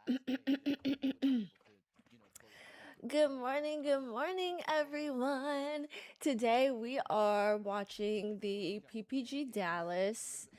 Good morning, everyone. Today we are watching the PPG Dallas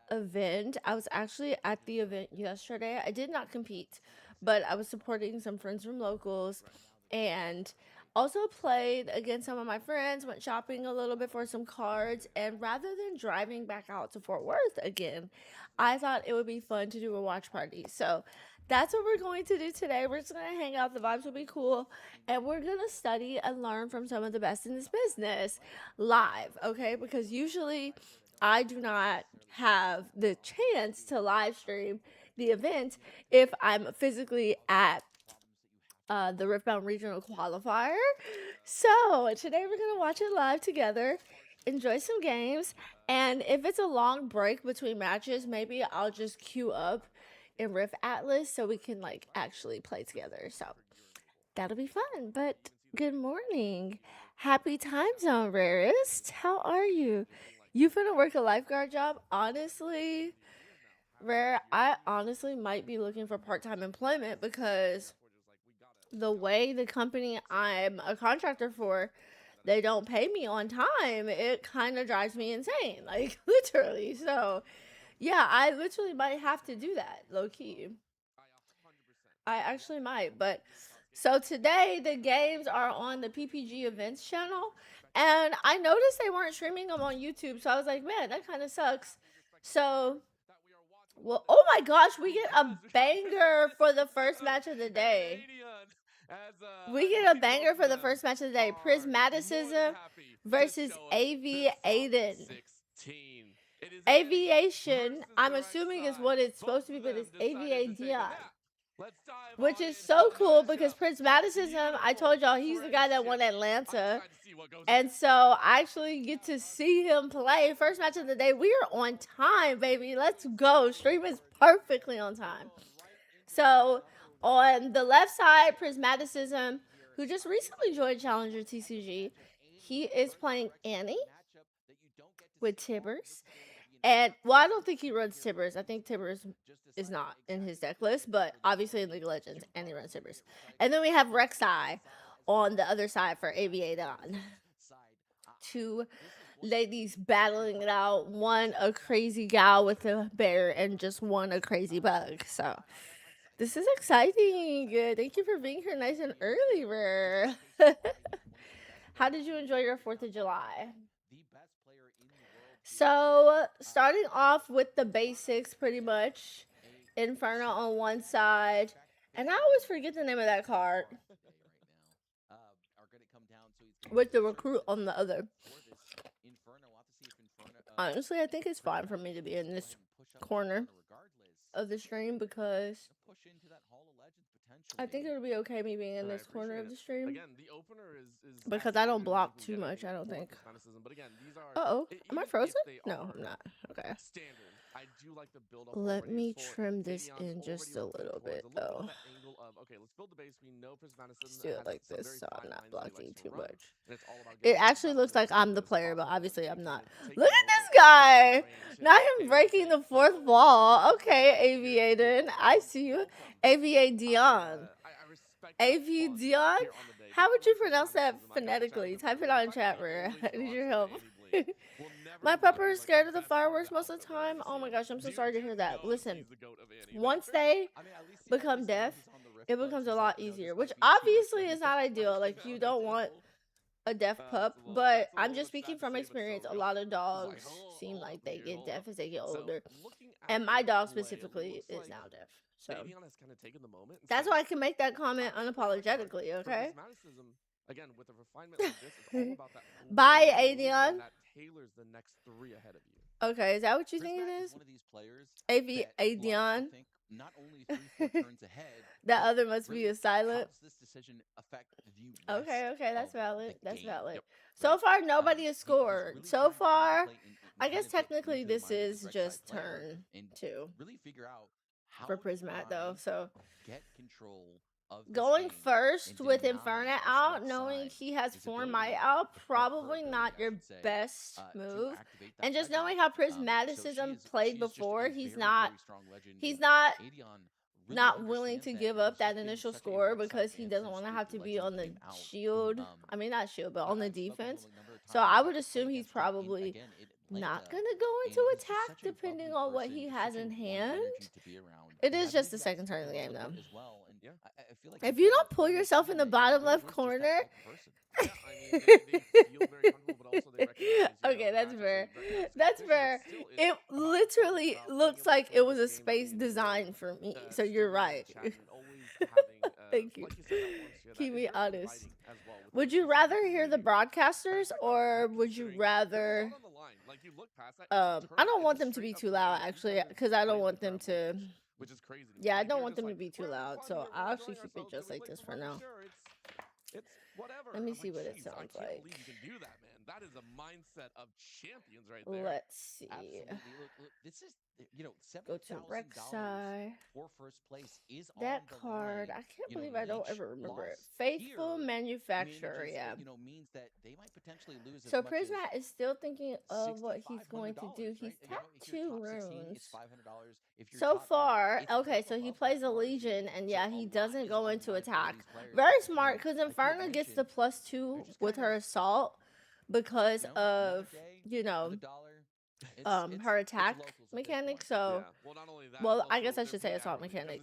event. I was actually at the event yesterday. I did not compete, but I was supporting some friends from locals and also played against some of my friends, went shopping a little bit for some cards, and rather than driving back out to Fort Worth again, I thought it would be fun to do a watch party. So that's what we're going to do today. We're just going to hang out. The vibes will be cool. And we're going to study and learn from some of the best in this business live, okay? Because usually I do not have the chance to live stream the event if I'm physically at the Riftbound Regional Qualifier. So today we're gonna watch it live together, enjoy some games, and if it's a long break between matches, maybe I'll just queue up in Rift Atlas so we can like actually play together. So that'll be fun. But good morning. Happy time zone, Rarest. How are you? You finna work a lifeguard job? Honestly, Rare, I honestly might be looking for part-time employment because the way the company I'm a contractor for, they don't pay me on time. It kind of drives me insane, like literally. So, yeah, I literally might have to do that, low key. I actually might, but so today the games are on the PPG Events channel, and I noticed they weren't streaming them on YouTube, so I was like, man, that kind of sucks. So, well, oh my gosh, we get a banger for the first match of the day. We get a banger for the first match of the day. Prismaticism versus AV Aiden. Aviation, I'm assuming is what it's supposed to be, but it's AVA Dion. Which is so cool because Prismaticism, I told y'all, he's the guy that won Atlanta. And so I actually get to see him play. First match of the day. We are on time, baby. Let's go. Stream is perfectly on time. So on the left side, Prismaticism, who just recently joined Challenger TCG, he is playing Annie with Tibbers. And well, I don't think he runs Tibbers. I think Tibbers is not in his deck list, but obviously in League of Legends, and he runs Tibbers. And then we have Rek'Sai on the other side for Aviaton. Two ladies battling it out. One a crazy gal with a bear, and just one a crazy bug. So this is exciting. Thank you for being here nice and early, Rare. How did you enjoy your 4th of July? So, starting off with the basics, pretty much. Inferno on one side. And I always forget the name of that card. With the recruit on the other. Honestly, I think it's fine for me to be in this corner of the stream because I think it'll be okay me being in this corner of the stream because I don't block too much, I don't think. Uh-oh, am I frozen? No, I'm not. Okay. Let me trim this in just a little bit, though. Let's do it like this so I'm not blocking too much. It actually looks like I'm the player, but obviously I'm not. Look at this guy! Not him breaking the 4th wall. Okay, Aviaton. I see you. AVA Dion. AV Dion? How would you pronounce that phonetically? Type it on in chat, Rare. I need your help. My pupper is scared of the fireworks most of the time. Oh my gosh, I'm so sorry to hear that. Listen, once they become deaf, it becomes a lot easier, which obviously is not ideal. Like, you don't want a deaf pup, but I'm just speaking from experience. A lot of dogs seem like they get deaf as they get older, and my dog specifically is now deaf. So that's why I can make that comment unapologetically. Okay. Bye, Adion. Okay, is that what you think it is? AV Adion. That other must be a silent. Okay, that's valid. That's valid. So far, nobody has scored. So far, I guess technically this is just turn 2 for Prismat, though. So going first with Inferno out, knowing he has 4 Might out, probably not your best move. And just knowing how Prismaticism played before, he's not not willing to give up that initial score because he doesn't want to have to be on the shield. I mean, not shield, but on the defense. So I would assume he's probably not going to go into attack depending on what he has in hand. It is just the second turn of the game, though. If you don't pull yourself in the bottom left corner. Okay, that's fair. That's fair. It literally looks like it was a space designed for me. So you're right. Thank you. Keep me honest. Would you rather hear the broadcasters or would you rather? I don't want them to be too loud actually, because I don't want them to. Which is crazy. Yeah, I don't want them to be too loud, so I'll actually keep it just like this for now. It's whatever. Let me see what it sounds like. I can't believe you can do that, man. That is a mindset of champions right there. Let's see. Absolutely. Look, this is, go to $7,000 for first place is that on card. the line. I can't believe I don't ever remember it. Faithful Manufacturer, yeah. Means that they might potentially lose. So Prismat is still thinking of what he's going to do. He's tapped 2 runes. So far, okay, so he plays a Legion, and yeah, he doesn't go into attack. Very smart, because Inferna gets the +2 with her assault because of, her attack mechanic. So, well, I guess I should say assault mechanic.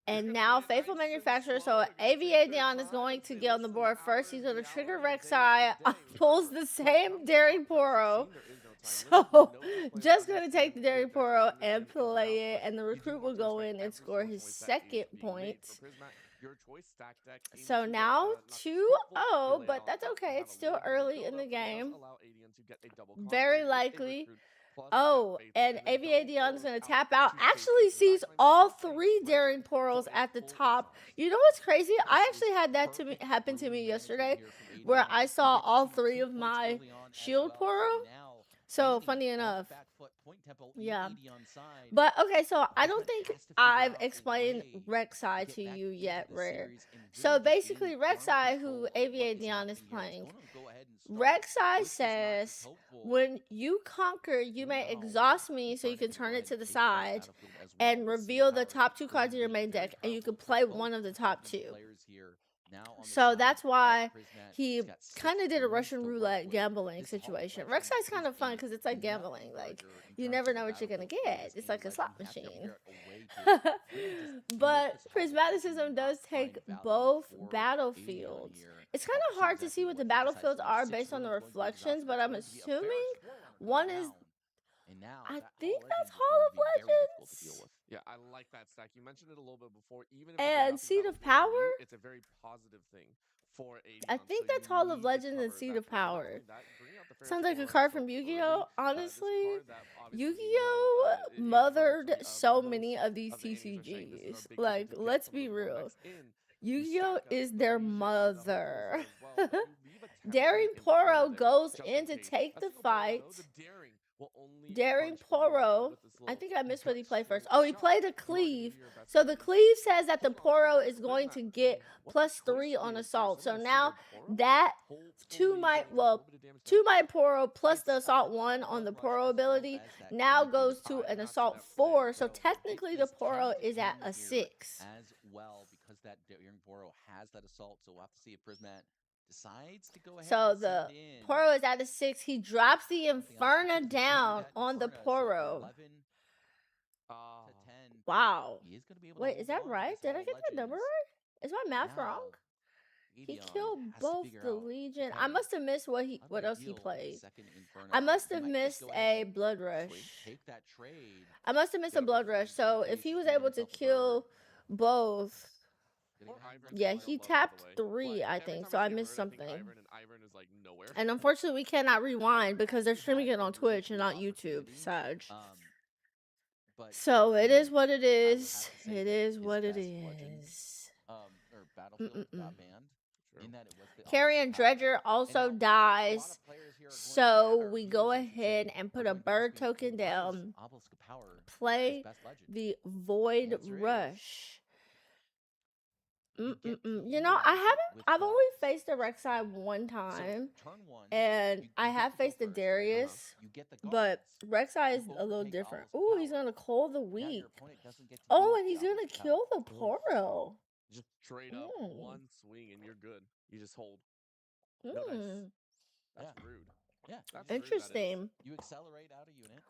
And now Faithful Manufacturer, so AVA Dion is going to get on the board first. He's going to trigger Rek'Sai, pulls the same Daring Poro. So, just going to take the Daring Poro and play it, and the recruit will go in and score his second point. So now 2-0, but that's okay. It's still early in the game. Very likely. Oh, and AVA Dion is going to tap out. Actually sees all 3 Daring Poros at the top. You know what's crazy? I actually had that happen to me yesterday, where I saw all 3 of my shield Poro. So, funny enough. Yeah. But, okay, so I don't think I've explained Rek'Sai to you yet, Rare. So, basically, Rek'Sai, who AVA Dion is playing, Rek'Sai says, when you conquer, you may exhaust me so you can turn it to the side and reveal the top 2 cards in your main deck, and you can play one of the top 2. So that's why he kind of did a Russian roulette gambling situation. Rek'Sai's kind of fun because it's like gambling. Like, you never know what you're going to get. It's like a slot machine. But Prismaticism does take both battlefields. It's kind of hard to see what the battlefields are based on the reflections, but I'm assuming one is... I think that's Hall of Legends. Yeah, I like that stack. You mentioned it a little bit before. Even if and Seed of Power? It's a very positive thing for I think that's Hall of Legends and Seed of Power. Sounds like a card from Yu-Gi-Oh! Honestly, Yu-Gi-Oh! Mothered so many of these TCGs. Like, let's be real. Yu-Gi-Oh! Is their mother. Daring Poro goes in to take the fight. Daring Poro, I think I missed what he played first. Oh, he played a Cleave. So the Cleave says that the Poro is going to get +3 on Assault. So now that 2 might Poro plus the Assault 1 on the Poro ability now goes to an Assault 4. So technically the Poro is at a 6. As well, because that Daring Poro has that Assault, so we'll have to see if Prismat decides to go ahead. So the Poro is at a 6. He drops the Inferna down on the Poro. Wow. Wait, is that right? Did I get that number right? Is my math wrong? He killed both the Legion. I must have missed what else he played. I must have missed a Blood Rush. I must have missed a Blood Rush. So if he was able to kill both... Yeah, he tapped 3, I think, so I missed something. And unfortunately, we cannot rewind because they're streaming it on Twitch and not YouTube, Sag. So it is what it is. It is what it is. Carrion Dredger also dies, so we go ahead and put a bird token down. Play the Void Rush. you get to You know, I utilize it haven't. with I've the only faced the Rek'Sai one so time, turn one, and I you get have to go faced the first, right? Darius, You get the but guards. Rek'Sai You is a little overtake different. Olive's Ooh, he's power. gonna call the Now your weak. opponent doesn't get to Oh, use and the he's gonna Olive's kill power. the Poro. Just straight up Mm. one swing and you're good. You just hold. No dice. Mm. That's rude. Yeah. That's you rude. That is. Interesting. You accelerate out a unit.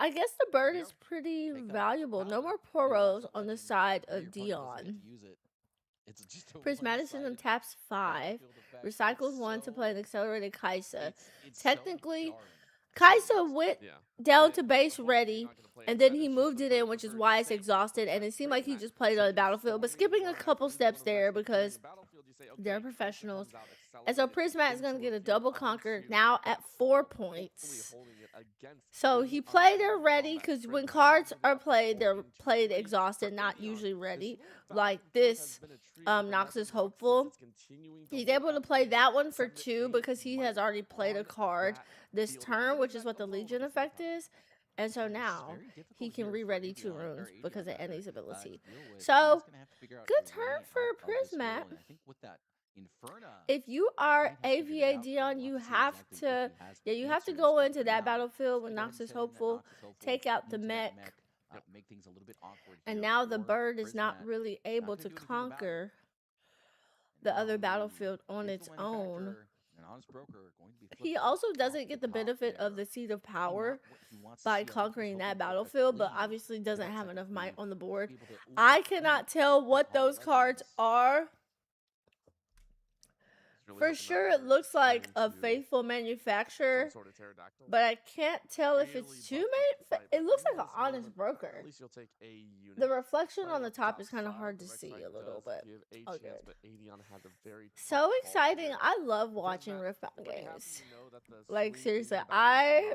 I guess the bird you is know, pretty take that valuable. No power, more you launch Poros that on the legend, side now of your opponent doesn't get Dion. to use it. It's just a Prismaticism one-sided taps 5, battlefield effect. recycles 1 to play an accelerated Kaisa. It's Technically, so jarring. Kaisa went Yeah. down to base ready, and then he moved it in, which is why it's exhausted, and it seemed like he just played on the battlefield, but skipping a couple steps there because they're professionals. And so Prismat is going to get a double conquer now at 4 points. So he played it ready because when cards are played, they're played exhausted, not usually ready. Like this Noxus Hopeful. He's able to play that one for 2 because he has already played a card this turn, which is what the Legion effect is. And so now he can re-ready 2 runes because of Annie's ability. So, good turn for Prismat. I think with that Inferna, If you are AVA Dion, you have to go into that battlefield with Noxus Hopeful, take out the mech. Make things a little bit awkward here. And now the bird is not really able to conquer the other battlefield on its own. He also doesn't get the benefit of the Seat of Power by conquering that battlefield, but obviously doesn't have enough might on the board. I cannot tell what those cards are. For sure, it looks like a faithful manufacturer, but I can't tell if it's too many. It looks like an honest broker. The reflection on the top is kind of hard to see a little bit. Oh, good. So exciting. I love watching Riftbound games. Like, seriously, I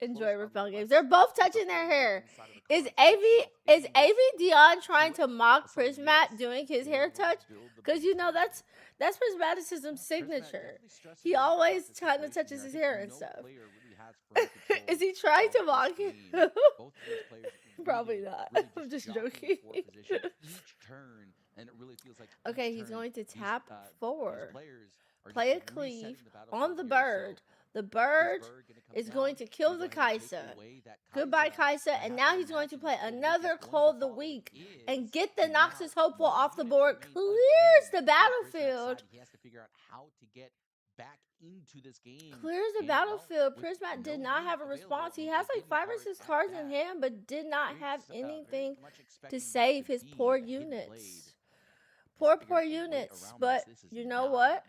enjoy Riftbound games. They're both touching their hair. Is AV Dion trying to mock Prismat doing his hair touch? Because you know that's Prismaticism's signature. He always kind of touches his hair and stuff. Is he trying to mock him? Probably not. I'm just joking. Okay, he's going to tap 4. Play a cleave on the bird. The bird is going to kill the Kaisa. Goodbye, Kaisa. And now he's going to play another Cold the Weak and get the Noxus Hopeful off the board. Clears the battlefield. He has to figure out how to get back into this game. Clears the battlefield. Prismat did not have a response. He has like 5 or 6 cards in hand, but did not have anything to save his poor units. Poor units. But you know what?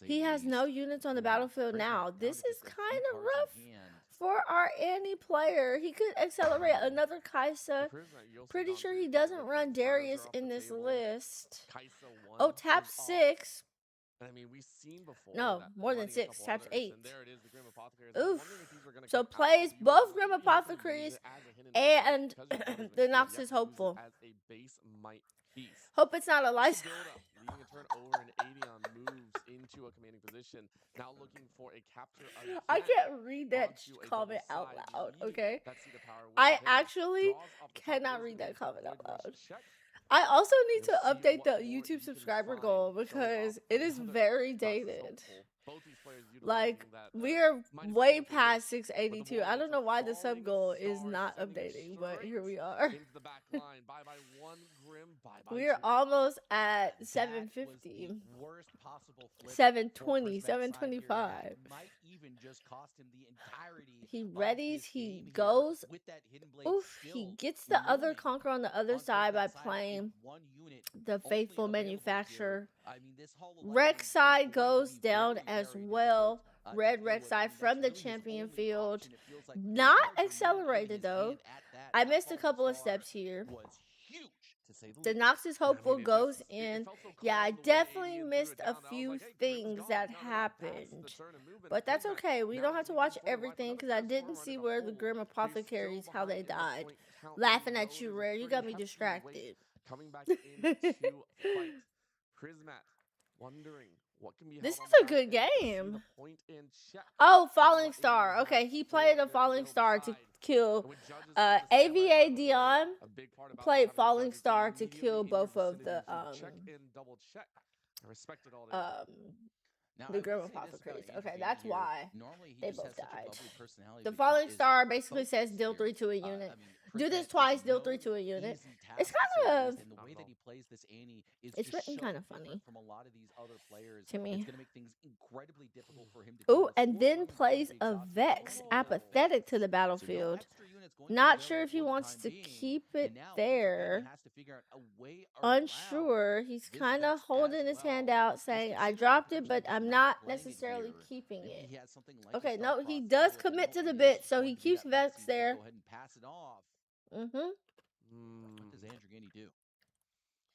He has no units on the battlefield now. This is kind of rough for our Annie player. He could accelerate another Kaisa. Pretty sure he doesn't run Darius in this list. Oh, tap 6. I mean, we've seen before. No, more than 6. Taps 8. There it is, the Grim Apothecaries. Oof. So plays both Grim Apothecaries and the Noxus Hopeful. Hope it's not a license. Leaving a turn over and Avion moves into a commanding position. Now looking for a capture again. I can't read that comment out loud, okay? I actually cannot read that comment out loud. I also need to update the YouTube subscriber goal because it is very dated. Like, we are way past 682. I don't know why the sub goal is not updating, but here we are. We are almost at 750. 720, 725. He readies, he goes. Oof, he gets the other conquer on the other side by playing the faithful manufacturer. Rek'Sai goes down as well. Red Rek'Sai from the champion field. Not accelerated though. I missed a couple of steps here. The Noxus Hopeful goes in. Yeah, I definitely missed a few things that happened. But that's okay. We don't have to watch everything because I didn't see where the Grim Apothecaries, how they died. Laughing at you, Rare. You got me distracted. Coming back into fight. Prismat wondering what can be This held is on a the good back end. We'll see game. the point and check. Oh, from Falling what Star. 81 Okay, has he for played a the Falling middle Star to side. kill And with judges doing the standby, AVA by the way, Dion. a big part about Played this, having Falling judges Star to immediately kill in your both of vicinity the to check and double check. I respect it all day long. Now, the I will Grim say Apostle this about Priest. Andrew Okay, Ganey that's here. why Normally, he they just both has such a died. bubbly personality. The but he Falling is Star basically both says these deal 3 years, to a unit. I mean, Do this Prismet twice, is deal no 3 to a unit. easy It's task to say the kind least, of, and the way that he plays this Annie is it's just written so kind of different funny from a lot of these other players. to me. It's going to make things incredibly difficult for him to deal Ooh, with. and then Really plays going to be a exhausted. Vex Oh, apathetic to the Vex. So no battlefield. extra units going to be Not available sure if he for the wants time to being. keep it And now Andrew there. Ganey has to figure out a way around Unsure. He's this kind of Vex holding as his hand well. out, This saying, could I signal him dropped it, potentially but just I'm not not playing it necessarily here. keeping Maybe it. he has something like a Okay, no, he star-crossed does idea that, commit to the it is bit, just so going he to be keeps that Vex, Vex and you can there. go ahead and pass it off. What does Andrew Ganey do?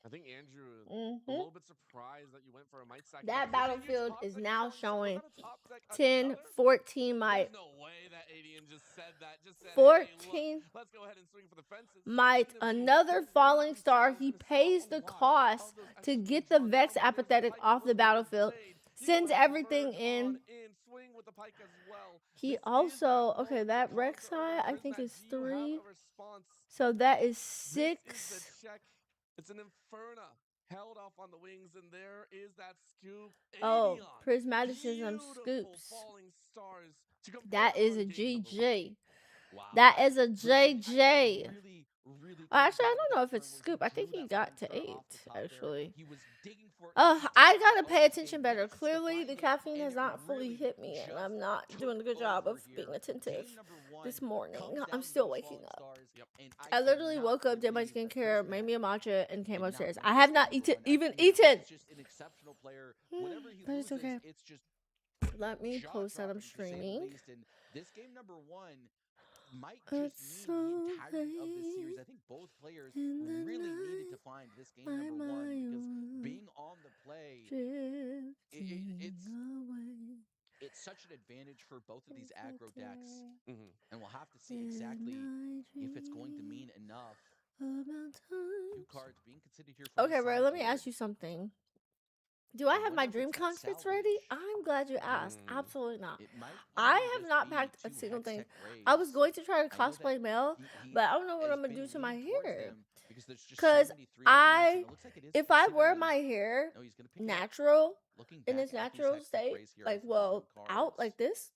I think Andrew, a little bit surprised that you went for a might sack. That battlefield is now showing top deck 10, 14 might. There's no way that Adian just said that. Just said, 14 hey, look, let's go ahead and swing for the fences. might. Another Falling Star. He pays the cost to get the Vex apathetic off the battlefield. Sends everything in. Swing with the pike as well. He also, okay, that Rek'Sai I think is 3. So that is 6. It's an Inferna held off on the wings, and there is that scoop. Oh, Adion. Prismaticism scoops. Falling stars to That is a confirm game number GG. Wow. That is a Listen, I JJ. really Actually, I don't know if it's scoop. I think he got to 8, actually. I gotta pay attention better. Clearly, the caffeine has not fully hit me, and I'm not doing a good job of being attentive this morning. I'm still waking up. I literally woke up, did my skincare, made me a matcha, and came upstairs. I have not even eaten. But it's okay. Let me post that I'm streaming. This game number 1 might It's just so mean the entirety of this series. late I think both players in the really night, needed to find this game my number 1 because mind being on the play, it's such an advantage for both of these aggro decks, and we'll have to see exactly if it's going to mean enough. 2 cards being considered here for Okay, Ray, let me ask you something. Do I have my dream concerts ready? I'm glad you asked. Absolutely not. I have not packed a single thing. I was going to try to cosplay Mel, but I don't know what I'm going to do to my hair. Because if I wear my hair natural, in its natural state, like, well, out like this,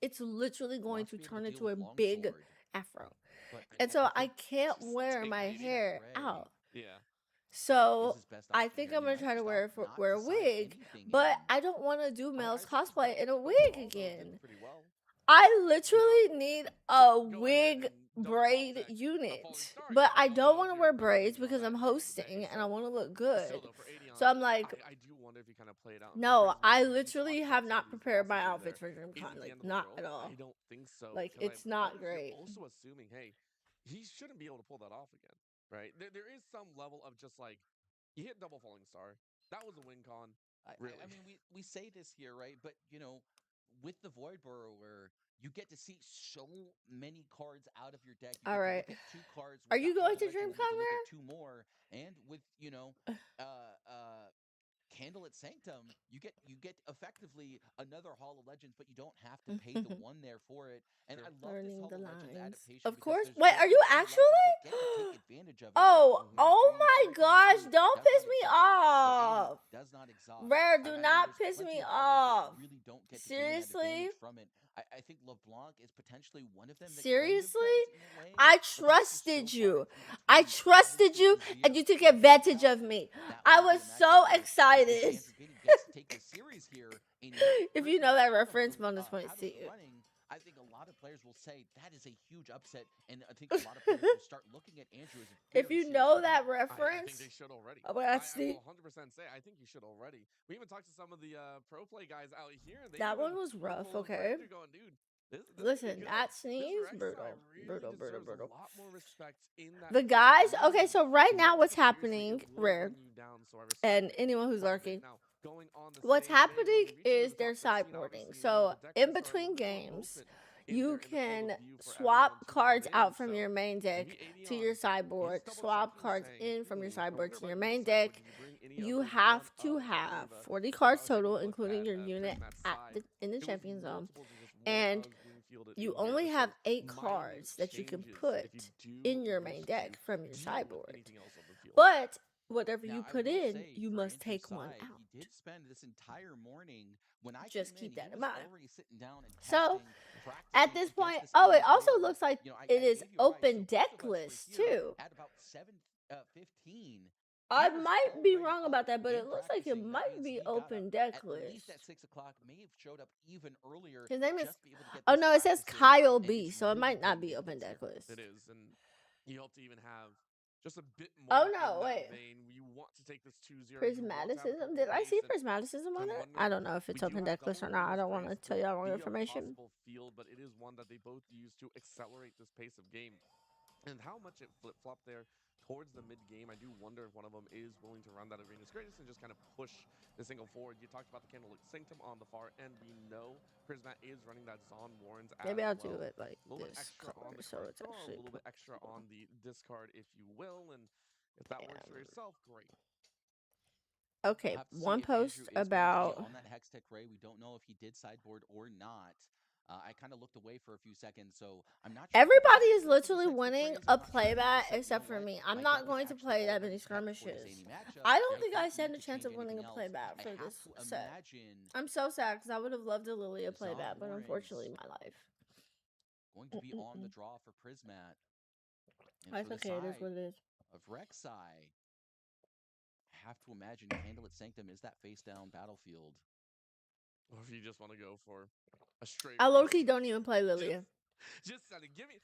it's literally going to turn into a big afro. And so I can't wear my hair out. Yeah. So I think I'm gonna try to wear a wig, but I don't want to do Mel's cosplay in a wig again. I literally need a wig braid unit, but I don't want to wear braids because I'm hosting and I want to look good. So I'm like, I do wonder if you kind of play it out. no, I literally have not prepared my outfits for DreamCon, like not at all. I don't think so. Like it's not great. Also assuming, hey, he shouldn't be able to pull that off again. Right? There is some level of just like, you hit double Falling Star. That was a win con. Really. I mean, we say this here, right? But, with the Void Burrower, you get to see so many cards out of your deck. You All right. Look at 2 cards. Are you going to DreamCon, Rare? 2 more. And with, Candlelit Sanctum, you get effectively another Hall of Legends, but you don't have to pay the 1 there for it. And I love this Hall of Legends adaptation. Of course. Wait, are you actually? Oh my gosh! Don't piss me off. Does not exhaust. Rare, do not piss me off. Really don't get seriously from it. I think LeBlanc is potentially one of them. Seriously? I trusted you. I trusted you, and you took advantage of me. I was so excited. If you know that reference, bonus point see you. I think a lot of players will say that is a huge upset, and I think a lot of players will start looking at Andrew as a if you know that reference, I think they should already. I will 100% say I think you should already. We even talked to some of the pro play guys out here. And that one was rough. Okay. Going, dude, this listen, that sneeze, brutal. A lot more respect in that the guys. Okay, so right now, what's happening, Rare, and anyone who's lurking. What's happening is they're sideboarding. So in between games, you can swap cards out from your main deck to your sideboard, swap cards in from your sideboard to your main deck. You have to have 40 cards total, including your unit in the champion zone. And you only have 8 cards that you can put in your main deck from your sideboard. But whatever you put in, you must take one out. He did spend this entire morning when I just came keep in, that he in was mind. already sitting down and So practicing at this against point, this it elite also player. looks like You know, I it is gave you a right. open So both deck of us were list here too. at about 7:15. I He was might be already wrong up about that, but and it looks like it practicing. That might means be he got up open deck at list. least at 6 o'clock, may have showed up even earlier. His name is. Just to be able to get Oh this no, it says practice in, Kyle and B, it's so it really might not important be to get open this deck here. list. It is, and you hope to even have just a bit more. Oh no, in wait. that vein. You want to take this 2-0. Prismaticism? Did I see Prismaticism on it? I don't know if it's open deck list or not. I don't want to tell y'all wrong information. Field, but it is one that they both use to accelerate this pace of game. And how much it flip-flopped there towards the mid-game, I do wonder if one of them is willing to run that Arena's Greatest and just kind of push the single forward. You talked about the Candlelit Sanctum on the far end. We know Prismat is running that Zon Warrens as Maybe I'll well. do it like a little bit this extra color, on the so card it's draw, actually a little bit extra on the discard, if you will. And if that works for yourself, great. Okay, We'll one if post Andrew is going to be about on that Hextech Ray. We don't know if he did sideboard or not. I kind of looked away for a few seconds, so I'm not sure. everybody is literally winning a playback except for me. I'm not going to play that many skirmishes. I don't think I stand a chance of winning a playback for this set. I'm so sad because I would have loved a Lilia playback, but unfortunately my life. Going to be on the draw for Prismat. That's okay, it is what it is. Of Rek'Sai, I have to imagine Candlelit Sanctum is that face down battlefield. Or if you just want to go for a straight. I low-key don't even play Lilia. Just give me.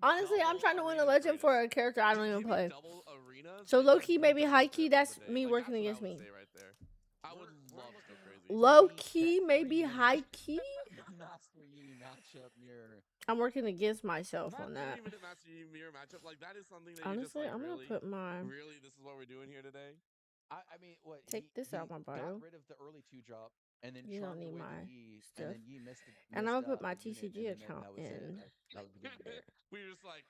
Honestly, I'm trying to win a legend for a character I don't even play. Arenas, so low-key, maybe high-key, that's me working against me. Right there. I would love to go crazy. Low-key, maybe high-key? I'm working against myself on that. Even a Master Yi mirror matchup, like that is something that honestly, you just, like, I'm gonna really, put my. Really, this is what we're doing here today. I mean, what? Take this out my bio. Got rid of the early 2-drop, and then you don't need my stuff. and then Yi missed and I'm gonna put my TCG account in. We were just like,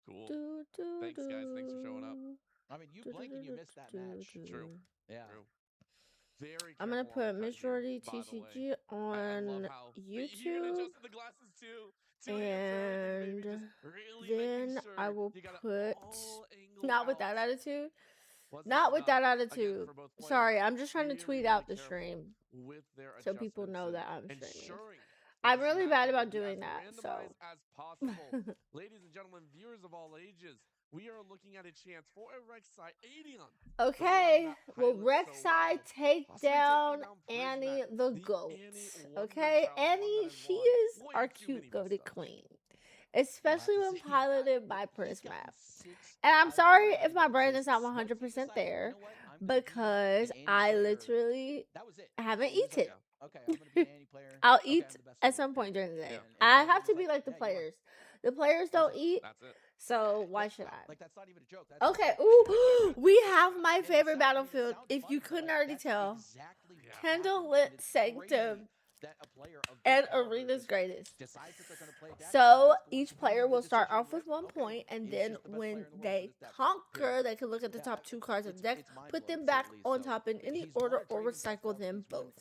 cool. Thanks, guys. Thanks for showing up. I mean, you blink and you missed that match. True. Yeah. True. Very. I'm gonna put majority TCG on YouTube, the glasses too. And then I will put not with that attitude. Not with that attitude. Sorry, I'm just trying to tweet out the stream so people know that I'm streaming. I'm really bad about doing that, so. Ladies and gentlemen, viewers of all ages, we are looking at a chance for a Rek'Sai Adeon. Okay, will Rek'Sai take down Annie the goat? Okay, Annie, she is our cute goated queen. Especially when piloted by Prismat. And I'm sorry if my brain is not 100% there, because I literally haven't eaten. I'll eat at some point during the day. I have to be like the players. The players don't eat, so why should I? Like, that's not even a joke. Okay, ooh, we have my favorite battlefield, if you couldn't already tell. Candlelit Sanctum and Arena's Greatest. So each player will start off with 1 point, and then when they conquer, they can look at the top 2 cards of the deck, put them back on top in any order, or recycle them both.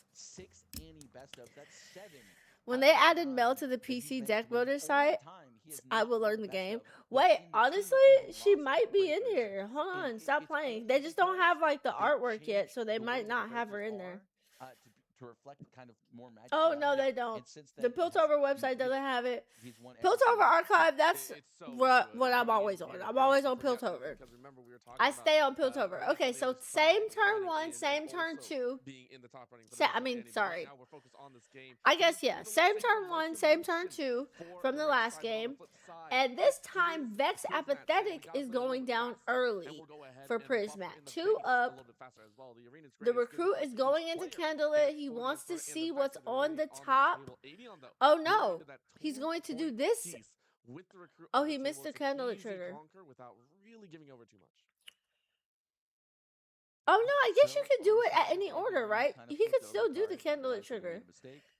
When they added Mel to the PC deck builder site, I will learn the game. Wait, honestly, she might be in here. Hold on, stop playing. They just don't have like the artwork yet, so they might not have her in there. To reflect kind of more magic. Oh no, they don't. The Piltover website doesn't have it. Piltover Archive, that's what I'm always on. I'm always on Piltover. I stay on Piltover. Okay, so same turn 1, same turn 2. I mean, sorry. I guess, yeah. Same turn 1, same turn 2 from the last game. And this time, Vex Apathetic is going down early for Prismat. 2 up. The recruit is going into Candlelit. He wants to see what's on the top. Oh no, he's going to do this. Oh, he missed the Candlelit trigger. Oh no, I guess you could do it at any order, right? He could still do the Candlelit trigger.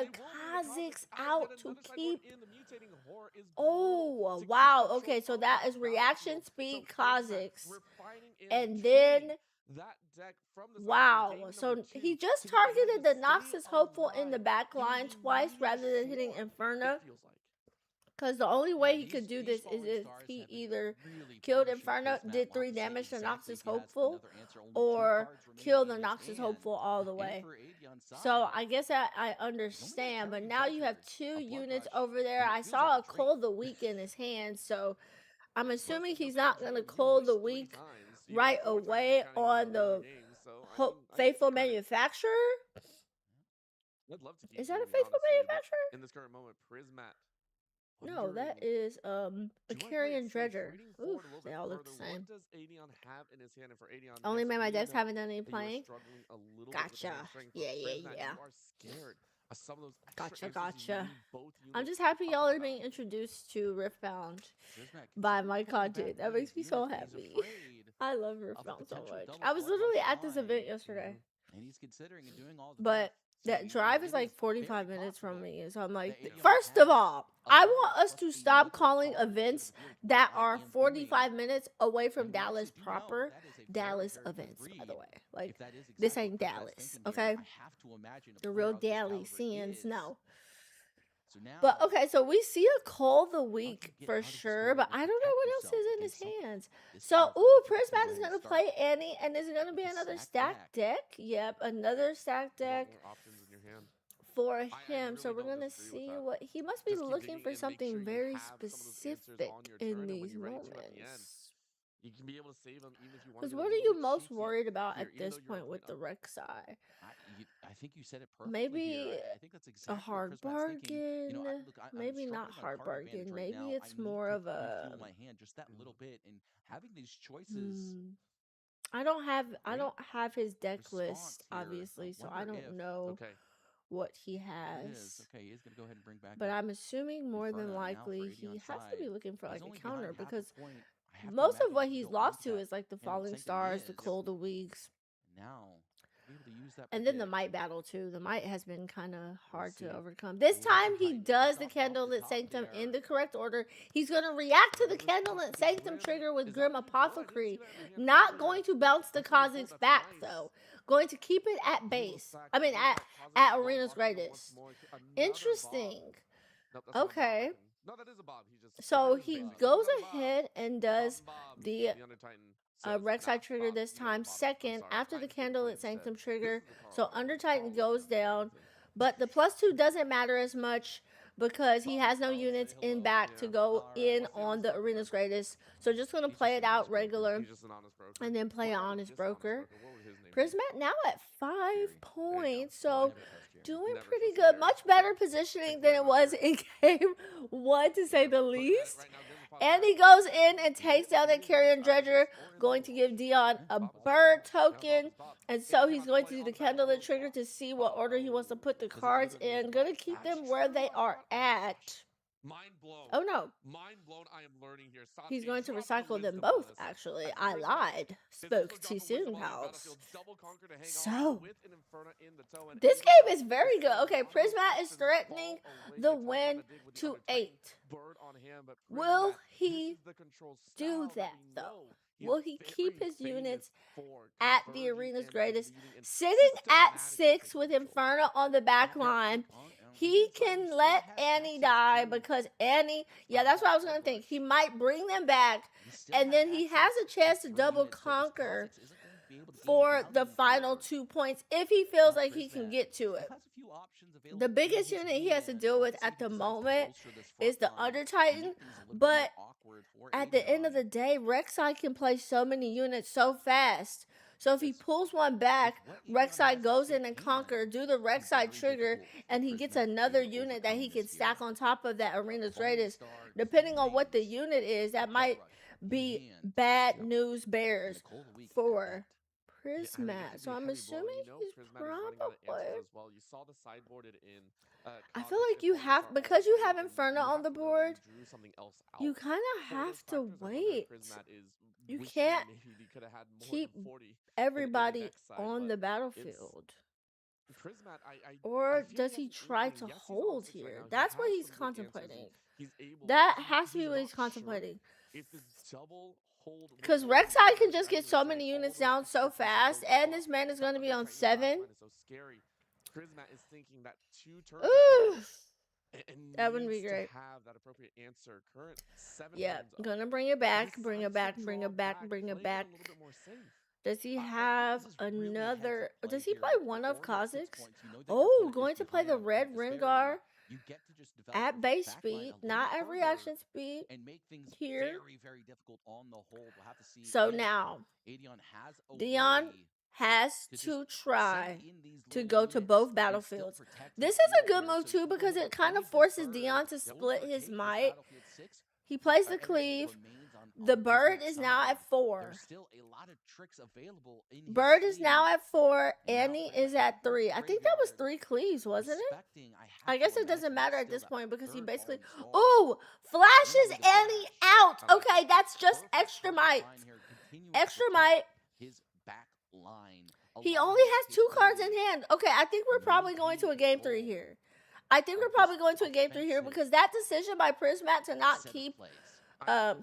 the they will bring the Kha'Zix out. out Yet to another sideboard keep. in. The mutating horror is brutal Oh, to keep wow. that Okay, choice so on that that is reaction battlefield. speed So exact Kha'Zix. refining and And tuning then, that deck from the sideboard in wow. game number So he two just to get the hand to targeted the stay Noxus Hopeful in the alive back in line the twice meteor rather than hitting swarm. It Inferno. feels like. Because the only Yeah, way he could do these this is falling if stars he have been either really killed punishing Inferno, Kismet. did We'll have 3 to see damage to exactly Noxus if he has Hopeful, another answer. Only two or cards kill remaining the in his Noxus hand. Hopeful all the And way. for Avion So side, I guess I he only has understand, but Carrion now you have Treacher's, 2 a Blood units Rush. over there. I mean, it I feels like saw a a trait. Cold the Weak in his hand, so I'm But assuming the he's Fire not going to Dragon, you Cold wish the 3 Weak times So you right got 4 turns away to kind of on win the game. So I mean, I give faithful you credit. manufacturer. I'd love to keep Is that a doing it, faithful honestly. But manufacturer? in this current moment, Prismat No, that wondering, is a do I play it carrion safe, dredger. reading Oof, forward a little they bit all look further? the What same. does Adion have in his hand? And for Adion, Only yes, man my we decks know haven't done any that you are playing. struggling a little bit with Gotcha. hand strength. Yeah, But yeah, Prismat, yeah. you are scared of some of those extra Gotcha, answers you gotcha. need both I'm units just happy up y'all on are the being battlefield. introduced to Riftbound Prismat by considering my pulling back content. That one of makes his me so units. He's happy. afraid I love of a Riftbound so potential much. double I was blood literally rush at this event line. yesterday. And he's considering and doing all the But math. that Saying, drive is it like is 45 very minutes from possible me. So I'm like, that Adion first of has all, a I blood want rush us plus to stop another calling card instead events of really what that I are am 45 doing. minutes away from And we Dallas actually do know proper. that is a Dallas very, very good events, by read. the way. Like, If that is exactly this what ain't Prismat's Dallas, thinking okay? here, I have to imagine a The player real of this Dallas caliber scenes, is. no. So now, But okay, so we see a Call the how do Week you get for out of this sure, moment but and I don't know protect what else yourself is in his against something hands. this So, powerful? ooh, We typically go Prismat ahead is and gonna start play Annie, and is it gonna with be the another stack stack deck? Yep, another stack A lot deck more options in your hand. for I him. So really we're don't gonna disagree with see that. what he must be Just keep looking digging for and make sure something you very have some of those answers specific on your in turn, and when these you're ready to at the end, moments. you can be able to save them even if you want to Because get a what are little you bit most cheeky worried about here, at even this though you're in point with the cleanup. Rek'Sai? I think you said it perfectly Maybe here. I think that's a exactly what hard Prismat's thinking. bargain. I'm Maybe not struggling on hard card advantage bargain. right Maybe now. I it's need more to of a. refuel my hand just that little Mhm. bit, and having these choices. I Great don't have his deck response list here. obviously, I so I wonder if don't know Okay. what he there it has. is. Okay, he is going to go ahead and bring back But a I'm assuming more than Inferno, and now for likely he Adion's has to side, be looking for he's like a only counter behind half a because point. I have to most of imagine what he can he's go lost into to that is like the Candlelit Falling Sanctum. He Stars, the is. Cold of Weeks, Now, to be able to use that and then the predict. Might battle too. The Might has been kind of We'll hard to see. overcome. This Well, time he Titan does the dropped off the Candlelit top Sanctum in there. the correct order. He's going to react to the Does this Candlelit possibly Sanctum Grim? trigger with Is that Grim what he? Oh, I didn't see Apothecary. that in the hand Not earlier. going to bounce the That's really cool. Kha'Zix That's back nice. though. Going to keep it at He goes base. back I mean with at that Kha'Zix as well, Arena's blocking them once Greatest. more. Another Bob. Interesting. Nope, that's not a Bob. Okay. No, that is a Bob. He just So That is a he Bob. goes Another Bob. ahead and does Bob. the Under Titan says, Rek'Sai trigger Bob, this you know time. Bob. I'm Second, sorry. after the Titan Candlelit said, Sanctum this trigger. is the Carl So Bob. Under Carl Titan is goes just down. amazing. But the +2 doesn't matter as much because he has no Carl, say units in hello. back to Yeah. go All right. in What's the on honest the broker Arena's then? Greatest. So just going to He's play just it an honest out broker. regular He's just an honest broker. and then play What an about a honest dishonest broker. What would his name be? Prismat now at 5 Jerry. points. Well, I So never trust Jerry. doing Never pretty trust good. Jerry. Much better Thank positioning you than very it much, was sir. in game 1 to say the Looking at it least. right now, Grim's And Apothecary. he goes in and takes down that Maybe Carrion either Dredger, Kha'Zix or in going to Overwatch. give Dion a Bob is bird Bob. Yeah, Bob token. is Bob. And It so came he's out going play to do on the the battlefield. Candlelit trigger to see what order he wants to put the Because it cards literally is in. Bob. Gonna keep Actually, them you where know they what? are Oh my at. gosh. Mind blown. Oh no. Mind blown. I am learning here. Santi He's going to dropping the recycle them wisdom both, on us. actually. As I Prismat lied. is also Spoke too dropping soon, wisdom on the pals. battlefield. Double conquer to hang on So, with an Inferno in the toe. And this able game is very to good. see a Okay, lot of those Prismat is options threatening fall away. the We talked about win the dig with the to Under Titan 8. bird on hand, but Will Prismat, this he is the control do style that that, we though? know. Will he keep Very his famous units for at the converging Arena's and Greatest, leading and sitting at systematically 6 taking with control. Inferno on the back line? He can let Annie die because Annie, yeah, that's what I was going to think. He might bring them back, and then he has a chance to double conquer for the final 2 points if he feels like he can get to it. The biggest unit he has to deal with at the moment is the Under Titan, but at the end of the day, Rek'Sai can play so many units so fast. So if he pulls one back, Rek'Sai goes in and conquer, do the Rek'Sai trigger, and he gets another unit that he can stack on top of that Arena's Greatest. Depending on what the unit is, that might be bad news bears for Prismat. So I'm assuming he's probably. As well. You saw the sideboarded in. I feel like you have, because you have Inferno on the board, you kind of have to wait. You can't keep everybody on the battlefield. Prismat, or does he try to hold here? That's what he's contemplating. That has to be what he's contemplating. Because Rek'Sai can just get so many units down so fast, and this man is going to be on 7. Prismat is thinking that 2 turns. Ooh. And That wouldn't be great. Have that appropriate answer. Current 7 yeah, turns gonna bring it back, bring it back, bring it back, bring it back. Does he have another? Does he play one of Kha'Zix? Oh, going to play the red Rengar you get to just develop At the base back line speed, a little not bit at further reaction speed and make things here. very, very difficult on the hold. We'll have to see So if now, Adion has a Dion way has to just to send try in these to little go to units both and still battlefields. protect his This is a field good here. move So he's too going to go because ahead it and kind of leave this forces bird Dion to split over his Kate, this might. battlefield 6. He plays the Everything cleave. remains on The bird Prismat's is now side. at 4. There's still a lot of tricks available in his Bird is sleeve. now at 4. And now Annie Prismat is at heading 3. towards I the think that was graveyard, 3 cleaves, wasn't it? expecting, I have guess to it doesn't imagine, matter at still this that point because he third basically. falling star. Ooh! Flashes Gonna go with the Annie flash. out. I like Okay, it. that's just Perfect, extra perfect might. line here, continuing to Extra protect might. his back line. He Allowing only him has the 2 cards in capability hand. Okay, I think we're to probably going to a maintain game 3 control here. I think we're of probably this going to a game 3 here offensive because that decision by Prismat to not set of keep plays.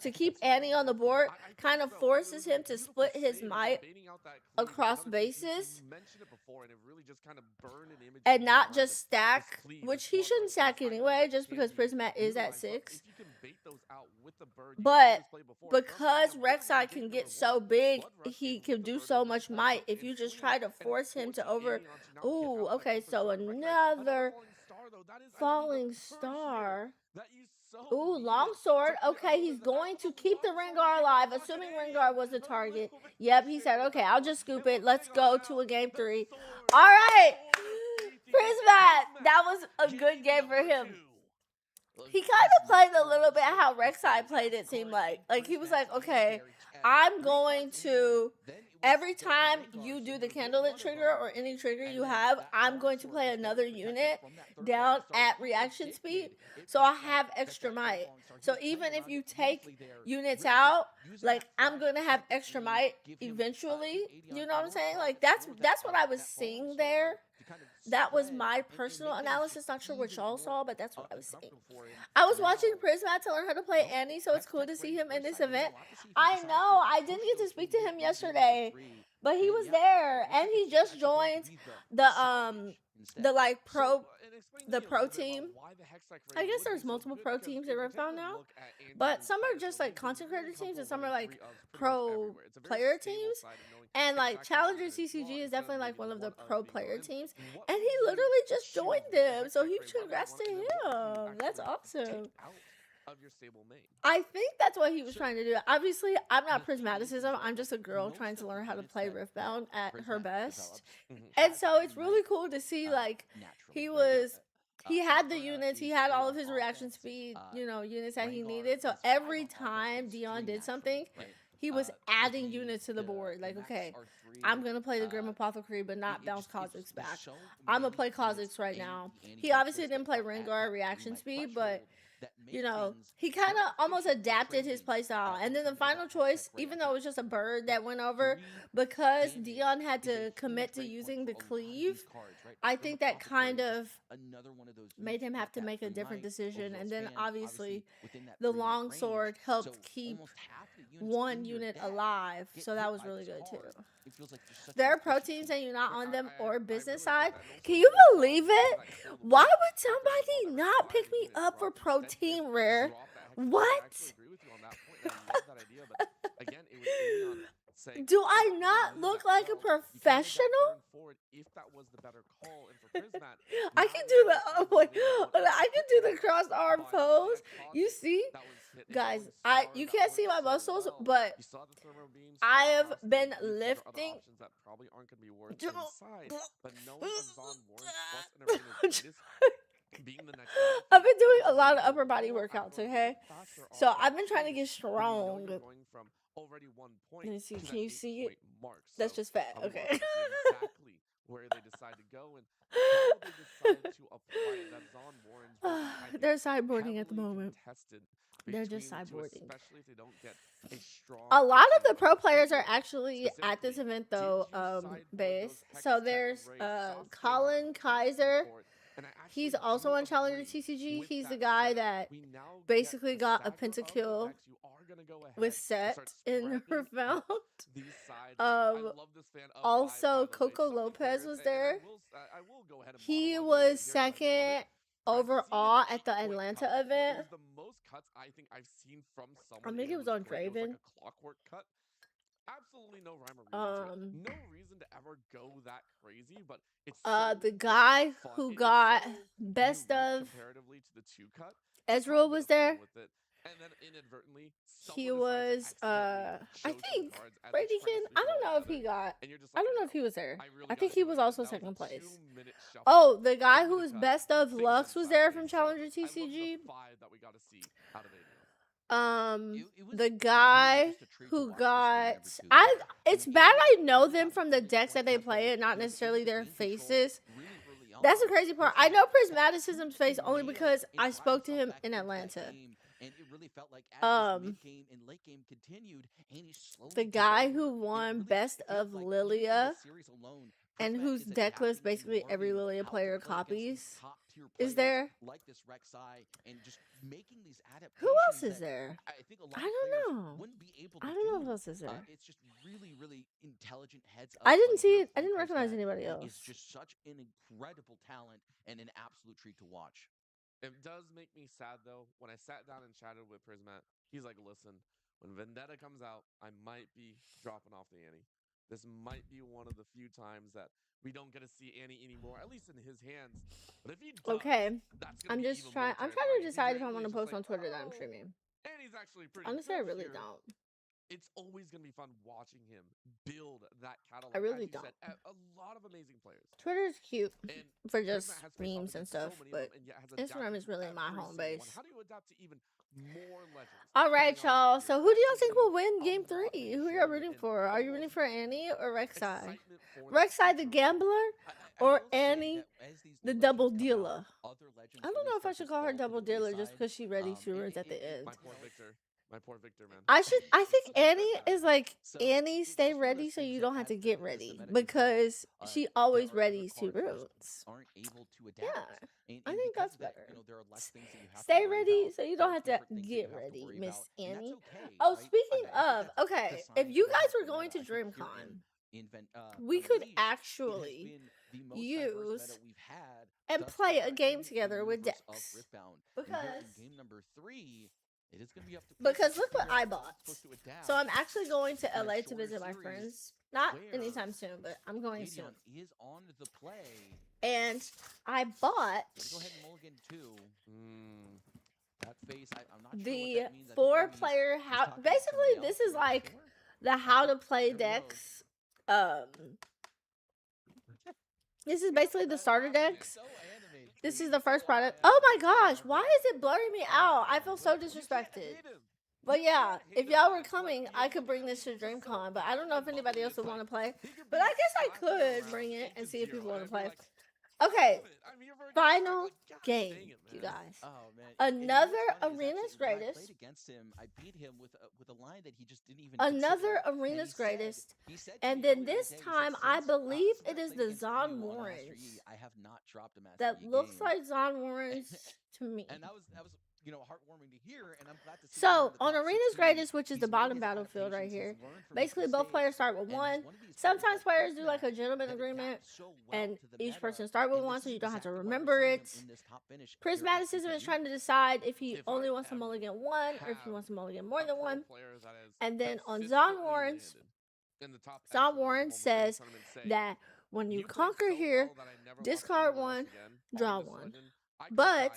to keep Annie on the board I kind think of so. forces It was him a to beautiful split his save, and might then baiting out that cleave is across another piece. bases You mentioned it before, and it really just kind of burned an image and in your not mind just of this stack, cleave, which this he bloodline, shouldn't these stack items anyway that just can because be Prismat is at utilized. But 6. if you can bait those out with the bird, you've But seen this play before. Trust me, I because have witnessed Rek'Sai it in can game get number so 1. big, Blood Rush he game can with the do bird so and much just pulls might up if in you just swing, try to and it's force him to forcing over. Adion to now get Ooh, out of that okay, comfort so zone. Rek'Sai, another falling star though. That is, I believe, falling the first star. year that you so Ooh, needed longsword. to clear. Okay, Oh, he's that's going to the keep the longsword Rengar came alive, out. Look at assuming Adion, Rengar was the a target. little bit Yep, he said, frustrated with okay, that I'll one. just scoop And we'll it. Let's hang on go now. to a game The 3. sword, All the right, sword of safety gives Prismat. That was a Prismat good game for GG him. #2. He kind of played a little bit how Rek'Sai played, it seemed like. Like, he was like, okay, I'm going to, every time you do the candlelit trigger or any trigger you have, I'm going to play another unit down at reaction speed, so I'll have extra might. So even if you take units out, like, I'm going to have extra might eventually. You know what I'm saying? Like, that's what I was seeing there. That was my personal analysis. Not sure what y'all saw, but that's what I was seeing. I was watching Prismat to learn how to play Annie, so it's cool to see him in this event. I know, I didn't get to speak to him yesterday, but he was there, and he just joined the like pro team. I guess there's multiple pro teams in Riftbound now, but some are just like content creator teams, and some are like pro player teams. And like Challenger CCG is definitely like one of the pro player teams, and he literally just joined them. So huge congrats to him. That's awesome. Of your stable main. I think that's what he was trying to do. Obviously, I'm not Prismaticism. I'm just a girl trying to learn how to play Riftbound at her best. And so it's really cool to see, like, he had the units, he had all of his reaction speed, you know, units that he needed. So every time Dion did something, he was adding units to the board. Like, okay, I'm going to play the Grim Apothecary, but not bounce Kha'Zix back. I'm going to play Kha'Zix right now. He obviously didn't play Rengar reaction speed, but you know, he kind of almost adapted his playstyle. And then the final choice, even though it was just a bird that went over, because Dion had to commit to using the cleave, I think that kind of made him have to make a different decision. And then obviously the longsword helped keep one unit alive, so that was really good too. There are pro teams and you're not on them or business side. Can you believe it? Why would somebody not pick me up for pro team, Rare? What? Do I not look like a professional? I can do the I can do the cross arm pose. You see, guys, you can't see my muscles, but I have been lifting. I've been doing a lot of upper body workouts, okay? So I've been trying to get strong. Let me see. Can you see it? That's just fat. Okay. Exactly where they decide to go and how they decide to apply it. That Zon Warren's they're sideboarding at the moment. They're just sideboarding. Especially if they don't get a strong. A lot of the pro players are actually at this event though, base. So there's Colin Kaiser. He's also on Challenger TCG. He's the guy that basically got a pentakill with Set in Riftbound. Also, Coco Lopez was there. He was second overall at the Atlanta event. I think it was on Draven. Absolutely no rhyme or reason to it. Um, No reason to ever go that crazy, but it's so the guy fun. who It's got so best unique of comparatively to the two cut. Just have Ezreal a bit was of fun there. with it. And then inadvertently, He someone decides to was accidentally I show two think cards as Brady each trying to Kin. sleep I it all don't know if together. he got. And you're just I like, don't know if no, he was there. I really I got think to he do it was again. also That was a second place. 2-minute shuffle. Oh, the guy who 2-minute was cut. best of Things Lux went was there sideways. from So Challenger I love TCG. the 5 that we got to see out of ADM. It was The really guy just a treat to who watch this game, got number two. I it's In bad game I one, know he them got the from the early decks that point they tempo. play and not He was necessarily able to their gain control faces. really early on. That's the crazy part. I Richie know fought Prismaticism's tooth face and only nail because and I brought spoke to himself him back in into that Atlanta. game. And it really felt like as this mid game and late game continued, and he slowly The took guy over, who it won really best feels of like even in Lilia the series alone, and Prismat whose is deck list adapting and basically every learning Lilia how to player play against these copies top tier is players there. like this Rek'Sai and just making these adaptations Who else is that there? I think a lot I of don't players know. wouldn't be able I to don't know do. who else is there. It's just really intelligent heads up I didn't play see here it. I from didn't recognize Prismat. anybody He else. is just such an incredible talent and an absolute treat to watch. It does make me sad though. When I sat down and chatted with Prismat, he's like, "Listen, when Vendetta comes out, I might be dropping off the Annie. This might be one of the few times that we don't get to see Annie anymore, at least in his hands. But if he does, Okay. that's gonna I'm be just even trying. more I'm trying terrifying. to If he decide if I want genuinely to is just post like, on Twitter that I'm oh, streaming. Annie's actually pretty Honestly, I good really here. don't. It's always going to be fun watching him build that catalog. I really As you don't. said, a lot of amazing players. Twitter is cute And for just Prisma has faced off memes and against stuff, so many but of them, and yet has Instagram adapted is to really my every home single one. base. How do you adapt to even more legends? All right, coming online y'all. here? So who do That y'all gives think me will win a Game lot of 3? Who are y'all enjoyment rooting and for? Are you rooting almost for Annie or Rek'Sai? excitement for that Rek'Sai the future. gambler I or will say Annie that as these the new double legends come out, dealer? other legends I don't really know if I start should to call her fall to double the dealer just wayside. because she ready she ruins at the end. My poor Victor. My poor Victor, man. I think Annie is like So Annie, it's stay just one of ready those so things you that don't have as to get the ready meta because evolves, she there always are other readies two cards that just runes. aren't able to Yeah, adapt. I And think because that's of that, better. there are less things that you have to Stay worry ready about. so you There don't are have to fewer things that get you have to ready, worry Miss about, and that's Annie. okay, Oh, right? speaking I think of, that's okay, the if sign you of a guys were healthy going meta. to I think here DreamCon, in we at could least it has actually been the most diverse meta use we've had and thus play far a game in the together with universe of decks Riftbound. And here in because game number 3, it is going to be up to because Prism to look what figure I out how bought. it's supposed to adapt So I'm actually going to in a LA to shorter visit my series friends. Not where anytime soon, but I'm going soon. Gideon is on the play. And I bought Go ahead and mulligan 2. That face, I'm not sure the what that means. I think maybe 4-player he's how. talking to Basically, somebody this else is or like before. the how to play There we go. decks. This is basically the starter decks. So animated. This is the first product. Oh my gosh, why is it blurring me out? I feel so disrespected. But yeah, if y'all were coming, I could bring this to DreamCon, but I don't know if anybody else would want to play. But I guess I could bring it and see if people want to play. Okay, final game, you guys. Oh man! Another Arena's Arena's When I Greatest. played against him, I beat him with a line that he just didn't even. Another consider. Arena's And Greatest. he said to And me then earlier this today, he said, time, I "Since, believe since I it is played the against Zon you on Master Warrens. Yi, I have not dropped a Master That Yi looks game." like Zon Warrens to me. And that was heartwarming to hear, and I'm glad to see. So on Arena's Greatest, which is the bottom battlefield right here, basically both players start with one. Sometimes players do like a gentleman agreement, and each person start with one, so you don't have to remember it. Prismaticism is trying to decide if he only wants to mulligan one or if he wants to mulligan more than one. And then on Zon Warrens, Zon Warrens says that when you conquer here, discard one, draw one. But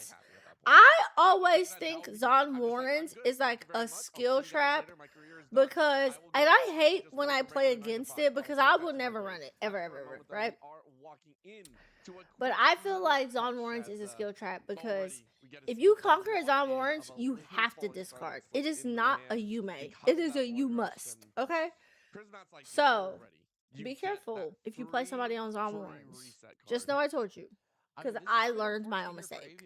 I always think Zon Warrens is like a skill trap because, and I hate when I play against it because I will never run it, ever, right? But I feel like Zon Warrens is a skill trap because if you conquer a Zon Warrens, you have to discard. It is not a you may. It is a you must, okay? So, be careful if you play somebody on Zon Warrens. Just know I told you. Because I learned my own mistake.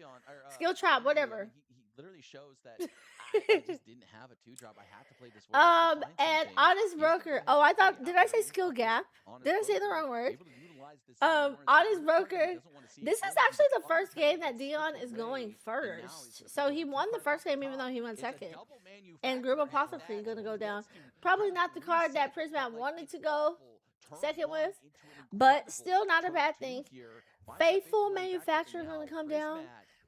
Skill trap, whatever. He literally shows that I just didn't have a 2-drop. I had to play this one. And Honest Broker. Oh, I thought, did I say skill gap? Did I say the wrong word? Honest Broker. This is actually the first game that Dion is going first. So he won the first game even though he went second. And Grim Apothecary gonna go down. Probably not the card that Prismat wanted to go second with, but still not a bad thing. Faithful Manufacturer gonna come down.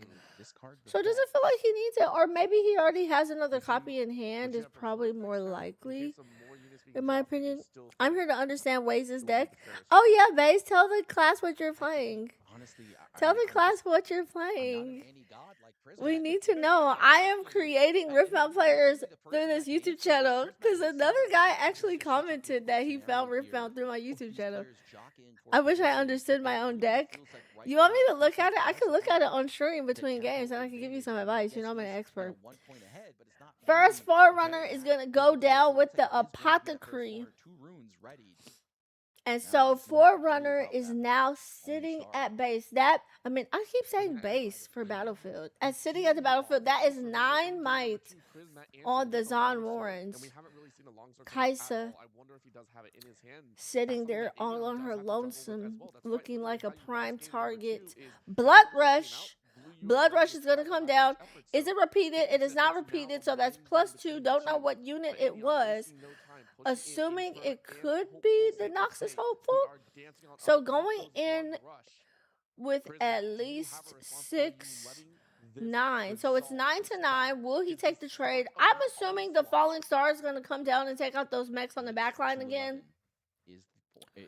deck. Discard the So does it feel like he needs it? Or maybe he already has another copy in hand. Is probably more likely, in my opinion. I'm here to understand Waze's deck. Oh yeah, Vase, tell the class what you're playing. honestly, Tell the I'm class just what you're I'm not a playing. Manny god like We Prismat. need to know. I am creating Riftbound players through this YouTube channel because another guy actually commented that he found Riftbound through my YouTube channel. I wish I understood my own deck. You want me to look at it? I can look at it on stream between games and I can give you some advice. You know, I'm an expert. First Forerunner is going to go down with the Apothecary. And so Forerunner is now sitting at base. I keep saying base for Battlefield. And sitting at the battlefield, that is 9 might on the Zon Warrens. Kaisa sitting there all on her lonesome, looking like a prime target. Blood Rush. Blood Rush is going to come down. Is it repeated? It is not repeated, so that's +2. Don't know what unit it was. Assuming it could be the Noxus Hopeful. So going in with at least 6, 9. So it's 9 to 9. Will he take the trade? I'm assuming the Falling Star is going to come down and take out those mechs on the back line again.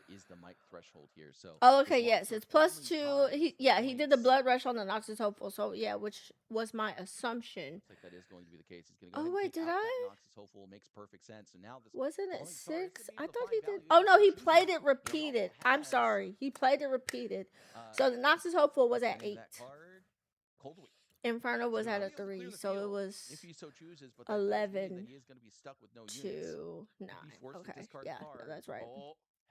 Is the mic threshold here? So okay, yes, it's +2. He did the Blood Rush on the Noxus Hopeful, so yeah, which was my assumption. Looks like that is going to be the case. He's going to go wait, did I? Noxus Hopeful makes perfect sense. And now this wasn't it 6? I thought he did. Oh no, he played it repeated. I'm sorry, he played it repeated. So the Noxus Hopeful was at 8. Inferno was at a 3, so it was if he so chooses, but 11 he is going to be stuck with no to 9. Okay, yeah, no, that's right.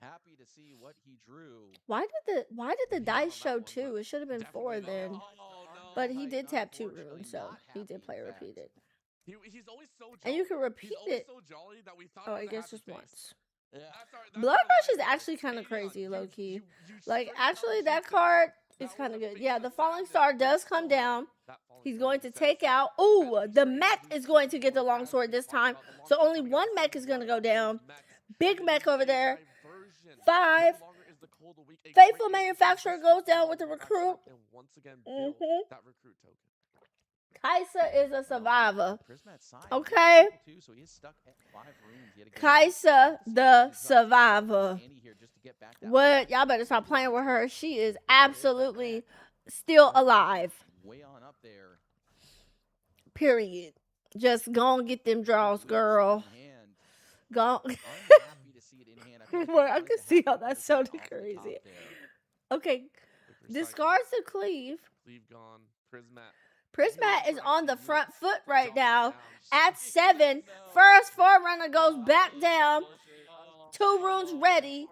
Happy to see what he drew. Why did the dice show 2? It should have been 4 then. But he did tap 2 runes, so he did play repeated. He's always so jolly. And you can repeat it. So jolly that we thought I guess just once. Yeah. Blood Rush is actually kind of crazy, low key. Like, actually, that card is kind of good. Yeah, the Falling Star does come down. He's going to take out. Ooh, the mech is going to get the longsword this time. So only one mech is going to go down. Big mech over there. 5. Faithful Manufacturer goes down with the recruit. That recruit token. Kaisa is a survivor. Okay. Kaisa the survivor. What? Y'all better stop playing with her. She is absolutely still alive. Way on up there. Period. Just go and get them draws, girl. Go. Well, I can see how that sounded crazy. Okay. Discards the Cleave. Cleave gone. Prismat. Prismat is on the front foot right now at 7. First Forerunner goes back down. 2 runes ready.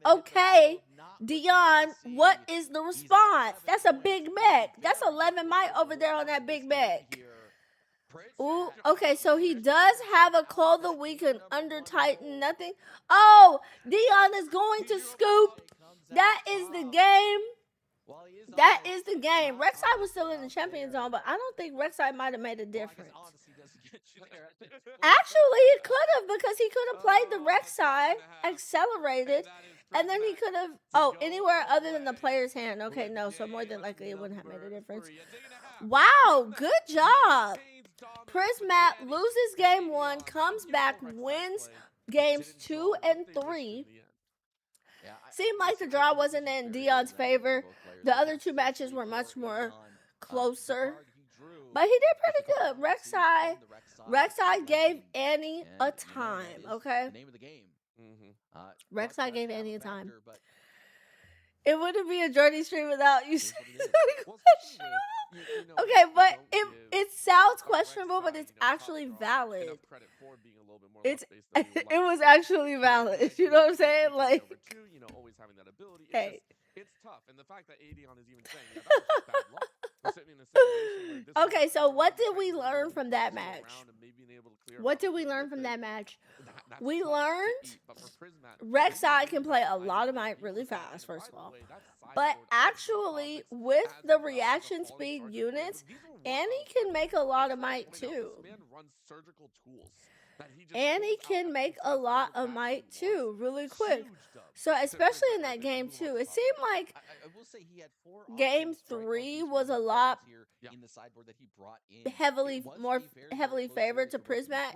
Okay, Dion, what is the response? That's a big mech. That's 11 might over there on that big mech. Ooh, okay, so he does have a Call the Weak and Under Titan, nothing. Oh, Dion is going to scoop. That is the game. That is the game. Rek'Sai was still in the champion zone, but I don't think Rek'Sai might have made a difference. Actually, he could have, because he could have played the Rek'Sai, accelerated, and then he could have, anywhere other than the player's hand. Okay, no, so more than likely it wouldn't have made a difference. Wow, good job. Prismat loses game 1, comes back, wins games 2 and 3. Seemed like the draw wasn't in Dion's favor. The other 2 matches were much more closer. But he did pretty good. Rek'Sai gave Annie a time, okay? Rek'Sai gave Annie a time. It wouldn't be a Journey stream without you. Okay, but it sounds questionable, but it's actually valid. It was actually valid. You know what I'm saying? Like, hey. It's tough, and the fact that Adion is even saying that was bad luck. We're sitting in a situation where this okay, so what did we learn from that match? What did we learn from that match? We learned Rek'Sai can play a lot of might really fast, first of all. But actually, with the reaction speed units, Annie can make a lot of might too. Annie can make a lot of might too, really quick. So especially in that game too, it seemed like game 3 was a lot more heavily favored to Prismat.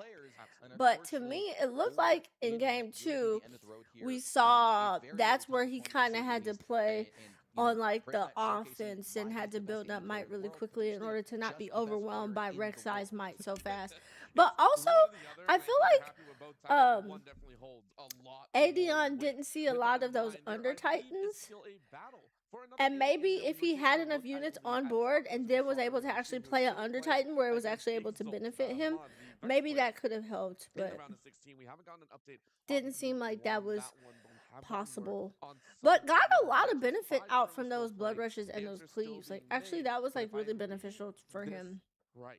But to me, it looked like in game 2, we saw that's where he kind of had to play on like very the much showcasing offense why and he's had the to best build gamer up player might in the really world, quickly in potentially order to not just be the best player overwhelmed by in the Rek'Sai's world. might so fast. But It's also, one or the other, I and I feel think you're like happy with both titles, but one um definitely holds a lot more Adeon weight. didn't see a With that lot in of those mind, there Under I believe is Titans. still a battle for another And A game maybe that we if were he taking had a enough look, I units believe, on at board top and position. We then saw was able to Evolution, actually who play an still Under played Titan where it was against actually able to benefit him, Mod, the Vex maybe player, that could have helped, in the but round of 16. We haven't gotten an update on didn't seem who like that won that was one, but we have gotten word possible. on some But got of the a other lot of matchups. benefit 5 out currently from still those blood playing. rushes and those Answers still cleaves. Like being actually made, that was but like if I really am reading beneficial for this him. right,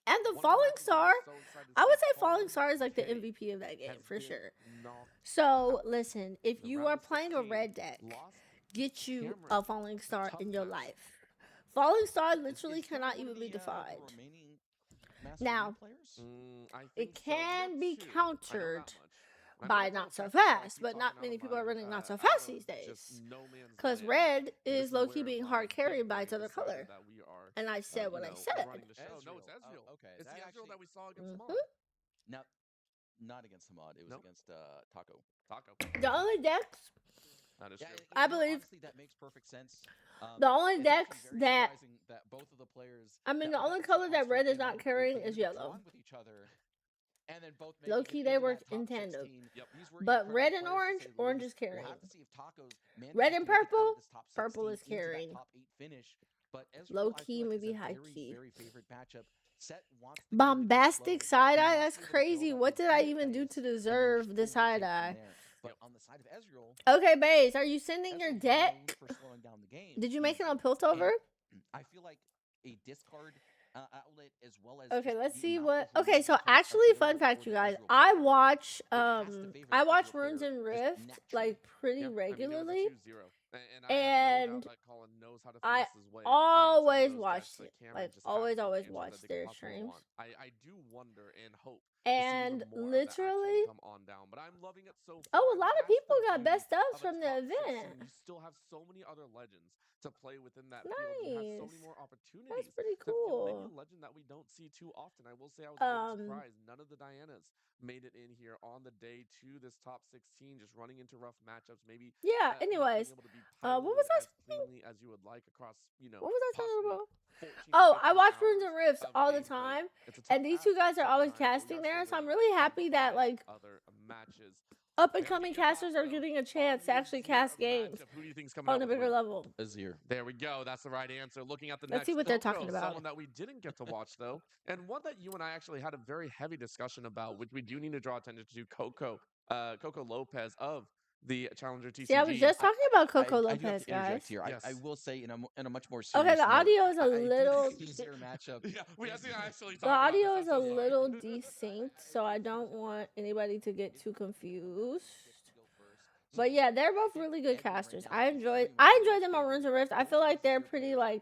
And the one of the Falling matches that Star, we're so excited to I see, would say Falling Fallen Star is like the K MVP of that game has for been sure. knocked So out. listen, if In the you round are of playing a 16, red deck, lost get you Cameron. a Falling Star Tough in your match. life. Falling Star Is literally Cameron cannot one of even be the defied. remaining Master Now, Yi players? I it think so. We have can be 2. I know countered that much. I know by it's Not So unaffected, so I'll Fast, keep but not talking out many of people are my running Not So out Fast of these just days. no man's Because land. red And this is is low key where being my hard carried big by brain its other decided color. that we are, And I said what I said. running the show. No, it's Ezreal. Oh, okay. It's That the Ezreal actually that we saw against Mhm. Mod. now not against Hamad. It was Nope. against Taco. Taco. The only decks, That is Yeah, true. I believe, honestly, that makes perfect sense. the only It's actually decks very that, surprising that both of the players I mean, that the were only that set color on that red streak is not and carrying they is ended up yellow. drawing with each other, and then both Low making key, it they into work that in top tandem. 16. Yep. These were But incredible red and players, to orange, say the orange least. is carrying. We'll have to see if Tacos Red manages and to make it out purple, of this top 16 purple is into that carrying. top 8 finish. But Low Ezreal, I key, feel like, is maybe a high very, key. very favorite matchup. Set wants the game to go slow. Bombastic side He eye? wants That's to be able to build crazy. up What these did I deep even do fights to and then deserve the slowly side take from eye? there. But on the side of Ezreal, Okay, Baze, are you sending your Ezreal's known deck? for slowing down the game Did you make it easily. on Piltover? And I feel like a discard outlet as well as Okay, just let's the see amount what. of Okay, limited so cards actually, fun available fact, for you the guys, Ezreal I player, watch it has to favor the I watch Ezreal Runes player and just Rift naturally. like pretty Yeah. I mean, it was a regularly, 2-0. And I have no doubt that Colin knows how to I finesse his way around some of always those watched decks that it. Cameron Like just has the always answers watch that they their could possibly streams. want. I do wonder and hope to see And even more of that action literally, come on down. But I'm loving it so oh, far. a And lot of that's people the got beauty best ups of a from the top 16. event. You still have so many other legends to play within that field. You have so Nice. many more That's opportunities pretty to field maybe a cool. legend that we don't see too often. I will say I was a little surprised none of the Dianas made it in here on the day to this top 16, just running into rough matchups, maybe Yeah. not being Anyways, able to be what was piloted I as saying? cleanly as you would like across, What was I talking possibly about? 14 to Oh, I 15 watch Runes hours and Rifts of all the gameplay. time, It's a tough and these two ask guys are always sometimes, but we casting are there, still so I'm waiting really on happy that 5 like other matches. up and There to coming get your thoughts, casters are though, getting a on chance to the actually Azir cast games matchup. Who do you think's coming on out a with bigger win? level. Azir. There we go. That's the right answer. Looking at the Let's next see what they're Coco, talking about. someone that we didn't get to watch though, and one that you and I actually had a very heavy discussion about, which we do need to draw attention to. Coco Lopez of the Challenger See, I was TCG. just talking about Coco I do have Lopez, to interject guys. here. Yes. I will say in a much more Okay, serious the note, audio is a I do little. think the Azir matchup Yeah, we have to actually The talk about this. audio I'm is a so sorry. little desynced, so I don't want anybody to get too confused. But yeah, they're both really good casters. I enjoy them on Runes and Rift. I feel like they're pretty they're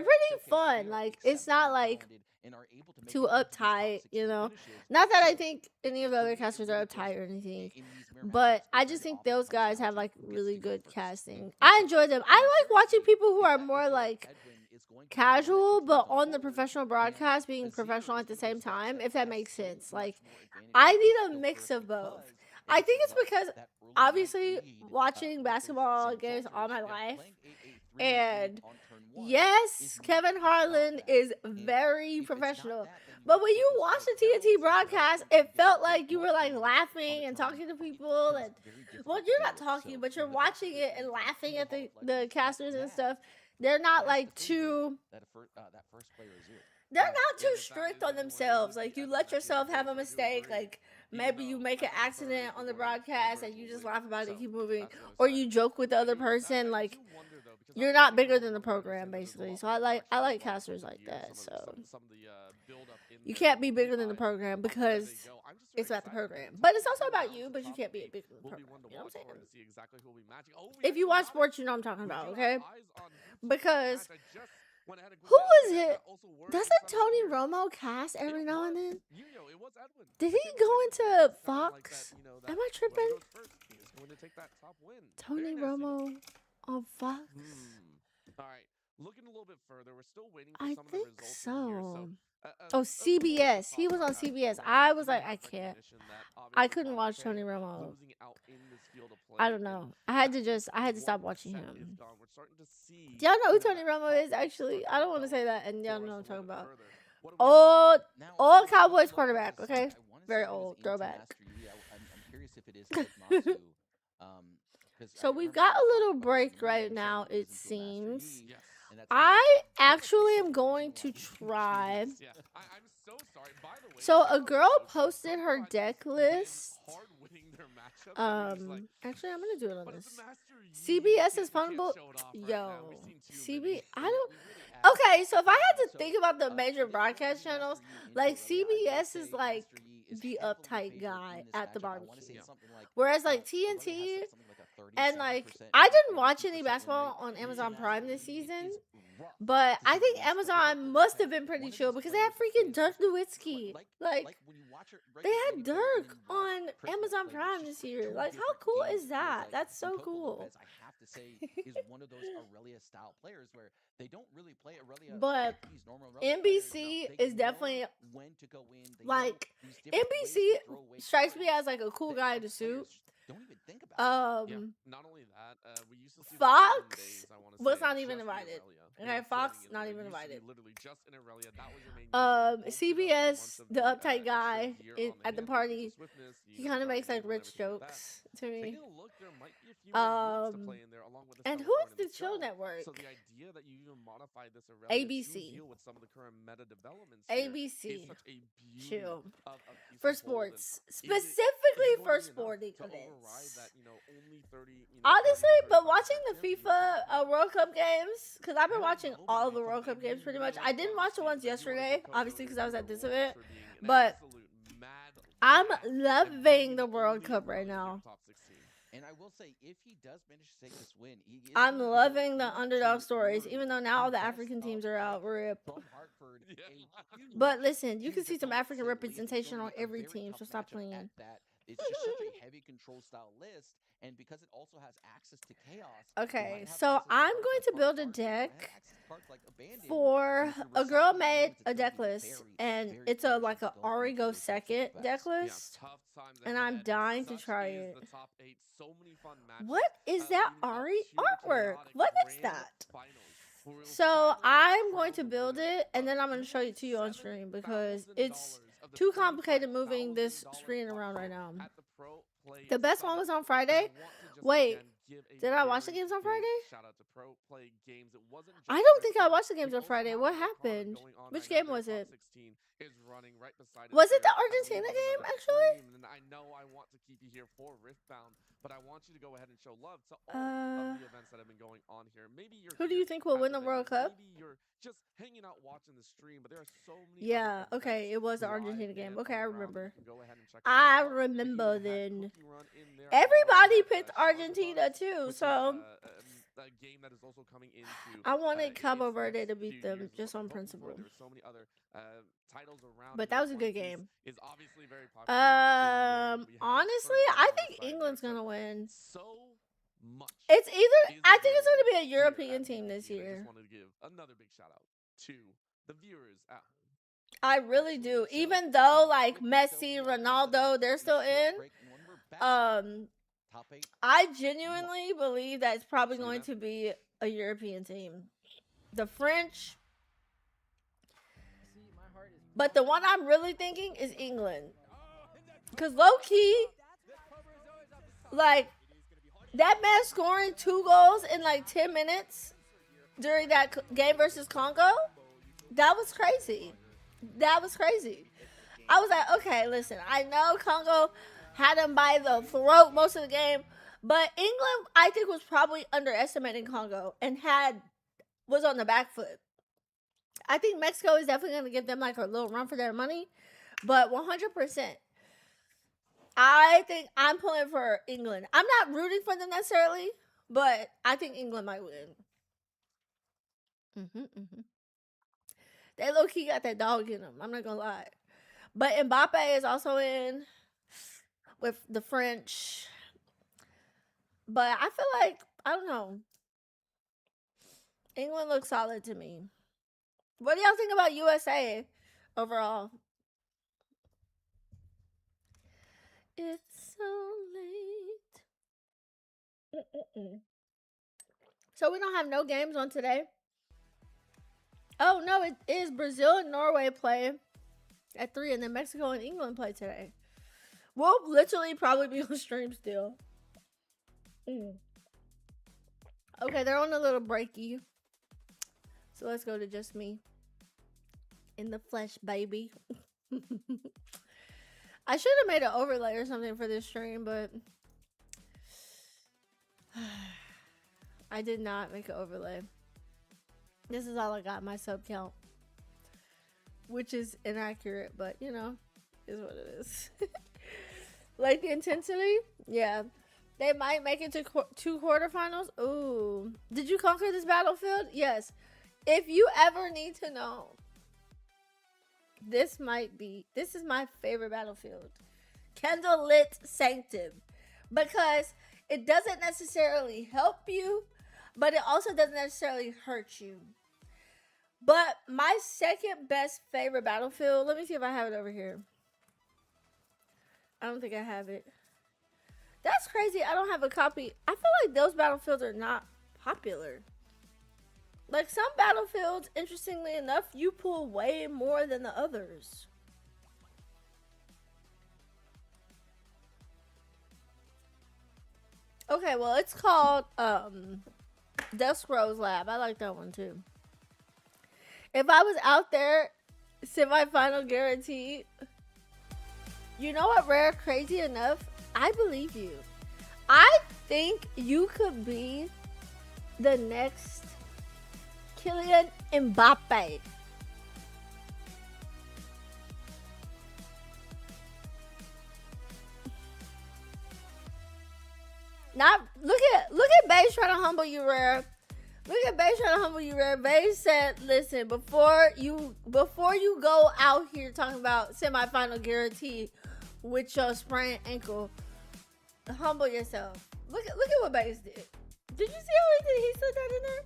pretty fun. Like it's not like too uptight, you know. Not that I think any of the other casters are uptight or anything, but I just think those guys have like really good casting. I enjoy them. I like watching people who are more like casual, but on the professional broadcast being professional at the same time, if that makes sense. Like I need a mix of both. I think it's because obviously watching basketball games all my life, and yes, Kevin Harlan is very professional. But when you watch the TNT broadcast, it felt like you were like laughing and talking to people, and well, you're not talking, but you're watching it and laughing at the casters and stuff. They're not like too. They're not too strict on themselves. Like you let yourself have a mistake, like maybe you make an accident on the broadcast and you just laugh about it, keep moving, or you joke with the other person. Like you're not bigger than the program, basically. So I like casters like that. So you can't be bigger than the program because it's about the program, but it's also about you. But you can't be bigger than the program. You know what I'm saying? If you watch sports, you know what I'm talking about, okay? Because who was it? Doesn't Tony Romo cast every now and then? Did he go into Fox? Am I tripping? Tony Romo on Fox? All right. Looking a little bit further, we're still waiting for I some of the think results in here. so. Oh, CBS. He was on CBS. I was like, I can't. I couldn't watch Tony Romo. feel to play. I don't know. I had to stop watching We're him. starting to see. Do y'all know who Tony Romo is? Actually, I don't want to say that, and y'all know what I'm talking about. Old Cowboys quarterback. Okay, very old throwback. I'm curious if it is Matsu. So we've got a little break right now, it seems. I actually am going to try. I'm so sorry. By the way, so a girl posted her deck list. Actually, I'm gonna do it on this. CBS is fundable. Yo, CB. I don't. Okay, so if I had to think about the major broadcast channels, like CBS is like the uptight guy at the barbecue, whereas like TNT and like I didn't watch any basketball on Amazon Prime this season, but I think Amazon must have been pretty chill because they had freaking Dirk Nowitzki. Like they had Dirk on Amazon Prime this year. Like how cool is that? That's so cool. I have to say, is one of those Aurelia style players where they don't really play Aurelia. But NBC is definitely when to go in. Like NBC strikes me as like a cool guy in a suit. Don't even think about not only that, we used to see Fox was not even invited. Okay, Fox not even invited. Literally just in Aurelia. That was your main CBS, the uptight guy at the party, he kind of makes like rich jokes to me. And who is the Chill Network? So the idea that you even modify this ABC. deal with some of the current meta developments ABC. Chill for sports, specifically for sporting events. Honestly, but watching the FIFA World Cup games, because I've been watching all of the World Cup games pretty much. I didn't watch the ones yesterday, obviously, because I was at this event, but I'm loving the World Cup right now. And I will say, if he does manage to take this win, I'm loving the underdog stories, even though now all the African teams are out. RIP. But listen, you can see some African representation on every team, so stop playing. It's just such a heavy control style list, and because it also has access to chaos. Okay, so I'm going to build a deck for a girl made a deck list, and it's a like a Ari Go second deck list, and I'm dying to try it. What is that Ari artwork? What is that? So I'm going to build it, and then I'm going to show it to you on stream because it's too complicated moving this screen around right now. The best one was on Friday. Wait, did I watch the games on Friday? I don't think I watched the games on Friday. What happened? Which game was it? Was it the Argentina game, actually? I know I want to keep you here for Riftbound, but I want you to go ahead and show love to all of the events that have been going on here. Maybe you're who do you think will win the World Cup? Maybe you're just hanging out watching the stream, but there are so many. Yeah, okay, it was the Argentina game. Okay, I remember. I remember then. Everybody picked Argentina too, so a game that is also coming into. I wanted Cabo Verde to beat them just on principle. There's so many other titles around. But that was a good game. Is obviously very popular. Honestly, I think England's gonna win. So much. It's either I think it's gonna be a European team this year. I just wanted to give another big shout out to the viewers at home. I really do. Even though like Messi, Ronaldo, they're still in. I genuinely believe that it's probably going to be a European team. The French. But the one I'm really thinking is England. Because low-key, like, that man scoring 2 goals in like 10 minutes during that game versus Congo, that was crazy. That was crazy. I was like, okay, listen, I know Congo had him by the throat most of the game, but England, I think, was probably underestimating Congo and was on the back foot. I think Mexico is definitely going to give them like a little run for their money, but 100%. I think I'm pulling for England. I'm not rooting for them necessarily, but I think England might win. They low-key got that dog in them. I'm not going to lie. But Mbappe is also in with the French. But I feel like, I don't know. England looks solid to me. What do y'all think about USA overall? It's so late. So we don't have no games on today. Oh no, it is Brazil and Norway play at 3, and then Mexico and England play today. We'll literally probably be on stream still. Okay, they're on a little breaky. So let's go to just me. In the flesh, baby. I should have made an overlay or something for this stream, but I did not make an overlay. This is all I got, my sub count. Which is inaccurate, but you know, is what it is. Like the intensity? Yeah. They might make it to 2 quarterfinals. Ooh. Did you conquer this battlefield? Yes. If you ever need to know, this is my favorite battlefield. Candlelit Sanctum. Because it doesn't necessarily help you, but it also doesn't necessarily hurt you. But my second best favorite battlefield, let me see if I have it over here. I don't think I have it. That's crazy. I don't have a copy. I feel like those battlefields are not popular. Like some battlefields, interestingly enough, you pull way more than the others. Okay, well, it's called Death Scrolls Lab. I like that one too. If I was out there, semi-final guaranteed. You know what, Rare? Crazy enough, I believe you. I think you could be the next Kylian Mbappe. Look at Baze trying to humble you, Rare. Look at Baze trying to humble you, Rare. Baze said, listen, before you go out here talking about semifinal guarantee with your sprained ankle, humble yourself. Look at what Baze did. Did you see how he said that in there?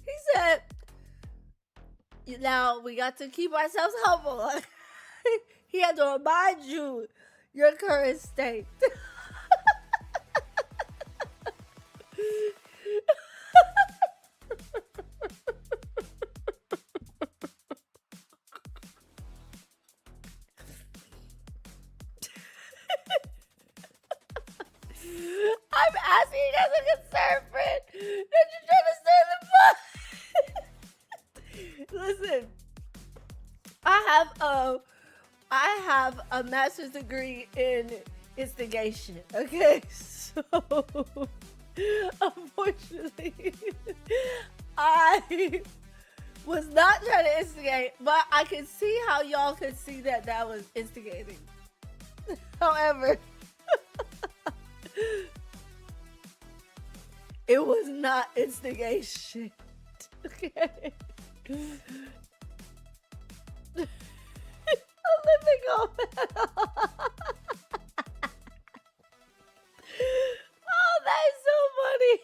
He said, now we got to keep ourselves humble. He had to remind you your current state. I'm asking you as a concerned friend that you're trying to stir the pot. Listen, I have a master's degree in instigation. Okay, so unfortunately, I was not trying to instigate, but I could see how y'all could see that was instigating. However, it was not instigation. Okay. Olympic Gold. Oh, that is so funny.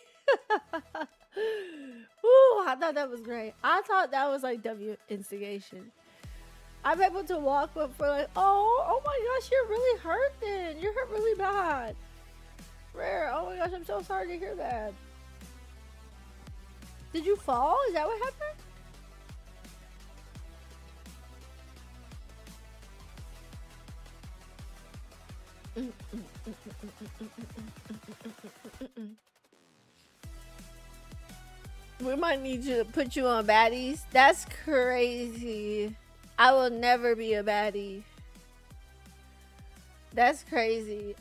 Ooh, I thought that was great. I thought that was like W instigation. I'm able to walk, but for like, oh my gosh, you're really hurting. You're hurt really bad. Rare. Oh my gosh, I'm so sorry to hear that. Did you fall? Is that what happened? We might need to put you on baddies. That's crazy. I will never be a baddie. That's crazy.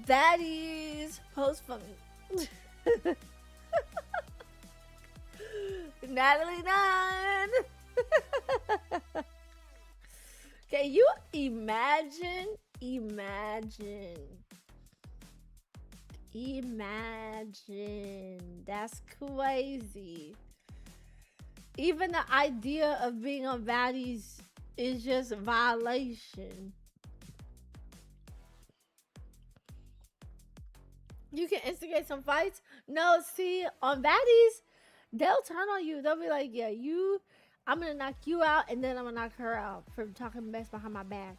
Baddies post funny. Natalie 9. Can you imagine? That's crazy. Even the idea of being on baddies is just a violation. You can instigate some fights. No, see, on baddies, they'll turn on you. They'll be like, yeah, I'm gonna knock you out, and then I'm gonna knock her out for talking mess behind my back.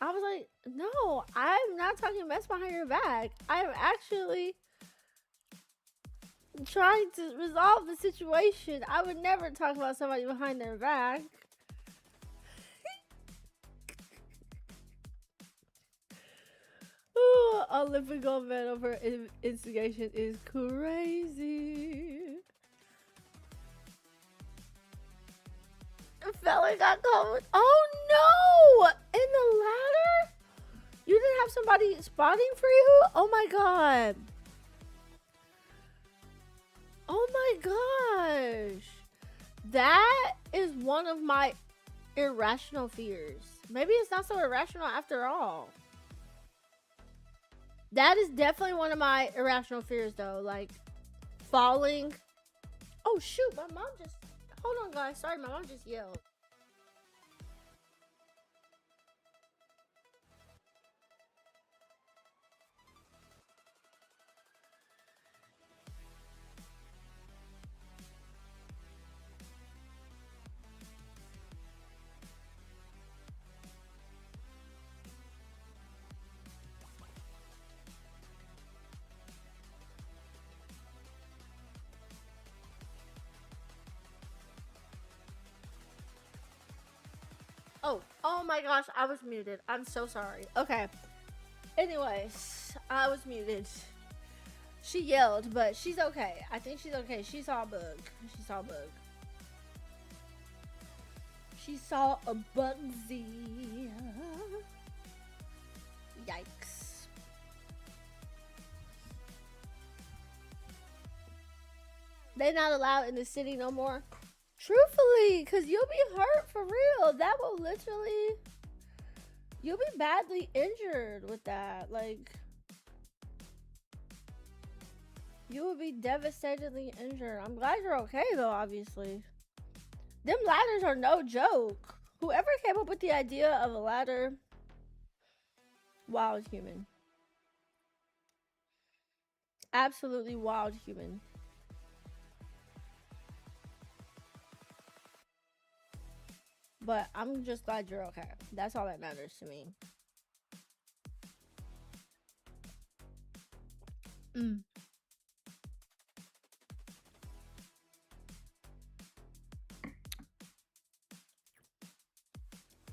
I was like, no, I'm not talking mess behind your back. I'm actually trying to resolve the situation. I would never talk about somebody behind their back. Ooh, Olympic gold medal for instigation is crazy. The fella got caught with. Oh no! In the ladder? You didn't have somebody spotting for you? Oh my god. Oh my gosh. That is one of my irrational fears. Maybe it's not so irrational after all. That is definitely one of my irrational fears though. Like falling. Oh shoot, my mom just. Hold on guys. Sorry, my mom just yelled. Oh my gosh, I was muted. I'm so sorry. Okay. Anyways, I was muted. She yelled, but she's okay. I think she's okay. She saw a bug. She saw a bug. She saw a bugsy. Yikes. They not allowed in the city no more. Truthfully, because you'll be hurt for real. That will literally... You'll be badly injured with that. Like... You will be devastatedly injured. I'm glad you're okay, though, obviously. Them ladders are no joke. Whoever came up with the idea of a ladder... Wild human. Absolutely wild human. But I'm just glad you're okay. That's all that matters to me.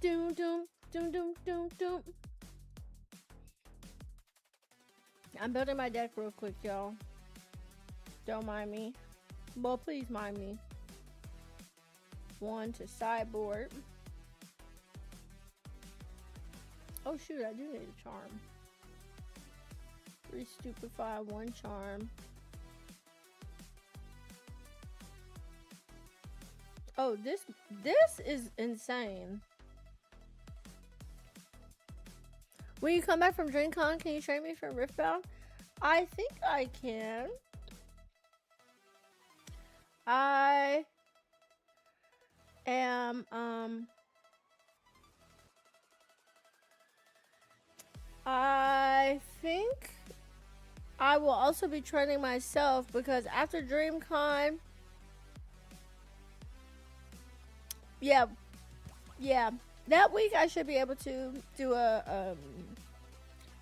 Doom, doom, doom, doom, doom, doom. I'm building my deck real quick, y'all. Don't mind me. Well, please mind me. 1 to sideboard. Oh shoot, I do need a charm. 3 stupefy, 1 charm. Oh, this is insane. When you come back from DreamCon, can you train me from Riftbound? I think I can. I am I think I will also be training myself because after DreamCon, yeah, that week I should be able to do a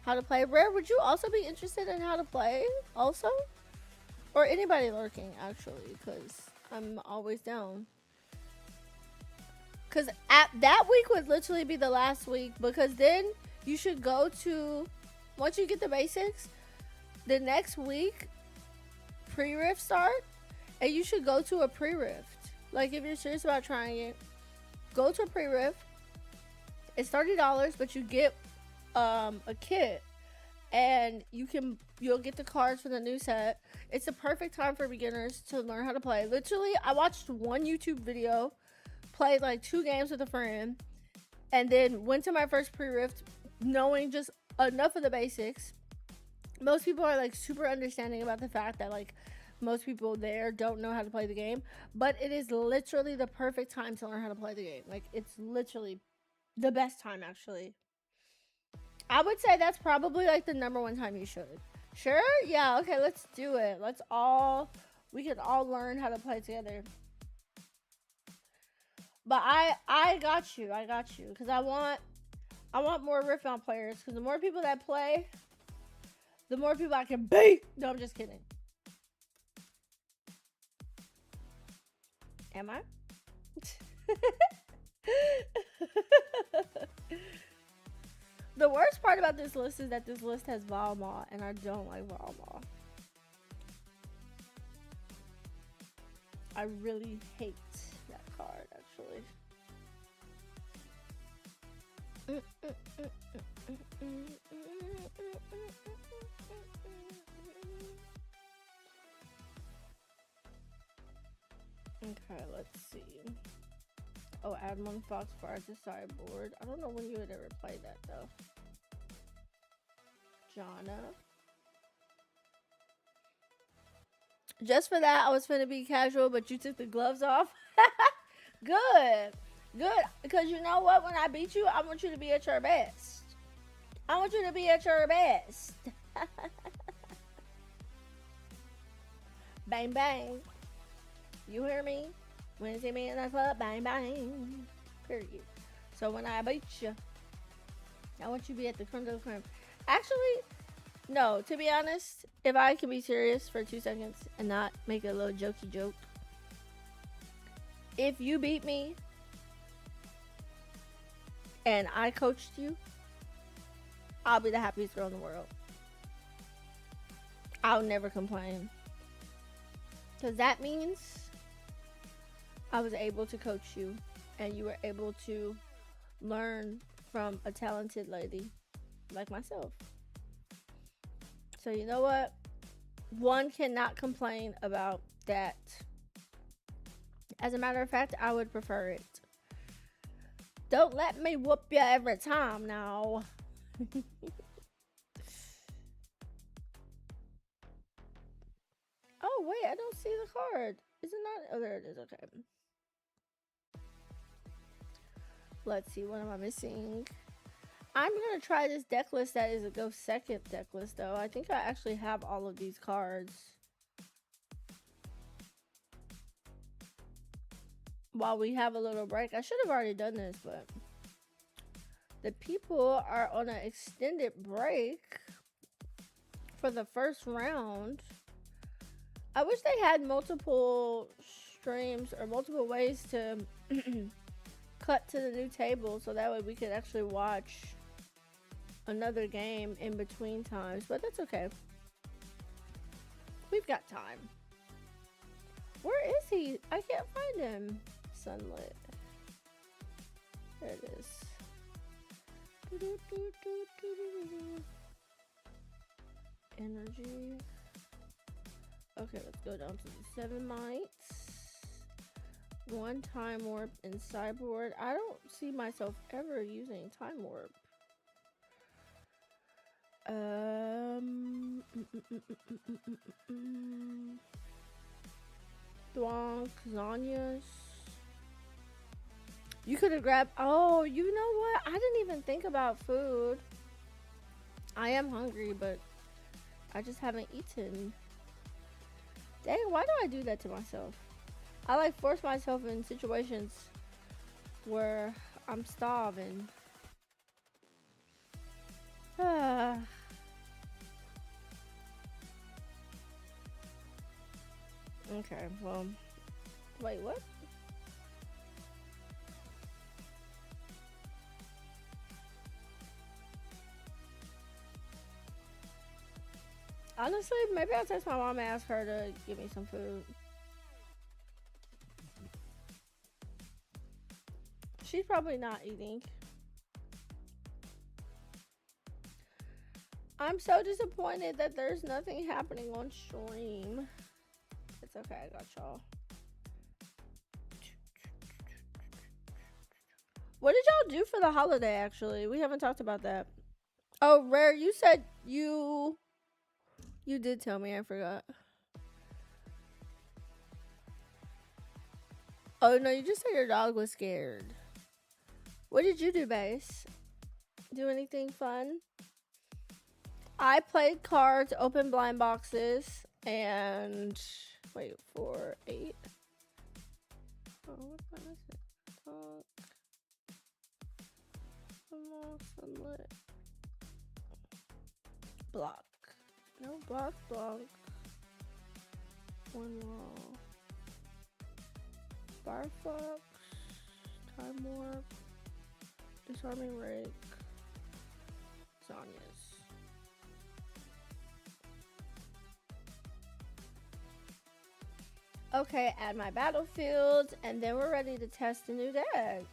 how to play. Rare, would you also be interested in how to play also? Or anybody lurking actually, because I'm always down. Because that week would literally be the last week, because then you should go to, once you get the basics, the next week pre-rift start, and you should go to a pre-rift. Like if you're serious about trying it, go to a pre-rift. It's $30, but you get a kit, and you'll get the cards for the new set. It's a perfect time for beginners to learn how to play. Literally, I watched one YouTube video, played like 2 games with a friend, and then went to my first pre-rift knowing just enough of the basics. Most people are like super understanding about the fact that like most people there don't know how to play the game, but it is literally the perfect time to learn how to play the game. Like it's literally the best time actually. I would say that's probably like the #1 time you should. Sure? Yeah, okay, let's do it. We can all learn how to play together. But I got you. Because I want I want more Riftbound players because the more people that play, the more people I can beat. No, I'm just kidding. Am I? The worst part about this list is that this list has Valmaw, and I don't like Valmaw. I really hate that card, actually. Okay, let's see. Oh, add one Foxfire to sideboard. I don't know when you would ever play that, though. Jana. Just for that, I was finna be casual, but you took the gloves off. Good. Good. Because you know what? When I beat you, I want you to be at your best. I want you to be at your best. Bang, bang. You hear me? When you see me in the club, bang, bang. Period. So when I beat you, I want you to be at the creme de la creme. Actually, no, to be honest, if I can be serious for 2 seconds and not make a little jokey joke. If you beat me and I coached you, I'll be the happiest girl in the world. I'll never complain. Because that means I was able to coach you and you were able to learn from a talented lady like myself. So you know what? One cannot complain about that. As a matter of fact, I would prefer it. Don't let me whoop you every time now. Oh, wait, I don't see the card. Is it not? Oh, there it is. Okay. Let's see. What am I missing? I'm going to try this deck list that is a go second deck list, though. I think I actually have all of these cards. While we have a little break. I should have already done this, but the people are on an extended break for the first round. I wish they had multiple streams or multiple ways to cut to the new table so that way we could actually watch another game in between times, but that's okay. We've got time. Where is he? I can't find him. Sunlit. There it is. Energy. Okay, let's go down to the 7 mites. 1 time warp in sideboard. I don't see myself ever using time warp. Thwonk, Zanya's. You could have grabbed. Oh, you know what? I didn't even think about food. I am hungry, but I just haven't eaten. Dang, why do I do that to myself? I like force myself in situations where I'm starving. Okay, well, wait, what? Honestly, maybe I'll text my mom and ask her to give me some food. She's probably not eating. I'm so disappointed that there's nothing happening on stream. It's okay, I got y'all. What did y'all do for the holiday, actually? We haven't talked about that. Oh, Rare, you said you did tell me, I forgot. Oh, no, you just said your dog was scared. What did you do, Base? Do anything fun? I played cards, opened blind boxes, and... Wait, 4, 8. Oh, what is it? Talk. Come on, sunlit. Block. No block. One wall. Firefox. Time warp. Disarming rake. Zanya's. Okay, add my battlefield, and then we're ready to test a new deck.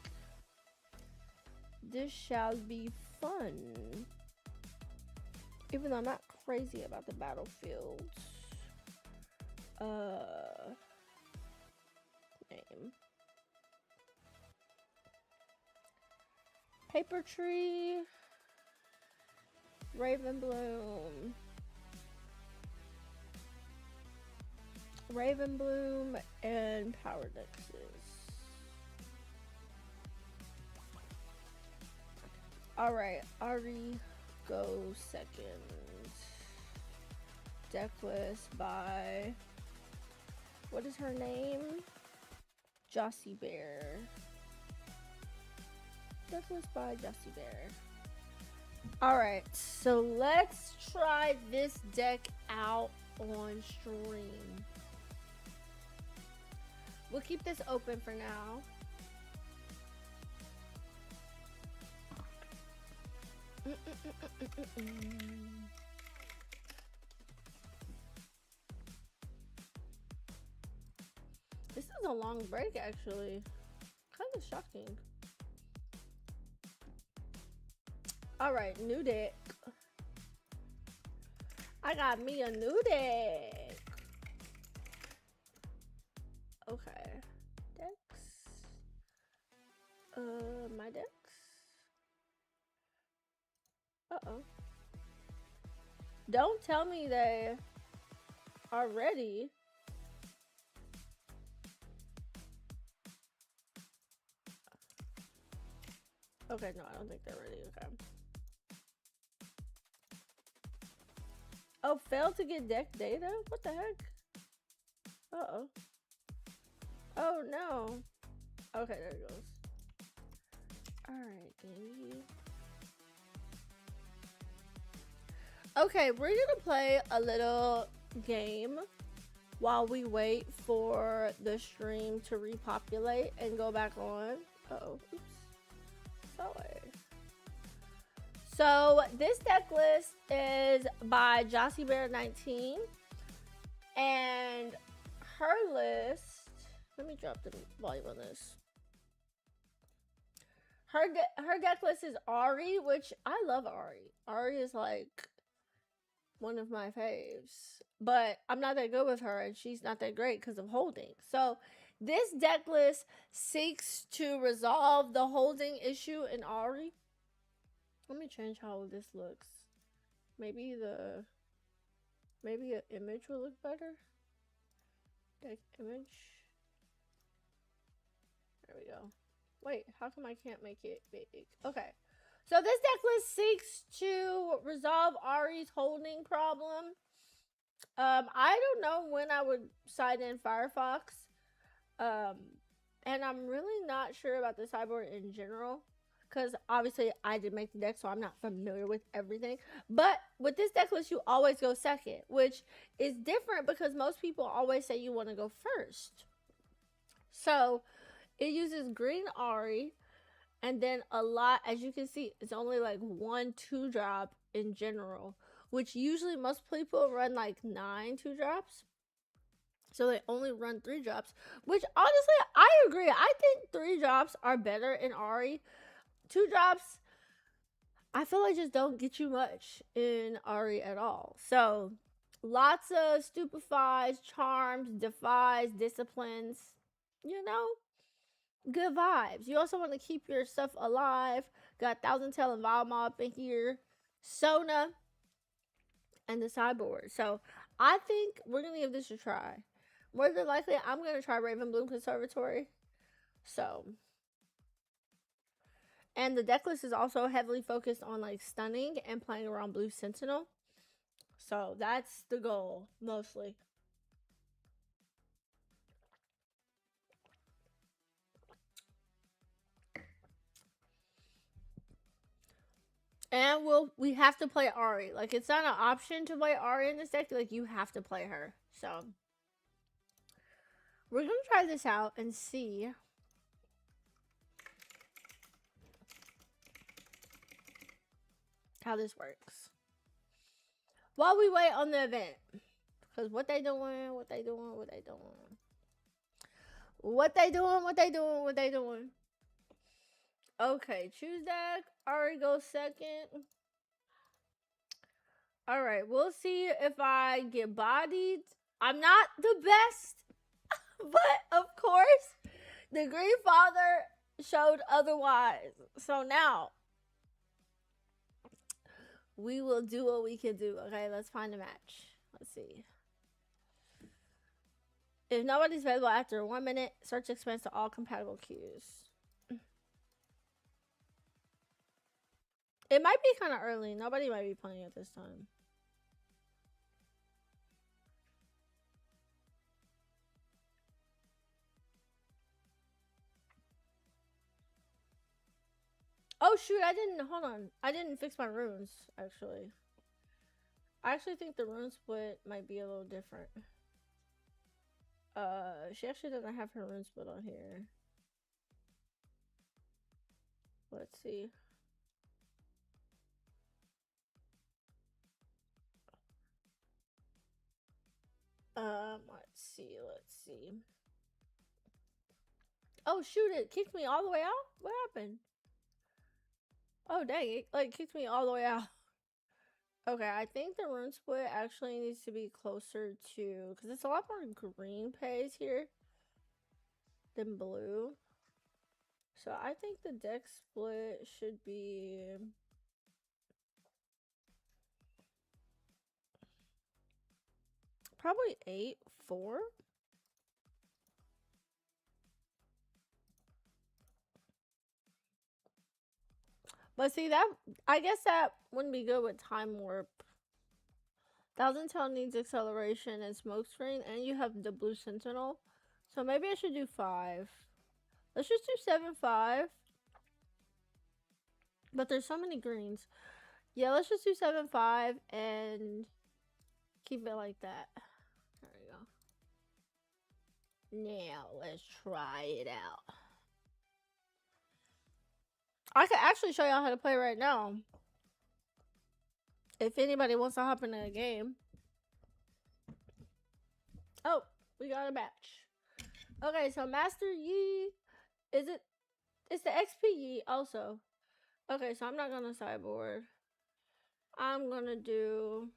This shall be fun. Even though I'm not crazy about the battlefield. Name. Paper Tree. Ravenbloom. Ravenbloom and Power Dexes. Alright, Ari goes second. Deck list by, what is her name? Jossie Bear. Deck list by Jossie Bear. Alright, so let's try this deck out on stream. We'll keep this open for now. This is a long break, actually. Kind of shocking. Alright, new deck. I got me a new deck. Okay. Decks. My decks. Uh-oh. Don't tell me they are ready. Okay, no, I don't think they're ready. Okay. Oh, failed to get deck data? What the heck? Uh-oh. Oh, no. Okay, there it goes. Alright, game. Okay, we're gonna play a little game while we wait for the stream to repopulate and go back on. Uh-oh, oops. Sorry. So this deck list is by Jossie Bear 19, and her list, let me drop the volume on this. Her deck list is Ari, which I love Ari. Ari is like one of my faves, but I'm not that good with her, and she's not that great because of holding. So this deck list seeks to resolve the holding issue in Ari. Let me change how this looks. Maybe an image will look better. Deck image. There we go. Wait, how come I can't make it big? Okay. So this deck list seeks to resolve Ari's holding problem. I don't know when I would side in Firefox. And I'm really not sure about the sideboard in general, because obviously I did make the deck, so I'm not familiar with everything. But with this deck list, you always go second, which is different because most people always say you want to go first. So it uses green Ari, and then a lot, as you can see, it's only like 1 2-drop in general, which usually most people run like 9 2-drops. So they only run 3 drops, which honestly, I agree. I think 3 drops are better in Ari. 2 drops, I feel like just don't get you much in Ari at all. So lots of stupefies, charms, defies, disciplines, you know, good vibes. You also want to keep your stuff alive. Got Thousand Tail and Vile Mob in here, Sona, and the sideboard. So I think we're going to give this a try. More than likely, I'm going to try Ravenbloom Conservatory. So, and the deck list is also heavily focused on like stunning and playing around Blue Sentinel. So that's the goal, mostly. And we have to play Ari. Like, it's not an option to play Ari in this deck. Like, you have to play her. So we're gonna try this out and see how this works while we wait on the event. Because what they doing, what they doing, what they doing. What they doing, what they doing, what they doing. Okay, choose deck. Ari goes second. Alright, we'll see if I get bodied. I'm not the best, but of course, the Green Father showed otherwise. So now, we will do what we can do. Okay, let's find a match. Let's see. If nobody's available after 1 minute, search expands to all compatible queues. It might be kind of early. Nobody might be playing at this time. Oh shoot, hold on. I didn't fix my runes, actually. I actually think the rune split might be a little different. She actually doesn't have her rune split on here. Let's see. Let's see. Oh shoot, it kicked me all the way out? What happened? Oh dang, it like kicked me all the way out. Okay, I think the rune split actually needs to be closer to, because it's a lot more green pays here than blue. So I think the deck split should be probably 8-4. But see, that I guess that wouldn't be good with Time Warp. Thousand Tail needs acceleration and smokescreen, and you have the blue sentinel. So maybe I should do 5. Let's just do 7-5. But there's so many greens. Yeah, let's just do 7-5 and keep it like that. There we go. Now let's try it out. I could actually show y'all how to play right now. If anybody wants to hop into a game. Oh, we got a match. Okay, so Master Yi. It's the XP Yi also. Okay, so I'm not gonna sideboard. I'm gonna do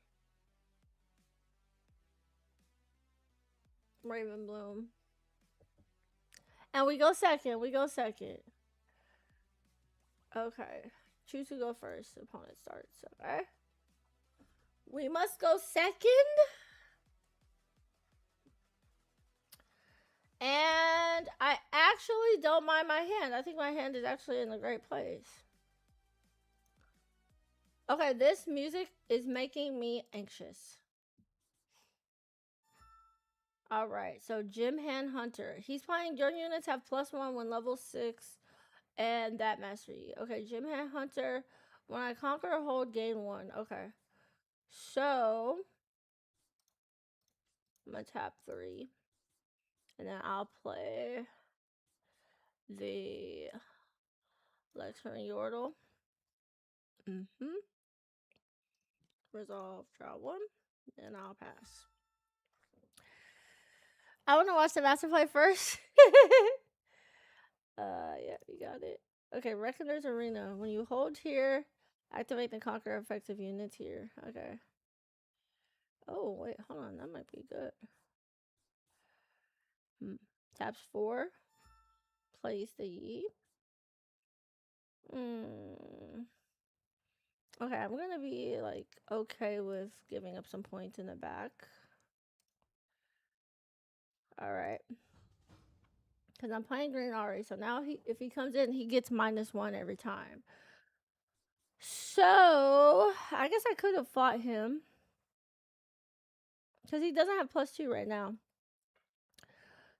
Raven Bloom. And we go second. Okay. Choose to go first. Opponent starts. Okay. We must go second. And I actually don't mind my hand. I think my hand is actually in a great place. Okay, this music is making me anxious. Alright, so Jim Hand Hunter. He's playing your units have +1 when level 6 and that mastery. Okay, Jim Hand Hunter. When I conquer a hold, gain 1. Okay. So I'm gonna tap 3. And then I'll play the Lexer and Yordle. Resolve, draw 1. And I'll pass. I want to watch the master play first. Yeah, you got it. Okay, Reckoner's Arena. When you hold here, activate the conquer effective units here. Okay. Oh, wait, hold on. That might be good. Taps 4. Plays the Yi. Okay, I'm gonna be like okay with giving up some points in the back. Alright. Because I'm playing green already. So now if he comes in, he gets -1 every time. So I guess I could have fought him. Because he doesn't have +2 right now.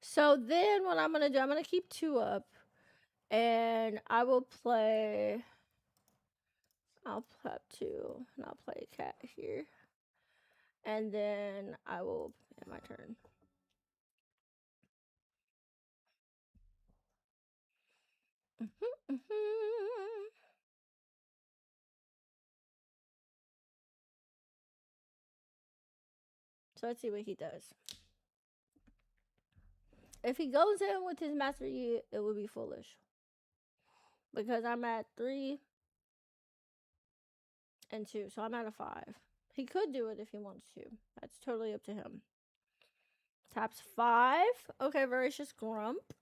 So then what I'm going to do, I'm going to keep 2 up. And I will play I'll prep 2, and I'll play a cat here. And then I will end my turn. So let's see what he does. If he goes in with his Master Yi, it would be foolish. Because I'm at 3 and 2, so I'm at a 5. He could do it if he wants to. That's totally up to him. Taps 5. Okay, Voracious Grump.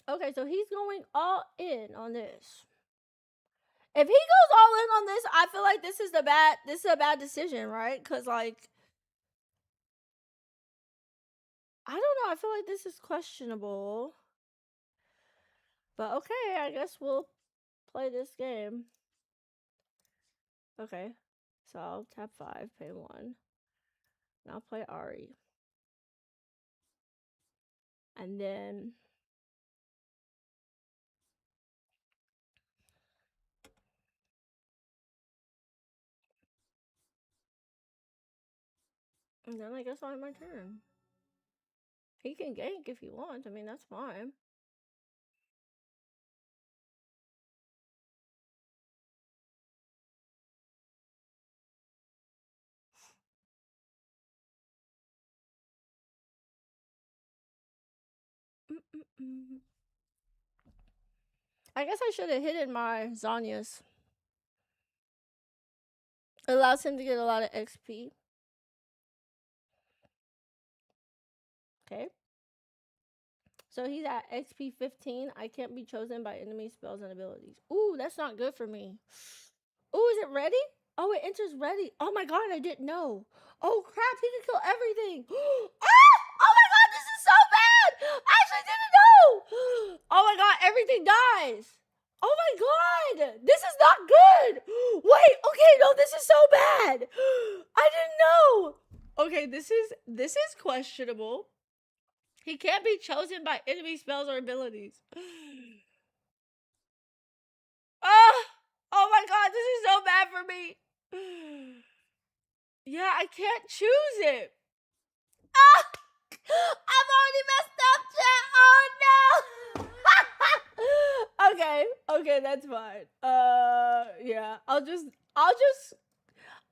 Okay, so he's going all in on this. If he goes all in on this, I feel like this is a bad decision, right? Because, like, I don't know. I feel like this is questionable. But okay, I guess we'll play this game. Okay, so I'll tap 5, pay 1. And I'll play Ari. And then I guess I'll have my turn. He can gank if he wants. I mean, that's fine. I guess I should have hidden my Zanyas. It allows him to get a lot of XP. Okay. So he's at XP 15. I can't be chosen by enemy spells and abilities. Ooh, that's not good for me. Ooh, is it ready? Oh, it enters ready. Oh my god, I didn't know. Oh crap, he can kill everything. Ah! Oh my god, this is so bad. I actually didn't know. Oh my god, everything dies. Oh my god, this is not good. Wait, okay, no, this is so bad. I didn't know. Okay, this is questionable. He can't be chosen by enemy spells or abilities. Ah! Oh my god, this is so bad for me. Yeah, I can't choose it. Ah! I've already messed up, chat. Oh no. Okay, that's fine. Yeah, I'll just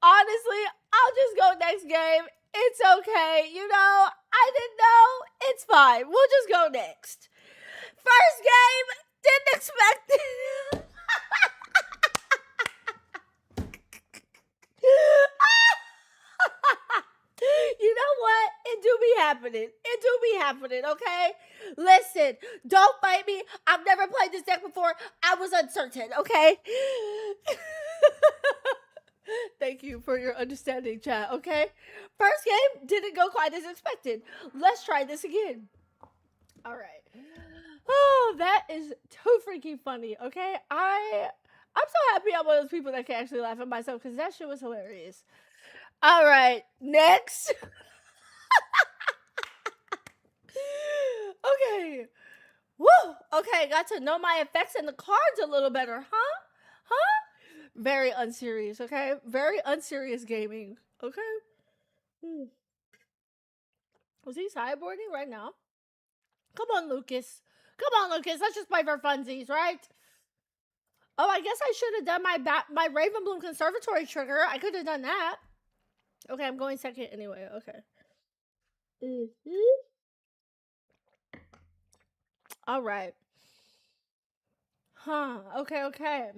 honestly, I'll just go next game. It's okay. You know, I didn't know. It's fine. We'll just go next. First game, didn't expect it. You know what? It do be happening. It do be happening, okay? Listen, don't fight me. I've never played this deck before. I was uncertain, okay? Thank you for your understanding, chat, okay? First game didn't go quite as expected. Let's try this again. All right. Oh, that is too freaking funny, okay? I'm so happy I'm one of those people that can actually laugh at myself because that shit was hilarious. All right, next. Okay. Woo! Okay, got to know my effects and the cards a little better, huh? Huh? Very unserious, okay? Very unserious gaming, okay? Was he sideboarding right now? Come on, Lucas. Come on, Lucas. Let's just play for funsies, right? Oh, I guess I should have done my Ravenbloom Conservatory trigger. I could have done that. Okay, I'm going second anyway. Okay. All right. Huh. Okay.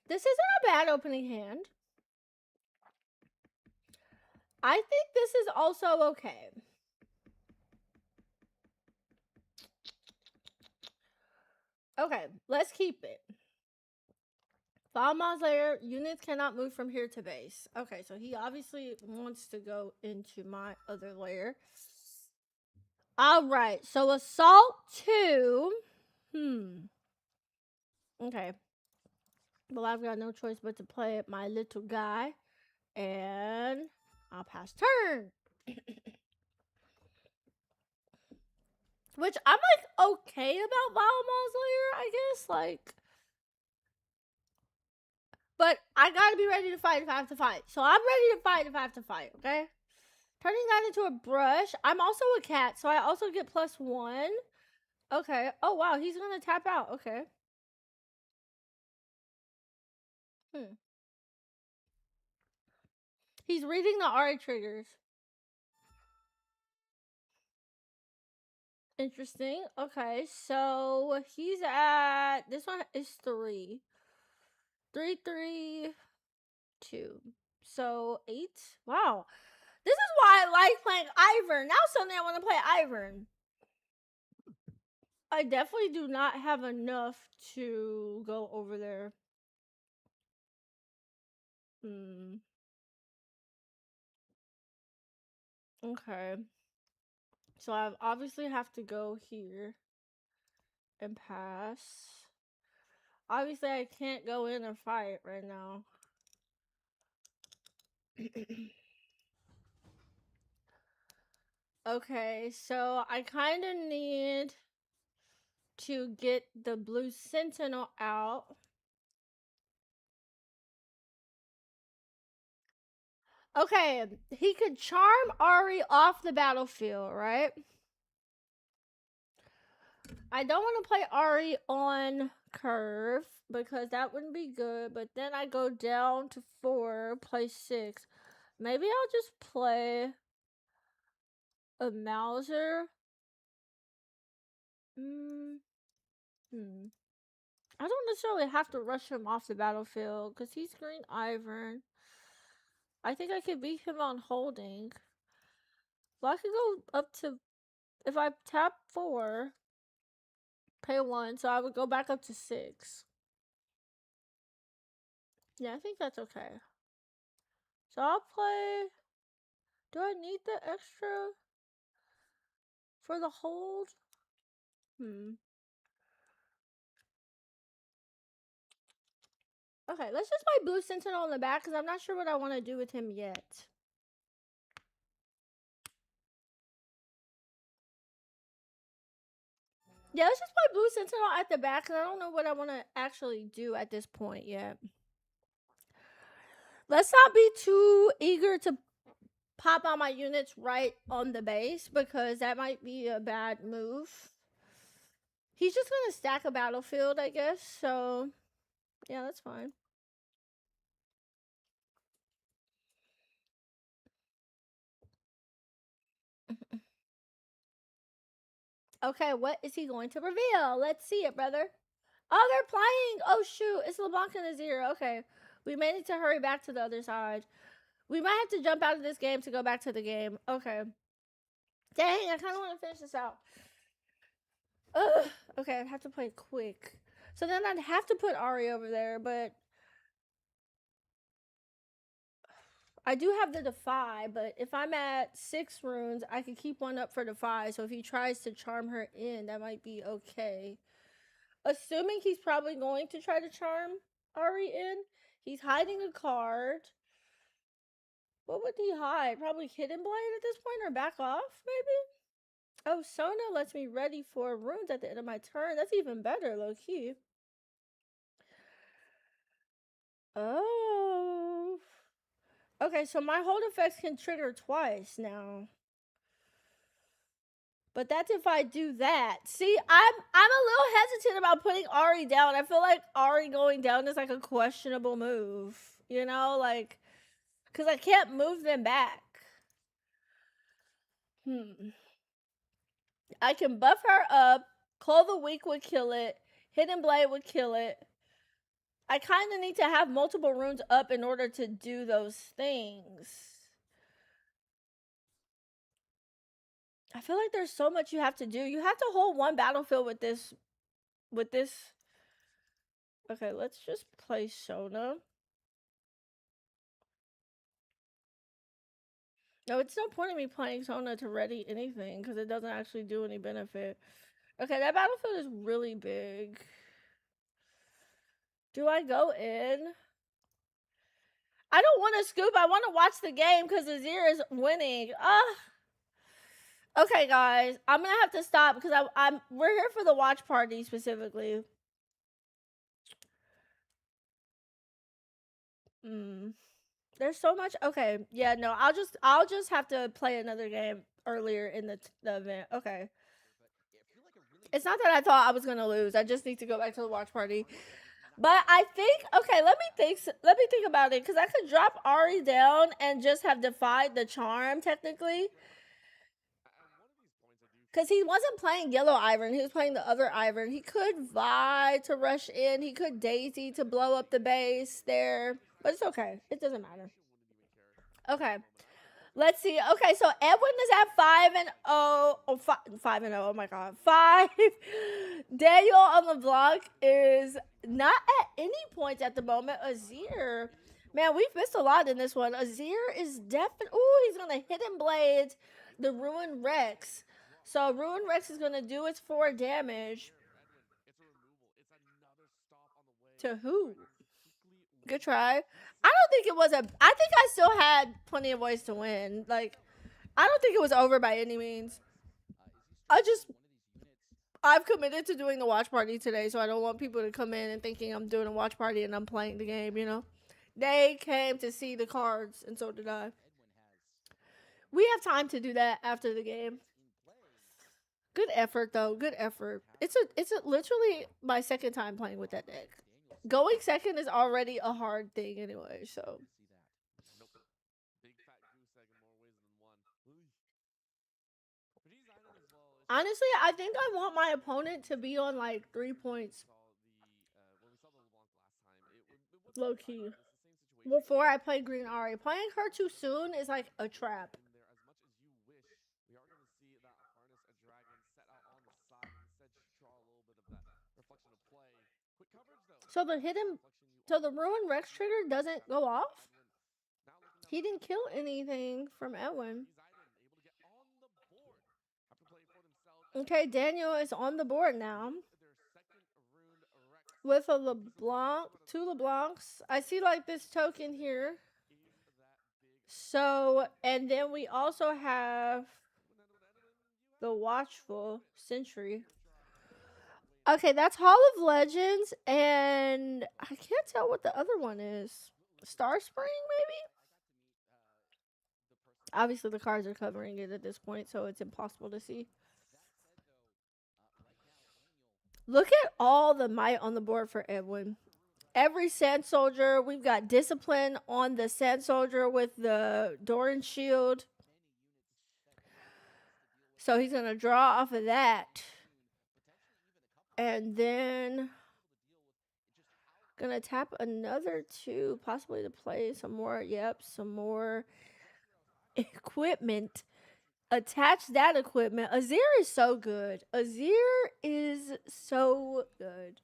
This isn't a bad opening hand. I think this is also okay. Okay, let's keep it. Falmon's lair, units cannot move from here to base. Okay, so he obviously wants to go into my other lair. All right, so assault 2. Okay. Well, I've got no choice but to play my little guy. And I'll pass turn. Which I'm like okay about Vile Mausoleer, I guess. Like, but I gotta be ready to fight if I have to fight. So I'm ready to fight if I have to fight, okay? Turning that into a brush. I'm also a cat, so I also get +1. Okay. Oh, wow. He's gonna tap out. Okay. He's reading the Ari triggers. Interesting. Okay, so he's at, this one is 3. 3, 3, 2. So 8. Wow. This is why I like playing Ivern. Now suddenly I want to play Ivern. I definitely do not have enough to go over there. Okay. So I obviously have to go here and pass. Obviously I can't go in and fight right now. Okay, so I kind of need to get the blue sentinel out. Okay, he could charm Ari off the battlefield, right? I don't want to play Ari on curve because that wouldn't be good, but then I go down to 4, play 6. Maybe I'll just play a Mauser. I don't necessarily have to rush him off the battlefield because he's green Ivern. I think I could beat him on holding. Well, I could go up to, if I tap 4, pay 1, so I would go back up to 6. Yeah, I think that's okay. So I'll play, do I need the extra for the hold? Okay, let's just play Blue Sentinel in the back because I'm not sure what I want to do with him yet. Yeah, let's just play Blue Sentinel at the back because I don't know what I want to actually do at this point yet. Let's not be too eager to pop out my units right on the base because that might be a bad move. He's just going to stack a battlefield, I guess. So, yeah, that's fine. Okay, what is he going to reveal? Let's see it, brother. Oh, they're playing. Oh, shoot. It's LeBlanc and Azir. Okay. We may need to hurry back to the other side. We might have to jump out of this game to go back to the game. Okay. Dang, I kind of want to finish this out. Ugh. Okay, I'd have to play quick. So then I'd have to put Ari over there, but I do have the Defy, but if I'm at 6 runes, I could keep one up for Defy. So if he tries to charm her in, that might be okay. Assuming he's probably going to try to charm Ari in. He's hiding a card. What would he hide? Probably Hidden Blade at this point or back off, maybe? Oh, Sona lets me ready for runes at the end of my turn. That's even better, low-key. Oh. Okay, so my hold effects can trigger twice now. But that's if I do that. See, I'm a little hesitant about putting Ari down. I feel like Ari going down is like a questionable move. You know, like, because I can't move them back. I can buff her up. Call the Weak would kill it. Hidden Blade would kill it. I kind of need to have multiple runes up in order to do those things. I feel like there's so much you have to do. You have to hold one battlefield with this. Okay, let's just play Sona. No, it's no point in me playing Sona to ready anything because it doesn't actually do any benefit. Okay, that battlefield is really big. Do I go in? I don't want to scoop. I want to watch the game because Azir is winning. Okay, guys, I'm gonna have to stop because we're here for the watch party specifically. There's so much. Okay, yeah, no, I'll just have to play another game earlier in the event. Okay. It's not that I thought I was gonna lose. I just need to go back to the watch party. But I think okay. Let me think. Let me think about it because I could drop Ari down and just have defied the charm technically. Because he wasn't playing Yellow Iron, he was playing the other Iron. He could Vi to rush in, he could Daisy to blow up the base there, but it's okay. It doesn't matter. Okay. Let's see. Okay, so Edwin is at 5-0. Oh, 5-0. Oh my god. 5. Daniel on the block is not at any point at the moment. Azir. Man, we've missed a lot in this one. Azir is definitely. Ooh, he's going to Hidden Blade the Ruin Rex. So Ruin Rex is going to do its 4 damage. To who? Good try. I don't think it was a. I think I still had plenty of ways to win. Like, I don't think it was over by any means. I've committed to doing the watch party today, so I don't want people to come in and thinking I'm doing a watch party and I'm playing the game, you know? They came to see the cards, and so did I. We have time to do that after the game. Good effort, though. Good effort. It's literally my second time playing with that deck. Going second is already a hard thing anyway, so. Honestly, I think I want my opponent to be on like 3 points. Low key. Before I play Green Ari. Playing her too soon is like a trap. So the Ruin Rex trigger doesn't go off? He didn't kill anything from Edwin. Okay, Daniel is on the board now. With a LeBlanc, 2 LeBlancs. I see like this token here. So, and then we also have the Watchful Sentry. Okay, that's Hall of Legends, and I can't tell what the other one is. Star Spring, maybe? Obviously, the cards are covering it at this point, so it's impossible to see. Look at all the might on the board for Edwin. Every Sand Soldier, we've got Discipline on the Sand Soldier with the Doran Shield. So he's going to draw off of that. And then gonna tap another 2, possibly to play some more. Yep, some more equipment. Attach that equipment. Azir is so good. Azir is so good.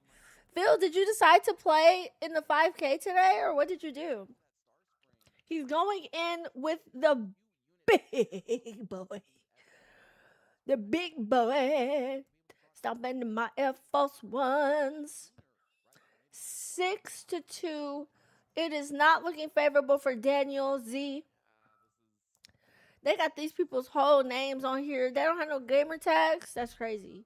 Phil, did you decide to play in the 5K today, or what did you do? He's going in with the big boy. The big boy. Stomping my Air Force Ones. 6-2. It is not looking favorable for Daniel Z. They got these people's whole names on here. They don't have no gamer tags. That's crazy.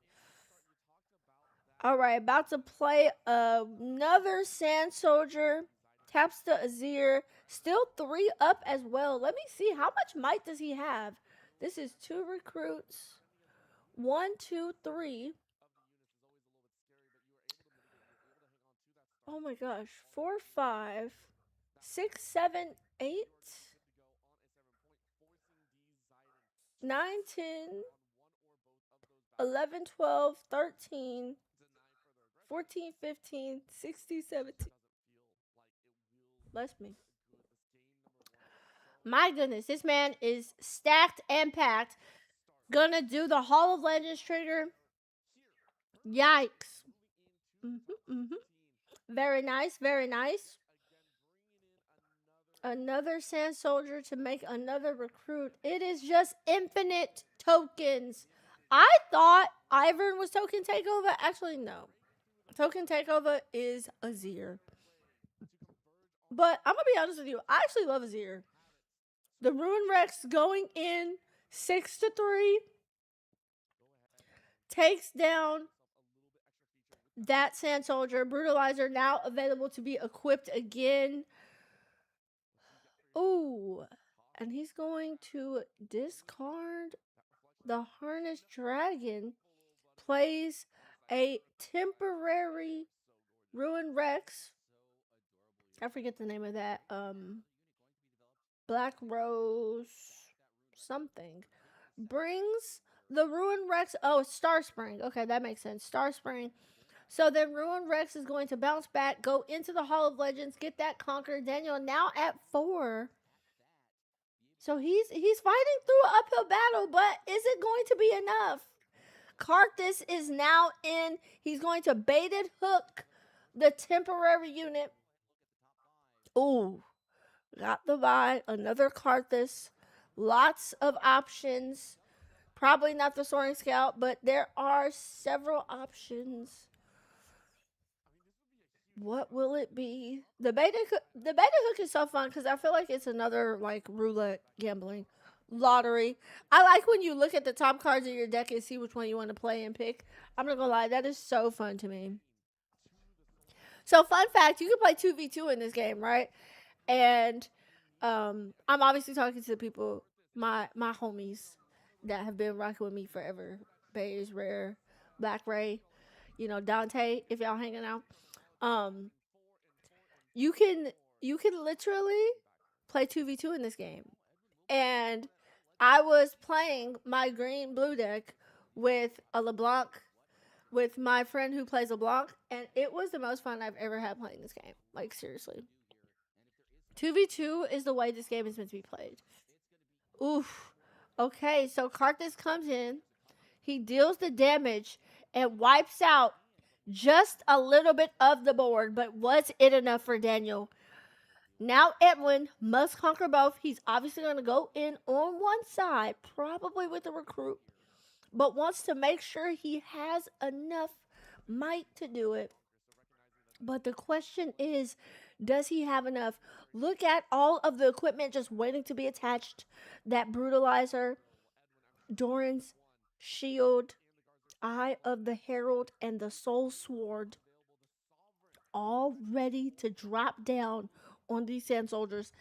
All right, about to play another Sand Soldier. Taps to Azir. Still 3 up as well. Let me see. How much might does he have? This is 2 recruits. 1, 2, 3. Oh my gosh. 4, 5, 6, 7, 8, 9, 10, 11, 12, 13, 14, 15, 16, 17. Bless me. My goodness, this man is stacked and packed. Gonna do the Hall of Legends trigger. Yikes. Very nice, very nice. Another Sand Soldier to make another recruit. It is just infinite tokens. I thought Ivern was token takeover. Actually, no. Token takeover is Azir. But I'm going to be honest with you. I actually love Azir. The Ruin Rex going in 6-3. takes down that Sand Soldier. Brutalizer now available to be equipped again. Ooh, and he's going to discard the Harness Dragon. Plays a temporary Ruin Rex. I forget the name of that. Black Rose something. Brings the Ruin Rex. Oh, Star Spring. Okay, that makes sense. Star Spring. So then Ruin Rex is going to bounce back, go into the Hall of Legends, get that conquer. Daniel now at 4. So he's fighting through an uphill battle, but is it going to be enough? Carthus is now in. He's going to baited hook the temporary unit. Ooh, got the buy. Another Carthus. Lots of options. Probably not the Soaring Scout, but there are several options. What will it be? The beta hook is so fun because I feel like it's another like roulette gambling lottery. I like when you look at the top cards of your deck and see which one you want to play and pick. I'm not gonna lie, that is so fun to me. So fun fact, you can play 2v2 in this game, right? And I'm obviously talking to the people, my homies that have been rocking with me forever. Bays, Rare, Black Ray, Dante, if y'all hanging out. You can literally play 2v2 in this game. And I was playing my green blue deck with a LeBlanc, with my friend who plays LeBlanc, and it was the most fun I've ever had playing this game. Like, seriously. 2v2 is the way this game is meant to be played. Oof. Okay, so Carthus comes in. He deals the damage and wipes out just a little bit of the board, but was it enough for Daniel? Now Edwin must conquer both. He's obviously going to go in on one side, probably with a recruit, but wants to make sure he has enough might to do it. But the question is, does he have enough? Look at all of the equipment just waiting to be attached. That Brutalizer, Doran's Shield, Eye of the Herald, and the Soul Sword, all ready to drop down on these Sand Soldiers.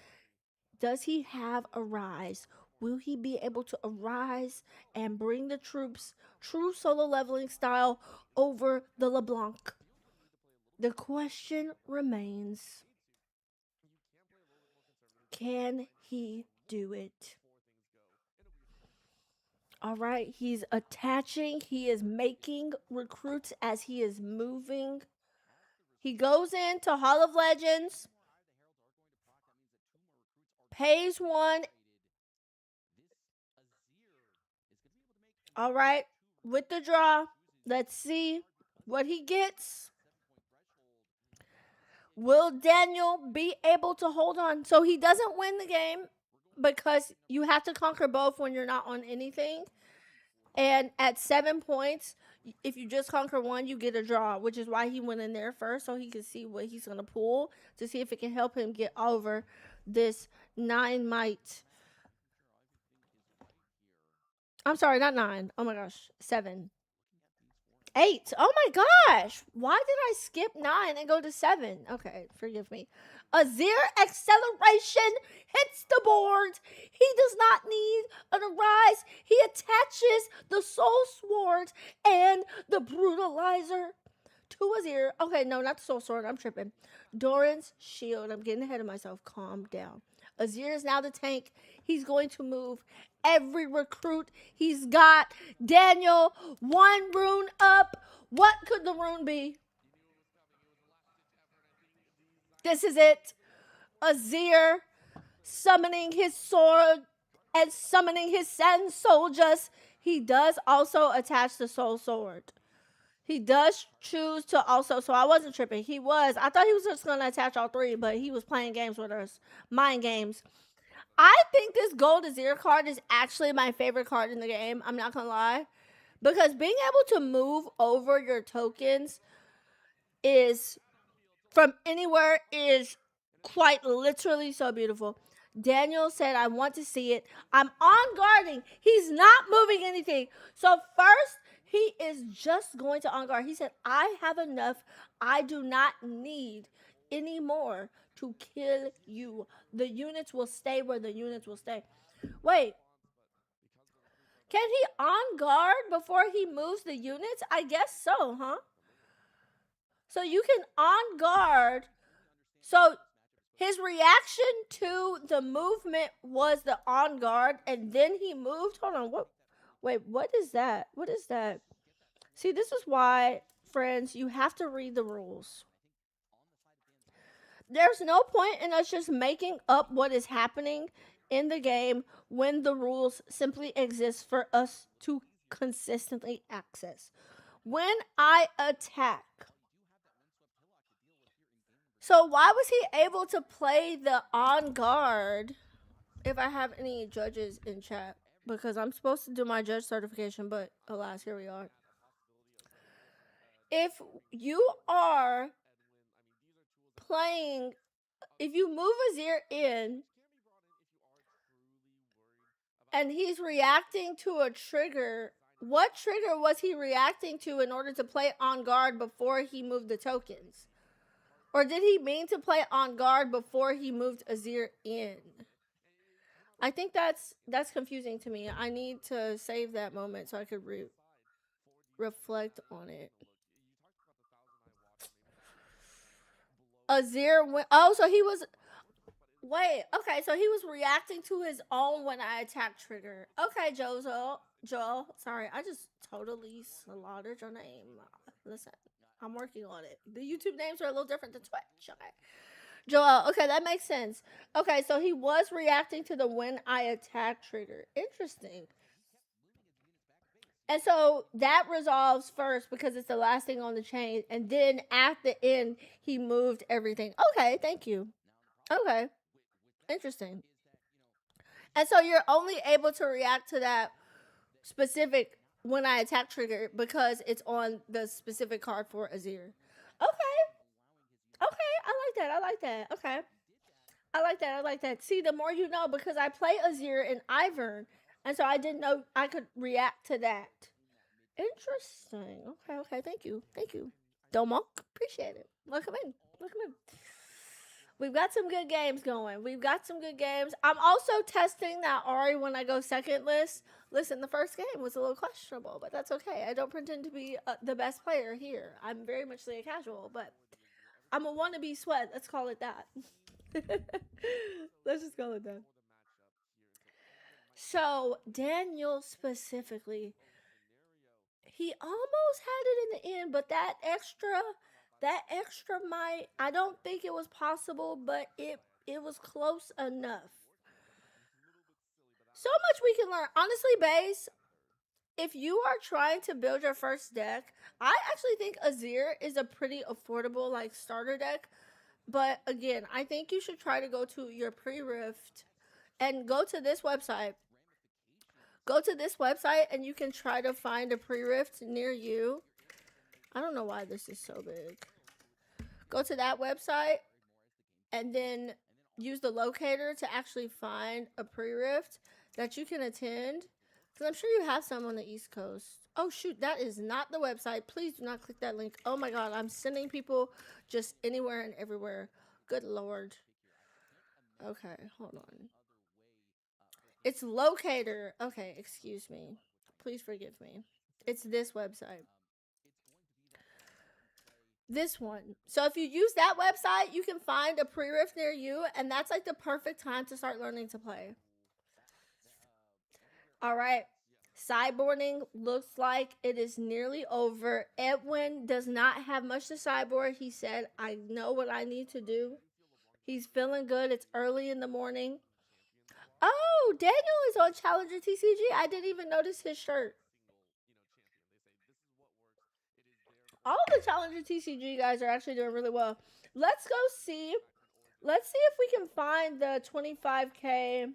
Does he have a rise? Will he be able to arise and bring the troops, true solo leveling style, over the LeBlanc? The question remains, can he do it? All right, he's attaching. He is making recruits as he is moving. He goes into Hall of Legends, pays 1. All right, with the draw, let's see what he gets. Will Daniel be able to hold on? So he doesn't win the game because you have to conquer both when you're not on anything. And at 7 points, if you just conquer one, you get a draw, which is why he went in there first, so he could see what he's going to pull to see if it can help him get over this 9 might. I'm sorry, not 9. Oh my gosh, 7. 8. Oh my gosh. Why did I skip 9 and go to 7? Okay, forgive me. Azir acceleration hits the board. He does not need an arise. He attaches the Soul Sword and the Brutalizer to Azir. Okay, no, not the Soul Sword. I'm tripping. Doran's Shield. I'm getting ahead of myself. Calm down. Azir is now the tank. He's going to move every recruit he's got. Daniel, 1 rune up. What could the rune be? This is it. Azir summoning his sword and summoning his Sand Soldiers. He does also attach the Soul Sword. He does choose to also, so I wasn't tripping. I thought he was just going to attach all 3, but he was playing games with us. Mind games. I think this Gold Azir card is actually my favorite card in the game. I'm not going to lie. Because being able to move over your tokens from anywhere is quite literally so beautiful. Daniel said, I want to see it. I'm on guarding. He's not moving anything. So first, He is just going to on guard. He said, I have enough. I do not need any more to kill you. The units will stay where the units will stay. Wait, can he on guard before he moves the units? I guess so, huh? So you can on guard. So his reaction to the movement was the on guard, and then he moved. Hold on, what? Wait, what is that? What is that? See, this is why, friends, you have to read the rules. There's no point in us just making up what is happening in the game when the rules simply exist for us to consistently access. When I attack, so why was he able to play the on guard? If I have any judges in chat, because I'm supposed to do my judge certification, but alas, here we are. If you are playing, if you move Azir in and he's reacting to a trigger, what trigger was he reacting to in order to play on guard before he moved the tokens? Or did he mean to play on guard before he moved Azir in? I think that's confusing to me. I need to save that moment so I could reflect on it. Azir went. Oh, so he was. Wait. Okay, so he was reacting to his own when I attacked trigger. Okay, Joel. Sorry, I just totally slaughtered your name. Listen, I'm working on it. The YouTube names are a little different than Twitch. Okay. Joel. Okay, that makes sense. Okay, so he was reacting to the when I attack trigger. Interesting. And so that resolves first because it's the last thing on the chain. And then at the end, he moved everything. Okay, thank you. Okay, interesting. And so you're only able to react to that specific when I attack trigger because it's on the specific card for Azir. Okay, okay, I like that. Okay. I like that. See, the more you know, because I play Azir and Ivern, and so I didn't know I could react to that. Interesting. Okay, thank you. Domo, appreciate it. Welcome in. We've got some good games going. I'm also testing that Ari when I go second list. Listen, the first game was a little questionable, but that's okay. I don't pretend to be the best player here. I'm very much a casual, but I'm a wannabe sweat. Let's call it that. Let's just call it that. So, Daniel specifically, he almost had it in the end, but that extra might, I don't think it was possible, but it was close enough. So much we can learn. Honestly, base, if you are trying to build your first deck, I actually think Azir is a pretty affordable like starter deck. But again, I think you should try to go to your pre-rift and go to this website. Go to this website and you can try to find a pre-rift near you. I don't know why this is so big. Go to that website and then use the locator to actually find a pre-rift that you can attend. Because I'm sure you have some on the East Coast. Oh, shoot, that is not the website. Please do not click that link. Oh, my God, I'm sending people just anywhere and everywhere. Good Lord. Okay, hold on. It's locator. Okay, excuse me. Please forgive me. It's this website. This one. So if you use that website, you can find a pre-rift near you, and that's like the perfect time to start learning to play. All right. Sideboarding looks like it is nearly over. Edwin does not have much to sideboard. He said, I know what I need to do. He's feeling good. It's early in the morning. Oh, Daniel is on Challenger TCG. I didn't even notice his shirt. All the Challenger TCG guys are actually doing really well. Let's go see. Let's see if we can find the 25K.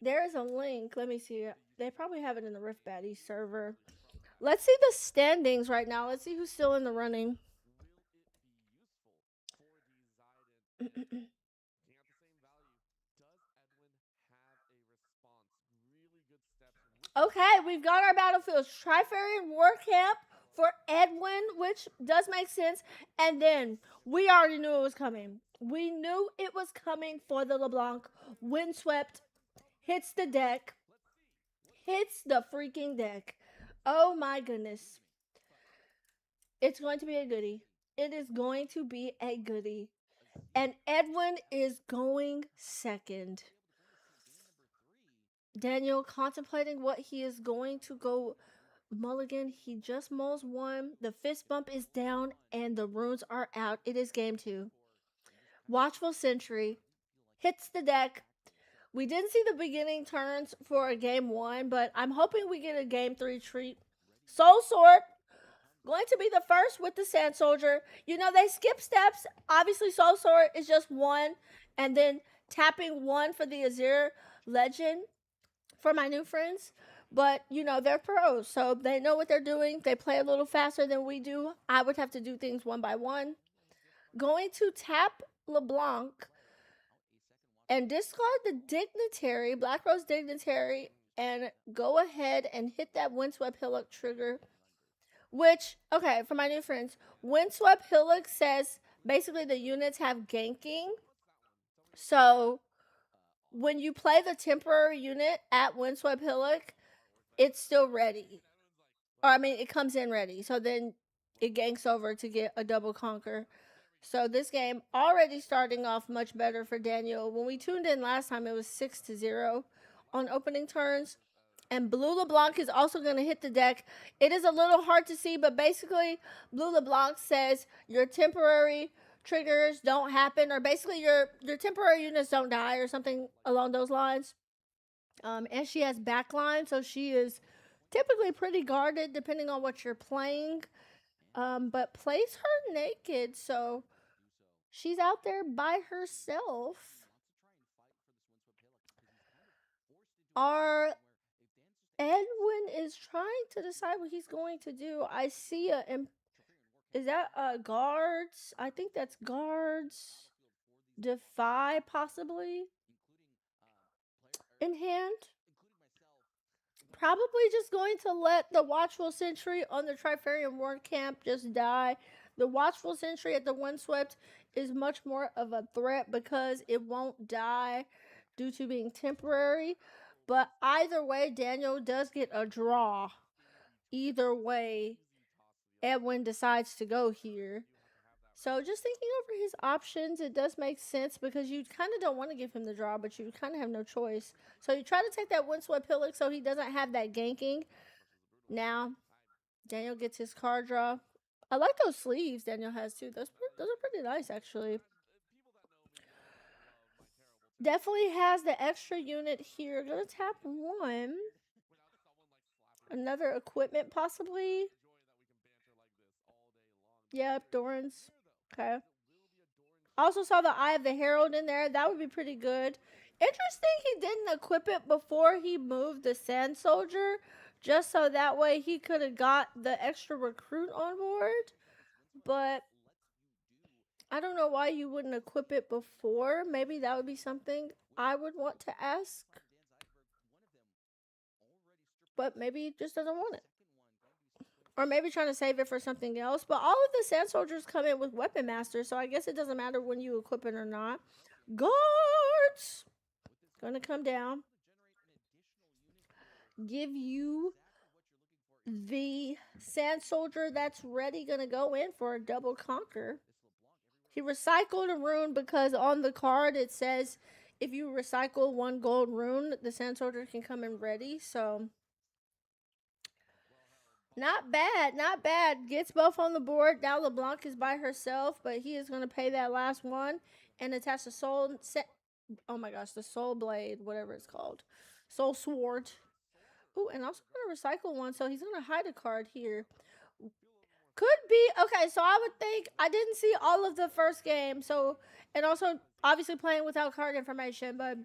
There is a link. Let me see. They probably have it in the Rift Baddies server. Let's see the standings right now. Let's see who's still in the running. Okay, we've got our battlefields. Trifarian War Camp for Edwin, which does make sense. And then we already knew it was coming. We knew it was coming for the LeBlanc. Windswept hits the deck. Hits the freaking deck. Oh my goodness. It's going to be a goodie. It is going to be a goodie. And Edwin is going second. Daniel contemplating what he is going to go mulligan. He just mulls one. The fist bump is down and the runes are out. It is game 2. Watchful Sentry hits the deck. We didn't see the beginning turns for a game 1, but I'm hoping we get a game 3 treat. Soul Sword going to be the first with the Sand Soldier. You know, they skip steps. Obviously, Soul Sword is just 1, and then tapping 1 for the Azir Legend for my new friends. But, you know, they're pros, so they know what they're doing. They play a little faster than we do. I would have to do things one by one. Going to tap LeBlanc and discard the Dignitary, Black Rose Dignitary, and go ahead and hit that Windswept Hillock trigger. Which, okay, for my new friends, Windswept Hillock says basically the units have ganking. So when you play the temporary unit at Windswept Hillock, it's still ready. Or, I mean, it comes in ready. So then it ganks over to get a double conquer. So this game already starting off much better for Daniel. When we tuned in last time, it was 6-0 on opening turns. And Blue LeBlanc is also going to hit the deck. It is a little hard to see, but basically, Blue LeBlanc says your temporary triggers don't happen, or basically your temporary units don't die, or something along those lines. And she has backline, so she is typically pretty guarded depending on what you're playing. But plays her naked, so she's out there by herself. Our Edwin is trying to decide what he's going to do. I see a. Is that guards? I think that's guards. Defy, possibly. In hand. Probably just going to let the Watchful Sentry on the Trifarian War Camp just die. The Watchful Sentry at the Windswept is much more of a threat because it won't die due to being temporary. But either way, Daniel does get a draw. Either way, Edwin decides to go here. So just thinking over his options, it does make sense because you kind of don't want to give him the draw, but you kind of have no choice. So you try to take that Windswept Hillock so he doesn't have that ganking. Now, Daniel gets his card draw. I like those sleeves Daniel has too. Those are pretty nice, actually. Definitely has the extra unit here. Gonna tap 1. Another equipment, possibly. Yep, Doran's. Okay. Also saw the Eye of the Herald in there. That would be pretty good. Interesting he didn't equip it before he moved the Sand Soldier, just so that way he could have got the extra recruit on board. But I don't know why you wouldn't equip it before. Maybe that would be something I would want to ask. But maybe he just doesn't want it. Or maybe trying to save it for something else. But all of the Sand Soldiers come in with Weapon Master, so I guess it doesn't matter when you equip it or not. Guards! Gonna come down. Give you the Sand Soldier that's ready, gonna go in for a double conquer. He recycled a rune because on the card it says if you recycle 1 gold rune, the Sand Soldier can come in ready, so not bad, not bad. Gets both on the board. Now LeBlanc is by herself, but he is going to pay that last one and attach the soul set. Oh my gosh, the soul blade, whatever it's called. Soul sword. Ooh, and also going to recycle 1, so he's going to hide a card here. Could be, okay, so I would think, I didn't see all of the first game, so, and also obviously playing without card information, but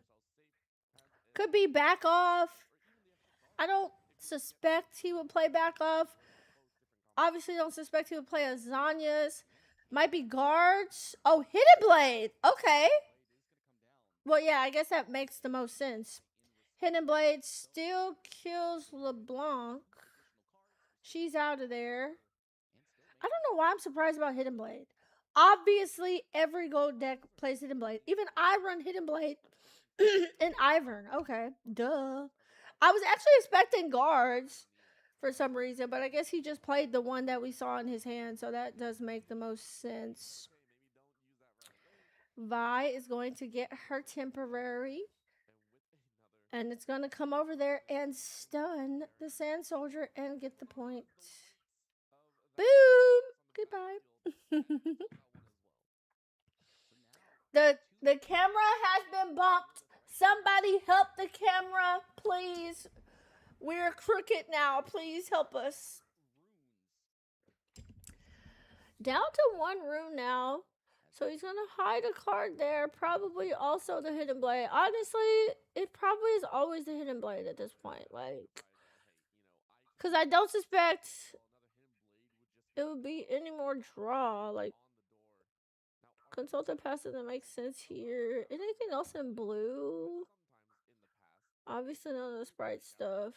could be back off. I don't suspect he would play back off. Obviously don't suspect he would play a Zanya's. Might be guards. Oh, Hidden Blade. Okay. Well, yeah, I guess that makes the most sense. Hidden Blade still kills LeBlanc. She's out of there. I don't know why I'm surprised about Hidden Blade. Obviously, every gold deck plays Hidden Blade. Even I run Hidden Blade in Ivern. Okay, duh. I was actually expecting guards for some reason, but I guess he just played the one that we saw in his hand, so that does make the most sense. Vi is going to get her temporary. And it's going to come over there and stun the Sand Soldier and get the point. Boom! Goodbye. the camera has been bumped. Somebody help the camera, please. We're crooked now. Please help us. Down to 1 rune now. So he's going to hide a card there. Probably also the Hidden Blade. Honestly, it probably is always the Hidden Blade at this point. Like, because I don't suspect it would be any more draw. Like, Consultant Pass doesn't make sense here. Anything else in blue? Obviously none of the Sprite stuff.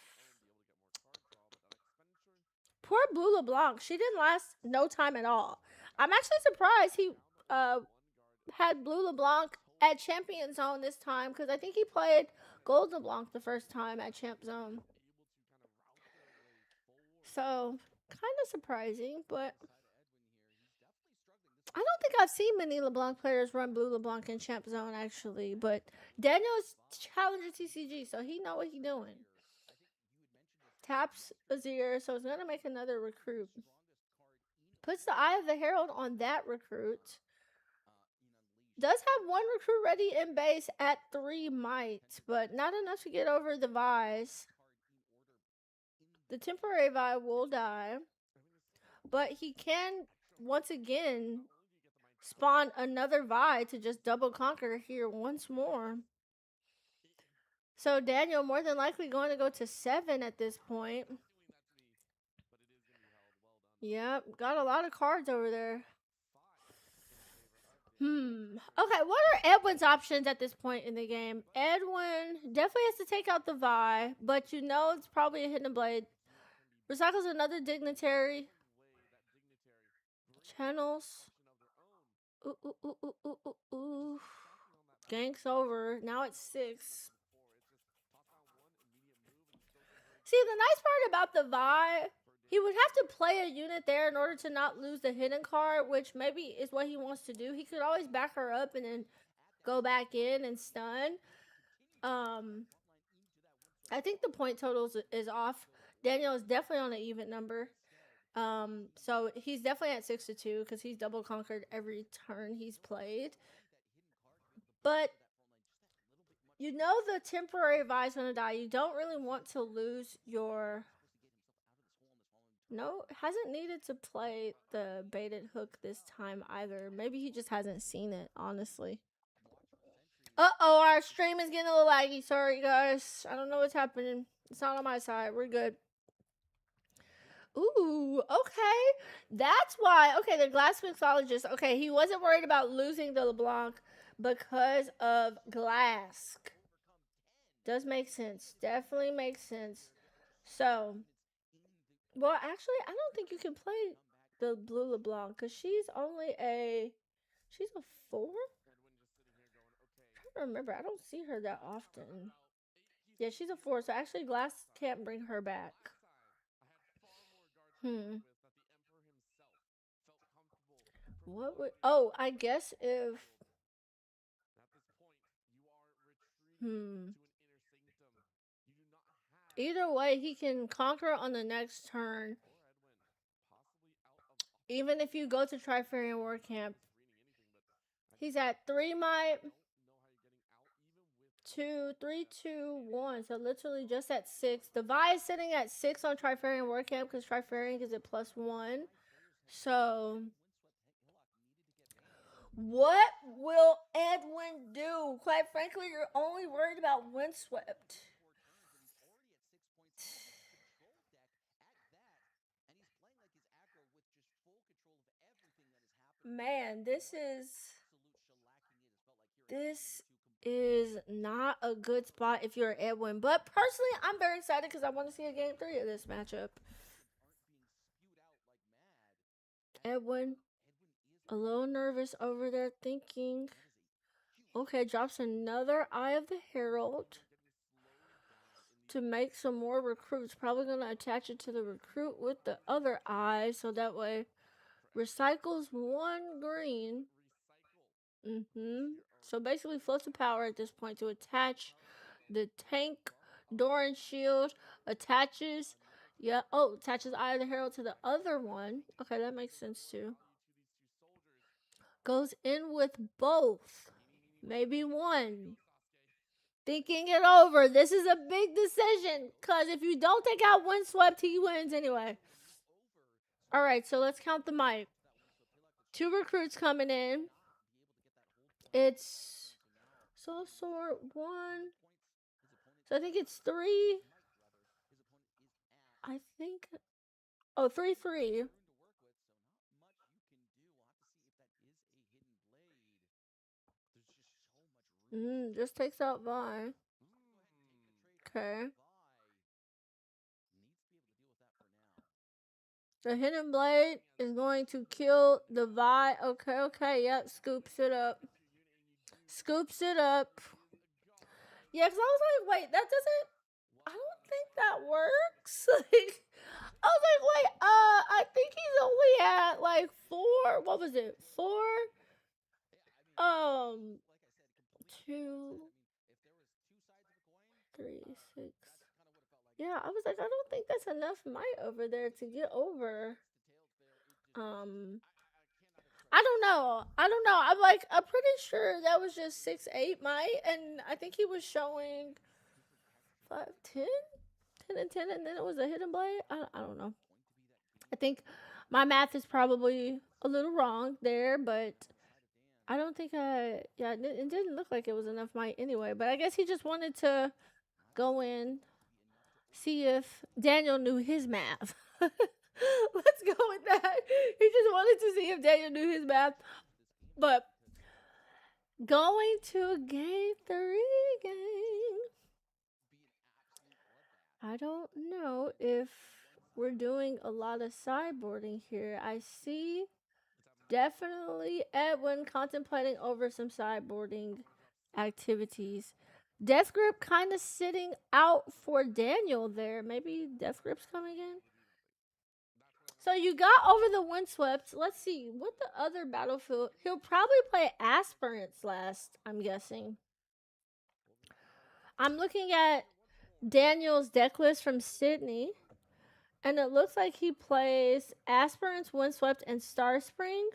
Poor Blue LeBlanc. She didn't last no time at all. I'm actually surprised he had Blue LeBlanc at Champion Zone this time, because I think he played Gold LeBlanc the first time at Champ Zone. So, kind of surprising, but I don't think I've seen many LeBlanc players run Blue LeBlanc in Champ Zone, actually. But Daniel's challenger TCG, so he know what he doing. Taps Azir, so it's going to make another recruit. Puts the Eye of the Herald on that recruit. Does have 1 recruit ready in base at 3 might, but not enough to get over the Vise. The temporary Vi will die, but he can once again spawn another Vi to just double conquer here once more. So Daniel more than likely going to go to 7 at this point. Yep, got a lot of cards over there. Okay, what are Edwin's options at this point in the game? Edwin definitely has to take out the Vi, but you know it's probably a Hidden Blade. Recycles another Dignitary. Channels. Ooh. Ganks over. Now it's 6. See, the nice part about the Vi, he would have to play a unit there in order to not lose the hidden card, which maybe is what he wants to do. He could always back her up and then go back in and stun. I think the point totals is off. Daniel is definitely on an even number. So he's definitely at 6-2 because he's double conquered every turn he's played. But you know the temporary Vi is going to die. You don't really want to lose your... No, hasn't needed to play the baited hook this time either. Maybe he just hasn't seen it, honestly. Uh-oh, our stream is getting a little laggy. Sorry, guys. I don't know what's happening. It's not on my side. We're good. Ooh, okay. That's why. Okay, the glass mixologist. Okay, he wasn't worried about losing the LeBlanc because of glass. Does make sense. Definitely makes sense. So, well, actually, I don't think you can play the blue LeBlanc because she's only a... She's a 4? I'm trying to remember. I don't see her that often. Yeah, she's a 4, so actually glass can't bring her back. What would... Oh, I guess if... Either way, he can conquer on the next turn. Even if you go to Trifarian War Camp. He's at 3 might. 2, 3, 2, 1. So literally just at 6. The Vi is sitting at 6 on Trifarian War Camp because Trifarian gives it +1. So... What will Edwin do? Quite frankly, you're only worried about Windswept. Man, this is not a good spot if you're Edwin. But personally, I'm very excited because I want to see a game 3 of this matchup. Edwin, a little nervous over there thinking. Okay, drops another Eye of the Herald to make some more recruits. Probably going to attach it to the recruit with the other eye so that way recycles 1 green. So basically floats of power at this point to attach the tank, Doran shield, attaches, attaches Eye of the Herald to the other one. Okay, that makes sense too. Goes in with both. Maybe one. Thinking it over. This is a big decision. Because if you don't take out Windswept, he wins anyway. Alright, so let's count the might. 2 recruits coming in. It's Soul Sword 1. So I think it's 3. I think. Oh, 3-3. Just takes out Vi. Okay. The Hidden Blade is going to kill the Vi. Okay, yep, scoops it up. Scoops it up. Yeah, because I was like, wait, that doesn't. I don't think that works. Like, I was like, wait, I think he's only at like 4. What was it? 4? 2, 3, 6. Yeah, I was like, I don't think that's enough might over there to get over. I don't know. I'm pretty sure that was just 6-8 might, and I think he was showing 5, 10, 10 and 10, and then it was a Hidden Blade. I don't know. I think my math is probably a little wrong there, but I don't think it didn't look like it was enough might anyway. But I guess he just wanted to go in, see if Daniel knew his math. Let's go with that. He just wanted to see if Daniel knew his math. But going to game 3 game. I don't know if we're doing a lot of sideboarding here. I see definitely Edwin contemplating over some sideboarding activities. Death Grip kind of sitting out for Daniel there. Maybe Death Grip's coming in. So you got over the Windswept. Let's see. What the other battlefield? He'll probably play Aspirants last, I'm guessing. I'm looking at Daniel's deck list from Sydney. And it looks like he plays Aspirants, Windswept, and Starspring.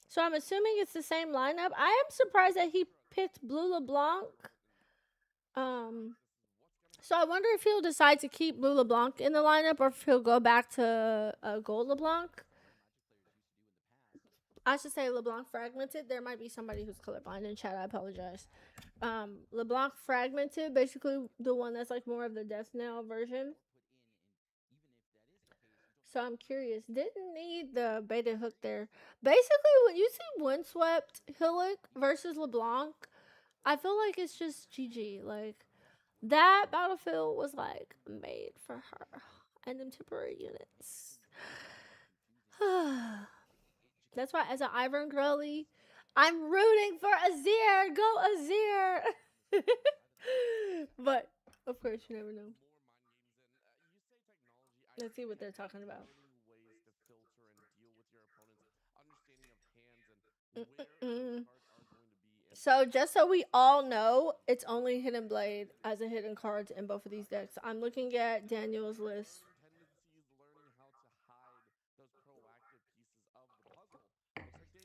So I'm assuming it's the same lineup. I am surprised that he picked Blue LeBlanc. So I wonder if he'll decide to keep Blue LeBlanc in the lineup or if he'll go back to Gold LeBlanc. I should say LeBlanc Fragmented. There might be somebody who's colorblind in chat. I apologize. LeBlanc Fragmented, basically the one that's like more of the Death Knell version. So I'm curious. Didn't need the beta hook there. Basically, when you see Windswept Hillock versus LeBlanc, I feel like it's just GG. Like, that battlefield was like made for her and them temporary units. That's why, as an Ivern girly, I'm rooting for Azir. Go Azir. But of course, you never know. Let's see what they're talking about. So just so we all know, it's only Hidden Blade as a hidden card in both of these decks. I'm looking at Daniel's list.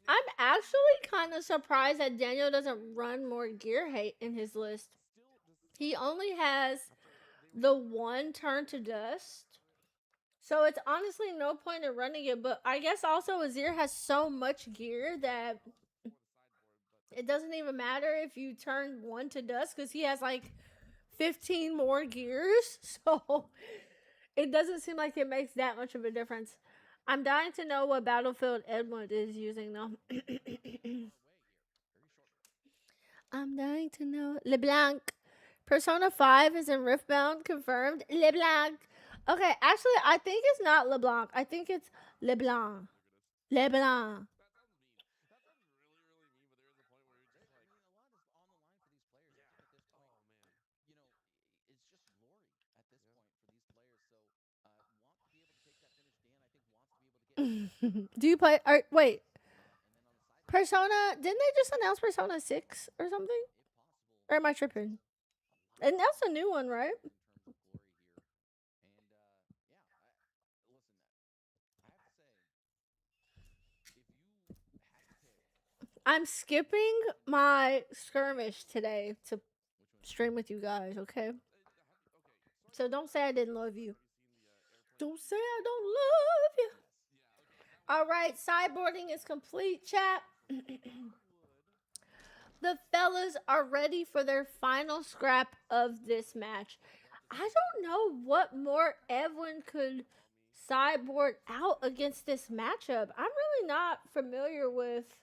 I'm actually kind of surprised that Daniel doesn't run more Gear Hate in his list. He only has the 1 Turn to Dust. So it's honestly no point in running it. But I guess also Azir has so much gear that it doesn't even matter if you turn 1 to Dust because he has like 15 more gears. So it doesn't seem like it makes that much of a difference. I'm dying to know what battlefield Edmund is using though. I'm dying to know. LeBlanc. Persona 5 is in Riftbound, confirmed. LeBlanc. Okay, actually, I think it's not LeBlanc. I think it's LeBlanc. LeBlanc. That sounds mean. That sounds really, really mean. But there is a point where you're just like, I mean, a lot is on the line for these players. I yeah, think at this point, oh man, you know, it's just glory at this yeah. point for these players. So, want to be able to take that finish. Dan, I think, wants to be able to get Do you play? Wait. and then on the side of things, Persona. Didn't they just announce Persona 6 or something? if possible, Or am I tripping? And that's a new one, right? in terms of glory here. And yeah, listen, I have to say, if you had to pick I'm skipping my skirmish today to which one, stream with you guys, okay? Okay, So don't say I didn't love you. have you Don't say I don't love you. Yes. Yeah. Okay. All right, sideboarding is complete, chat. The fellas are ready for their final scrap of this match. I don't know what more Edwin could sideboard out against this matchup. I'm really not familiar with.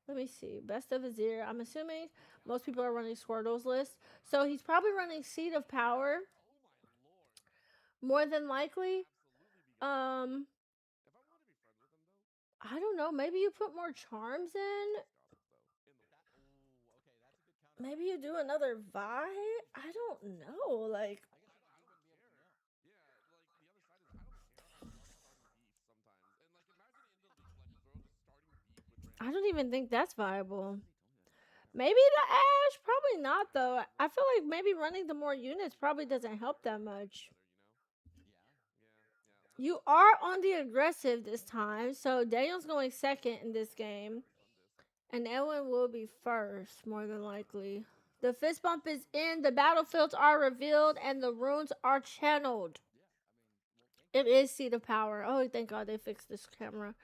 Let me see. Best of Azir. I'm assuming most people are running Squirtle's list. So he's probably running Seed of Power. Oh my lord. More than likely. Absolutely be getting if I wanted to be friends with him though, I don't know. Maybe you put more charms in. gossip though in the that. world. Oh, okay, that's a good counter. Maybe you do another Vi. I don't know. Like, I guess we wouldn't be able to know. Yeah, like the other side is I don't care. I love starting beef sometimes. And like imagine in the league like a girl just starting beef with I random don't even think that's viable. Somebody told me that before. Maybe the Ash. Probably not, though. I feel like maybe running the more units probably doesn't help that much. Yeah. You are on the aggressive this time. So Daniel's going second in this game. And Edwin will be first, more than likely. The fist bump is in, the battlefields are revealed, and the runes are channeled. Yeah, I mean, well, It is Seed of Power. Oh, thank God they fixed this camera. chat.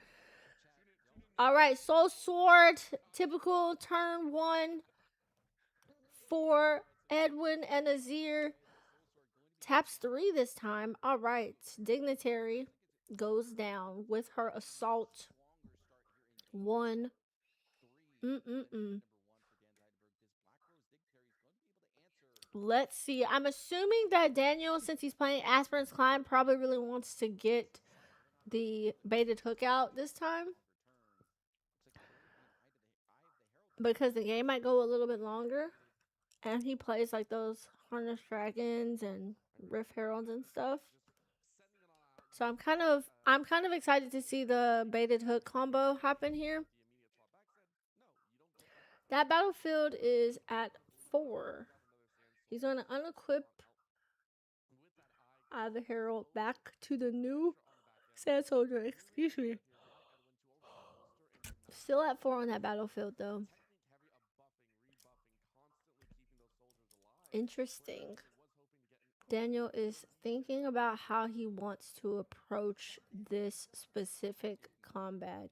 All right, Soul Sword, typical turn 1 for Edwin and Azir. Taps 3 this time. All right, Dignitary goes down with her Assault 1. Let's see. I'm assuming that Daniel, since he's playing Aspirin's Climb, probably really wants to get the baited hook out this time. Because the game might go a little bit longer. And he plays like those Harness Dragons and Rift Heralds and stuff. So I'm kind of excited to see the baited hook combo happen here. That battlefield is at 4. He's going to unequip the Herald back to the new Sand Soldier. Excuse me. Still at 4 on that battlefield, though. Interesting. Daniel is thinking about how he wants to approach this specific combat.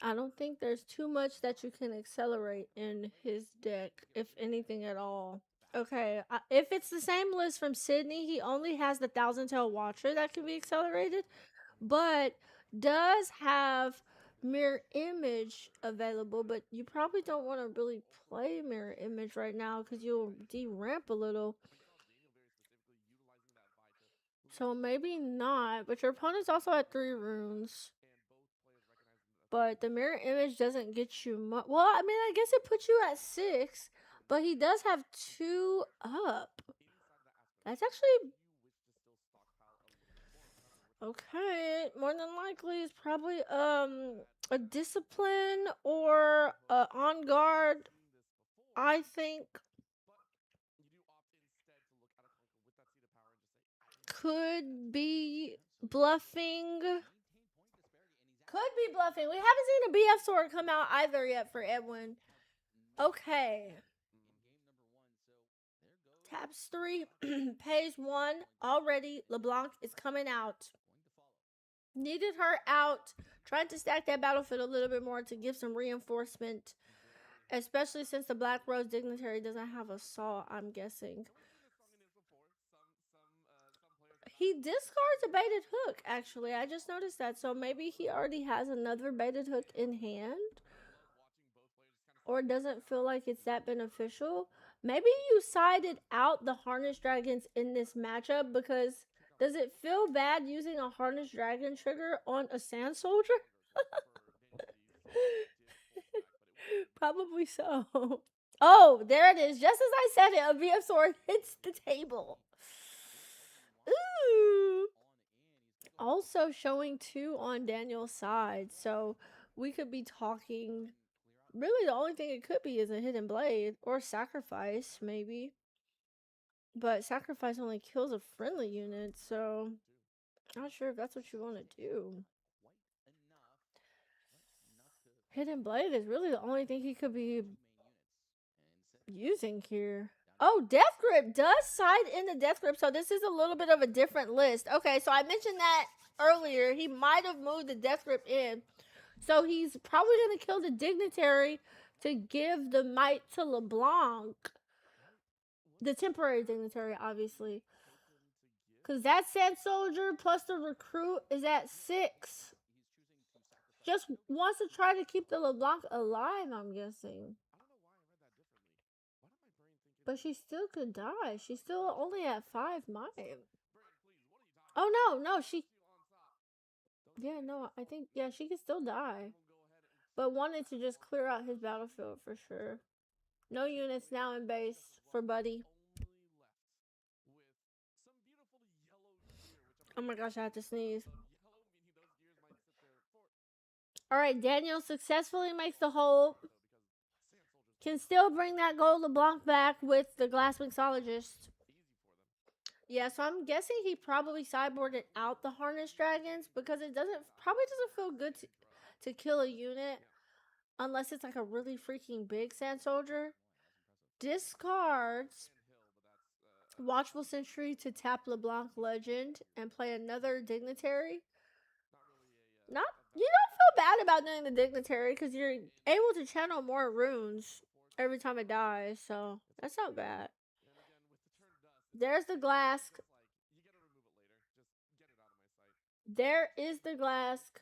I don't think there's too much that you can accelerate in his deck, if anything at all. Okay, if it's the same list from Sydney, he only has the Thousand Tail Watcher that can be accelerated, but does have Mirror Image available, but you probably don't want to really play Mirror Image right now because you'll de-ramp a little. So maybe not, but your opponent's also at 3 runes. But the Mirror Image doesn't get you much. Well, I mean, I guess it puts you at 6, but he does have 2 up. That's actually... Okay, more than likely it's probably a Discipline or a On Guard, I think. Could be bluffing. Could be bluffing. We haven't seen a BF sword come out either yet for Edwin. Okay. Taps 3, pays 1. Already, LeBlanc is coming out. Needed her out. Trying to stack that battlefield a little bit more to give some reinforcement. Especially since the Black Rose Dignitary doesn't have Assault, I'm guessing. He discards a baited hook, actually. I just noticed that. So maybe he already has another baited hook in hand. Or doesn't feel like it's that beneficial. Maybe you sided out the Harness Dragons in this matchup because does it feel bad using a Harness Dragon trigger on a Sand Soldier? Probably so. Oh, there it is. Just as I said it, a VF sword hits the table. Ooh. Also showing 2 on Daniel's side, so we could be talking. Really, the only thing it could be is a hidden blade or sacrifice, maybe. But sacrifice only kills a friendly unit, so not sure if that's what you want to do. Hidden blade is really the only thing he could be using here. Oh, Death Grip does side in the Death Grip, so this is a little bit of a different list. Okay, so I mentioned that earlier. He might have moved the Death Grip in. So he's probably going to kill the Dignitary to give the Might to LeBlanc. The temporary Dignitary, obviously. Because that Sand Soldier plus the Recruit is at 6. Just wants to try to keep the LeBlanc alive, I'm guessing. But she still could die. She's still only at 5 might. Oh, no, she... Yeah, no, I think, yeah, she could still die. But wanted to just clear out his battlefield for sure. No units now in base for Buddy. Oh my gosh, I have to sneeze. Alright, Daniel successfully makes the hold. Can still bring that gold LeBlanc back with the Glass Mixologist. Yeah, so I'm guessing he probably sideboarded out the Harness Dragons because it probably doesn't feel good to kill a unit unless it's like a really freaking big Sand Soldier. Discards Watchful Sentry to tap LeBlanc Legend and play another Dignitary. You don't feel bad about doing the Dignitary because you're able to channel more runes every time it dies, so that's not bad. There's the glass. There is the glass.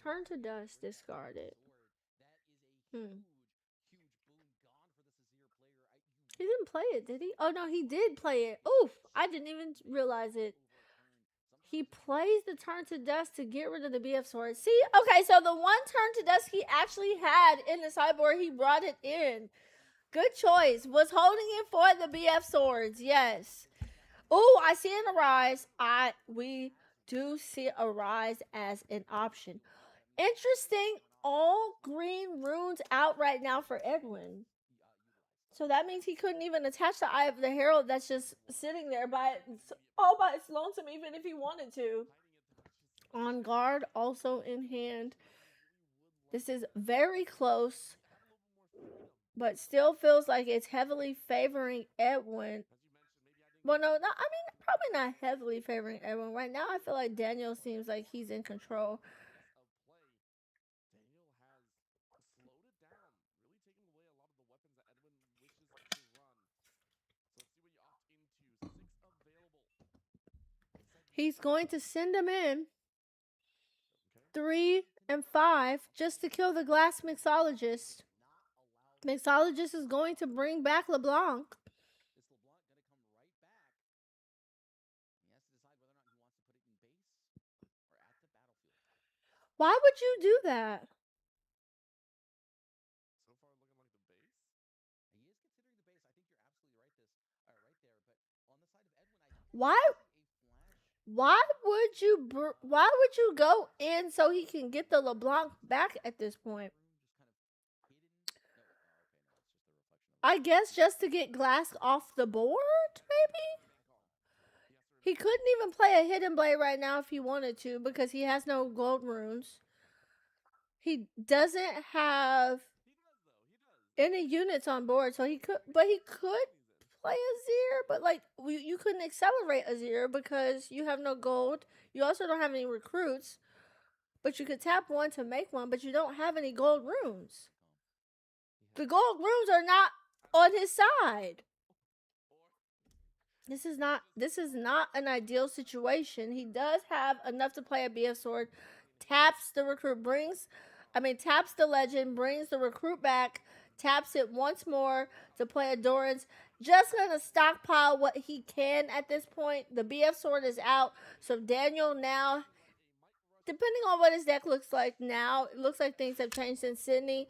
Turn to dust, discard it. He didn't play it, did he? Oh, no, he did play it. Oof, I didn't even realize it. He plays the turn to dust to get rid of the BF sword. See, okay, so the one turn to dust he actually had in the sideboard, he brought it in. Good choice. Was holding it for the BF swords, yes. Oh, I see an Arise. We do see Arise as an option. Interesting. All green runes out right now for Edwin. So that means he couldn't even attach the Eye of the Herald that's just sitting there all by its lonesome, even if he wanted to. On guard, also in hand. This is very close, but still feels like it's heavily favoring Edwin. Well, no, I mean, probably not heavily favoring Edwin. Right now, I feel like Daniel seems like he's in control. He's going to send them in 3 and 5 just to kill the Glass Mixologist. Mixologist is going to bring back LeBlanc. Why would you do that? Why would you go in so he can get the LeBlanc back at this point? I guess just to get glass off the board, maybe? He couldn't even play a Hidden Blade right now if he wanted to because he has no gold runes. He doesn't have any units on board, so he could play Azir, but like you couldn't accelerate Azir because you have no gold. You also don't have any recruits, but you could tap one to make one, but you don't have any gold runes. The gold runes are not on his side. This is not an ideal situation. He does have enough to play a BF sword, taps the recruit, taps the legend, brings the recruit back, taps it once more to play a Doran's. Just gonna stockpile what he can at this point. The BF sword is out, so Daniel now, depending on what his deck looks like now, it looks like things have changed since Sydney.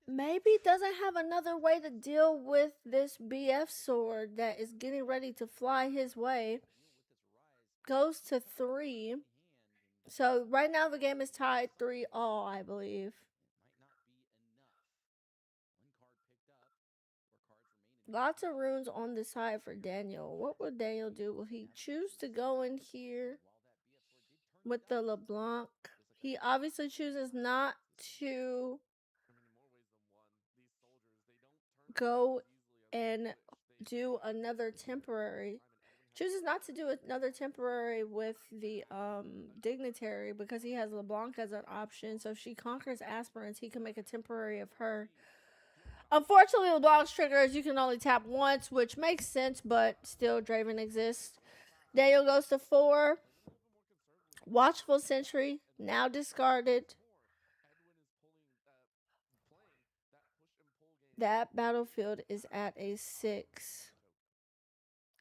Maybe doesn't have another way to deal with this BF sword that is getting ready to fly his way. Goes to 3. So right now the game is tied 3-all, I believe. Lots of runes on the side for Daniel. What will Daniel do? Will he choose to go in here with the LeBlanc? He obviously chooses not to go and do another temporary. Chooses not to do another temporary with the dignitary because he has LeBlanc as an option. So if she conquers aspirants, he can make a temporary of her. Unfortunately, LeBlanc's triggers you can only tap once, which makes sense, but still Draven exists. Daniel goes to 4. Watchful Sentry, now discarded. That battlefield is at a 6.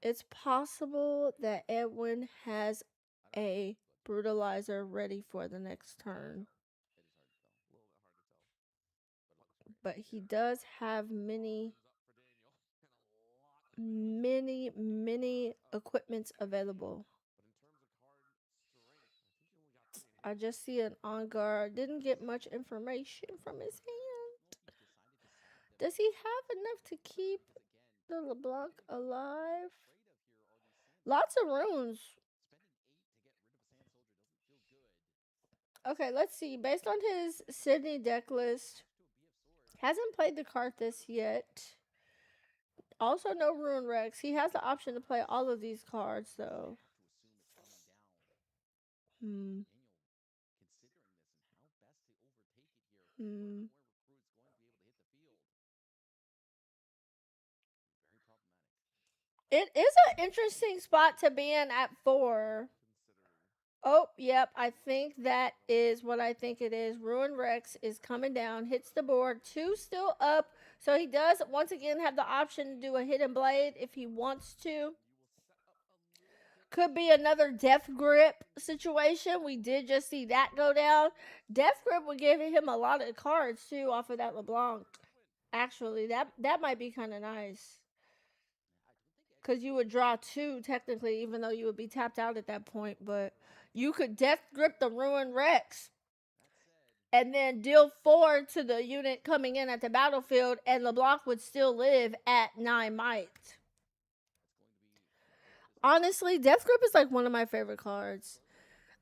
It's possible that Edwin has a brutalizer ready for the next turn. But he does have many equipments available. I just see an on guard. Didn't get much information from his hand. Does he have enough to keep the LeBlanc alive? Lots of runes. Okay, let's see. Based on his Sydney deck list, hasn't played the Karthus yet. Also, no Rune Rex. He has the option to play all of these cards, though. It is an interesting spot to be in at 4. Oh, yep. I think that is what I think it is. Ruin Rex is coming down, hits the board. 2 still up. So he does, once again, have the option to do a Hidden Blade if he wants to. Could be another Death Grip situation. We did just see that go down. Death Grip would give him a lot of cards, too, off of that LeBlanc. Actually, that might be kind of nice. Because you would draw 2, technically, even though you would be tapped out at that point. But you could Death Grip the Ruin Rex and then deal 4 to the unit coming in at the battlefield, and LeBlanc would still live at 9 might. Honestly, Death Grip is like one of my favorite cards.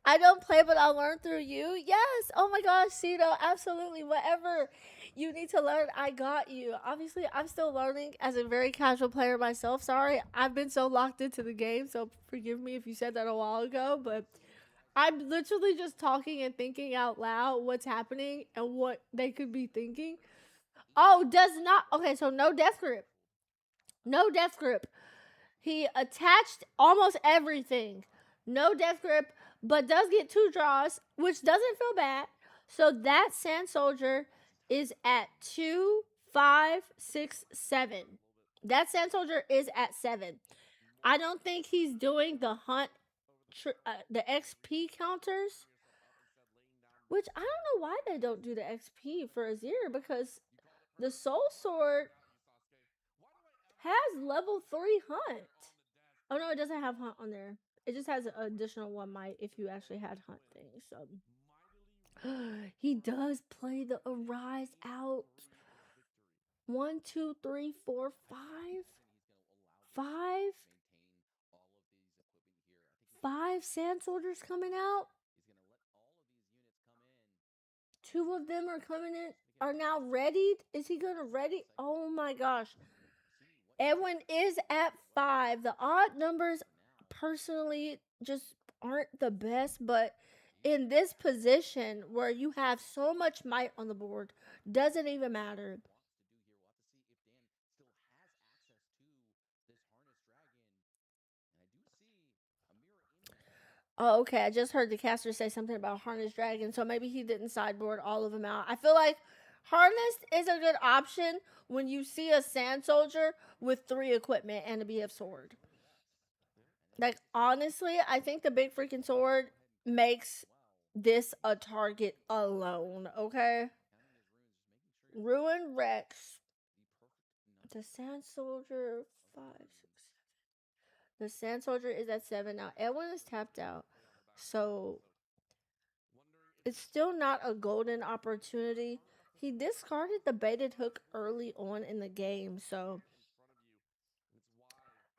I don't play, but I'll learn through you. Yes. Oh my gosh, Cito, absolutely. Whatever you need to learn, I got you. Obviously, I'm still learning as a very casual player myself. Sorry, I've been so locked into the game, so forgive me if you said that a while ago, but I'm literally just talking and thinking out loud what's happening and what they could be thinking. Oh, does not. Okay, so no Death Grip. No Death Grip. He attached almost everything. No Death Grip, but does get 2 draws, which doesn't feel bad. So that Sand Soldier is at 2, 5, 6, 7. That Sand Soldier is at 7. I don't think he's doing the hunt, the XP counters, which I don't know why they don't do the XP for Azir, because the Soul Sword has level 3 hunt. Oh no, it doesn't have hunt on there. It just has an additional 1 might if you actually had hunt things. So he does play the Arise out. 1, 2, 3, 4, 5. 5. 5 Sand Soldiers coming out. 2 of them are coming in, are now readied. Is he gonna ready? Oh my gosh. Edwin is at 5. The odd numbers personally just aren't the best, but in this position where you have so much might on the board, doesn't even matter. Oh, okay. I just heard the caster say something about Harness Dragon, so maybe he didn't sideboard all of them out. I feel like Harness is a good option when you see a Sand Soldier with 3 equipment and a BF sword. Like, honestly, I think the big freaking sword makes this a target alone, okay? Ruin Rex. The Sand Soldier, 5, 6, 7. The Sand Soldier is at 7 now. Edwin is tapped out. So it's still not a golden opportunity. He discarded the baited hook early on in the game, so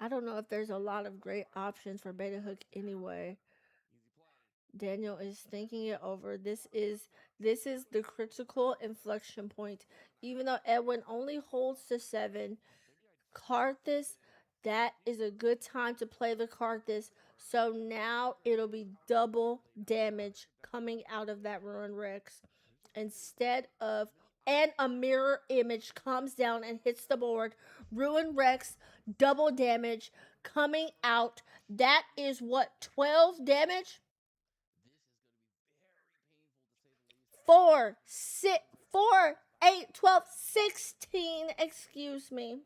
I don't know if there's a lot of great options for baited hook anyway. Daniel is thinking it over. This is the critical inflection point. Even though Edwin only holds to 7, Karthus, that is a good time to play the Karthus. So now it'll be double damage coming out of that Ruin Rex. Instead of, and a mirror image comes down and hits the board. Ruin Rex, double damage coming out. That is what, 12 damage? 4, 6, 4, 8, 12, 16, excuse me.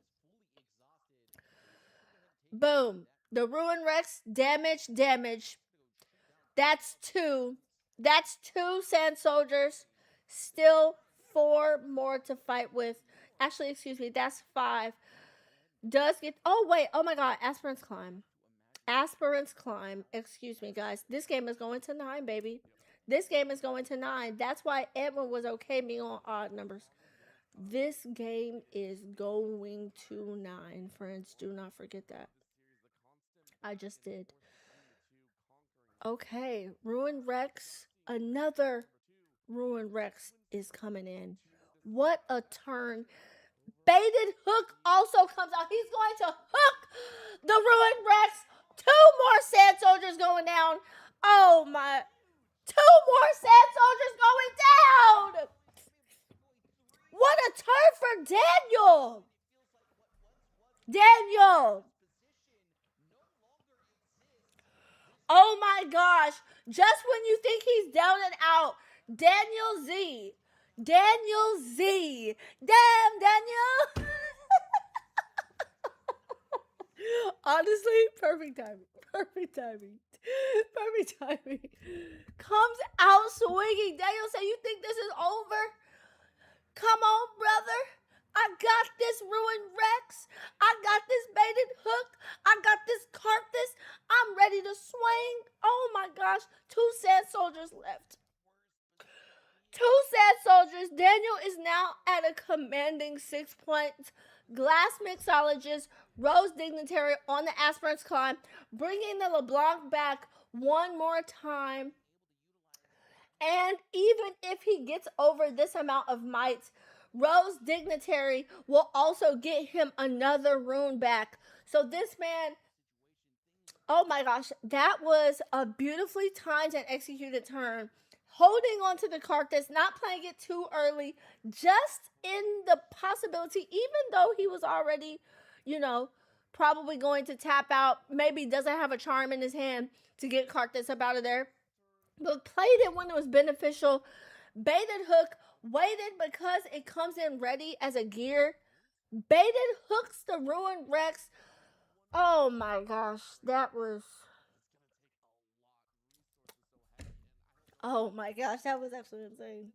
Boom. The Ruin Rex, damage. That's 2. That's 2 Sand Soldiers. Still 4 more to fight with. Actually, excuse me, that's 5. Does get, oh wait, oh my god, Aspirant's Climb. Aspirant's Climb, excuse me guys. This game is going to 9, baby. This game is going to 9. That's why Edwin was okay being on odd numbers. This game is going to 9, friends. Do not forget that. I just did. Okay, Ruin Rex. Another Ruin Rex is coming in. What a turn. Baited hook also comes out. He's going to hook the Ruin Rex. 2 more Sand Soldiers going down. Oh my. 2 more Sand Soldiers going down. What a turn for Daniel. Daniel. Oh my gosh. Just when you think he's down and out, Daniel Z. Daniel Z. Damn, Daniel. Honestly, perfect timing. Perfect timing. Perfect timing. Comes out swinging. Daniel say, you think this is over? Come on, brother. I got this Ruin Rex. I got this baited hook. I got this Karthus. I'm ready to swing. Oh my gosh. 2 Sand Soldiers left. 2 Sand Soldiers. Daniel is now at a commanding 6 points. Glass Mixologist, Rose Dignitary on the Aspirant's Climb, bringing the LeBlanc back one more time. And even if he gets over this amount of might, Rose Dignitary will also get him another rune back. So this man, oh my gosh, that was a beautifully timed and executed turn. Holding on to the Karthus, not playing it too early, just in the possibility, even though he was already, probably going to tap out, maybe doesn't have a charm in his hand to get Karthus up out of there, but played it when it was beneficial. Baited hook, waited because it comes in ready as a gear. Baited hooks the Ruin Rex. Oh my gosh, that was... Oh my gosh, that was actually insane.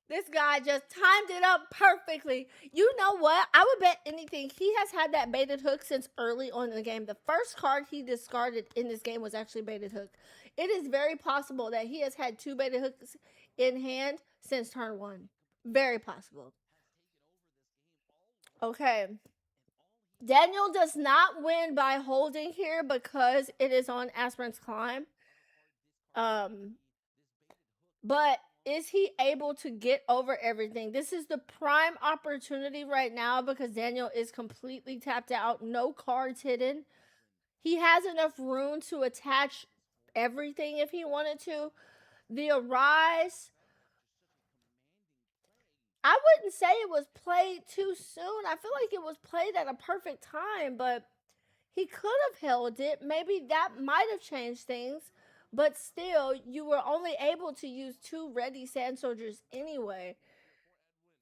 This guy just timed it up perfectly. You know what? I would bet anything he has had that baited hook since early on in the game. The first card he discarded in this game was actually baited hook. It is very possible that he has had 2 baited hooks in hand since turn 1. Very possible. Okay. Daniel does not win by holding here because it is on Aspirant's Climb. But is he able to get over everything? This is the prime opportunity right now because Daniel is completely tapped out. No cards hidden. He has enough room to attach everything if he wanted to. The Arise, I wouldn't say it was played too soon. I feel like it was played at a perfect time, but He could have held it. Maybe that might have changed things. But still, you were only able to use 2 ready sand soldiers anyway.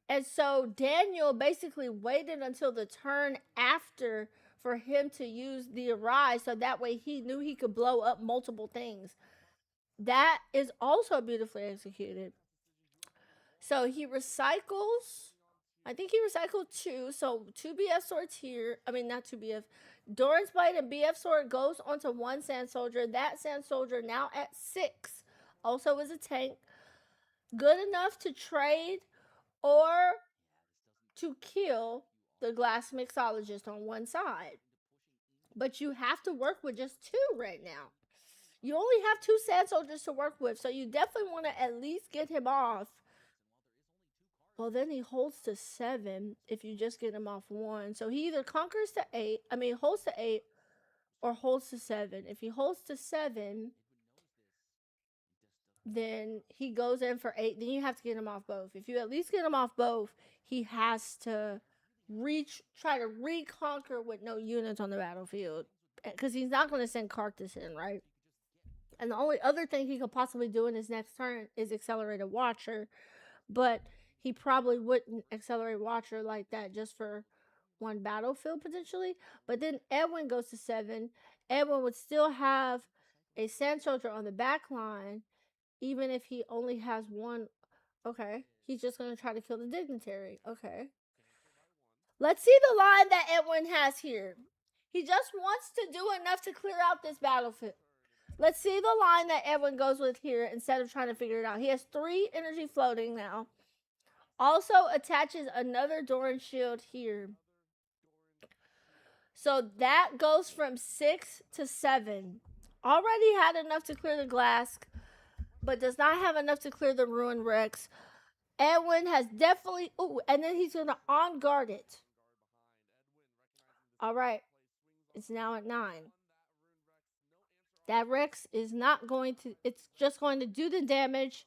And so Daniel basically waited until the turn after for him to use the arise, so that way he knew he could blow up multiple things. That is also beautifully executed. So he recycles. I think he recycled 2. So 2 BF swords here. I mean, not 2 BF. Doran's Blade and BF sword goes onto 1 sand soldier. That sand soldier now at 6. Also is a tank. Good enough to trade or to kill the glass mixologist on one side. But you have to work with just 2 right now. You only have 2 sand soldiers to work with, so you definitely want to at least get him off. Well, then he holds to 7 if you just get him off 1. So he either conquers to 8, holds to 8, or holds to 7. If he holds to 7, then he goes in for 8. Then you have to get him off both. If you at least get him off both, he has to try to reconquer with no units on the battlefield. Because he's not going to send Carthus in, right? And the only other thing he could possibly do in his next turn is Accelerated Watcher. But he probably wouldn't Accelerate Watcher like that just for 1 battlefield potentially. But then Edwin goes to 7. Edwin would still have a Sand Soldier on the back line, even if he only has 1. Okay, he's just going to try to kill the Dignitary. Okay. Let's see the line that Edwin has here. He just wants to do enough to clear out this battlefield. Let's see the line that Edwin goes with here instead of trying to figure it out. He has 3 energy floating now. Also attaches another Doran shield here. So that goes from 6 to 7. Already had enough to clear the glass, but does not have enough to clear the Ruin Rex. Edwin has definitely... Ooh, and then he's going to on-guard it. Alright. It's now at 9. That Rex is not going to... It's just going to do the damage.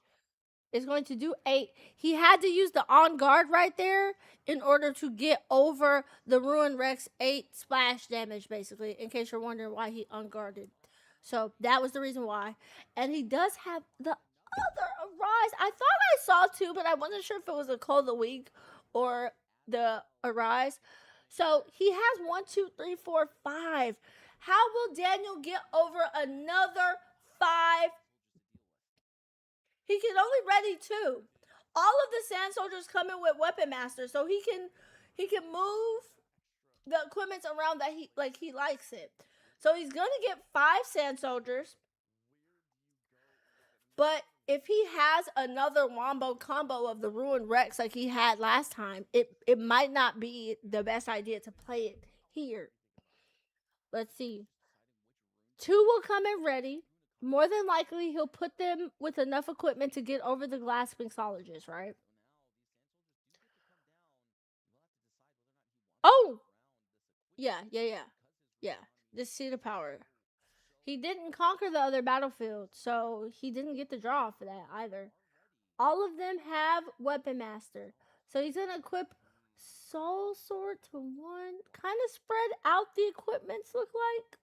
It's going to do 8. He had to use the on-guard right there in order to get over the Ruin Rex 8 splash damage, basically, in case you're wondering why he unguarded. So that was the reason why. And he does have the other Arise. I thought I saw 2, but I wasn't sure if it was a Call of the Week or the Arise. So he has 1, 2, 3, 4, 5. How will Daniel get over another 5? He can only ready 2. All of the Sand Soldiers come in with Weapon Master, so he can move the equipment around that he likes it. So he's gonna get 5 Sand Soldiers. But if he has another wombo combo of the Ruined Rex like he had last time, it might not be the best idea to play it here. Let's see. 2 will come in ready. More than likely, he'll put them with enough equipment to get over the glass mixologist, right? Oh! Yeah. Just see the power. He didn't conquer the other battlefield, so he didn't get the draw for that either. All of them have Weapon Master. So he's going to equip Soul Sword to 1. Kind of spread out the equipments, look like.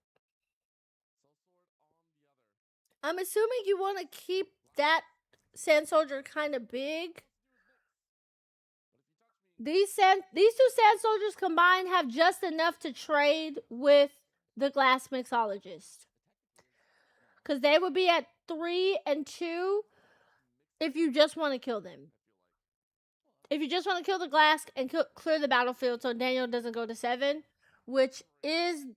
I'm assuming you want to keep that Sand Soldier kind of big. These 2 Sand Soldiers combined have just enough to trade with the Glass Mixologist. Because they would be at 3 and 2 if you just want to kill them. If you just want to kill the glass and clear the battlefield so Daniel doesn't go to 7, which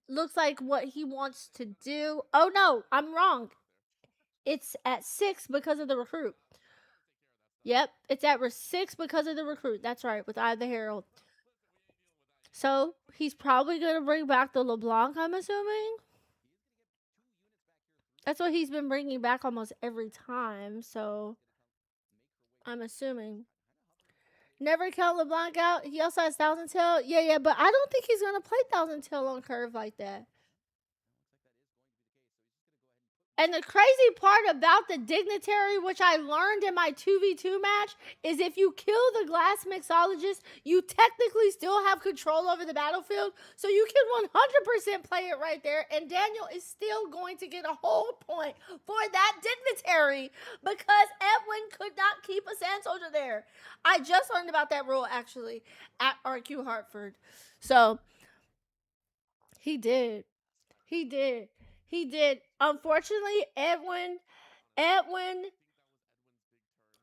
looks like what he wants to do. Oh no, I'm wrong. It's at 6 because of the recruit. Yep, it's at 6 because of the recruit. That's right, with Eye of the Herald. So, he's probably going to bring back the LeBlanc, I'm assuming. That's what he's been bringing back almost every time, so I'm assuming. Never count LeBlanc out. He also has Thousand Tail. Yeah, but I don't think he's going to play Thousand Tail on curve like that. And the crazy part about the dignitary, which I learned in my 2v2 match, is if you kill the glass mixologist, you technically still have control over the battlefield. So you can 100% play it right there. And Daniel is still going to get a whole point for that dignitary because Edwin could not keep a sand soldier there. I just learned about that rule actually at RQ Hartford. So he did. He did. He did. Unfortunately, Edwin.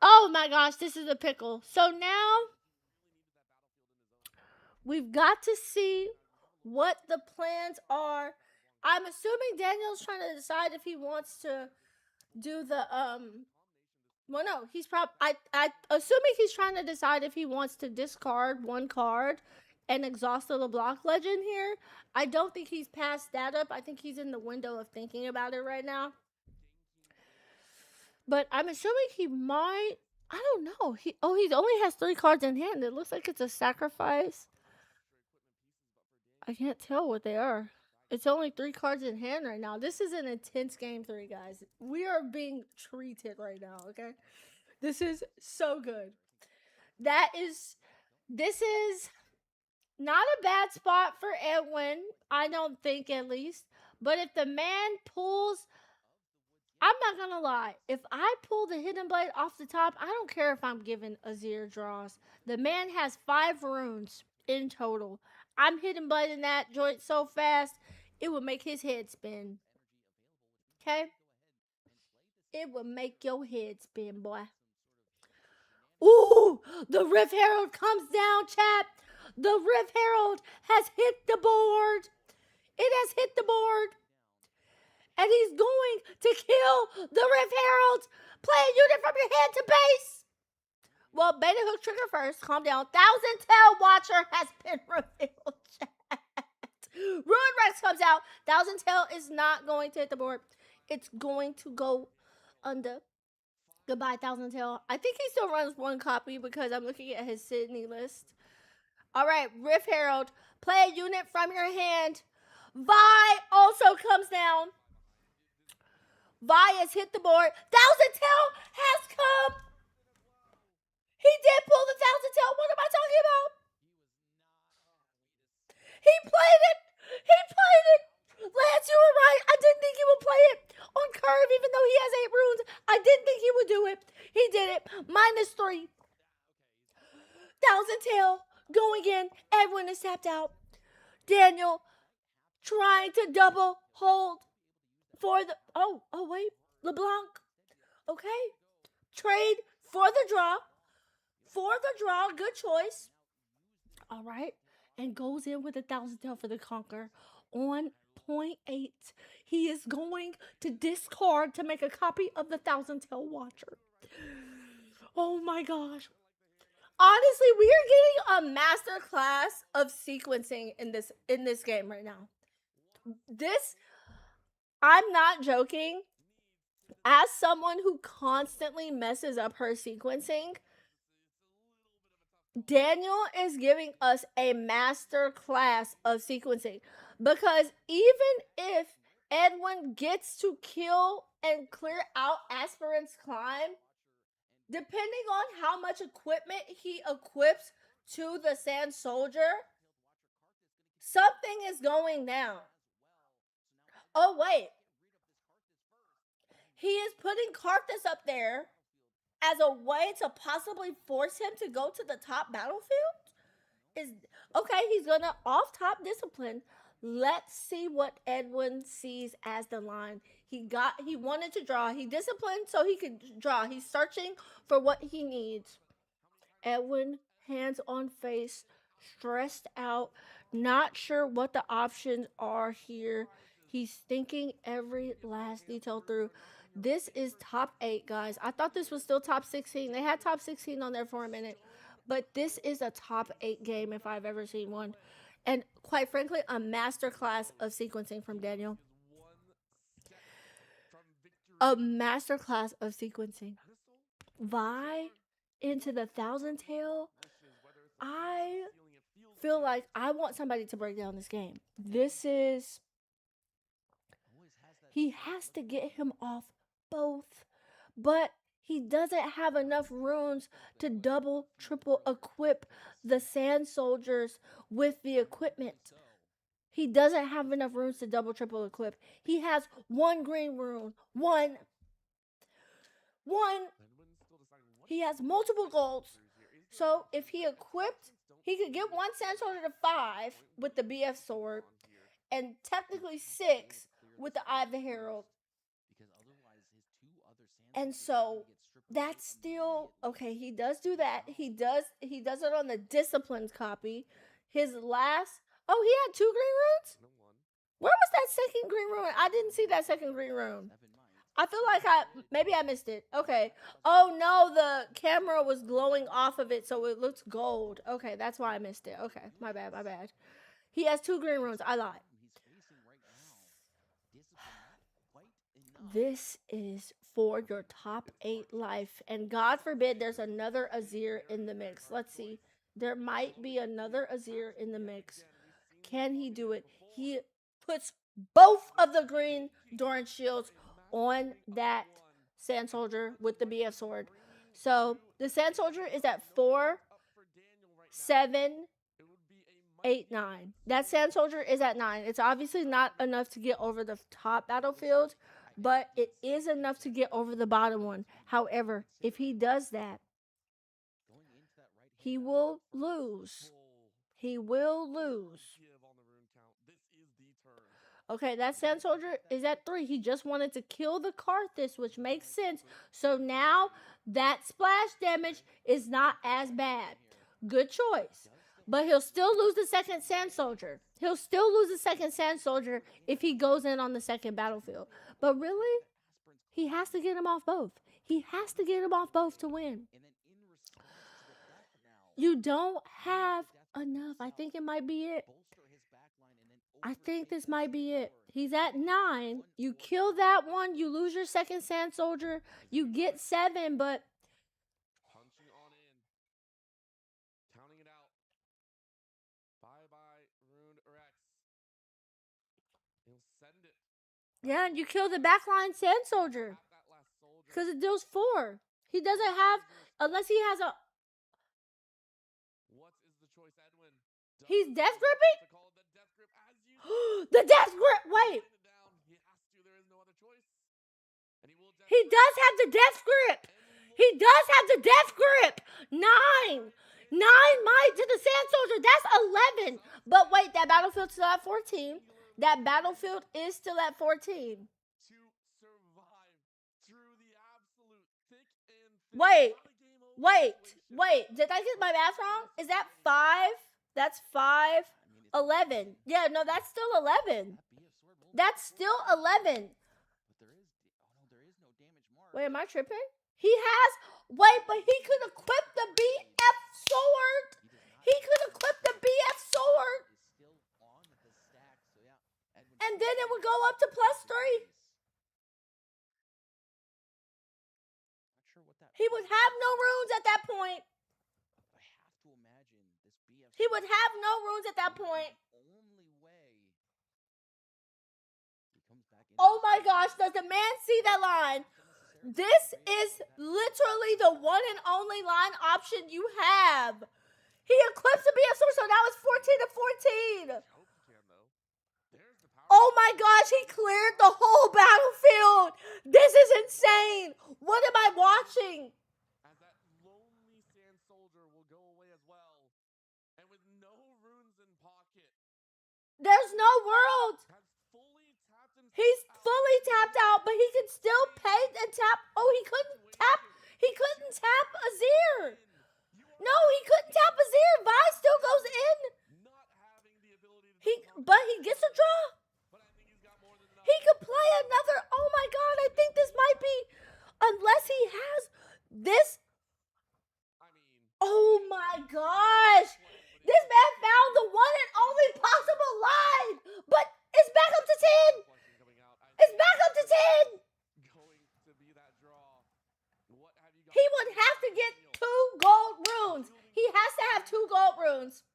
Oh my gosh, this is a pickle. So now we've got to see what the plans are. I'm assuming Daniel's trying to decide if he wants to do the well no, he's probably I assuming he's trying to decide if he wants to discard one card and exhaust the LeBlanc legend here. I don't think he's passed that up. I think he's in the window of thinking about it right now. But I'm assuming he might. I don't know. He only has 3 cards in hand. It looks like it's a sacrifice. I can't tell what they are. It's only 3 cards in hand right now. This is an intense game 3, guys. We are being treated right now, okay? This is so good. This is not a bad spot for Edwin, I don't think at least. But if the man pulls, I'm not gonna lie. If I pull the hidden blade off the top, I don't care if I'm given a 0 draws. The man has 5 runes in total. I'm hidden blading that joint so fast, it would make his head spin. Okay? It would make your head spin, boy. Ooh, the Rift Herald comes down, chat. The Rift Herald has hit the board. It has hit the board. And he's going to kill the Rift Herald. Play a unit from your hand to base. Well, beta hook trigger first. Calm down. Thousand Tail Watcher has been revealed, chat. Ruin Rex comes out. Thousand Tail is not going to hit the board. It's going to go under. Goodbye, Thousand Tail. I think he still runs 1 copy because I'm looking at his Sydney list. All right, Rift Herald. Play a unit from your hand. Vi also comes down. Vi has hit the board. Thousand Tail has come. He did pull the Thousand Tail. What am I talking about? He played it. He played it. Lance, you were right. I didn't think he would play it on curve, even though he has 8 runes. I didn't think he would do it. He did it. -3. Thousand Tail going in. Edwin is tapped out. Daniel trying to double hold for the. Oh, wait. LeBlanc. Okay. Trade for the draw. Good choice. All right. And goes in with a Thousand Tail for the conquer on 0.8. He is going to discard to make a copy of the Thousand Tail Watcher. Oh my gosh. Honestly, we are getting a master class of sequencing in this game right now. I'm not joking. As someone who constantly messes up her sequencing, Daniel is giving us a master class of sequencing. Because even if Edwin gets to kill and clear out Aspirant's Climb, depending on how much equipment he equips to the Sand Soldier, something is going down. Oh, wait. He is putting Karthus up there as a way to possibly force him to go to the top battlefield? Okay, he's gonna off top discipline. Let's see what Edwin sees as the line. He wanted to draw. He disciplined so he could draw. He's searching for what he needs. Edwin, hands on face, stressed out, not sure what the options are here. He's thinking every last detail through. This is top 8, guys. I thought this was still top 16. They had top 16 on there for a minute. But this is a top 8 game if I've ever seen one. And quite frankly, a masterclass of sequencing from Daniel. A masterclass of sequencing. Vi into the Thousand Tail. I feel like I want somebody to break down this game. He has to get him off both. But he doesn't have enough runes to double, triple equip the sand soldiers with the equipment. He doesn't have enough runes to double, triple equip. He has one green rune. One. He has multiple golds. So if he equipped, he could get one sand soldier to 5 with the BF sword, and technically 6 with the Eye of the Herald. And so that's still okay. He does do that. He does it on the disciplines copy. His last he had 2 green runes? Where was that second green rune? I didn't see that second green rune. I feel like maybe I missed it. Okay. Oh no, the camera was glowing off of it, so it looks gold. Okay, that's why I missed it. Okay, my bad. He has 2 green runes. I lied. This is for your top 8 life, and God forbid there's another Azir in the mix. Let's see. There might be another Azir in the mix. Can he do it? He puts both of the green Doran shields on that sand soldier with the BF sword. So the sand soldier is at 4, 7, 8, 9. That sand soldier is at 9. It's obviously not enough to get over the top battlefield, but it is enough to get over the bottom one. However, if he does that, he will lose. He will lose. Okay, that sand soldier is at 3. He just wanted to kill the Karthus, which makes sense. So now that splash damage is not as bad. Good choice. But he'll still lose the second sand soldier. He'll still lose the second sand soldier if he goes in on the second battlefield. But really, he has to get him off both. He has to get him off both to win. You don't have enough. I think it might be it. I think this might be it. He's at 9. You kill that one. You lose your second sand soldier. You get 7, but punching on in, counting it out. Bye, Rune or X. He'll send it. Yeah, and you kill the backline sand soldier because it deals 4. He doesn't have, unless he has a. What is the choice, Edwin? He's death gripping? The death grip. Wait. He has to. There is no other choice. And he does have the death grip. He does have the death grip. 9. 9 might to the sand soldier. That's 11. But wait, that battlefield's still at 14. That battlefield is still at 14. To survive through the absolute thick and thin. Wait. Did I get my math wrong? Is that 5? That's 5. 11. Yeah, no, that's still 11. That's still 11. Wait, am I tripping? He has. Wait, but he could equip the BF sword. He could equip the BF sword. And then it would go up to +3. He would have no runes at that point. He would have no runes at that point. Oh my gosh, does the man see that line? This is literally the one and only line option you have. He equips the BF sword, so now it's 14 to 14. Oh my gosh, he cleared the whole battlefield. This is insane. What am I watching? As that lonely sand soldier will go away as well. And with no runes in pocket. There's no world. He's fully tapped out, but he can still pay and tap. Oh, he couldn't tap. He couldn't tap Azir. No, he couldn't tap Azir. Vi still goes in. But he gets a draw. He could play another. Oh my God, I think this might be, unless he has this. Oh my gosh. This man found the one and only possible line. But it's back up to 10. It's back up to 10. He would have to get 2 gold runes. He has to have 2 gold runes.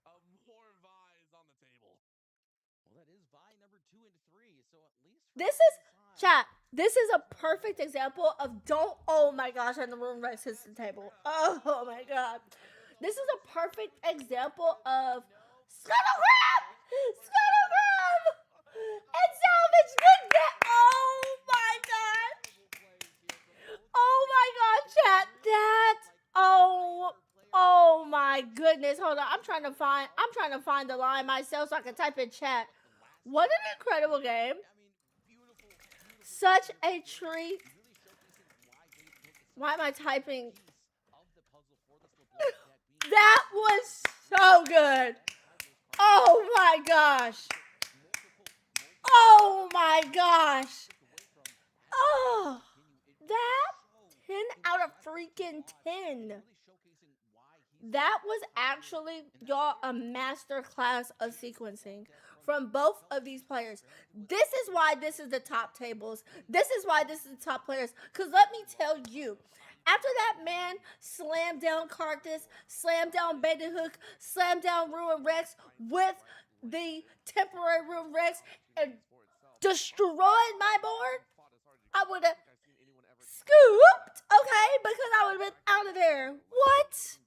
This is Chat, this is a perfect example of don't. Oh my gosh, and the room Rex hits the table. Oh my god. This is a perfect example of Scuttle Grab! Scuttle Grab! And salvage good that. Oh my god. Oh my god, chat. That. Oh my goodness. Hold on. I'm trying to find the line myself so I can type in chat. What an incredible game. Such a treat. Why am I typing? That was so good. Oh my gosh. Oh my gosh. Oh, that 10 out of freaking 10. That was actually, y'all, a master class of sequencing from both of these players. This is why this is the top tables. This is why this is the top players. Because let me tell you, after that man slammed down Carthus, slammed down Beta Hook, slammed down Ruin Rex with the temporary Ruin Rex and destroyed my board, I would have scooped, okay, because I would have been out of there. What?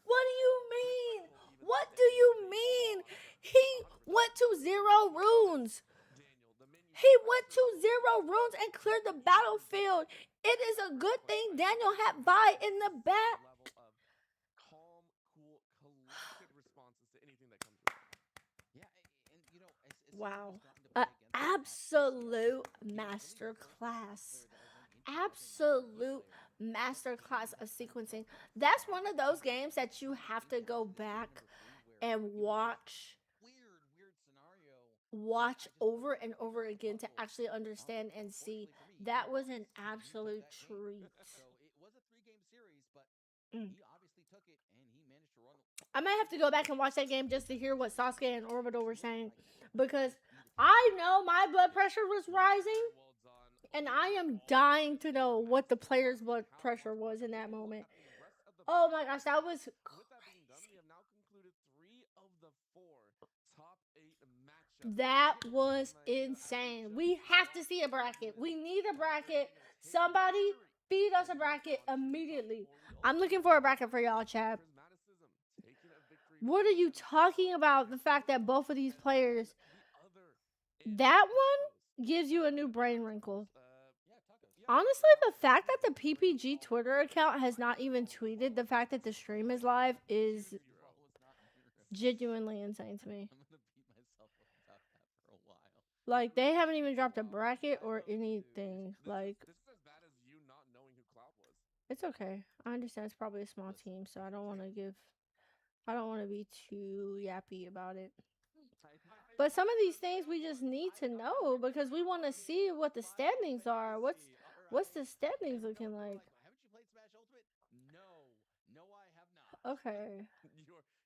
What do you mean? What do you mean? He went to 0 runes. He went to 0 runes and cleared the battlefield. It is a good thing Daniel had Vi in the back. Calm, cool, collected responses to anything that comes with it. Yeah, and you know, wow, an absolute masterclass. Absolute masterclass of sequencing. That's one of those games that you have to go back and watch over and over again to actually understand and see. That was an absolute treat. It was a 3-game series, but he obviously took it and he managed to run. I might have to go back and watch that game just to hear what Sasuke and Orbital were saying, because I know my blood pressure was rising, and I am dying to know what the player's blood pressure was in that moment. Oh my gosh, that was crazy. That was insane. We have to see a bracket. We need a bracket. Somebody feed us a bracket immediately. I'm looking for a bracket for y'all, chat. What are you talking about? The fact that both of these players, that one gives you a new brain wrinkle. Honestly, the fact that the PPG Twitter account has not even tweeted the fact that the stream is live is genuinely insane to me. Like, they haven't even dropped a bracket or anything. Like, this is as bad as you not knowing who Cloud was. It's okay. I understand it's probably a small team, so I don't want to be too yappy about it. But some of these things we just need to know because we want to see what the standings are. What's the standings looking like? Haven't you played Smash Ultimate? No, I have not. Okay.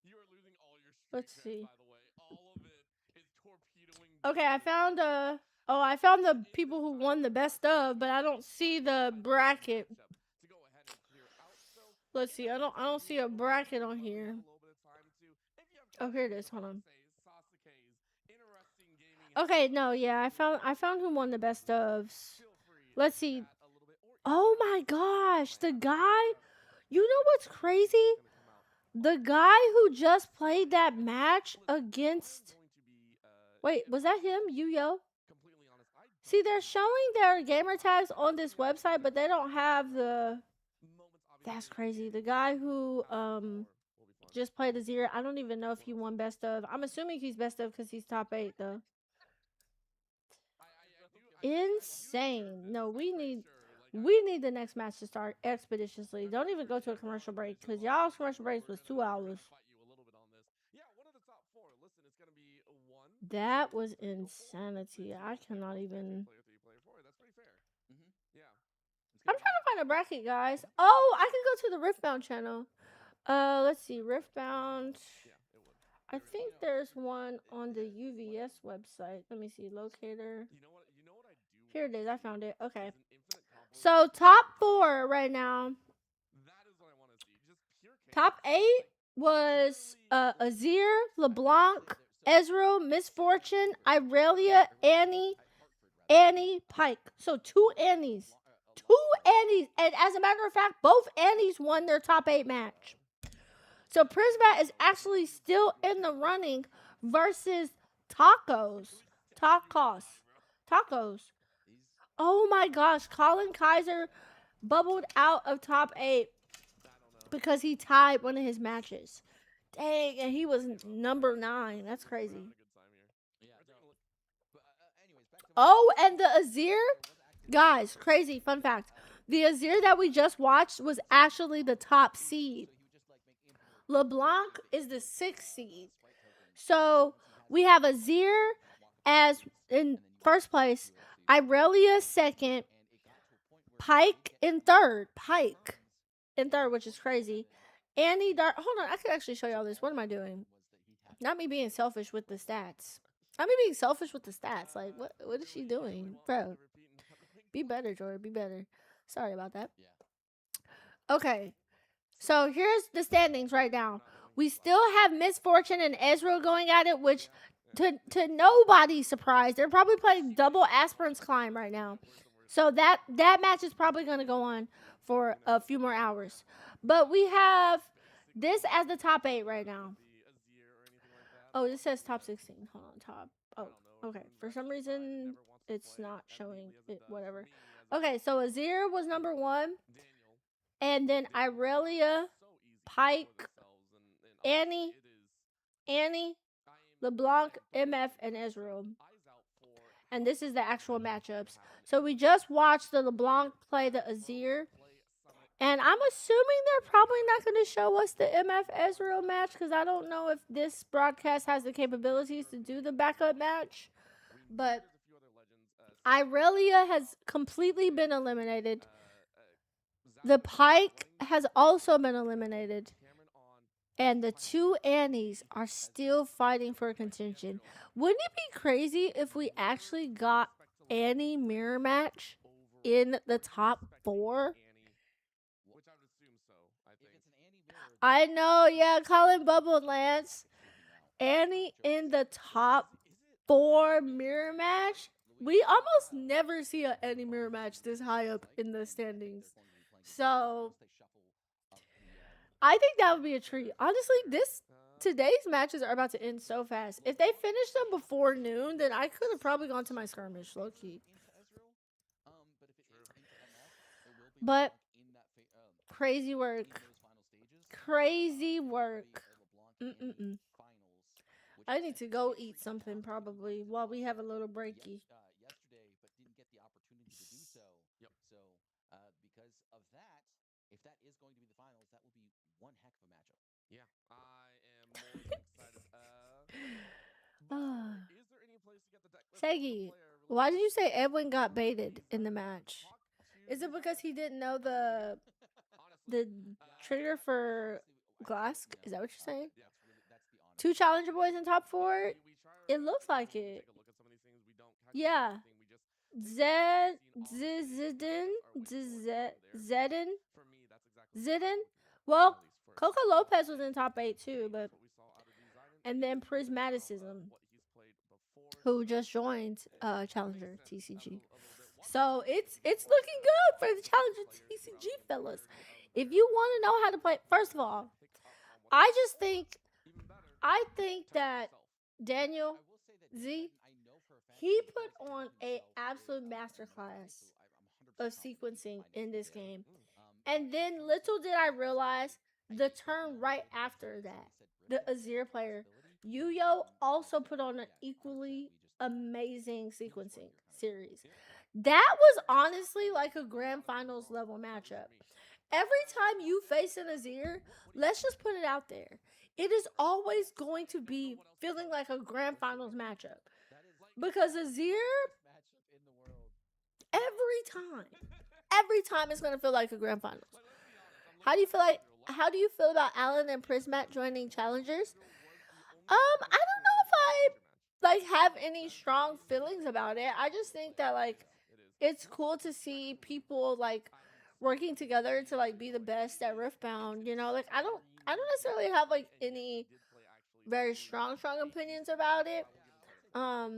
You are losing all your street Let's cred, see. by the way. All of it is torpedoing. Okay, I found the people who won the best of, but I don't see the bracket. Let's see. I don't see a bracket on here. Oh, here it is. Hold on. Okay, no, yeah, I found who won the best ofs. Let's see. Oh my gosh, the guy. You know what's crazy? The guy who just played that match against. Wait, was that him, Yuyo? See, they're showing their gamer tags on this website, but they don't have the. That's crazy. The guy who just played the 0. I don't even know if he won best of. I'm assuming he's best of because he's top 8 though. Insane. No, we need the next match to start expeditiously. Don't even go to a commercial break because y'all's commercial breaks was 2 hours. That was insanity. I cannot even. I'm trying to find a bracket, guys. Oh, I can go to the Riftbound channel. Let's see, Riftbound. I think there's one on the UVS website. Let me see, locator. Here it is. I found it. Okay. So top 4 right now. Top 8 was Azir, LeBlanc, Ezreal, Misfortune, Irelia, Annie, Annie, Pike. So 2 Annies. 2 Annies. And as a matter of fact, both Annies won their top 8 match. So Prismat is actually still in the running versus Tacos. Tacos. Oh my gosh, Colin Kaiser bubbled out of top 8 because he tied one of his matches. Dang, and he was number 9. That's crazy. Oh, and the Azir, guys, crazy fun fact. The Azir that we just watched was actually the top seed. LeBlanc is the 6th seed. So we have Azir as in first place, Irelia second, Pike in third, which is crazy. Annie Dark. Hold on, I could actually show y'all this. What am I doing? Not me being selfish with the stats. Not me being selfish with the stats. Like, what is she doing, bro? Be better, Jordan. Be better. Sorry about that. Okay, so here's the standings right now. We still have Misfortune and Ezreal going at it, which to nobody's surprise, they're probably playing double Aspirant's Climb right now. So that match is probably going to go on for a few more hours. But we have this as the top 8 right now. Oh, this says top 16. Hold on, top. Oh, okay. For some reason, it's not showing it, whatever. Okay, so Azir was number 1. And then Irelia, Pike, Annie, LeBlanc, MF, and Ezreal. And this is the actual matchups. So we just watched the LeBlanc play the Azir. And I'm assuming they're probably not going to show us the MF Ezreal match because I don't know if this broadcast has the capabilities to do the backup match. But Irelia has completely been eliminated. The Pike has also been eliminated. And the 2 Annies are still fighting for contention. Wouldn't it be crazy if we actually got Annie mirror match in the top 4? I know, yeah, Colin bubbled, Lance. Annie in the top 4 mirror match? We almost never see an Annie mirror match this high up in the standings. So I think that would be a treat. Honestly, today's matches are about to end so fast. If they finish them before noon, then I could have probably gone to my skirmish, low key. But crazy work. Crazy work. I need to go eat something probably while we have a little breaky. Yesterday, but didn't get the opportunity to do so. Yep. So, because of that, if that is going to be the finals, that will be one heck of a matchup. Yeah, I am more excited. Is there any place to get the deck? Segi, why did you say Edwin got baited in the match? Is it because he didn't know the trigger for Glass? Is that what you're saying? 2 Challenger boys in top 4? It looks like it. Yeah. Zedin. Well, Coco Lopez was in top 8 too, but and then Prismaticism, who just joined Challenger TCG. So it's looking good for the Challenger TCG fellas. If you want to know how to play, first of all, I think that Daniel Z, he put on a absolute masterclass of sequencing in this game. And then little did I realize the turn right after that, the Azir player, Yuyo, also put on an equally amazing sequencing series. That was honestly like a grand finals level matchup. Every time you face an Azir, let's just put it out there, it is always going to be feeling like a grand finals matchup. Because Azir, every time it's going to feel like a grand finals. How do you feel about Alan and Prismat joining challengers? I don't know if I have any strong feelings about it. I just think that it's cool to see people working together to be the best at Riftbound. I don't necessarily have any very strong opinions about it. I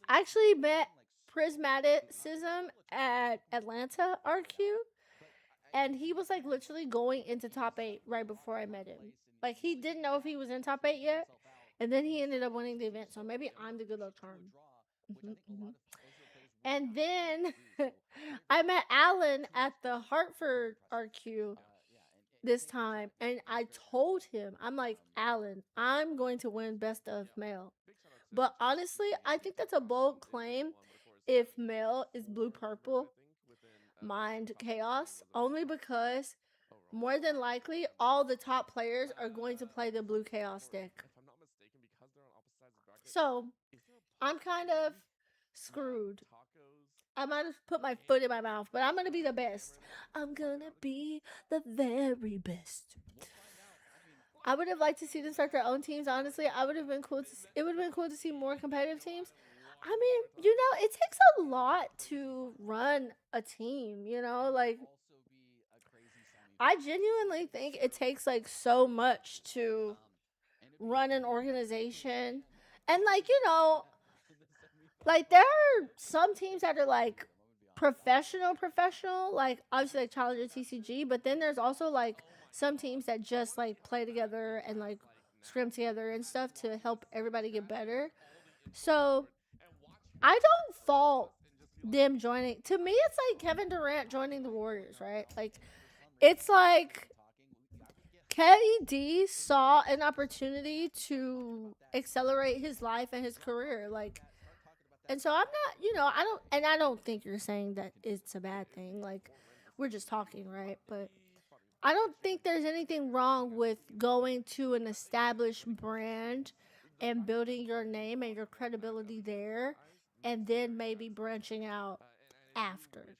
actually met prismaticism at Atlanta RQ, and he was like literally going into top 8 right before I met him. Like he didn't know if he was in top 8 yet, and then he ended up winning the event. So maybe I'm the good luck charm. And then I met Alan at the Hartford RQ this time, and I told him, I'm like, Alan, I'm going to win best of male. But honestly, I think that's a bold claim if male is blue purple, mind chaos, only because more than likely all the top players are going to play the blue chaos deck. So I'm kind of screwed. I might have put my foot in my mouth, but I'm gonna be the best. I'm gonna be the very best. I would have liked to see them start their own teams. Honestly, I would have been cool. It would have been cool to see more competitive teams. I mean, you know, it takes a lot to run a team. You know, like I genuinely think it takes like so much to run an organization, and like you know, like there are some teams that are like professional, like obviously like Challenger TCG, but then there's also like some teams that just like play together and like scrim together and stuff to help everybody get better. So I don't fault them joining. To me, it's like Kevin Durant joining the Warriors, right? Like it's like KD saw an opportunity to accelerate his life and his career, like. And so I'm not, you know, I don't think you're saying that it's a bad thing. Like, we're just talking, right? But I don't think there's anything wrong with going to an established brand and building your name and your credibility there, and then maybe branching out after.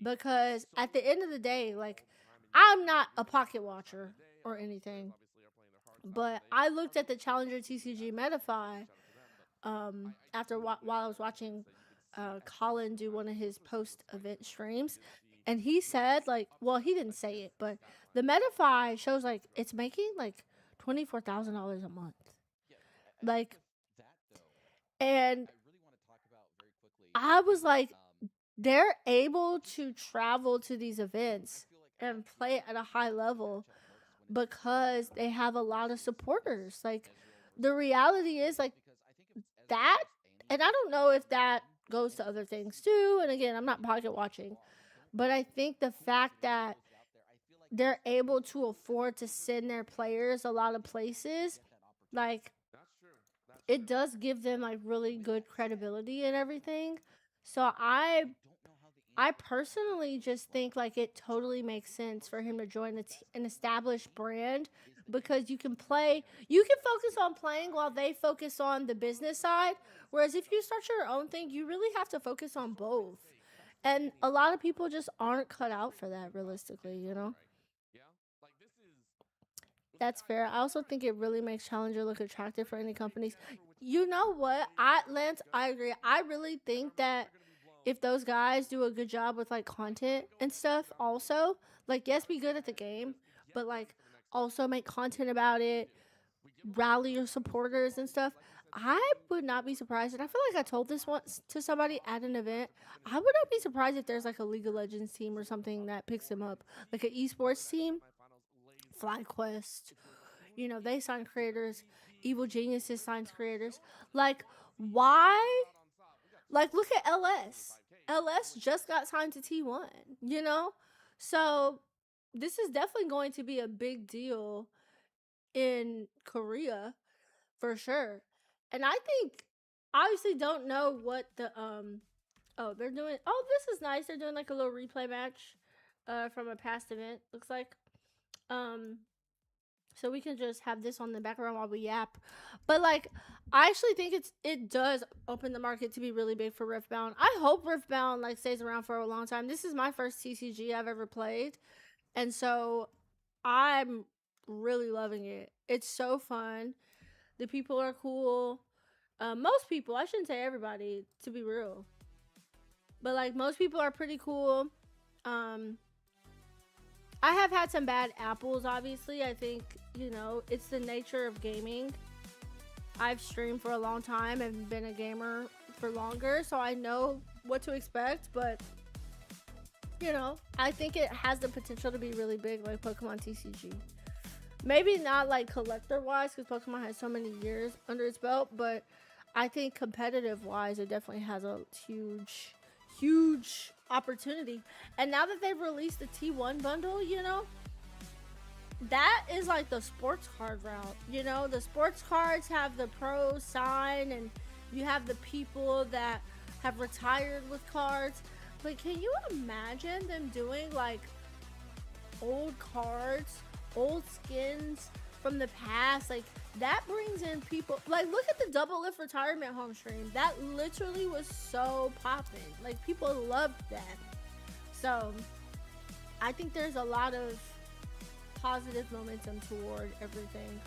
Because at the end of the day, like, I'm not a pocket watcher or anything, but I looked at the Challenger TCG Metafy after while I was watching Colin do one of his post event streams, and he said like, well, he didn't say it, but the Metafy shows like it's making like $24,000 a month, like, and I was like, they're able to travel to these events and play at a high level because they have a lot of supporters. Like, the reality is like that, and I don't know if that goes to other things too. And again, I'm not pocket watching, but I think the fact that they're able to afford to send their players a lot of places, like, it does give them like really good credibility and everything. So I personally just think like it totally makes sense for him to join an established brand, because you can focus on playing while they focus on the business side. Whereas if you start your own thing, you really have to focus on both. And a lot of people just aren't cut out for that realistically, you know? That's fair. I also think it really makes Challenger look attractive for any companies. You know what? Lance, I agree. I really think that if those guys do a good job with like content and stuff, also, like, yes, be good at the game, but like also make content about it, rally your supporters and stuff. I would not be surprised, and I feel like I told this once to somebody at an event. I would not be surprised if there's like a League of Legends team or something that picks them up, like an esports team. FlyQuest, you know, they sign creators. Evil Geniuses signs creators. Like, why? Like, look at LS. LS just got signed to T1, you know? So, this is definitely going to be a big deal in Korea for sure. And I think, obviously, don't know what the, oh, they're doing, oh, this is nice. They're doing like a little replay match from a past event, looks like. So we can just have this on the background while we yap. But like, I actually think it does open the market to be really big for Riftbound. I hope Riftbound like stays around for a long time. This is my first TCG I've ever played, and so I'm really loving it. It's so fun. The people are cool. Most people, I shouldn't say everybody, to be real, but like most people are pretty cool. I have had some bad apples, obviously. I think, you know, it's the nature of gaming. I've streamed for a long time and been a gamer for longer, so I know what to expect, but you know, I think it has the potential to be really big, like Pokemon TCG. Maybe not like collector wise, because Pokemon has so many years under its belt, but I think competitive wise, it definitely has a huge opportunity. And now that they've released the T1 bundle, you know, that is like the sports card route. You know, the sports cards have the pros sign, and you have the people that have retired with cards. But can you imagine them doing like old cards, old skins from the past? Like that brings in people. Like look at the Double Lift retirement home stream. That literally was so popping. Like people loved that. So I think there's a lot of positive momentum toward everything.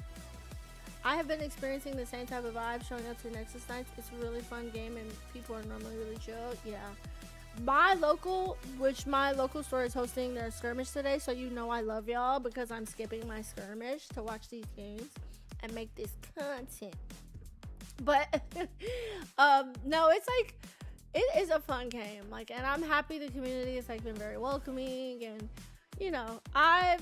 I have been experiencing the same type of vibe showing up to Nexus Nights. It's a really fun game and people are normally really chill. Yeah. My local store is hosting their skirmish today, so you know I love y'all because I'm skipping my skirmish to watch these games and make this content. But no, it's like it is a fun game. Like, and I'm happy the community has like been very welcoming, and you know, I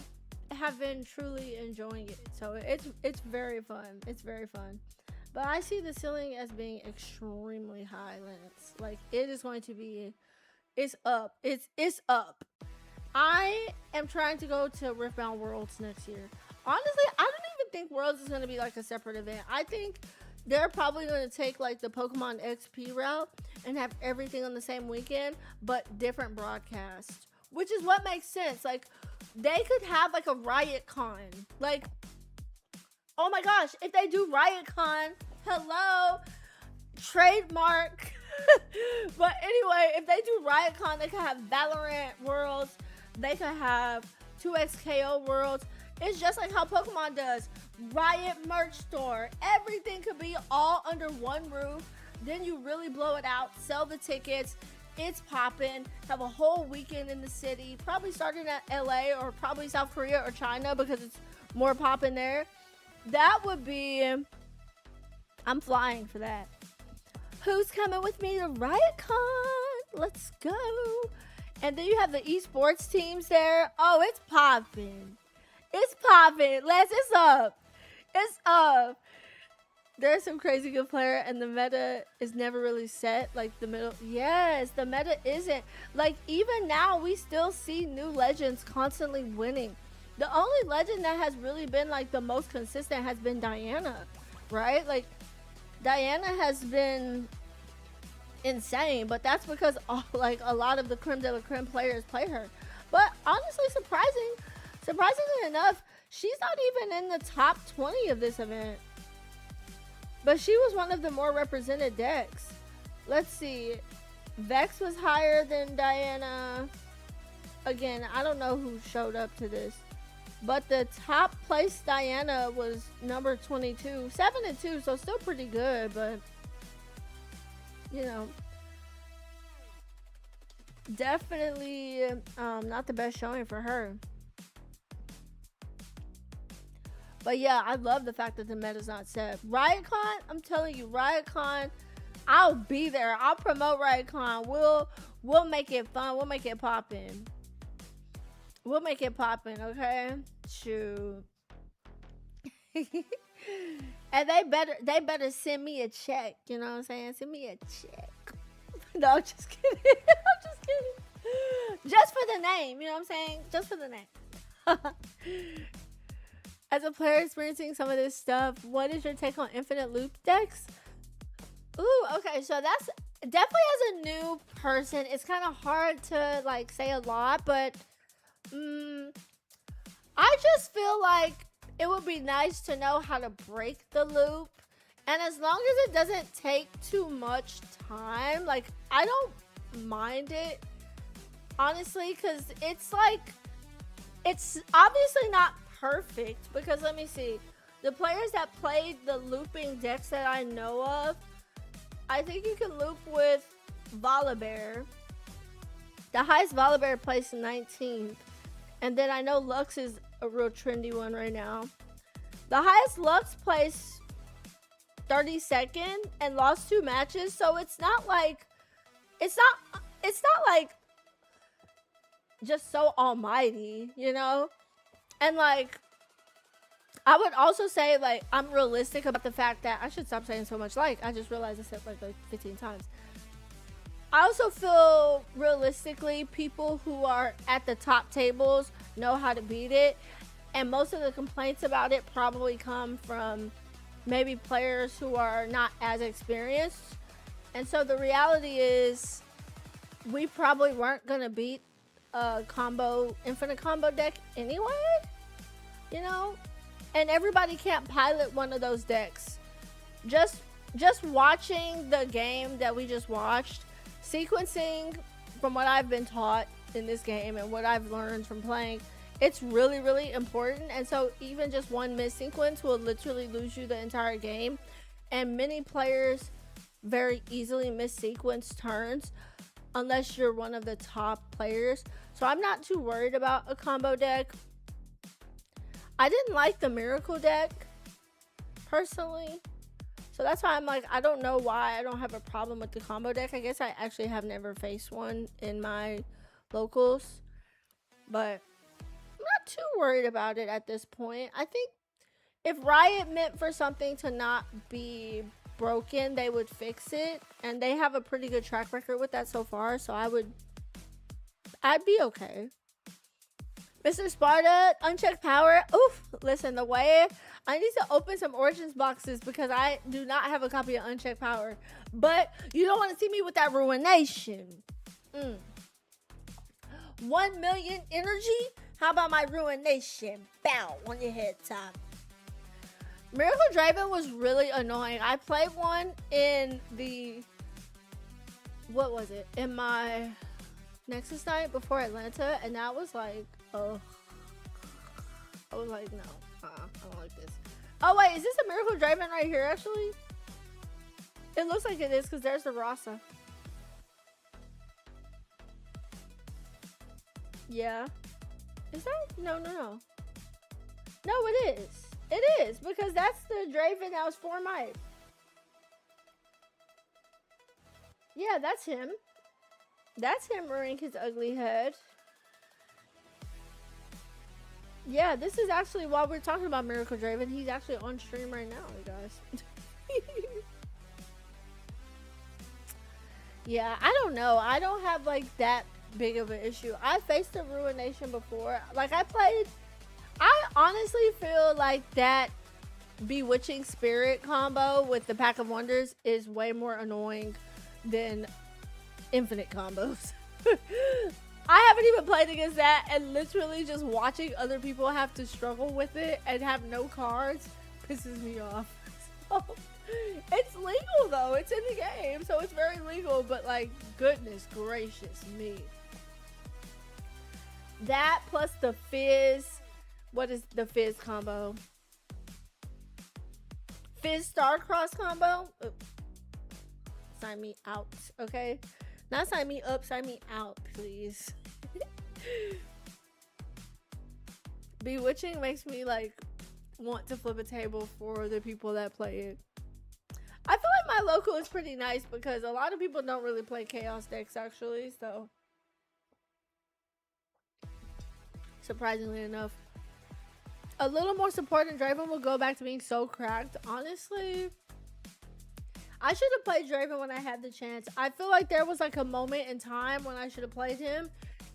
have been truly enjoying it. So it's very fun. It's very fun. But I see the ceiling as being extremely high, Lance. Like it is going to be. It's up. It's up. I am trying to go to Riftbound Worlds next year. Honestly, I don't even think Worlds is going to be like a separate event. I think they're probably going to take like the Pokemon XP route and have everything on the same weekend, but different broadcast, which is what makes sense. Like they could have like a Riot Con. Like, oh my gosh, if they do Riot Con, hello, trademark. But anyway, if they do RiotCon, they could have Valorant Worlds, they could have 2XKO Worlds. It's just like how Pokemon does. Riot merch store. Everything could be all under one roof. Then you really blow it out, sell the tickets. It's popping. Have a whole weekend in the city. Probably starting at LA or probably South Korea or China because it's more popping there. That would be... I'm flying for that. Who's coming with me to RiotCon? Let's go. And then you have the esports teams there. Oh, it's popping. It's popping. It's up. It's up. There's some crazy good player, and the meta is never really set. Like the middle. Yes, the meta isn't. Like even now, we still see new legends constantly winning. The only legend that has really been like the most consistent has been Diana, right? Like Diana has been insane, but that's because like a lot of the creme de la creme players play her. But honestly, surprisingly enough, she's not even in the top 20 of this event. But she was one of the more represented decks. Let's see. Vex was higher than Diana. Again, I don't know who showed up to this. But the top place Diana was number 22. 7-2, so still pretty good, but you know, definitely not the best showing for her. But yeah, I love the fact that the meta's not set. RiotCon, I'm telling you, RiotCon, I'll be there. I'll promote RiotCon. We'll make it fun. We'll make it poppin'. We'll make it poppin', okay? Shoot. And they better send me a check. You know what I'm saying? Send me a check. No, I'm just kidding. I'm just kidding. Just for the name. You know what I'm saying? Just for the name. As a player experiencing some of this stuff, what is your take on infinite loop decks? Ooh, okay. So that's definitely as a new person, it's kind of hard to like say a lot, but I just feel like it would be nice to know how to break the loop. And as long as it doesn't take too much time, like I don't mind it, honestly, because it's like, it's obviously not perfect, because let me see, the players that played the looping decks that I know of, I think you can loop with Volibear. The highest Volibear placed 19th. And then I know Lux is a real trendy one right now. The highest Lux place 32nd and lost 2 matches, so it's not like just so almighty, you know? And like I would also say, like, I'm realistic about the fact that I should stop saying so much like. I just realized I said like 15 times. I also feel realistically people who are at the top tables know how to beat it. And most of the complaints about it probably come from maybe players who are not as experienced. And so the reality is we probably weren't going to beat a infinite combo deck anyway, you know? And everybody can't pilot one of those decks. Just watching the game that we just watched, sequencing, from what I've been taught in this game and what I've learned from playing, it's really, really important. And so even just one miss sequence will literally lose you the entire game. And many players very easily miss sequence turns unless you're one of the top players. So I'm not too worried about a combo deck. I didn't like the Miracle deck personally. So that's why I'm like, I don't know why I don't have a problem with the combo deck. I guess I actually have never faced one in my locals. But I'm not too worried about it at this point. I think if Riot meant for something to not be broken, they would fix it. And they have a pretty good track record with that so far. So I'd be okay. Mr. Sparta, unchecked power. Oof, listen, the way I need to open some Origins boxes because I do not have a copy of unchecked power. But you don't want to see me with that ruination. 1 million energy? How about my ruination? Bow on your head top. Miracle Draven was really annoying. I played one in the... What was it? In my Nexus night before Atlanta, and that was like... Oh, I was like, no, I don't like this. Oh wait, is this a Miracle Draven right here? Actually, it looks like it is because there's the Rasa. Yeah, is that? No, it is. It is because that's the Draven that was 4 might. Yeah, that's him. That's him rearing his ugly head. Yeah, this is actually, while we're talking about Miracle Draven, he's actually on stream right now, you guys. Yeah, I don't know. I don't have, like, that big of an issue. I faced a Ruination before. Like, I honestly feel like that Bewitching Spirit combo with the Pack of Wonders is way more annoying than infinite combos. I haven't even played against that, and literally just watching other people have to struggle with it and have no cards pisses me off. So, it's legal though, it's in the game, so it's very legal, but like, goodness gracious me. That plus the Fizz, what is the Fizz combo? Fizz Starcross combo? Oops. Sign me out, okay? Not sign me up, sign me out, please. Bewitching makes me like want to flip a table for the people that play it. I feel like my local is pretty nice because a lot of people don't really play chaos decks actually, so surprisingly enough. A little more support and Draven will go back to being so cracked. Honestly, I should have played Draven when I had the chance. I feel like there was like a moment in time when I should have played him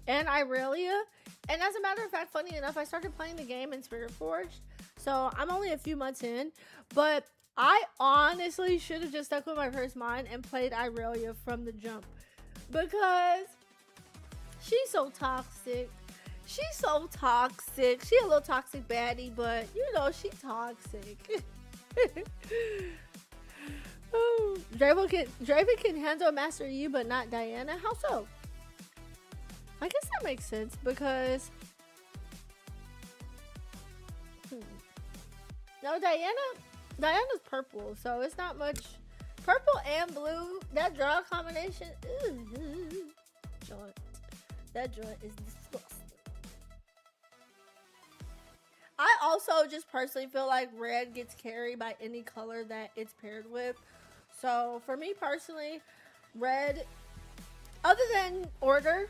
and Irelia. And as a matter of fact, funny enough, I started playing the game in Spirit Forged. So I'm only a few months in. But I honestly should have just stuck with my first mind and played Irelia from the jump. Because she's so toxic. She's so toxic. She a little toxic baddie, but you know, she toxic. Oh, Draven can handle Master Yi, but not Diana. How so? I guess that makes sense because no, Diana's purple, so it's not much. Purple and blue, that draw combination, that joint is disgusting. I also just personally feel like red gets carried by any color that it's paired with. So for me personally, red, other than order,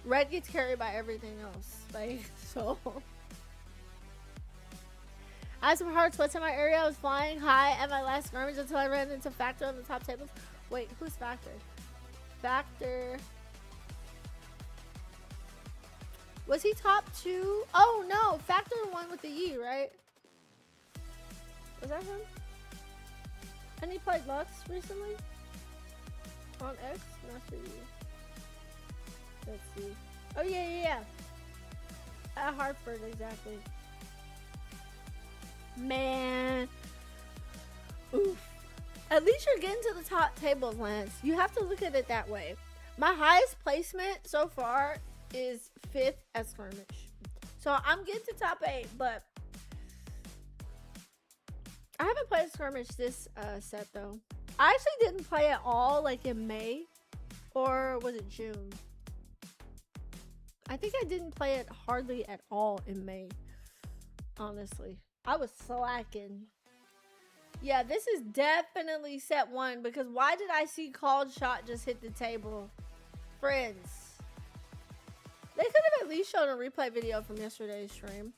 red gets carried by everything else. Like, so. I had some hard sweats in my area. I was flying high at my last skirmish until I ran into Factor on the top tables. Wait, who's Factor? Factor. Was he top 2? Oh no, Factor won with the E, right? Was that him? And he played Lux recently? On X? Master E. Let's see. Oh yeah. At Hartford, exactly. Man. Oof. At least you're getting to the top tables, Lance. You have to look at it that way. My highest placement so far is 5th at skirmish. So I'm getting to top 8, but I haven't played skirmish this set though. I actually didn't play at all like in May, or was it June? I think I didn't play it hardly at all in May, honestly. I was slacking. Yeah, this is definitely set 1 because why did I see called shot just hit the table? Friends. They could have at least shown a replay video from yesterday's stream.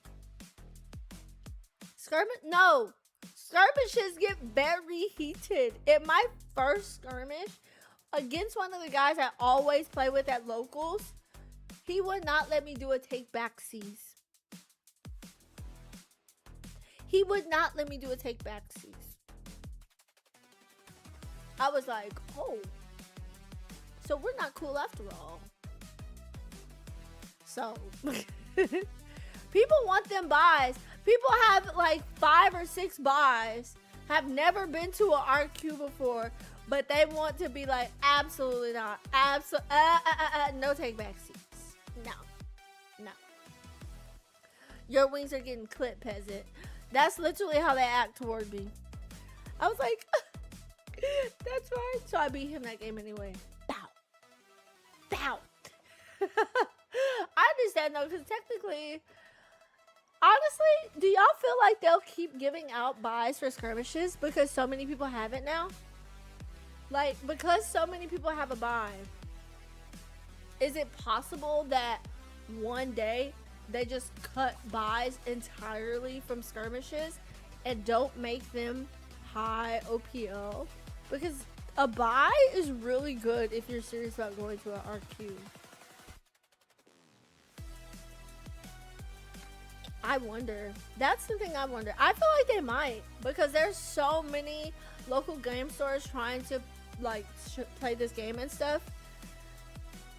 Skirmish? No. Skirmishes get very heated. In my first skirmish, against one of the guys I always play with at locals, he would not let me do a take back C's. He would not let me do a take back C's. I was like, oh. So we're not cool after all. So, people want them buys. People have like 5 or 6 buys, have never been to an RQ before, but they want to be like, absolutely not. No take back seats. No. Your wings are getting clipped, peasant. That's literally how they act toward me. I was like, that's right. So I beat him that game anyway. Bow. I understand though, because technically, honestly, do y'all feel like they'll keep giving out buys for skirmishes because so many people have it now? Like, because so many people have a buy, is it possible that one day they just cut buys entirely from skirmishes and don't make them high OPL? Because a buy is really good if you're serious about going to an RQ. I wonder. That's the thing I wonder. I feel like they might, because there's so many local game stores trying to like play this game and stuff.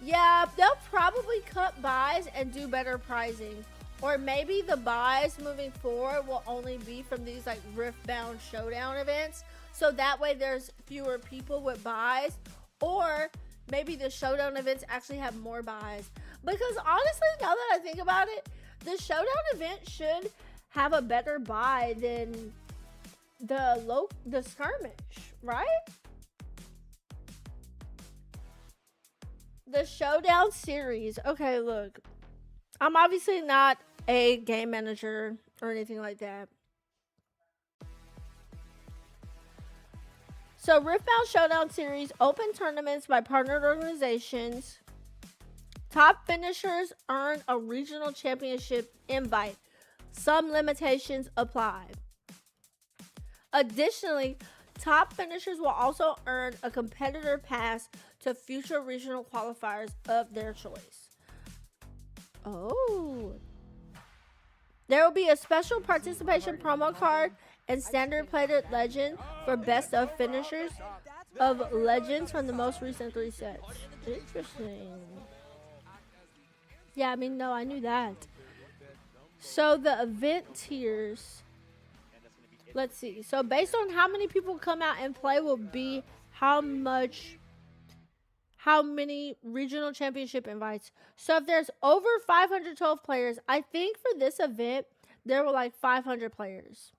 Yeah, they'll probably cut buys and do better pricing. Or maybe the buys moving forward will only be from these like Riftbound Showdown events. So that way there's fewer people with buys. Or maybe the Showdown events actually have more buys. Because honestly, now that I think about it, the Showdown event should have a better buy than the skirmish, right? The Showdown series. Okay, look. I'm obviously not a game manager or anything like that. So, Riftbound Showdown series, open tournaments by partnered organizations. Top finishers earn a regional championship invite. Some limitations apply. Additionally, top finishers will also earn a competitor pass to future regional qualifiers of their choice. Oh. There will be a special participation promo card and standard plated legend for best of finishers of legends from the most recent 3 sets. Interesting. Yeah, I mean, no, I knew that. So the event tiers, let's see. So based on how many people come out and play will be how many regional championship invites. So if there's over 512 players, I think for this event, there were like 500 players.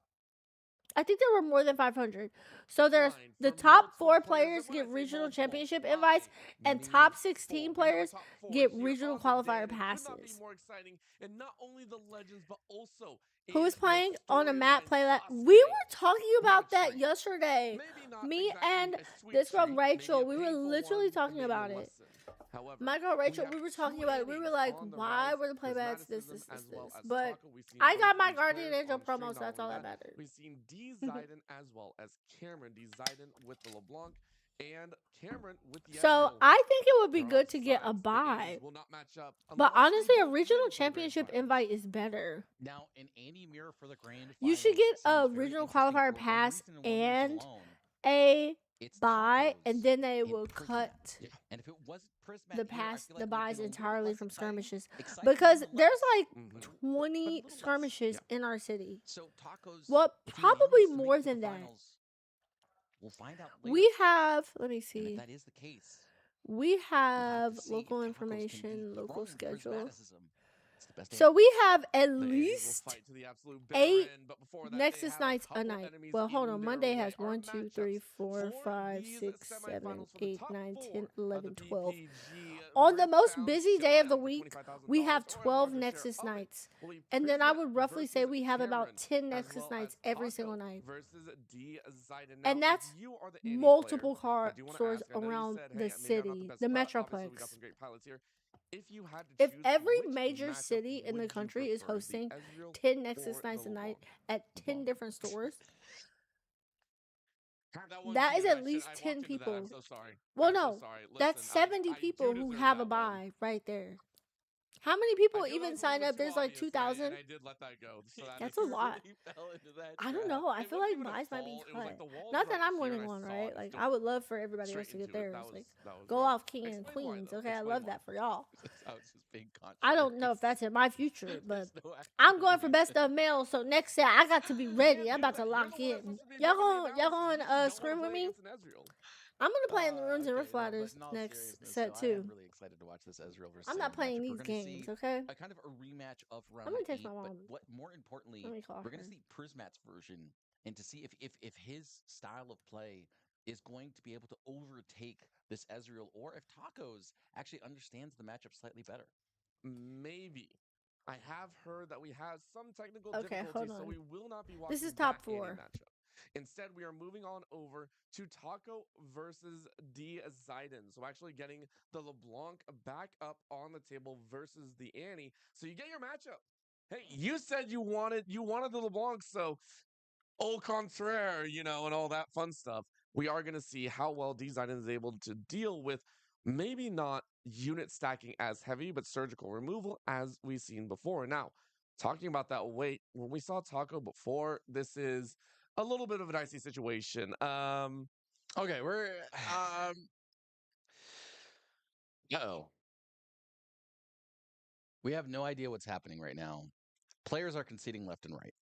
I think there were more than 500. So there's Fine. the For top multiple 4 players, players and when I get say regional multiple, championship fine, invites, and maybe top 4. 16 And our players top 4 get here regional on the day, qualifier and it could not be passes. more exciting. And not only the legends, but also Who in is the playing on a map storyline, play that we Sasuke were talking about that matchmake. yesterday. Maybe not Me exactly and a sweet this girl treat, maybe Rachel, a we were painful literally one, and talking maybe a about it. lesson. However, My girl Rachel, have we were 2 talking about it. We were Annies like, on the why rise. were the playbacks this, Prismaticism this, this, as well this? as But Taco. We've seen I both got of my these Guardian players Angel on stream. promo, so Not that's only all that that, matters. we've seen D Ziden as well as Cameron. D Ziden with the LeBlanc and Cameron with the So Ezreal. I think it would be There are good to get a sides the Annies buy. will not match up But unless they honestly, a both regional win for the grand championship finals. invite is better. Now, an Annie mirror for the grand You finals should get a seems very regional interesting qualifier for one pass reason and one reason and alone. a It's buy, and tacos then they and will Prismat. cut Yeah. And if it wasn't Prismat the here, I pass, feel the like it would have buys been a little bit entirely less from exciting. skirmishes, Exciting because there's nonetheless, like Mhm. 20 but a little less. skirmishes Yeah. in our city. So tacos Well, being probably used to make more it to the than that. finals, we'll find out later. We have, let me And if see, that is the case, we we'll have have to see local if tacos can information, local dethrone schedule. Prismaticism. It's the best So Annie. we have at The Annies will least fight to the absolute bitter 8 end, but before that, they Nexus have a nights a couple night. enemies Well, hold in on. their Monday way. has Our 1, 2, matchups 3, 4, for 5, these 6, 7, semifinals for the 8, top 9, 10, 4 of 11, the 12. PPG On the most Riftbound busy day of the Showdown for week, $25,000, we have or a 12 larger share Nexus of it nights. will be And then I Prismat would roughly say versus we have about Cameron, 10 as Nexus well nights as every single Taco night. versus D Ziden. Now, And if that's you are the Annie multiple player, car I do want to stores ask. I know you around said, the hey, maybe I'm not the city, best the cut. Obviously, we got Metroplex. some great pilots here. If you had to If choose, every which major matchup city in would the you country is prefer, the hosting Ezreal 10 Nexus or nights the a night LeBlanc? at 10 LeBlanc. different stores, That one that is cheated. at least I 10 walked into that. I'm people. so sorry. Well, I'm so no, sorry. that's Listen, 70 I people do who deserve have a that one. buy right there. How many I people feel even that was a sign little up? bit too There's like obvious, 2,000. and I did let that go. So that That's a lot. Really fell into that I don't trap. know. I it feel wasn't like even a buys might be fall. It was like cut. the wall Not was that already I'm here, winning and I one, saw right? it Like, just I would love for everybody straight else to get into it. theirs. That was Like, go rough. off king and Explain why, queens. though. Okay, I Explain love why. that for y'all. I was just being I don't know if controversial. that's in my future, but There's no I'm going for actual best reason. of male. So next set, I got to be You ready. can't I'm do about to that. You're lock the one that's in. supposed to be Y'all making the going y'all analysis. going You just don't want scrim to with play me? against an Ezreal. I'm gonna play in the runes and Okay, rift no, ladders but in all next seriousness, set so I two. am really excited to watch this Ezreal versus I'm not Annie playing matchup. these We're going to games, see okay? a kind of a rematch of I'm round gonna text 8, my but mom. what more importantly, Let me call we're going her. to see Prismat's version and to see if his style of play is going to be able to overtake this Ezreal, or if Tacos actually understands the matchup slightly better. Maybe. I have heard that we have some technical Okay, hold difficulties, so on. we will not be This watching is top that Annie 4. matchup. Instead, we are moving on over to Taco versus D Ziden. So actually getting the LeBlanc back up on the table versus the Annie. So you get your matchup. Hey, you said you wanted the LeBlanc, so au contraire, you know, and all that fun stuff. We are going to see how well D Ziden is able to deal with maybe not unit stacking as heavy, but surgical removal as we've seen before. Now, talking about that weight, when we saw Taco before, this is a little bit of a dicey situation. Okay, we're uh-oh. We have no idea what's happening right now. Players are conceding left and right.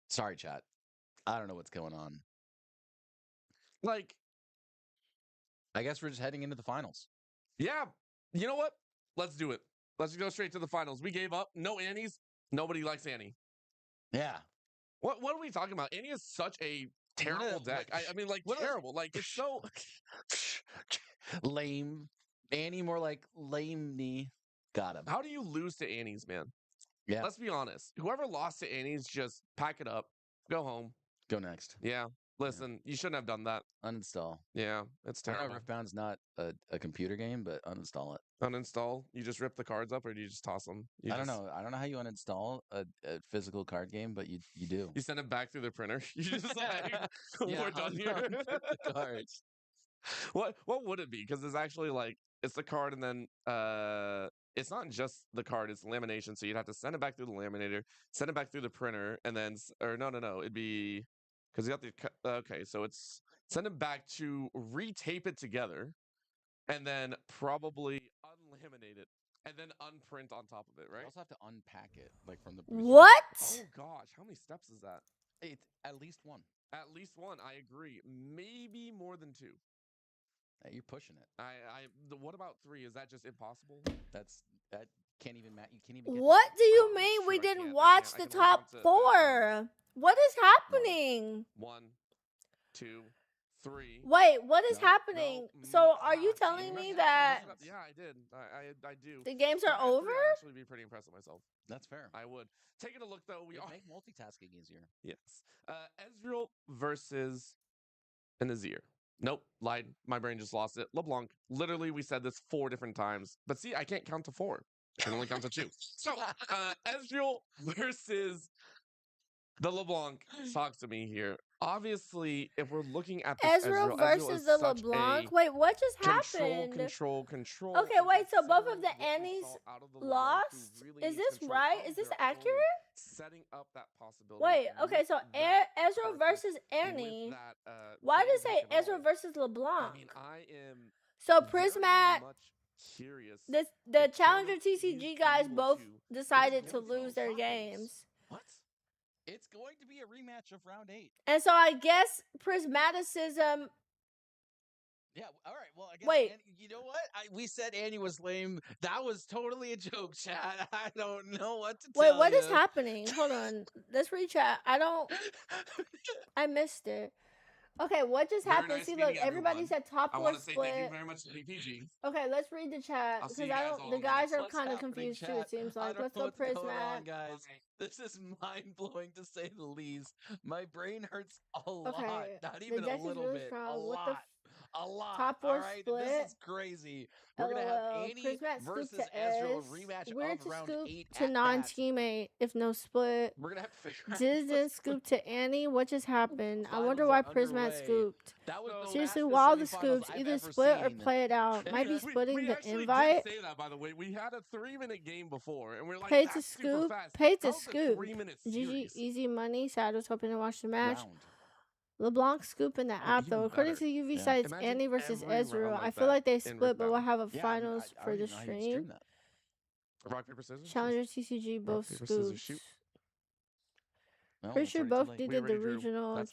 Sorry, chat. I don't know what's going on. like, I guess we're just heading into the finals. yeah, you know what? Let's do it. Let's go straight to the finals. We gave up. No Annies. Nobody likes Annie. Yeah. What are we talking about? Annie is such a terrible deck. I mean, like, terrible. Like, it's so lame. Annie more like lame knee. Got him. How do you lose to Annie's, man? Yeah. Let's be honest. Whoever lost to Annie's, just pack it up, go home. Go next. Yeah. Listen, you shouldn't have done that. Uninstall. Yeah, it's I know terrible. Riftbound's not a computer game, but uninstall it. Uninstall? You just rip the cards up, or do you just toss them? I don't know. I don't know how you uninstall a physical card game, but you do. You send it back through the printer. You just like, Yeah, we're done here. unrip the cards. What would it be? Because it's actually like it's the card, and then it's not just the card; it's lamination. So you'd have to send it back through the laminator, send it back through the printer, and then or no, it'd be because you have to. Okay, so it's send it back to retape it together, and then probably unlaminate it, and then unprint on top of it, You right? also have to unpack it, like from the booster. What? Oh gosh, how many steps is that? It's at least one. At least one, I agree. Maybe more than 2. You're pushing it. What about 3? Is that just impossible? That can't even you can't even get What do you Oh, that's mean we true, I didn't can't. watch I the can only top count to 4? What is happening? 1, 2, 3. Wait, what is No, happening? So are you See, telling me impressive. that Yeah, I did. I do. the games If are I had 3, over? I'd actually be pretty impressed with myself. That's fair. I would. Taking a look, though, we It'd are... make multitasking easier. Yes. Ezreal versus an Azir. Nope, lied. My brain just lost it. LeBlanc. Literally, we said this 4 different times. But see, I can't count to 4. I can only count to 2. So, Ezreal versus the LeBlanc. Talk to me here. Obviously, if we're looking at this Ezreal Ezreal versus is the such LeBlanc. a Wait, what just control. happened? Okay, Okay, wait, so both of the Annies lost? Really Is this right? Is this accurate? Setting up that possibility. Wait, okay, so Ezreal versus Annie. Why did it say Ezreal versus LeBlanc? I mean, I am So very Prismat, much curious. the Challenger TCG guys both decided to lose their games. What? It's going to be a rematch of round 8. And so I guess Prismaticism. Yeah, all right. Well, I guess Wait. Annie, you know what? We said Annie was lame. That was totally a joke, chat. I don't know what to tell you. Wait, what is happening? Hold on. Let's read chat. I missed it. Okay, what just happened? Nice See, look, everybody said top 4 split. Thank you very much to PPG. Okay, let's read the chat because the guys are kind of confused too. It seems like. Let's go Prismat, guys. This is mind blowing to say the least. My brain hurts a lot. Not even a little bit. Strong. A lot. Top 4 split. This is crazy. We're gonna have Annie Prismat versus to Ezreal rematch Weird of to round scoop 8 to non-teammate if no split. We're gonna have to figure out. Didn't scoop to Annie. What just happened? I wonder why Prismat scooped. That was seriously, while the scoops, either split or play it out. Might be splitting the invite. Did say that, by the way. We had a 3-minute game before, and we're like, pay to scoop. Pay to scoop. GG, easy money. Sad was hoping to watch the match. LeBlanc scoop in the app though. According to UV sites, Annie versus Ezreal. I feel like they split, but we'll have a finals for the stream. Rock, paper, scissors? Challenger TCG both scoops. Pretty sure both did the regional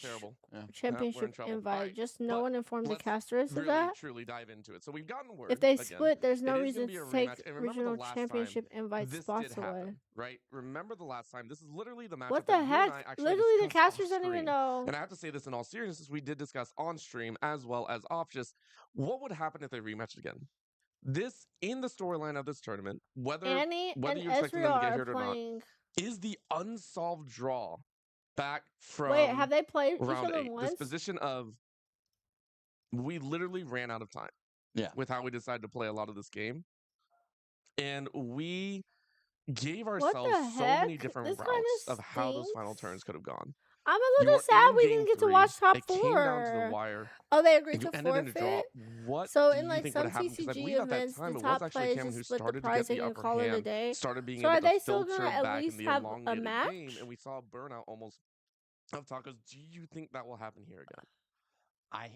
championship invite. Just no one informed the casters of that. Truly dive into it. So we've gotten word. If they split, there's no reason to take regional championship invite spots away. Right? Remember the last time? This is literally the match. What the heck? Literally, the casters don't even know. And I have to say this in all seriousness. We did discuss on stream as well as off. Just what would happen if they rematched again? This in the storyline of this tournament, whether Annie you're expecting them to get here or not, is the unsolved draw. Back from have they played each other once? This position of we literally ran out of time. Yeah. With how we decided to play a lot of this game. And we gave ourselves so many different routes of how those final turns could have gone. I'm a little sad we didn't get to watch top 4. It came down to the wire. Oh, they agreed to forfeit? What so in like some TCG events, the top players just split the pricing and call it a day. So are they still going to at least have a match? And we saw a burnout almost of tacos. Do you think that will happen here again?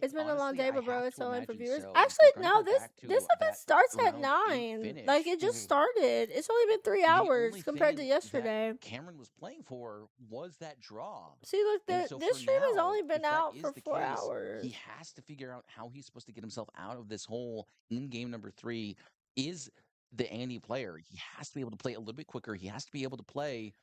It's been a long day, but bro, it's so in for viewers. Actually, no, this event starts at 9. Like, it just started. It's only been 3 hours compared to yesterday. Cameron was playing for was that draw. See, look, this stream has only been out for 4 hours. He has to figure out how he's supposed to get himself out of this hole in game number 3. Is the Annie player. He has to be able to play a little bit quicker. He has to be able to play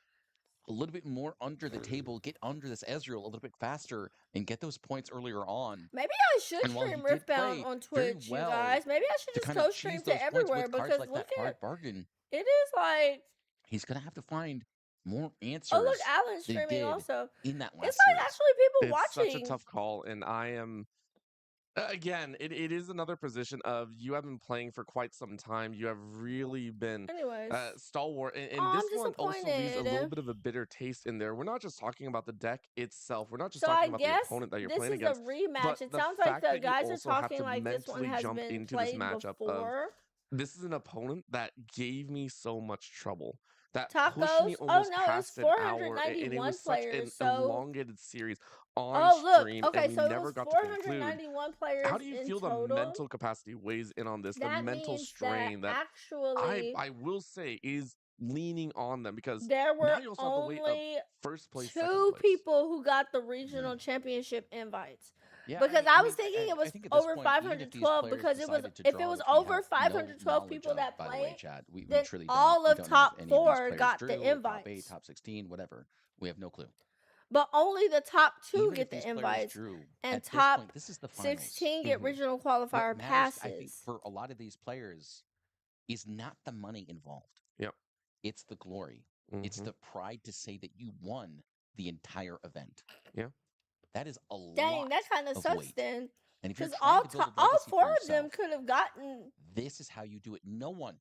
a little bit more under the table, get under this Ezreal a little bit faster, and get those points earlier on. Maybe I should stream Riftbound on Twitch, you guys. Maybe I should just co-stream to everywhere because look at bargain. It is like he's gonna have to find more answers. Oh, look, Alan's streaming also. In that last it's like actually people watching. It's such a tough call, and I am. Again, it is another position of you have been playing for quite some time. You have really been stalwart. And this one also leaves a little bit of a bitter taste in there. We're not just talking about the deck itself. We're not just talking about the opponent that you're playing against. This is a rematch. It sounds like the guys are talking like this one has been played before. This is an opponent that gave me so much trouble. That Tacos? pushed me almost past an hour, and it was such an elongated series on stream, and we never got to conclude. How do you feel the mental capacity weighs in on this? The mental strain that actually I will say is leaning on them because there were now you also have the weight of first place, 2 people who got the regional championship invites. Yeah, Because I was mean, thinking it I was think at this over point, even if these 512 players because it was decided to if draw, it was which we over have no 512 knowledge people of, that by the way, played, Chad, we then truly don't. all We of don't know if top any of these 4 players got drew, the or top 8, invites. top 16, whatever. We have no clue. But only the top 2 Even get if the these players invites, drew, and at this point, top this is the finals. 16 get regional What qualifier matters, I think, passes. for a lot of these players is not the money involved. Yep. It's the glory. It's the pride to say that you won the entire event. Yeah. That is a Dang, lot that kind of sucks weight. then. And if you're Because trying to build a all legacy 4 for of them yourself, could have gotten. this is how you do it. No one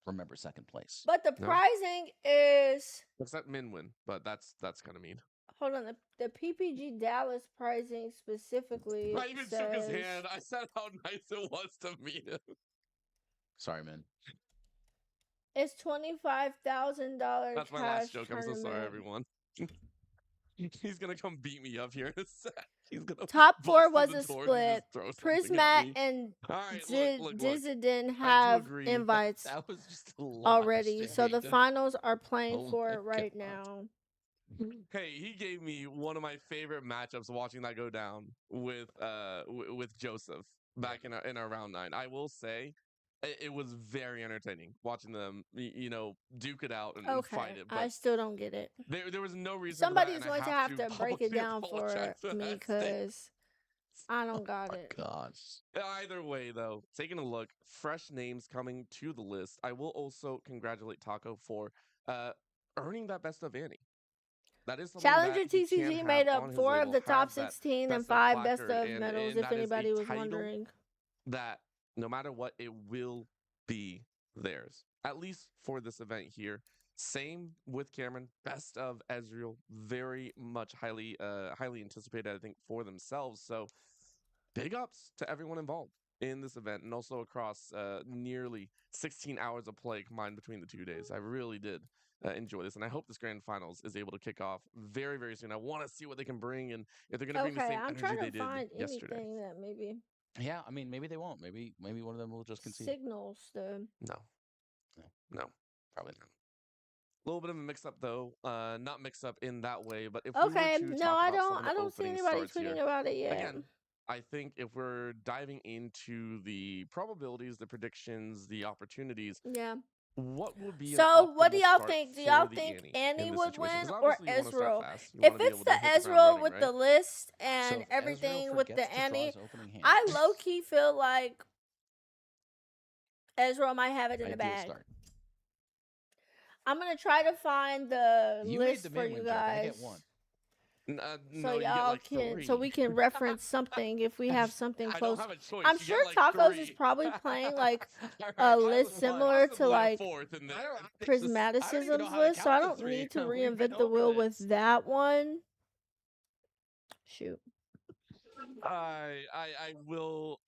remembers second place. But the No. prizing is. Except Minwin, but that's kind of mean. Hold on, the PPG Dallas pricing specifically. I even shook his hand. I said how nice it was to meet him. Sorry, man. It's $25,000. That's my last joke. I'm so sorry, everyone. He's gonna come beat me up here in a sec. He's gonna Top 4 bust was through a the doors and split. just throw something at Prismat me. and All right, look. Dizidin I have do agree. invites That was just a lot. already, so the finals are playing Oh for my it right God. now. Hey, he gave me one of my favorite matchups watching that go down with Joseph back in our round 9. I will say it was very entertaining watching them, duke it out and fight Okay, it. I But still don't get it. there was no reason. Somebody's for that, and going I to have to break it publicly down for apologize for me that statement. because I don't got it. Gosh. Either way, though, taking a look, fresh names coming to the list. I will also congratulate Taco for earning that best of Annie. That is something Challenger that he can TCG have made on up his 4 of label, the top have that 16 and best of 5 best placard, of medals, and if that is a anybody was title wondering. that no matter what, it will be theirs, at least for this event here. Same with Cameron, best of Ezreal, very much highly anticipated, I think, for themselves. So big ups to everyone involved in this event, and also across nearly 16 hours of play combined between the 2 days. I really did enjoy this, and I hope this grand finals is able to kick off very, very soon. I want to see what they can bring, and if they're going to bring the Okay, same I'm energy trying they to did find yesterday. anything that maybe Yeah, I mean, maybe they won't. Maybe one of them will just concede. signals the. No, probably not. A little bit of a mix-up, though. Not mix-up in that way, but if Okay, we were to no, talk I about some of the don't see opening anybody starts tweeting here, about it yet. again, I think if we're diving into the probabilities, the predictions, the opportunities, Yeah. what would be So, what do optimal y'all start think? Do for y'all the think in Annie this would situation? win 'Cause or obviously you wanna start Ezreal? fast. You If wanna be it's able the to hit the ground Ezreal running, with right? the list So and if everything Ezreal with the forgets to draw Annie, his opening hand, I low key feel like Ezreal might have it in the ideal bag. start. I'm gonna try to find the You made list the for main you win joke. I guys. get 1. So No, you get y'all like can, 3. so we can reference something if we have something I close. don't have a choice. I'm You sure get like Tacos 3. is probably playing like All a right, list Tyler won. similar to Possibly a like 4th in there. I don't even Prismaticism's know how to list, so I count don't to 3. need to We've been reinvent the over wheel with this. that one. Shoot. I will.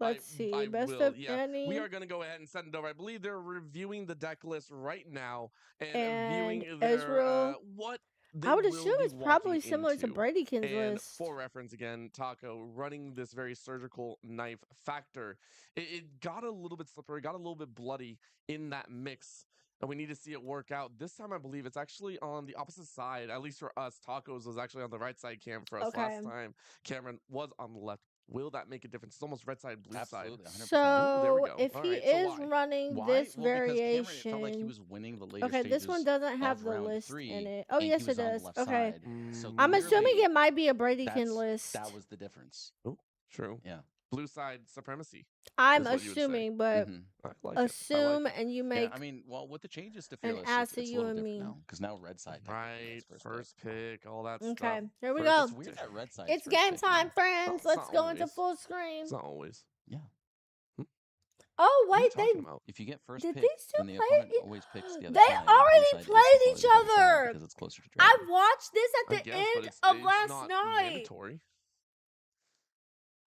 Let's see. I Best will. of Yeah, Annie we are gonna go ahead and send it over. I believe they're reviewing the deck list right now and and viewing their Ezreal. what they I would will assume be it's probably walking similar to into. Bradykin's And list. for reference, again, Taco running this very surgical knife factor. It got a little bit slippery, got a little bit bloody in that mix. And we need to see it work out. This time, I believe it's actually on the opposite side. At least for us, Tacos was actually on the right side cam for us Okay. last time. Cameron was on the left. Will that make a difference? It's almost red side, blue Absolutely, side. 100%. So there we go. if All he right, so is why? running Why? this Well, because Cameron, it variation, felt like he was winning the later okay, stages this one doesn't have of the round list 3, in it. Oh, and yes, he was it on the does. left Okay, side. So I'm assuming clearly, it might be a Bradykin list. that was the difference. Oh, true. Yeah. Blue side supremacy. I'm is what you would say. assuming, but Mhm. I like it. I assume like it. and you Yeah, make I mean, well, with the changes to an Fearless, ass it's to a you little and different me. now because now red side technically Right, gets first pick, all that Okay, stuff. here we First go. It's weird that red side. It's game time, friends. It's Let's not go into always. full screen. It's not always. Yeah. Oh What are you wait, talking about? If you get first did pick, these two then the play opponent it? always picks the other They side. and the blue already side is played the each slightly better side other. because it's closer to I dragon. watched this at I the guess, but end it's of last not night. mandatory.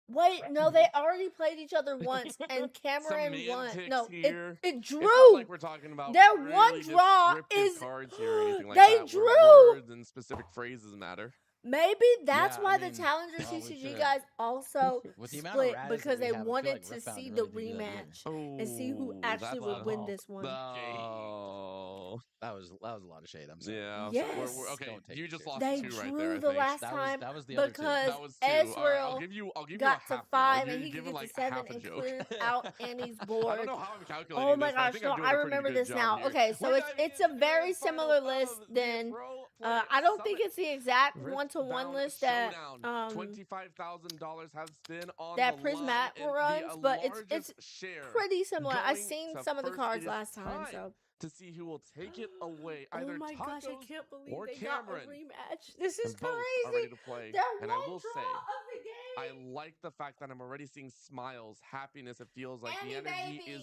Wait, no, they already played each other once, and Cameron won. Semantics No, here. it It's not drew. like we're talking about Their really one draw descriptive is cards here or anything like they that, where drew. words and specific phrases matter. Maybe that's Yeah, I why the mean, Challenger well, we TCG should. guys also With the amount of split Razzes that because we they have, I feel wanted like to Riftbound see can the really do good here. rematch and see who Oh, actually that's would a win this one. no. That was a lot of shade. I'm sorry. Yeah. We're Yes. okay. Don't take You it just serious. lost They two right there, drew I the think. last time That was the other two. because That was two. All right, I'll Ezreal give you a got to half now. 5 and he Give could him get to like 7 half a and joke. cleared out Annie's I board. don't know how I'm Oh calculating my this, but I gosh, think no, I'm doing I a pretty remember good this job now. here. Okay, so We're it's diving a into very game similar 4 list of the than Pro Player I don't think Summit. it's the exact one-to-one Riftbound list that Showdown. $25,000 has been on the that line, Prismat and runs, the but it's largest share pretty similar. I've going seen to some of the first. cards It is last time, time so to see who will take it away, oh either my gosh, I Tacos can't believe or they got a Cameron. rematch. This is And both are crazy. ready to play. They're And one I will draw say, of the I game. like the fact that I'm already seeing smiles, happiness. It feels like the Annie energy baby. is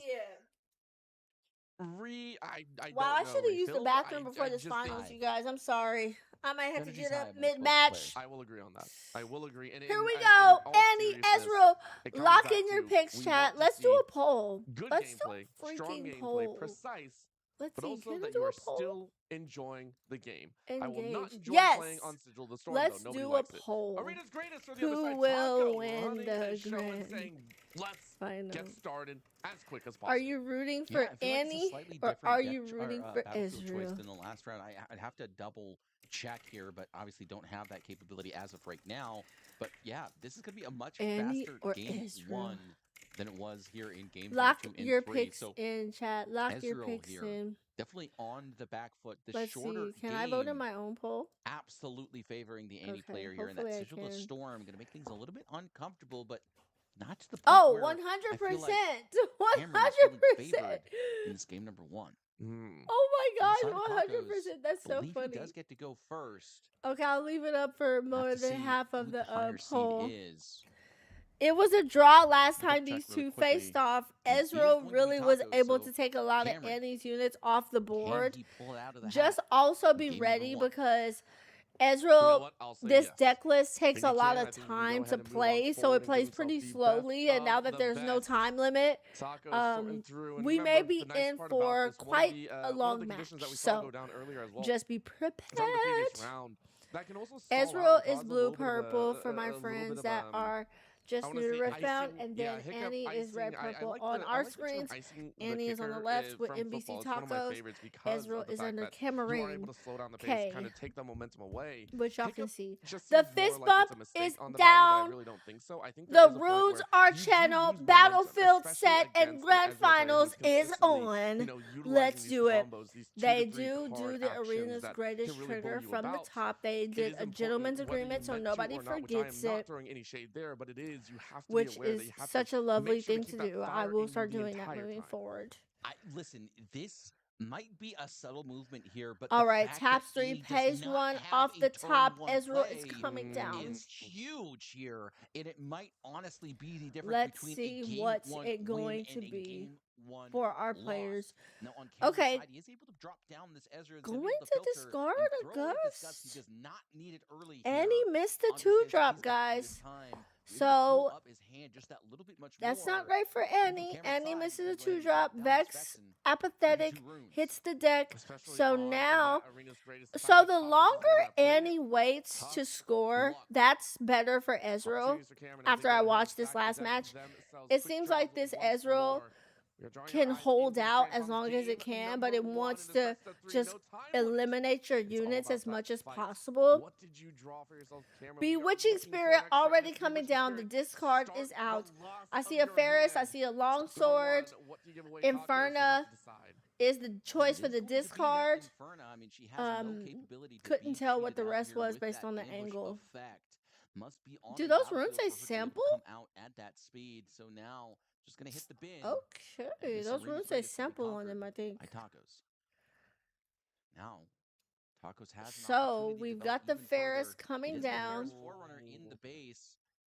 I Wow, I don't should know, have used the refilled. bathroom before I this just think finals, you guys. I'm sorry. I might have to Energy's get high up amongst both mid-match. I will agree on that. I will agree. And Here in, we in go. all Annie, seriousness, Ezreal, it comes lock back in your to picks, we chat. want to Let's do see a poll. good Let's do gameplay, a strong freaking gameplay, poll. precise, Let's but see. also Can we that do you a are poll? still enjoying the game. I will not Engage. enjoy Yes. playing on Sigil of the Storm, Let's though. Nobody do a likes it. poll. Arena's greatest on the other Who side. will Taco win running the the show and grand saying, let's get started as quick as possible. Are you rooting for Yeah, I feel like it's a Annie slightly or different are deck you rooting for battlefield choice Ezreal? than the last round. I'd have to double check here, but obviously don't have that capability as of right now. But yeah, this is going to be a much Annie faster or game Ezreal? 1 than it was here in games Lock number 2 and your 3. picks So in, chat. Lock your Ezreal picks here, in. definitely on the back foot. The Let's shorter see. Can game, I vote in my own poll? absolutely favoring the Annie Okay, player here, and that hopefully I Sigil of can. Storm going to make things a little bit uncomfortable, but not to the point Oh, where 100%. I feel like 100%. Cameron is feeling favored in this game number 1. Oh my On the gosh, side of 100%. Tacos, That's so believe funny. he does get to go first. Okay, I'll leave it up for Have more to than see half of who the higher seed poll. is. It was a draw last Double time check these really two quickly. faced off. And it is Ezreal going to be really was Tacos, able so to take a lot of Cameron, Annie's units off the can board. he pull it out of the Just hat also in be game ready number 1? because You know Ezreal, what? I'll say this yes. deck list I takes think a he lot can. of I think he can go time ahead to and move on play, so forward it and give plays himself pretty the best slowly. And now of that the there's no best. time limit, Tacos sorting through, and we may remember, be the nice in part for about this, quite a one of long the match. conditions that we saw go So down earlier as well just be is on the previous prepared. round. That can also stall out Ezreal and is cause a blue little bit of purple for a my little bit friends of that are I just want new to to say Riftbound, icing, and yeah, then hiccup Annie is icing. red I purple like on the our term screens. icing the Annie is on the kicker left with from NBC football. It's one of my Tacos. favorites because of Ezreal the is fact under that you are Cameron. able to slow down the pace, Okay, kind of take the momentum away. which y'all can Hiccup see. just The seems more fist like it's bump a mistake is on the value, but down. I really don't think so. I think there The is a point runes where are you do channeled. lose momentum, Battlefield especially set and against an grand Ezreal player finals who's is consistently, on. utilizing Let's these do it. combos, these 2 They to 3 do card the actions arena's that greatest can really blow trigger you from the about. top. They It did is a important gentleman's whether you agreement, so meant to nobody or not, which I am forgets not it, throwing any shade there, but it is, you have to be which aware that is you have such to a lovely make sure to thing keep to that do. I fire will in you start the doing that entire moving time. forward. Listen, this might be a subtle movement here, but All the right, fact taps that 3, Annie does pays not 1 have off a the turn top. 1 Ezreal is play coming down. is huge here, and it might honestly be the difference Let's between see a game what's 1 it win going and to a be game 1 for our loss. players. Now on Cameron's Okay, side, he is able to drop down this Ezreal. He's going going to be able to to filter discard and a throw away this guts. He gust. does not need it early And he here. missed the 2 Understands that drop, he's got plenty of guys. time. We're able to So pull up his hand just that little bit much that's not more. great for And from Annie. Cameron's Annie side, misses a he's gonna go 2 ahead and drop. drop down this Vex, Vexen. Maybe apathetic, 2 runes. hits the deck. Especially So on now, that arena's greatest. The fact so that the Tacos is longer the one that played it. Annie waits to Tough score, luck. that's better for Ezreal. Opportunities for Cameron as they After go I ahead and watched this stack the last deck match, themselves. it Quick seems draws like this once Ezreal more. We are drawing our can eyes hold into this out grand as finals long as it game can, but number it 1. wants It is to best of 3, just no time limit. eliminate your It's all units about as that much as fight. possible. What did you draw for yourself, Cameron? Bewitching Spirit already coming down. The discard is out. I see a Ferris. I see a Longsword. Inferna is the choice for the discard. Inferna. I mean, she has no capability to Couldn't be tell what cheated the out rest here was with based that on the ambush angle. effect. Must be on Do the those runes battlefield say for her to be able to sample? come out at that speed. So now just gonna hit the bin. Okay, those runes say sample on them, I think. By Tacos. Now, Tacos has an So opportunity to we've develop got the even Ferris further. coming It is the down. Ferris Forerunner in the base.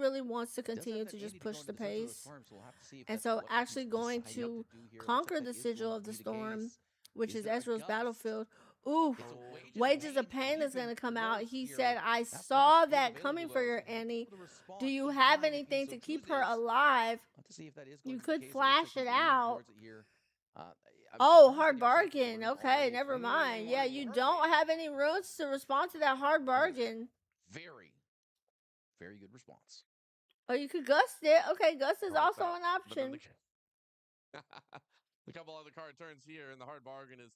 really wants to He does have continue that to just Andy to push go the into the center of this pace. farm, so we'll have to see if And that's so what actually he's going deciding to to do here. It looks conquer like the that is sigil going of to the be the storm, case. which is There a Ezreal's gust? battlefield. Ooh, It's a Oh, Wages of Pain Pain is going even to come out. worse He here. said, I That saw flash is that available coming for though, your so he'll be Annie. able to respond Do you in have time if he anything so to keep chooses. her alive? We'll have to see if that is You going to be the could case. It looks flash like it he's leaning out. towards it here. Uh, Oh, honestly, hard I saw bargain. Kareem Okay, already never throw mind. a Yeah, hard you don't bargain. have any runes to respond to that hard bargain. Very, very good response. Or you could gust it. Okay, gust I is like also that. an But then option. a couple other card turns here, and the hard bargain is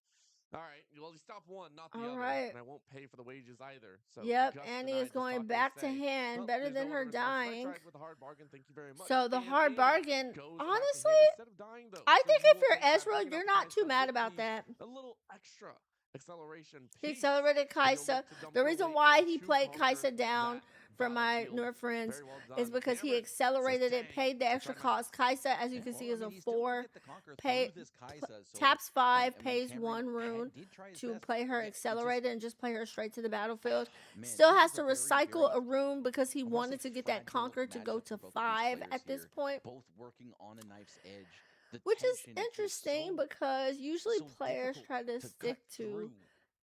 all right. Well, you stop one, not the All other, right. and I won't pay for the wages either. So Yep, Gus Annie is denied. Does going Taco back to say, hand. "Well, Better there's no than other her response. Fred dying. tried with the hard bargain. Thank you very much." So the And hard Annie bargain, goes back to hand honestly, instead of dying though. I think She if will you're take that, Ezra, bringing out you're the not too Kaisa mad with about that. a little extra acceleration He piece. accelerated And you'll Kaisa. look to dump The her reason way why in he to played conquer Kaisa down that for my battlefield. newer friends Very well is done. because he Cameron says accelerated it, dang paid the to extra try not cost. Kaisa, as you Yeah, can well, see, I is mean, a he still can 4. get the conquer Pay, through this Kaisa. So, taps 5, and when pays Cameron 1 rune did try his to best, play her yeah, it just accelerated and just play her straight to the battlefield. man, Still this has is to a very, recycle very a rune because he I want wanted to to say get that fragile conquer to go matchup to for both of these 5 players at this here, point. both working on a knife's edge. The Which is tension is interesting so because usually so players difficult try to to stick cut to through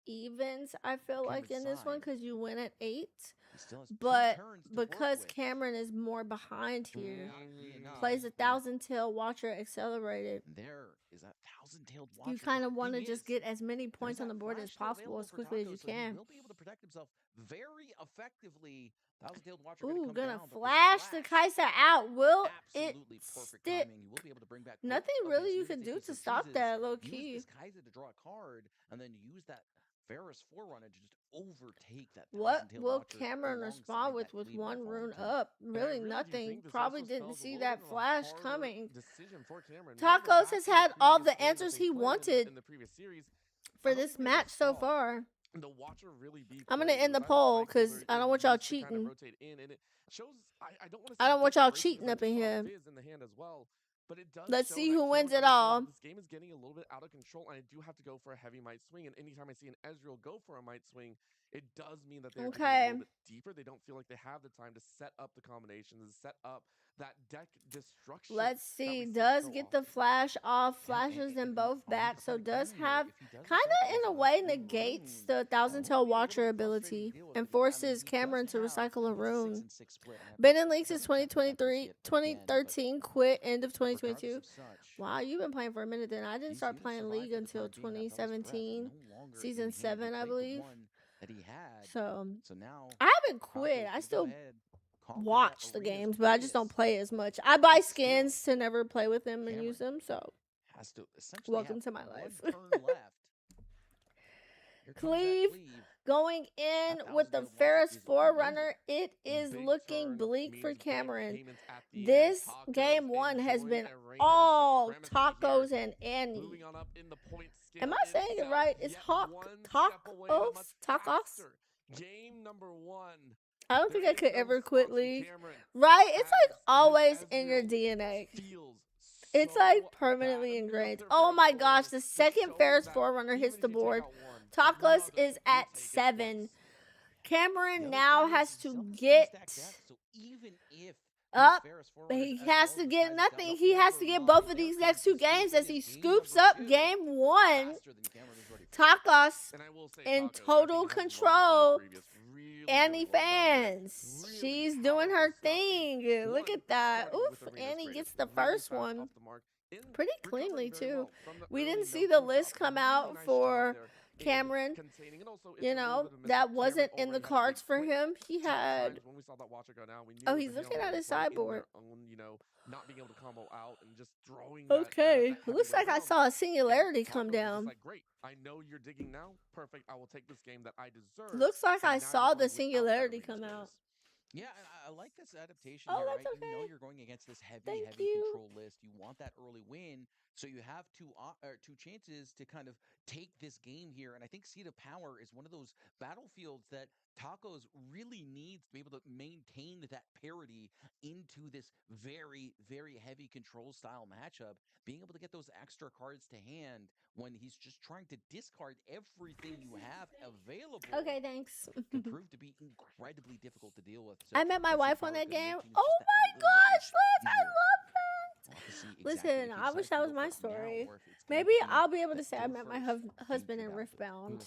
evens, I feel like, Cameron's in this one side. because you win at 8. He still has 2 But turns to work because with. Cameron is more behind here, Enough. plays a Thousand Tail Watcher accelerated. There is that thousand-tailed You watcher. kind The of want to thing just is, get as many there's points on that the board flash as still possible available as for quickly as Taco, you so he can. will be able to protect himself very effectively. Thousand-tailed watcher Ooh, come gonna down, but flash the Kaisa out. Will it absolutely perfect stick? timing. He will be able to bring back Nothing both of really his you units could if do he to so stop chooses. that, low Use key. this Kaisa to draw a card, and then use that Ferris Forerunner to just overtake that What thousand-tailed will watcher Cameron respond alongside that with Cleaver 1 rune Volley. up? And I Really really do nothing. think this Probably also didn't spells a see little bit that of a flash harder coming. decision for Cameron. Remember Tacos back has to the had all previous the game that answers they he played wanted in the previous series. for I don't this think we ever match so saw far. the Watcher really be I'm gonna played end the with either poll spike because holder I or don't want y'all used to kind of cheating. rotate in, and it shows. I don't want to I say don't want y'all desperation cheating because I up in just saw here. Fizz in the hand as well. But it does Let's show see that who wins Cameron it understands all. that this game is getting a little bit out of control, and I do have to go for a heavy might swing. And anytime I see an Ezreal go for a might swing, it does mean that they're digging a Okay. little bit deeper. They don't feel like they have the time to set up the combinations, to set up that deck destruction. Let's that see. we see Does so get often. the flash off. Yeah, Flashes them and both I'll back. need to So find a does counter here. have If he does kind decide to of in a invest way in negates runes, the that Thousand will Tail be a little Watcher bit frustrating to ability deal with and because, I mean, forces he does Cameron to have recycle a a 6 rune. and 6 split. I Been in league since haven't checked the numbers 2023, yet again, but 2013, quit end of regardless 2022. of such, Wow, you've been playing for a minute then. I didn't these start units playing survive league for the until time being. That Bell's Breath 2017, no longer season in hand. He 7, I played the believe. one that he had. So So now I haven't quit. Taco's I gonna go still ahead, conquer that watch the arena's games, but I just don't greatest. play as much. I buy But still, skins to never play with them and use Cameron them. So has to essentially have welcome to my one life. turn left. Here comes that Cleave cleave. going in That with the thousand-tailed watcher Ferris is Forerunner. nimble. It is Big looking turn bleak for means big Cameron. payments at the end. This Tacos game 1 has enjoying been a reign of all supremacy here. Tacos and Annie. Moving on up in the point scale Am I saying it itself, right? It's yet Hawk one step away to Tacos? much Tacos? faster. Game number 1. I don't think I There is could no ever response quit from league. Cameron Right? It's as like this always in your Ezreal DNA. feels It's so like bad permanently in ingrained. their Oh Ferris my Forerunner, gosh, the just second showing Ferris that Forerunner hits even the if you take board. out one, Tacos another is will at take its 7. place. Cameron The other now thing is has he to still has three get stacked depth, so even if up. these Ferris Forerunners He as has well to as get Kaiser's nothing. down, He has to never get mind. both of There these comes next the 2 games scoop. as It he is game scoops number up 2. game 1. Faster than Cameron is ready for. Tacos And I will say in Tacos, I total think, has learned from the control. previous. Really, Annie really well done there. fans. Really She's doing her powerful stuff. thing. Look One, at that. starting with Oof. Arena's Annie greatest. gets the Really first fast one off the mark. pretty Recovering cleanly, very too. well from the We early didn't see no the two list drop. come Really out nice for job there in Cameron. containing. And also, it's You a little know, bit of a that misstep. wasn't Cameron in the already had a cards big for quick him. He two had. times when we saw that Watcher go down. We knew Oh, it was he's a looking hero at level his play in sideboard. their own, not being able to combo out and just throwing Okay. that Looks heavyweight like I round. saw a And singularity come Tacos is just down. like, great, I know you're digging now. Perfect. I will take this game that I deserve. Looks like And I now saw you're the playing without that singularity Arena's come out. greatest. Yeah, and I like this adaptation Oh, here, that's right? You know okay. you're going against this heavy Thank you. control list. You want that early win, so you have two chances to kind of take this game here. And I think Seed of Power is one of those battlefields that Tacos really needs to be able to maintain that parity into this very, very heavy control style matchup. Being able to get those extra cards to hand when he's just trying to discard everything you have available Okay, thanks. can prove to be incredibly difficult to deal with. So I met my that Seed of wife on Power that good game. matching is Oh just that my little bit gosh, Liz, I easier. love that. We'll have to see exactly Listen, if he I wish decides that to was go my for it now story. or if it's gonna Maybe be I'll be able to that say I go met my first husband into in the battlefield. Riftbound.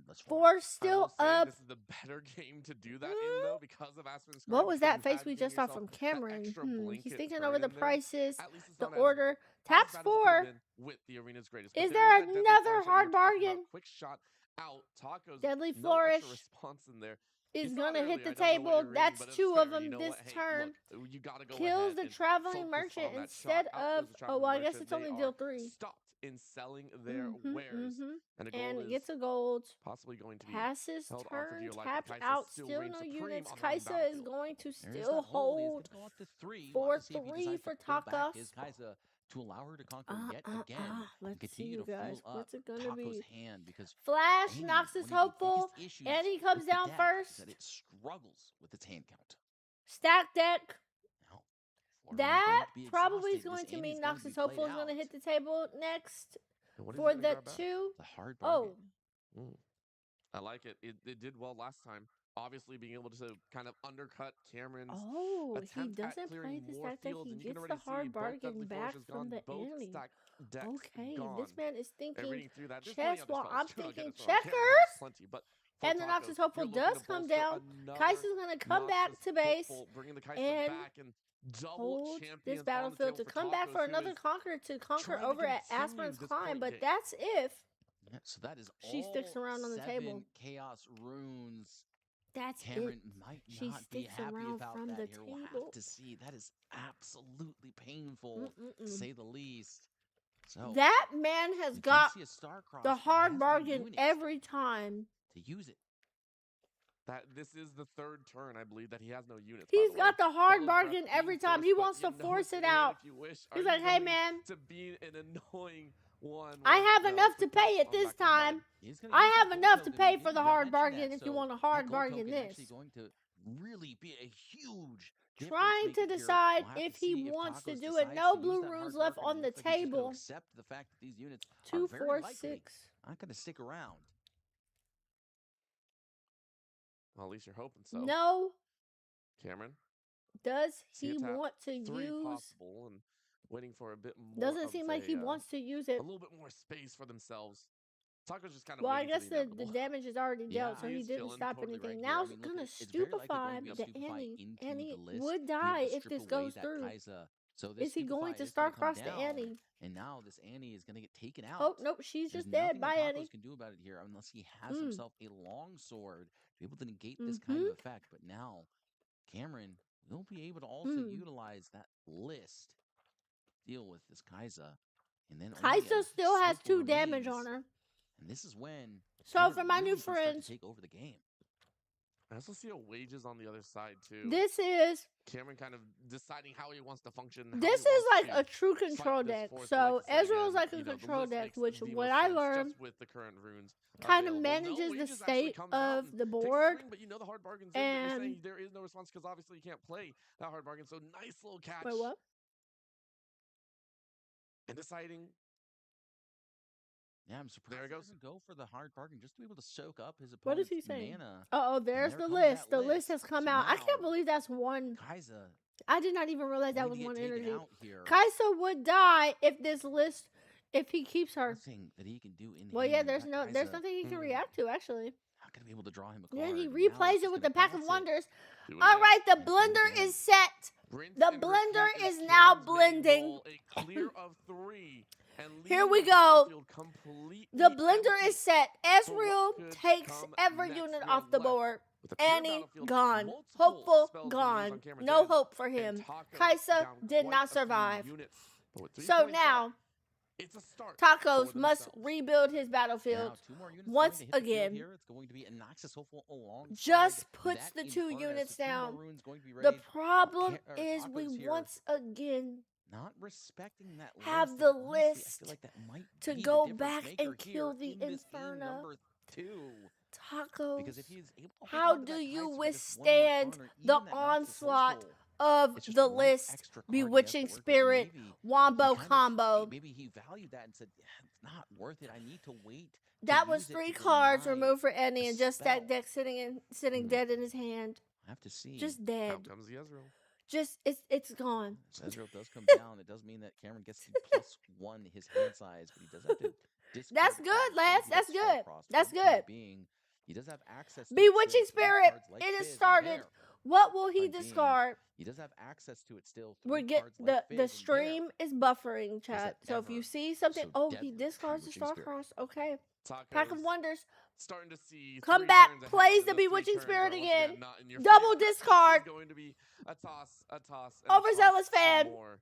thus far. 4 I will still say up. this is the better game to do that in, though, because of Aspen's What Scribe, was because that you face had we getting just saw yourself from that Cameron? extra He's blanket thinking over turn the in there. prices, At least it's the not order. as Taps bad as it could have 4. been with the Arena's Greatest. Is But there is there that deadly another flourish that you were hard talking about. bargain? Quick shot out. Tacos, Deadly no extra Flourish response in there. He is saw it gonna hit earlier. the I don't know what table. you're reading, That's but it's 2 of fair. You them know what? this Hey, turn. look, you got to go Kills ahead the and traveling focus merchant on that shot. instead Out of. goes the Oh, traveling well, I guess merchant. it's They only are deal 3. stopped in selling their wares. And the gold And is gets a gold. possibly going to be Passes held on for turn, dear life. tapped Kaisa out, still still reigns no supreme units. on the own Kaisa is battlefield. going to There is still that hold. He's hold gonna go up to 3. We'll for have to see if he 3 decides for to pull back his Takos. Kaisa to allow her to conquer yet again and Let's see, continue you to guys. fuel up What's it gonna Taco's be? hand, because Flash Annie, knocks his one of the hopeful. biggest issues Annie comes with the down deck first. is that it struggles with its hand count. Stack deck. Now, Florian That going to be probably is exhausted. going This to Annie's mean going Knocks to be his hopeful played is going to out. hit the table next And what is for he gonna the grab back? 2. The hard bargain. Oh. I like it. It did well last time. Obviously, being able to kind of undercut Cameron's Oh, he attempt at doesn't play clearing the more stack deck. fields, He and you can gets already the see hard both bargain Deadly back Flourishes from gone, the both Annie. stack decks Okay, gone. this man is And thinking reading through that, there's chess plenty other while spells I'm too, don't get thinking us wrong. Cameron has checkers. plenty, but And the Knocks his hopeful does come down. Kaisa's going to come back to base bringing the Kaisa and back and double hold champions this on the battlefield table to for come back Tacos, for who another is conqueror to conquer trying to over at continue Aspirin's this Climb. point But game. that's if Yeah, so that is she sticks all around on the 7 table. chaos runes. That's Cameron it. might She not be sticks happy around about from that the here. We'll table. have to see. That is absolutely painful, to say the least. So That man has you do got see a star-crossed, the but he hard has no bargain unit every time. to use it. This is the third turn, I believe, that he has no units. He's by the got way. the hard Bellow's bargain breath every being time. forced, He but wants you to know force it man, out. if you wish. He's Are like, you hey, going man, to be an annoying one? I Well, have no, enough to quick pass pay it on this back to the head. time. He's gonna I use have that gold enough to token. pay for You the got hard mentioned bargain that, if you so want a that hard gold bargain token this. actually going to really be a huge Trying to difference maker here. decide We'll have if to he see if wants to Tacos do it. decides No to use blue that runes hard left bargain, or on the looks like he's just gonna table. accept the fact that these units are 2, very 4, likely 6. not going to stick around. Well, at least you're hoping so. No. Cameron. Does See he a tap, want to 3 use? possible, and waiting for a bit more. Doesn't of seem like he wants to use it. a little bit more space for themselves. Taco's just kind of Well, I waiting guess for the the inevitable. damage is already dealt, Yeah, so he he's didn't chilling, stop totally anything. right Now here. I mean, look, gonna it's very likely stupefy going to be the stupefy Annie. into Annie the list, would be able die to if strip this away goes that through. Kaisa. So this Is he going stupefy to is star gonna come cross the down, Annie? and now this Annie is going to get taken out. Oh, nope, she's There's just dead. nothing that Bye, Tacos Annie. can do about it here unless he has himself a long sword to be able to negate this Mm-hmm. kind of effect. But now Cameron will be able to also utilize that list, deal with this Kaisa, and then only Kaisa a still has circle 2 damage remains. on her. And this is when So Cameron for my really new is gonna start friends, to take over the game. I also see a wages on the other side too. this is Cameron kind of deciding how he wants to function. this is like a true control deck. So Ezreal's like a control deck, which what I learned with the current runes kind of manages the state of the board. But you know the hard bargain's and in, but you're saying there is no response because obviously you can't play that hard bargain. So nice little catch. Wait, what? And deciding. Yeah, I'm surprised There it he goes. doesn't go for the hard bargain just to be able to soak up his What is opponent's he saying? mana. Oh, there's there the comes list. that The list has list. come So out. I now can't believe that's one. Kaisa I did not even realize that going was to get one taken energy. out here. Kaisa would die if this list, if he keeps her. Nothing that he can do in Well, yeah, hand. there's That there's Kaisa nothing he can react to actually. not going to be able to draw him a card. Then he and now replays it's it just with gonna the Pack of bounce it. Wonders. Do it All again. right, the And do it blender again. is set. Rinse The and blender repeat is now Cameron's main blending. goal, a clear of 3. And Here leaving we the go. battlefield completely The blender empty. is set. Ezreal could takes come every next? unit We off are the left board. with a clear Annie battlefield, gone. multiple Hopeful spells being used on gone. Cameron's No hand, hope for and him. Taco Kaisa down did quite not a few survive. units. But with 3 So points up, now it's a start Tacos for must themselves. rebuild his battlefield. Now, 2 more units once going to hit the field again. here. It's going to be a Noxus Hopeful alongside Just puts that the 2 Inferno. units So 2 more down. runes going to be The raised. problem Or is Tacos we here once again not respecting that have list. the and honestly, I list feel like that might to be go the difference back maker and kill here the in this game Inferno. number 2. Tacos. Because if he is able to How hold on to do that you Kaisa for just one more withstand turn, or the even that Noxus onslaught Hopeful, of it's just the one list? extra card he has to Bewitching work with, and Spirit, maybe Wombo he kind of- combo. maybe he valued that and said, yeah, it's not worth it. I need to wait. That to was use it 3 to cards deny removed for Annie the and just that spell. deck sitting dead in his hand. I have to see. Just Out dead. comes the Ezreal. Just it's gone. If Ezreal does come down, it does mean that Cameron gets to +1 his hand size, but he does have to discard That's the good, cards Lance. that That's he gets good. star-crossed. That's For the time good. being, he does have access to Bewitching it still, 3 Spirit. cards like It has Fizz started. there. What will he Time being, discard? He does have access to it still. We're 3 get cards like the Fizz, and there stream is buffering, chat. that So if you ever see something, so oh, he deadly discards the Bewitching Spirit. Starcross. Okay, Tacos Pack of Wonders. starting to see Come 3 back, turns ahead, plays and the those 3 Bewitching turns Spirit are once again. not in your Double favor. This is discard. going to be a toss, and a Overzealous toss some fan. more.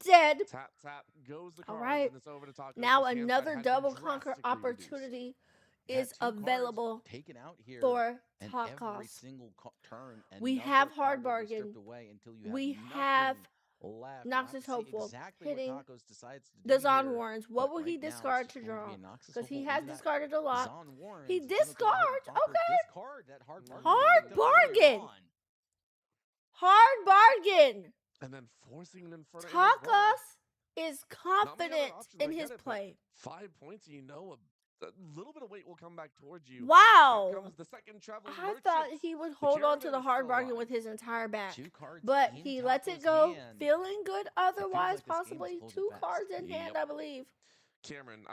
Dead. Tap, tap, goes the All cards, right. and it's over to Tacos. Now His hand side another has been double conquer drastically reduced. opportunity Yeah, is 2 cards available taken out here, for and every Tacos. single turn, We another have card hard will be stripped bargain. away until you have We nothing have left. We'll have Noxus to see Hopeful exactly what hitting Tacos decides to do the Zon here. Warrens. But What will right he now, it's discard just to going to be draw? a Noxus Because he Hopeful has into that discarded a lot. Zon Warrens He is gonna go ahead and discards. conquer, Okay. discard that hard bargain. Hard Picked up earlier bargain. on. Hard bargain. And then forcing an Inferno in as well. Tacos is Not many other confident options, in I get his it, but play. 5 points, you know, a little bit of weight will come back towards you. Here Wow. comes the second traveling I merchant. thought he would hold on to the caravan is hard still bargain alive. with his entire back. 2 cards But in he lets it Taco's go, hand. feeling good otherwise, like this game is possibly. close at 2 best. cards in hand, I believe. Cameron,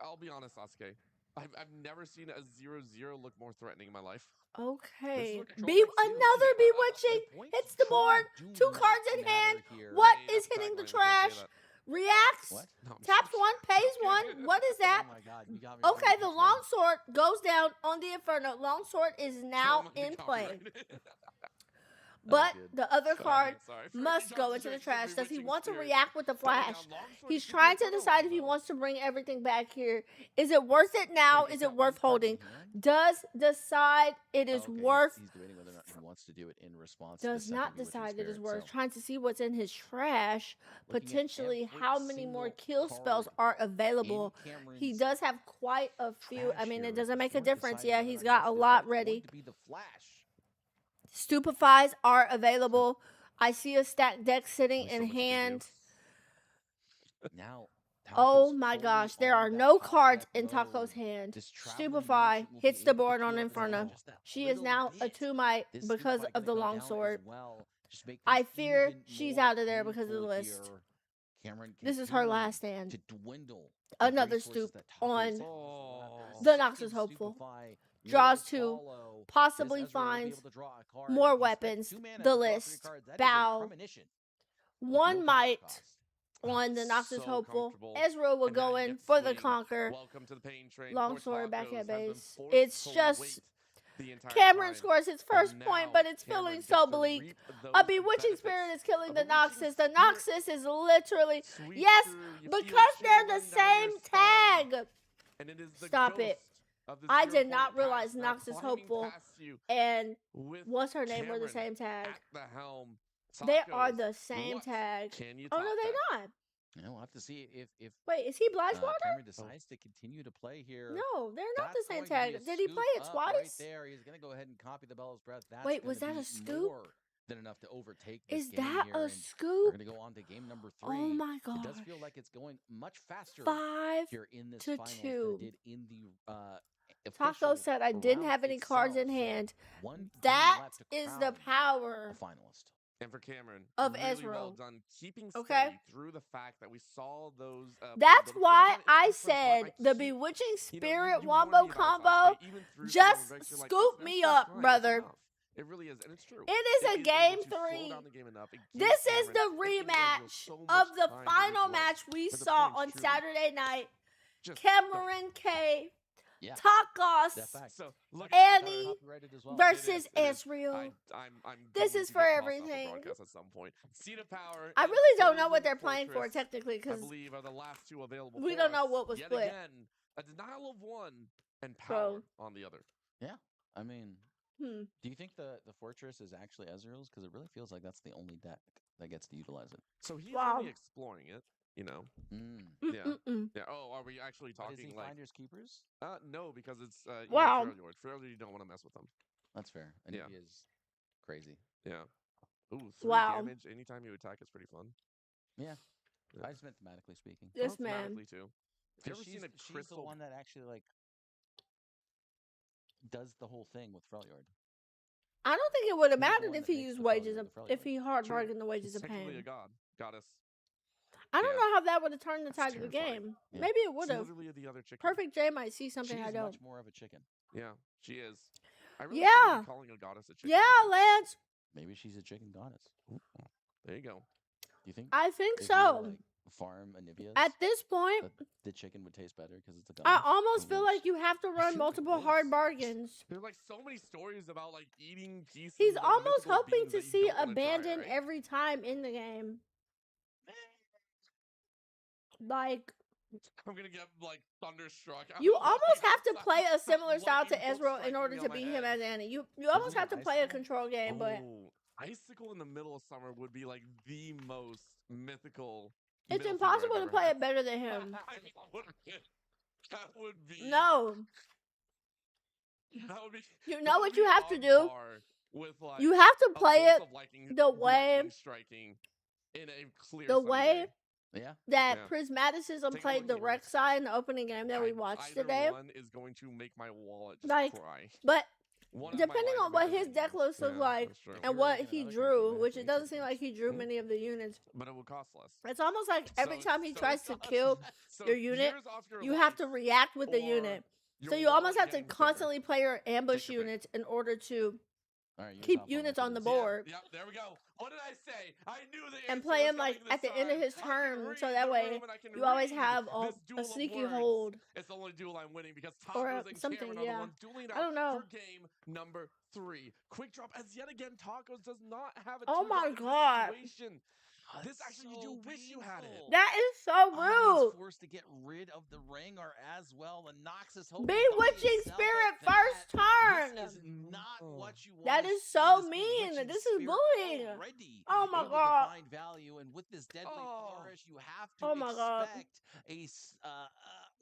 I'll be honest, Sasuke. I've never seen a 0-0 look more threatening in my life. Okay. This is a control X2. Another Yeah. Bewitching The points hits the truly board. do 2 not cards in matter hand. here. What Hey, is that's hitting the tagline, we can't say trash? that. Reacts. What? No, I'm Taps just- 1, pays 1. What is that? Oh my god, you got me. Okay, thinking, the man. longsword goes down on the Inferno. Longsword is now Almost be in play. copyrighted. But good. the other card Sorry. must go into the trash. Does he want to react with the Coming flash? down, longsword He's is trying to keeping it decide going, if he though. wants to bring everything back here. Is it worth it now? Wait, Is he's it got worth 1 card in holding? hand? Does decide it is Okay, worth. He's debating whether or not he wants to do it in response. to the Does second not Bewitching decide it is Spirit, worth. so Trying to see what's in his trash. looking at Potentially every how many more single kill spells card are available. in He Cameron's does have quite a few. I trash mean, here. it doesn't make It's a worth difference. deciding Yeah, whether he's or got not a this lot is going ready. to be the flash. Stupefies are available. I see a stacked deck sitting Only so in much you can do. hand. Now, Oh Taco's my fully gosh, there on are that no top cards deck in Taco's mode. hand. This traveling Stupefy merchant will hits be the able to board on queue up Inferno. just that She is little now a bit. 2-mite This because Stupefy of the gonna go down longsword. as well. Just make I things fear even she's more out of there because of the painful list. here. Cameron This is her continuing last stand. to dwindle the Another resources stoop that Taco's on has left. the Second Noxus Hopeful. Stupefy Draws will 2, follow. possibly This Ezreal will be finds able to draw a card. more He spent weapons. 2 mana The to draw 3 list. cards. That is a Bow. premonition with 1 no power might cost. on the Noxus So Hopeful. comfortable. Ezreal will And now go you in get for the Swing. conquer. Welcome to the pain train. Longsword back Tacos at has been base. forced It's to just wait the entire Cameron time. scores his And first point, now but it's Cameron feeling gets so to bleak. reap A those Bewitching Spirit benefits is killing of the a Bewitching Noxus. The Spirit. Noxus is literally, Sweep yes, through, you feel because chill they're the run down same your spine, tag. and it is the Stop it. ghost of the I 0 did not point realize pass now Noxus climbing Hopeful past you and with what's her name were the Cameron same tag. at the helm. They are Tacos, the same what tag. can you Oh, top no, that? they're not. You know, we'll have to see if Wait, is he Blightwater? Cameron decides to continue to play here. No, they're not the That's same going to be a tag. Did he play scoop it up twice? Right there, he's going to go ahead and copy the Bell's Breath. That's Wait, was gonna that a be scoop? more than enough to overtake this Is game that here, a and We're scoop? going to go on to game number 3. Oh my It god. does feel like it's going much faster 5 here in this to finals 2. than it did in the Taco official said I didn't round have any cards in itself. So hand. 1 game That left to is the crown power a finalist. And for Cameron, of really well Ezreal. done, keeping Okay. steady through the fact that we saw those. That's the why again, I it's different, said right? the I keep- Bewitching you know, Spirit you warned Wombo me about it, combo. Sasuke, even through Just some breaks, you're like, scoop "Listen, me it's up, fine, it's brother." enough." It really is, and it's true. It is a able game to slow 3. down the game enough. It gives This is Cameron the and gives Ezreal rematch so of much the time to final recollect match we for the saw points on truly Saturday night. just Cameron K. Yeah, Tacos that fact. So look Annie Copyrighted as well. versus It is. Ezreal. I'm This going is to for get tossed off the everything. broadcast at some point. Seat of Power. I and really don't know what Frozen they're playing for Fortress, technically I because believe are the last 2 available. we for don't know us. what was Yet split. again, a denial of 1 and Bro. Power on the other. Yeah, I mean, Hmm. do you think the Fortress is actually Ezreal's? Because it really feels like that's the only deck that gets to utilize it. So he's Wow. only exploring it, you know. Mm. Yeah. Mm-mm-mm. Yeah. Oh, are we actually But is he talking like? Finders Keepers? No, because it's Wow. Fairlord, you don't want to mess with them. That's fair. And Yeah. he is crazy. Yeah. Ooh, 3 Wow. damage anytime you attack is pretty fun. Yeah. Yeah. I just meant thematically speaking. This Well, man. thematically, too. Have you ever seen a She's the crystal? one that actually like does the whole thing with Freljord. I don't think it would have He's the mattered one if that he makes used the wages Freljord of the if he hard True. bargained the wages He's of technically pain. a goddess. I don't Yeah. know how that would have turned the That's tide of the terrifying. game. Yeah. Maybe it would She's have. literally the other chicken. Perfect J might see She something I is don't. much more of a chicken. Yeah, she is. I really Yeah. shouldn't be calling a goddess a chicken. Yeah, Lance. Maybe she's a chicken goddess. There you go. Do you think I think if you were, so. like, farm Anibias, At this point, that the chicken would taste better because it's a I goddess? almost Or feel worse? like you have to I run feel like multiple hard worse. bargains. There's like so many stories about like eating pieces. He's of almost mythical hoping beings to that you see don't wanna try, abandon right? every time in the game. Like, I'm gonna get like thunderstruck. you almost have to play a That similar style to lightning bolt Ezreal in striking order me to on my beat him head. as Annie. You almost he have to an play a icicle? control game, but Oh, icicle in the middle of summer would be like the most mythical. it's middle finger I've impossible to ever play had. it better than him. That would be. No. That would be. You that know would what you be have to on do? par with like You have to a play bolt it of lightning, the way lightning striking in a clear the sunny way day. Yeah. that Yeah. Prismaticism Take a played look the here. Rek'Sai in the opening game that we watched Either today. one is going to make my wallet just Like, cry. but One is my depending life on what because his of deck you. list looks Yeah, like that's true. and Here what again, he another drew, country which match it doesn't seem sequence. like he drew many of the units. But it would cost less. It's almost like every So time he so tries it's to not- kill so your unit, years off your you have life to react with the or unit. your So you wallet almost have to getting bigger. constantly play your ambush Take your pick. units in order to All right, keep yours off units what on it the is. board. Yep, there we go. What did I say? I knew the And answer play was him like coming this at the end of time. his I can turn, read so the that way room and I can you always read have this duel a of sneaky words. hold. It's the only duel I'm winning because Or Tacos and something, Cameron are yeah. the ones dueling I don't know. out for game number 3. Quick drop as yet again Tacos does not have a Oh 2-drop my in this God. situation. Oh, This that's actually, you so do wish you had it. painful. That is so Ah, rude. he's forced to get rid of the Rengar as well, and Noxus hoping Bewitching Spirit first turn. This is not what you want. That is so mean. This is bullying. Already Oh my able God. to find value, and with this deadly flourish, you have to Oh my God. expect a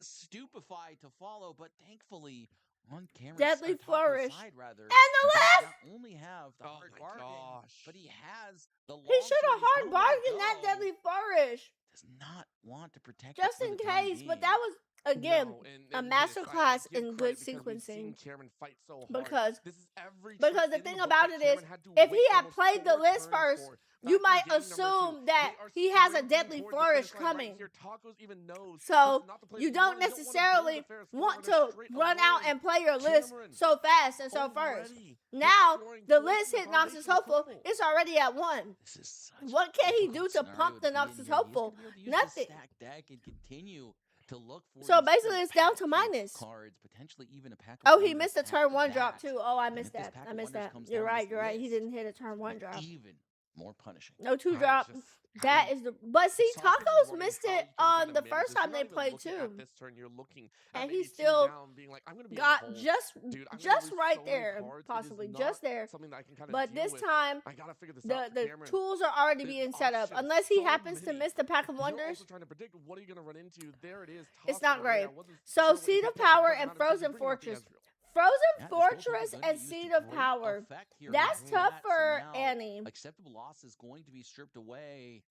stupefy to follow. But thankfully, on Cameron's Deadly flourish. side, rather, And the he does list. not only have the hard my bargain, gosh. but he has the long He should have sword. He's hard gonna let it bargained that go. deadly flourish. Does not want to protect it Just for in the time case, but being. that was again No, a and masterclass give in good credit because we've sequencing. seen Cameron fight so hard. Because this is every because trick the in thing book about that it is, Cameron had to if he wait had almost played the 4 list turns first, for. you Back in might game number 2, assume they that are he has a sprinting deadly towards the flourish finish line right coming. here. Tacos even knows So this is not the place you to don't run. You necessarily wanna build the want Ferris to straight run out away. and play your list Cameron so fast and so first. already Now destroying the points list in hit the Noxus foundation Hopeful. tunnel. It's already at 1. This is such What can he difficult do to scenario pump the be in Noxus here. He's Hopeful? gonna be able to use Nothing. this stacked deck and continue to look for So these basically, full it's down pack to of minus. cards, potentially even a pack of Oh, he wonders missed a after turn 1 drop that. too. Oh, I And missed if this that. pack I of missed wonders that. comes You're down right. this You're right. He list, didn't hit a turn 1 then drop. even more punishing. No 2 I drop. just- That is the. But see, Soccer is Tacos learning missed how you it can on kinda the manage first this. time You're they not even played looking too. at this turn, you're looking at And maybe he 2 still down, being like, I'm gonna be in got the hole. just Dude, I'm gonna just lose right so many there, cards. It is possibly not just there. something that I can kind of But deal this with. time, I gotta figure this out for the Cameron. tools are already His being set up. options, Unless he so happens to many. miss the pack of You're wonders, also trying to predict what are you gonna run into. There it is. it's tossing not away. I great. wasn't So sure what Seed he of kept doing. Power Doesn't and matter because Frozen he's bringing out the Fortress. Ezreal. Frozen Yeah, this goalkeeper Fortress gonna be and used Seed to of great Power. effect here. That's Not tough that, so for now Annie. acceptable loss is going to be stripped away.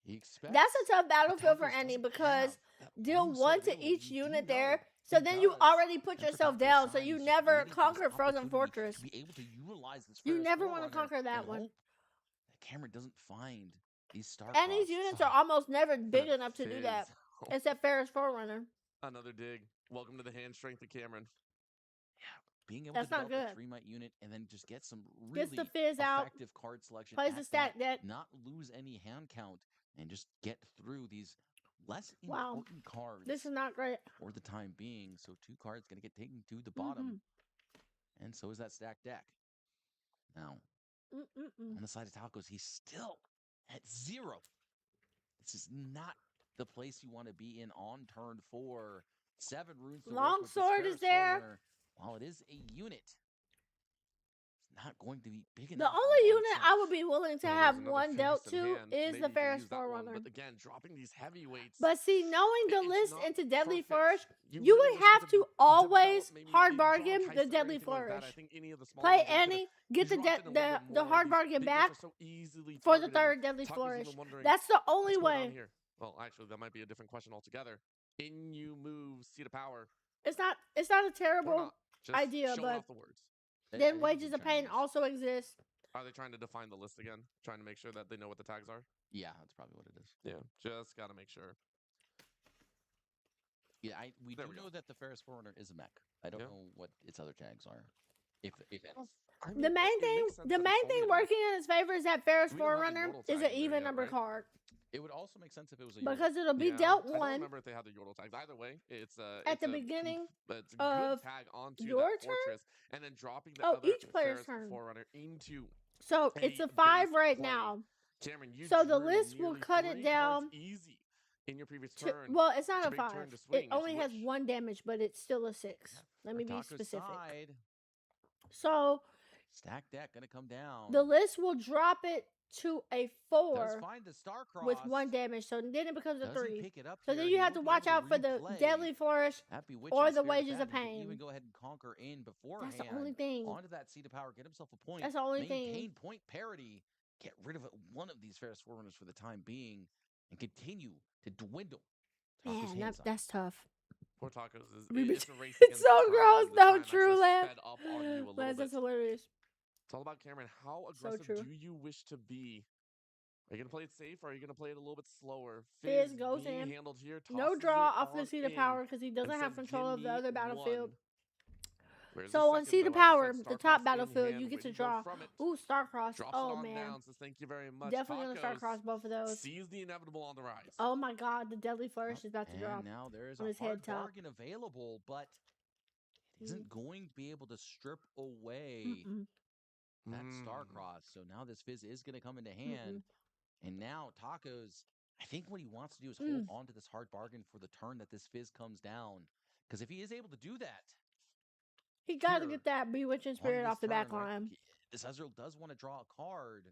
He expects That's a tough but battlefield for Tacos Annie doesn't because have that deal long 1 sword to available. each You do unit know there. So he then you does. already put And for yourself Tacos' down. So side, you he's never waiting for this conquer Frozen opportunity Fortress. to be able to utilize this You Ferris never want to Forerunner conquer that and one. hope that Cameron doesn't find these star Annie's costs. units are almost never big That enough to do fizz. that. Except Ferris Forerunner. Another dig. Welcome to the hand strength of Cameron. Being able That's to not develop a good. 3-mite unit and then just get some Gets really the fizz out. effective card selection Plays the at stack that, deck. not lose any hand count, and just get through these less Wow. important cards This is not great. for the time being. So 2 cards going to get taken to the bottom, and so is that stacked deck. Now, on the side of Tacos, he's still at 0. This is not the place you want to be in on turn 4. 7 runes to work Long with this sword is Ferris there. Forerunner. While it is a unit, it's not going to be big The enough. only unit I would be willing to Well, have there's another one dealt Fizz in to hand. is Maybe the you can Ferris use that one, Forerunner. But again, dropping these heavyweights. But see, knowing the it's list not into Deadly perfect. Flourish, you really would wish you have could to develop always maybe hard a bargain John the Heister or Deadly anything like that. Flourish. I think any of the smaller Play ones, they could've Annie, get the dropped it a little bit the more. hard These bargain big bets back are so easily for the targeted. third Deadly Tacos Flourish. even wondering, That's the only what's going on way. here? Well, actually, that might be a different question altogether. In you move Seed of Power. It's not a Or terrible not. Just idea, showing but off the words. I then think Wages they're of trying to Pain use- also exists. Are they trying to define the list again? Trying to make sure that they know what the tags are? Yeah, that's probably what it is. Yeah, just got to make sure. Yeah, we There do we go. know that the Ferris Forerunner is a mech. I don't Yeah. know what its other tags are. If I The mean, main it thing makes sense the that it's main only thing a mech. working in his favor is that Ferris We don't have the Forerunner yodel is tags an there even yet, number right? card it would also make sense if it was a because it'll be Yeah, dealt I don't one remember if they had the yodel tags. Either way, it's a at the it's a beginning it's a of good tag onto your that turn. fortress, and then dropping the Oh, other each player's Ferris turn. Forerunner into So it's a a 5 base right play. now. Cameron, you So the drew list will nearly cut 3 it cards down easy in your previous to, turn. well, it's It's not your a big 5. turn to It swing if only you has wish. 1 damage, but it's still a 6. Yeah, Let for me be Taco's specific. side, So stack deck gonna come down. the list will drop it to a Does 4 find the star cross with 1 damage. So then it becomes a Does he 3. pick it up So here? then you He have will to be watch able to out for the replay Deadly Flourish that Bewitching or the Spirit Wages that of he could Pain. even go ahead and conquer in beforehand. That's the only thing. Onto that seat of power, get himself a point. That's the only Maintain thing. point parity. Get rid of one of these Ferris Forerunners for the time being, and continue to dwindle. Taco's Man, hand side. that's tough. Poor Tacos is We've it's a race It's against so time. gross. The No, time true, actually Lance. sped up on you a little Lance, bit. that's hilarious. It's all about Cameron. How So aggressive true. do you wish to be? Are you gonna play it safe, or are you gonna play it a little bit slower? Fizz goes being in. handled here. No tosses draw it off the on seat of in power because he and doesn't have says, control "Give of the me other battlefield. one." Where's So the on second, seat though? of As you power, said, the Starcross top in battlefield, hand, you get to ready go draw. from it. Ooh, Starcross. Drops Oh it on man, down. Says thank you very much. definitely gonna Tacos Starcross both of those. sees the inevitable on the rise. Oh my God, the Deadly Flourish is about to drop. And now there is on a his hard head top. bargain available, but it isn't going to be able to strip away that Starcross. So now this Fizz is going to come into hand. And now Tacos, I think what he wants to do is hold on to this hard bargain for the turn that this Fizz comes down. Because if he is able to do that, He got to get that Bewitching Spirit off the back line. Right? This Ezreal does want to draw a card.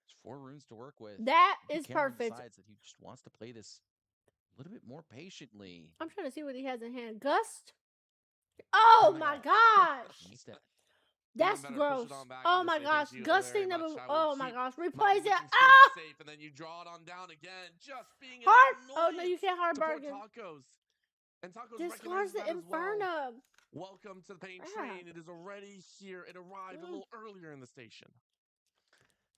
There's 4 runes to work with. That is Cameron perfect. decides that he just wants to play this a little bit more patiently. I'm trying to see what he has in hand. Gust? Oh my gosh! Instead. That's better, gross. push it on back Oh and just my say gosh, thank you gusting very the. much. I will Oh my keep gosh, my replace it. Bewitching Spirit Ah! safe, and then you draw it on down again, just being an Hard. Oh no, you annoyance can't hard to poor bargain. Tacos. And Tacos Discards recognizes the that as well. Inferno. Welcome to the pain train. It is already here. It arrived a little earlier in the station.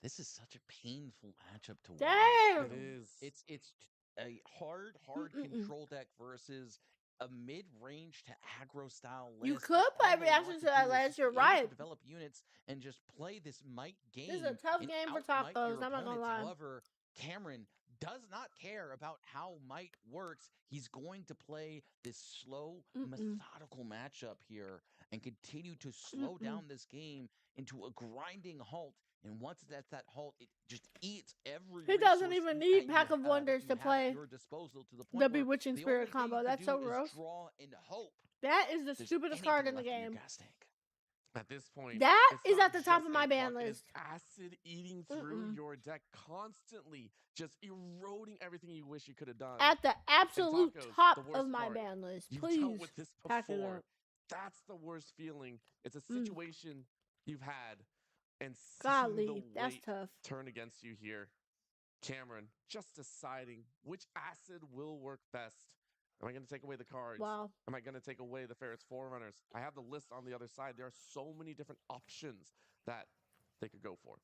This is such a painful matchup to watch. Damn. It is. It's a hard control deck versus a mid-range to aggro style list. You could play reaction to that list. You're right. Develop units and just play this might game. This is a tough game for Tacos. I'm not gonna lie. However, Cameron does not care about how might works. He's going to play this slow, methodical matchup here and continue to slow down this game into a grinding halt. And once that's that halt, it just eats every. He doesn't even need Pack of Wonders to play the Bewitching Spirit combo. That's so gross. Draw and hope. That is the stupidest card in the game. At this point, that is at the top of my ban list. It's acid eating through your deck constantly, just eroding everything you wish you could have done. At the absolute top of my ban list. Please You've dealt with this pack it before. up. That's the worst feeling. It's a situation you've had, and Golly, seeing the that's weight tough. turn against you here. Cameron just deciding which acid will work best. Am I going to take away the cards? Wow. Am I going to take away the Ferris Forerunners? I have the list on the other side. There are so many different options that they could go for.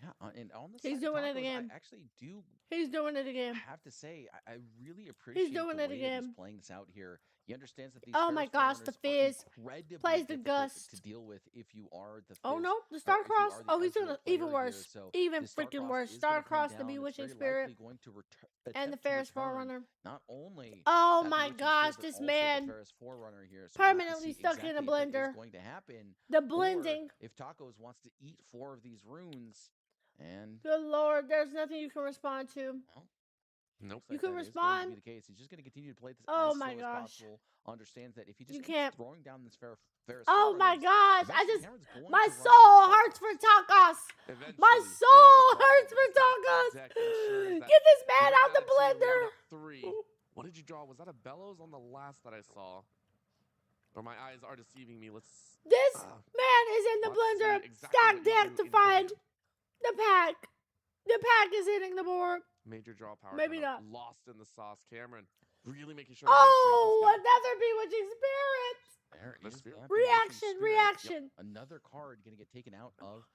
Yeah, and on the He's side doing of it Tacos, again. I actually do. He's doing it again. I have to say, I really appreciate doing the it way again. that he's playing this out here. He understands that these Oh my gosh, the Fizz plays the Gust to deal with if you are the Fizz. Oh no, the Starcross. Oh, he's doing it even worse. Even freaking worse. Starcross, the Bewitching Spirit, and the Ferris Forerunner. Not only. Oh my gosh, this man permanently stuck in a blender. Going to happen. The blending. If Tacos wants to eat 4 of these runes, and good lord, there's nothing you can respond to. Well, nope. You can respond. Be the case. He's just going to continue to play this oh as my slow gosh. as possible. Understands that if he just you can't throwing down this Ferris oh my gosh, my to soul hurts for Tacos. My soul hurts for Tacos. Get this man out the blender. 3. What did you draw? Was that a Bellows on the last that I saw? Or my eyes are deceiving me. This man is in the blender. Stack deck to find the pack. The pack is hitting the board. Major draw power. Maybe not. Lost in the sauce. Cameron really making sure. Oh, another Bewitching Spirit. Reaction. Yep. Another card going to get taken out of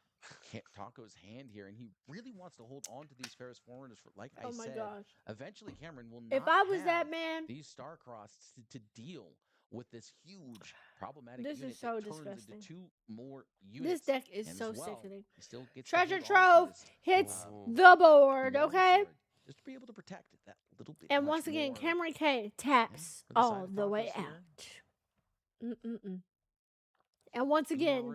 Taco's hand here, and he really wants to hold on to these Ferris Forerunners for, like I said. Gosh. Eventually, Cameron will not. If I was that man, these Starcross to deal with this huge problematic this unit is so that turns disgusting. into 2 more units. This deck is and so well, sickening. he still gets Treasure Trove hits the board, okay? Just to be able to protect it that little bit. And once again, Cameron K taps all the way out. And once again,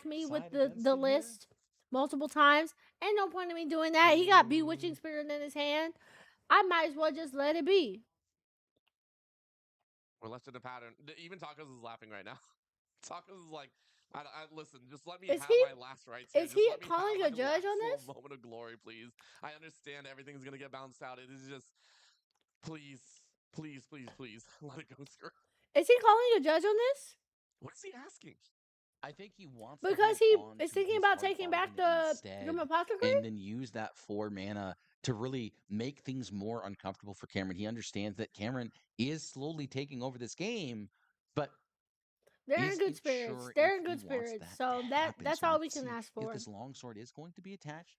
attacked me with side the against the him here. list multiple times. Ain't no point in me doing that. He got Bewitching Spirit in his hand. I might as well just let it be. We're left in a pattern. Even Tacos is laughing right now. Tacos is like, listen, just let me Is have he my last rights here. is Just he let me have calling my a judge last on little this? moment of glory, please. I understand everything's gonna get bounced out. It is just, please, please, please, please, let it go through. Is he calling a judge on this? What is he asking? I think he wants to Because hold he on is to thinking his about hard taking back bargain the Grim instead Apothecary? and then use that 4 mana to really make things more uncomfortable for Cameron. He understands that Cameron is slowly taking over this game, but They're in good isn't spirits. sure if They're in he good wants spirits. that to So happen. that's So all we let's can see ask if for. this longsword is going to be attached,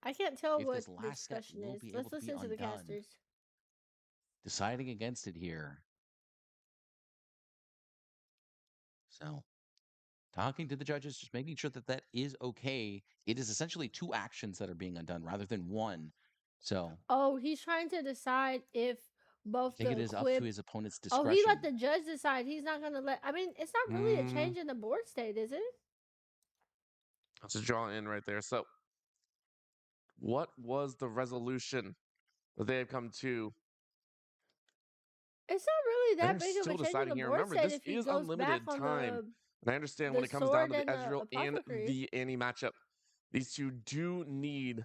I can't tell if what this the last step discussion will is. be able Let's to be listen to the undone. casters. Deciding against it here. So, talking to the judges, just making sure that that is okay. It is essentially 2 actions that are being undone rather than 1. So, Oh, he's trying to decide if I both think it the is up to equip. his opponent's Oh, he let discretion. the judge decide. He's not gonna let. I mean, it's not really a change in the board state, is it? Let's just draw in right there. So, what was the resolution that they have come to? It's not really that They're big of a still change in deciding the here. board Remember, state this if he is goes back unlimited on time. And I understand when the it comes down sword to the and the Ezreal and apothecary. the Annie matchup, these two do need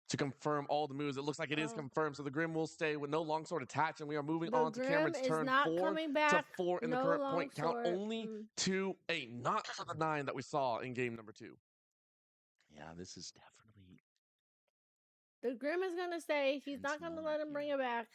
to confirm all the moves. It looks like it is Oh. confirmed. So the Grim will stay with no longsword attached. And we are moving The on to Grim Cameron's is turn not 4 coming to back. 4 in the No current point count, longsword. only to a not for the 9 that we saw in game number 2. Yeah, this is definitely The Grim is gonna stay. He's tense not gonna moment let him bring here. it back.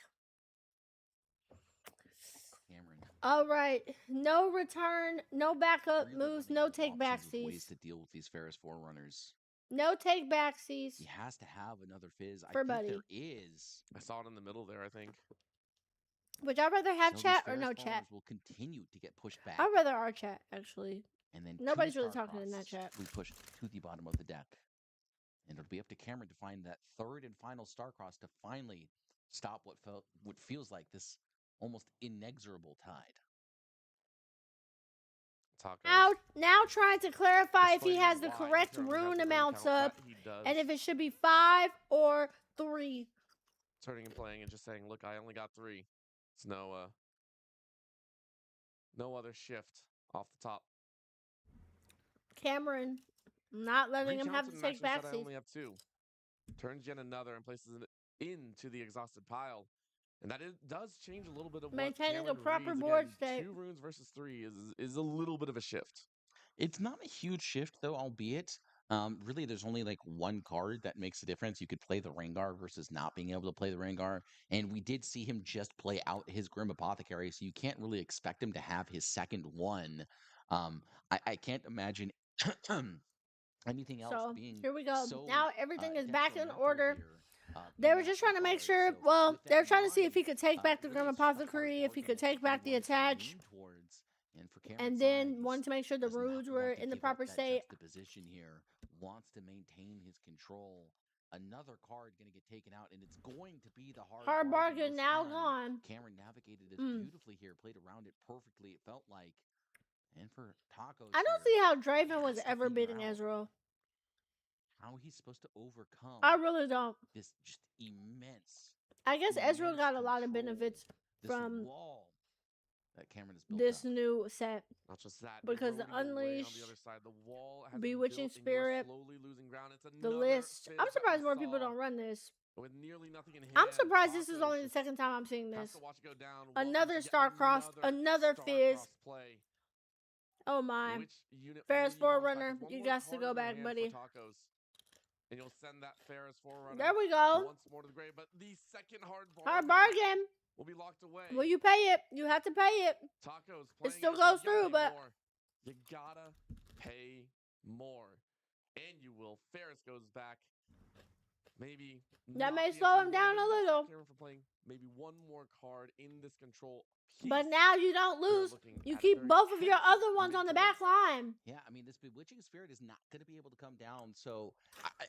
Cameron All right. No return, no backup really moves, running no out of take options of ways backsies. to deal with these Ferris Forerunners. No take backsies He has to have another fizz. I for think Buddy. there is. I saw it in the middle there, I think. Would y'all rather have So chat these or Ferris no chat? Forerunners will continue to get pushed back. I'd rather our chat, actually. And then Nobody's two really talking in that Starcross chat. we push to the bottom of the deck. And it'll be up to Cameron to find that third and final Starcross to finally stop what feels like this almost inexorable tide. Tacos. Now trying to clarify if he Explaining has the why he correct currently has rune the rune amounts count up that he does. and if it should be 5 or 3. Turning and playing and just saying, look, I only got 3. It's no other shift off the top. Cameron not letting him have to Recounted and take actually said I backsies. only have 2. Turns yet another and places it into the exhausted pile. And that does change a little bit of Maintaining what a proper reads. board Again, state. 2 runes versus 3 is a little bit of a shift. It's not a huge shift, though, albeit. Really, there's only like one card that makes a difference. You could play the Rengar versus not being able to play the Rengar. And we did see him just play out his Grim Apothecary, so you can't really expect him to have his second one. I can't imagine anything else So being here we go. so Now everything is back in detrimental order. here. They In were that just trying to make regard. sure. So Well, with they that were in trying to see if he mind, could take back the really Grim it's just a hard Apothecary, if he bargain could take back the one to attach, lean towards. And for and Cameron's then side, wanted to make sure the does not runes were want to in the give up proper that state. juxtaposition here. Wants to maintain his control. Another card going to get taken out, and it's going to be the Hard bargain this now time. gone. Cameron navigated this beautifully here, played around it perfectly. It felt like, and for Tacos, I don't here, see how Draven was has to ever figure beating out Ezreal. how he's supposed to overcome I really don't. this just immense. I guess Ezreal got a lot of control, benefits this from wall that Cameron has built this up. new set. Not just that, Because the eroding away Unleash, on the other side. The wall has Bewitching been built and you're Spirit, slowly losing ground. It's the another list. fizz I'm that surprised we more people saw. don't run this. With nearly nothing in hand, I'm surprised this is Tacos only the just second time I'm seeing has this. to watch it go down. Another Welcome to Star-Crossed, yet another fizz. Star-Crossed play. Oh my. Which unit Ferris will you bounce back? Forerunner, It's one you more got to card go in your back, hand buddy. for Tacos. And you'll send that Ferris Forerunner There we go. once more to the grave. But the second hard Hard bargain. will be locked away. Will you pay it? You have to pay it. Tacos It playing still it, goes so you gotta through, pay but more. You gotta pay more. And you will. Ferris goes back. Maybe that not may the slow absolute him winner, down but a you can little. stop Cameron for playing maybe one more card in this control piece. But now you don't We are lose. looking You at a keep very both of your tense other ones on the mid to back late. line. Yeah, I mean, this Bewitching Spirit is not going to be able to come down. So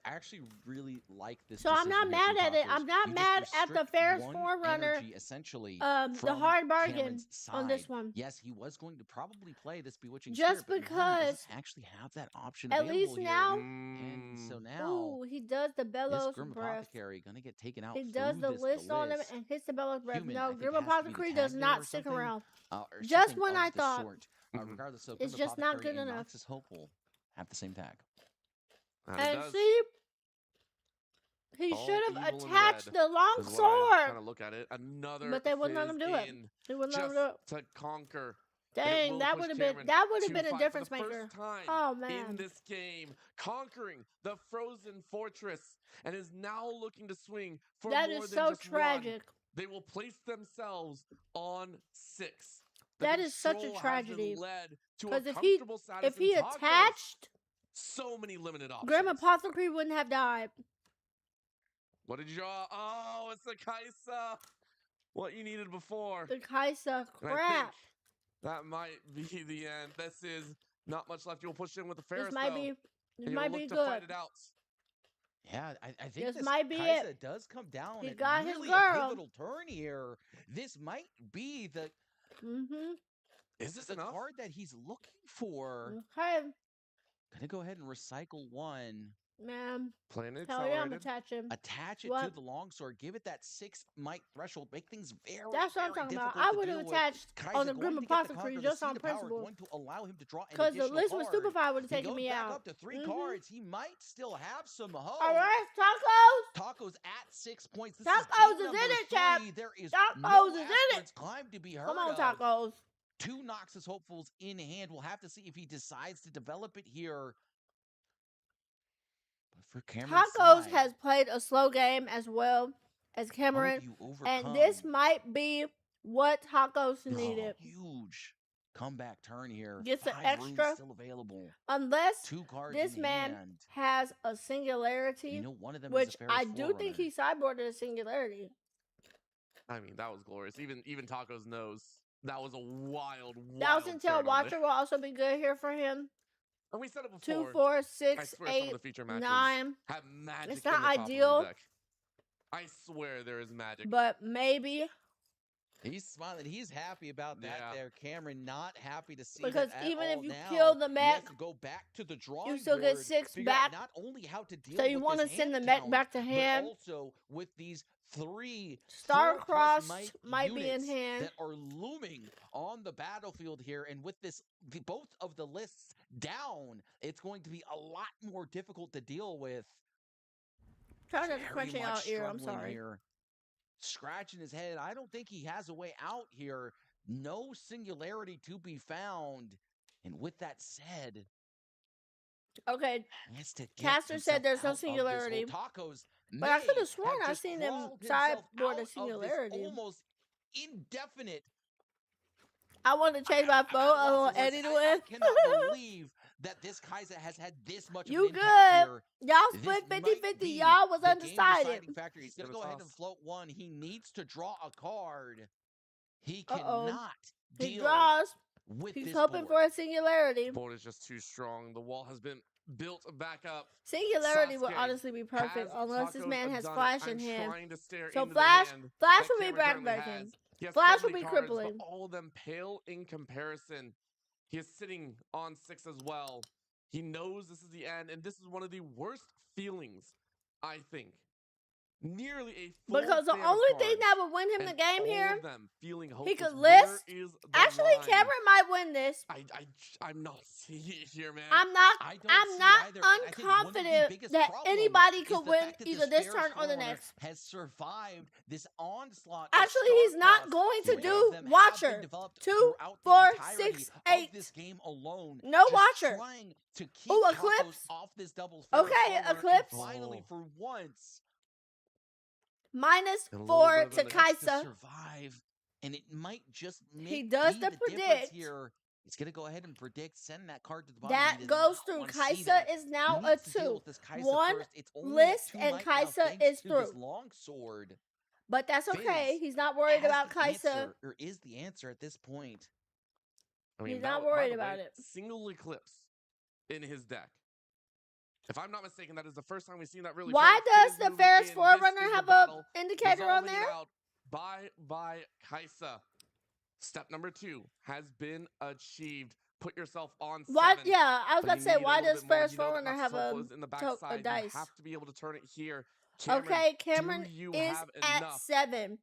actually really like this So I'm decision not here from mad at it. Tacos. I'm not You mad just at the restrict Ferris one Forerunner. energy essentially The from hard bargain Cameron's on side. this one. Yes, he was going to probably play this Bewitching Just Spirit, but now he doesn't because, actually have that option at available least here. now, And so now ooh, he does the this bellows Grim breath. Apothecary going to get taken out He does through the this list on him list. and hits the bellows breath. Human, No, I think, Grim has to be the Apothecary does tag there not or stick something, around. or Just something when of I the thought sort. Regardless, so it's Grim just not Apothecary good and enough. Noxus Hopeful have the same tag. And it And does. see, he All should have evil and attached red the long is what I kind sword. of look at it. Another But they wouldn't let fizz him do it. in They wouldn't let him just do it. to conquer. But it Dang, will that push would have Cameron been a 2-5 difference for the maker. first time Oh in man. this game, conquering the frozen fortress, and is now looking to swing for That more is than so just tragic. one. They will place themselves on 6. The That is such a control has tragedy. been led to a Because comfortable status if he in Tacos. attached, So many limited options. Grim Apothecary wouldn't have died. What did you draw? Oh, it's the Kaisa. What you needed before. The Kaisa And I think crap. that might be the end. This is not much left. You'll push in with the Ferris, This might though. be. And This you'll might look be to good. fight it out. Yeah, I think This this might be Kaisa it. does come down He at got his really girl. a pivotal turn here. This might be the Is this the enough? card that he's looking for. Okay, Gonna go ahead and recycle one. man. Playing it Hell yeah, I'm accelerated. attaching. Attach it to What? the longsword. Give it that 6 might threshold. Make things very, That's what I'm very talking about. difficult I to would have deal with. attached Kaisa on the going Grim to get the Apothecary conquer, just the on seed of power principle. going to allow him to draw an Because the additional list was card. stupefied would have He taken goes me back out. up to 3 cards. He might still have some hope. Alright, Tacos. Tacos at 6 points. This Tacos is game is number in it, chap. 3. There is Tacos no is in it. aspirant's climb to be heard Come on, of. Tacos. 2 Noxus Hopefuls in hand. We'll have to see if he decides to develop it here. But for Cameron's Tacos side, has played a slow game as well as Cameron. you overcome And this might be what Tacos needed. huge comeback turn here. Gets an 5 extra. runes still available. Unless 2 cards this in man hand. has a singularity, You know, one of them which is a Ferris I do think Forerunner. he sideboarded a singularity. I mean, that was glorious. Even Tacos knows that was a wild, wild. Thousand Tail turn on Watcher there. will also be good here for him. And we said it 2, before. 4, I 6, swear some of 8, the feature matches 9. have magic It's not in the top of ideal. the deck. I swear there is magic. But maybe. He's smiling. He's happy about that Yeah. there. Cameron not happy to see Because that at even if all you now. kill the He mech, has to go back to the drawing you still get board, 6 figure out back. not only how to deal So you with want to this send the hand mech count, back to but hand. also with these 3 Starcrossed 4+ might be in units hand. that are looming on the battlefield here, and with this both of the lists down, it's going to be a lot more difficult to deal with. Try not to Very crunching much out ear. I'm struggling sorry. here. Scratching his head. I don't think he has a way out here. No singularity to be found. And with that said, Okay, has to get Caster said himself there's no out of this hole. singularity. Tacos But I could may have sworn I just seen him crawled himself sideboard out a of this singularity. almost indefinite. I want to change my vote. I want losses. Eddie to I win. cannot believe that this Kaisa has had this much of You an impact here. Y'all This split might 50-50. be Y'all was the undecided. game-deciding factor. He's going to Gonna go ahead and toss. float one. He needs to draw a card. He Uh-oh. cannot He deal draws. with He's this hoping board. for a singularity. Board is just too strong. The wall has been built back up. Singularity would Sasuke honestly be perfect has unless this Tacos man has done it. flash I'm in hand. trying to stare So into flash the hand will that be Cameron currently backbreaking. has. He has Flash so will many be cards, crippling. but all of them pale in comparison. He is sitting on 6 as well. He knows this is the end, and this is one of the worst feelings, I think. Nearly a full Because the stand of only thing cards, that would win him the and game all here, of them feeling he could hopeless. Where list. is the Actually, line? Cameron might win this. I'm not seeing it here, man. I'm not I don't see I'm it not either. And I think one of the unconfident biggest that problems anybody is could the win fact that either this Ferris turn or the Forerunner next. has survived this onslaught. of Actually, he's not Starcross. going to 3 do of them have been Watcher. developed 2, throughout the 4, entirety 6, of 8. this game alone. No just Watcher. Trying to keep Ooh, Tacos Eclipse. off this double Okay, Forerunner, and Eclipse. finally, for once, Minus And a little 4 bit to of an gets to Kaisa. survive, and it might just He make does be the the difference predict. here. He's going to go ahead and predict, send that card to the bottom. That He does goes not through. wanna see Kaisa that. is now He a needs to deal 2. with this Kaisa One first. It's only list at 2 and might now, Kaisa thanks is to through. this longsword. But that's okay. Fizz He's not worried has about the Kaisa. answer, or is the answer at this point. I mean, He's that not by worried the about way, it. Single Eclipse in his deck. If I'm not mistaken, that is the first time we've seen that really. Why does the Ferris This Forerunner is the have a battle indicator on dissolving it there? out by Kaisa. Step number 2 has been achieved. Put yourself on 7. Why? Yeah, I was but about you to say, need a why little does bit more. Ferris You know that Forerunner have Matsuoko is in the a backside. You dice? have to be able to turn it here. Cameron, Okay, do Cameron you is have at enough? 7.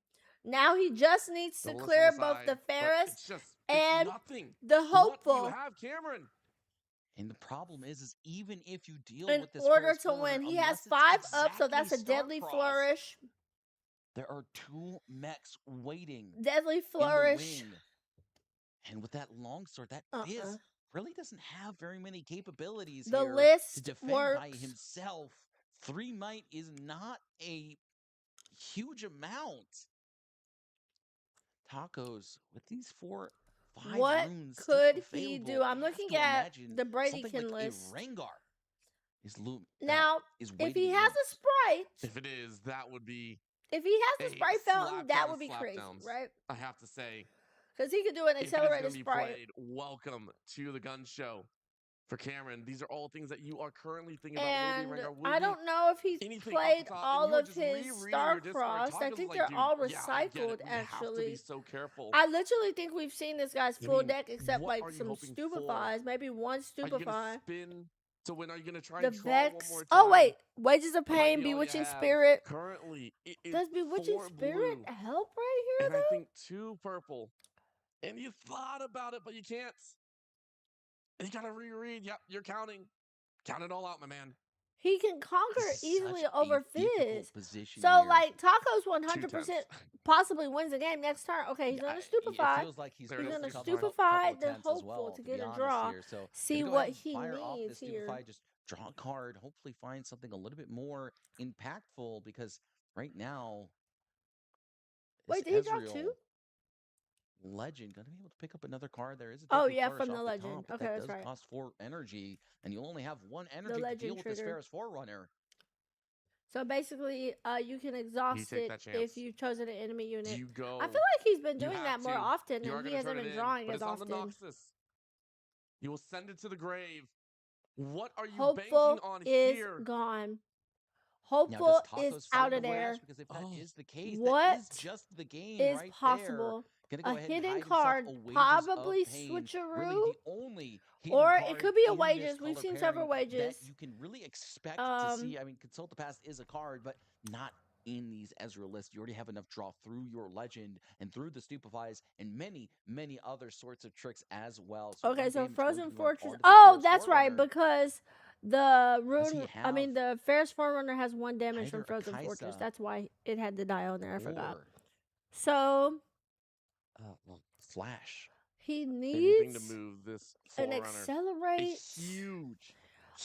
Now he just needs to Goalless on clear the both side, the but Ferris it's just and nothing. the What do you hopeful have, Cameron? And the problem is even if you deal in with this order Ferris to Forerunner, win. He has unless it's 5 up, so exactly that's a deadly star-crossed, flourish. there are 2 mechs waiting Deadly in the flourish. wing. And with that longsword, that Fizz really doesn't have very many capabilities The here list to defend works. by himself. 3 might is not a huge amount. Tacos, with these 4, 5 What runes could still he available, do? I'm you have looking to at imagine the Bradykin something like list. a Rengar is Now, is if waiting he in has wait. a sprite, If it is, that would be if he has the sprite fountain, that slapdown would be crazy, slapdowns, right? I have to say. Because he could do an If it is going accelerated to be sprite. played, welcome to the gun show for Cameron. These are all things that you are currently thinking about. And Will be Rengar, will I be don't know if he's anything played off the top, and all you are of just his rereading your Discord. star-crossed. I Tacos think like, they're dude, all yeah, I get it. recycled, We have to actually. be so careful. I literally think we've seen this guy's I full mean, deck except what like are you some hoping for? stupefies, maybe one Are you going stupefy. to spin to win? Are you going to try The and draw one Vex. more time? Oh wait, Wages of That might Pain, be all you Bewitching have. Spirit. Currently, it is Does Bewitching 4 Spirit blue, help right here and though? I think 2 purple. And you thought about it, but you can't. And you gotta reread. Yep, you're counting. Count it all out, my man. He can conquer This is easily such over a difficult Fizz. position So here. like Tacos 2 100% tenths. possibly wins the game next turn. Okay, he's gonna It stupefy. feels like he's There it He's is, gonna the couple stupefy of the tenths as hopeful well, to be get a honest draw. here. So See gonna go what ahead and he fire off needs this here. Stupefy, just draw a card, hopefully find something a little bit more impactful, because right now Wait, this did he draw 2? Ezreal Legend gonna be able to pick up another card. There is a Oh deadly yeah, flourish from the off the legend. top, but Okay, that that's does right. cost 4 energy, and you only have 1 energy to legend deal with this trigger. Ferris Forerunner. So basically, you can exhaust take it that chance. if you've chosen an enemy unit. You go. I feel like he's been You doing have that more to. often, You are and he gonna hasn't turn it been in, drawing but as it's on the often. Noxus. You will send it to the grave. What are you Hopeful banking on is here? gone. Now, Hopeful does is Tacos out find of the there. flash? Because if that is the case, What that is just the game is right possible? there. Gonna go A ahead and hidden hide himself card, a Wages probably of Pain. switcheroo, Really the only hidden or card it could be a in Wages. this We've color seen several pairing Wages. that you can really expect to see. I mean, Consult the Past is a card, but not in these Ezreal lists. You already have enough draw through your Legend and through the Stupefies and many, many other sorts of tricks as well. So Okay, so Frozen Fortress. Oh, Oh, that's right, because the rune, I mean, the Ferris Forerunner has 1 damage from Frozen Fortress. That's why it had to die on there. I forgot. So, Flash. He Anything needs to move this an Forerunner. accelerate. A huge,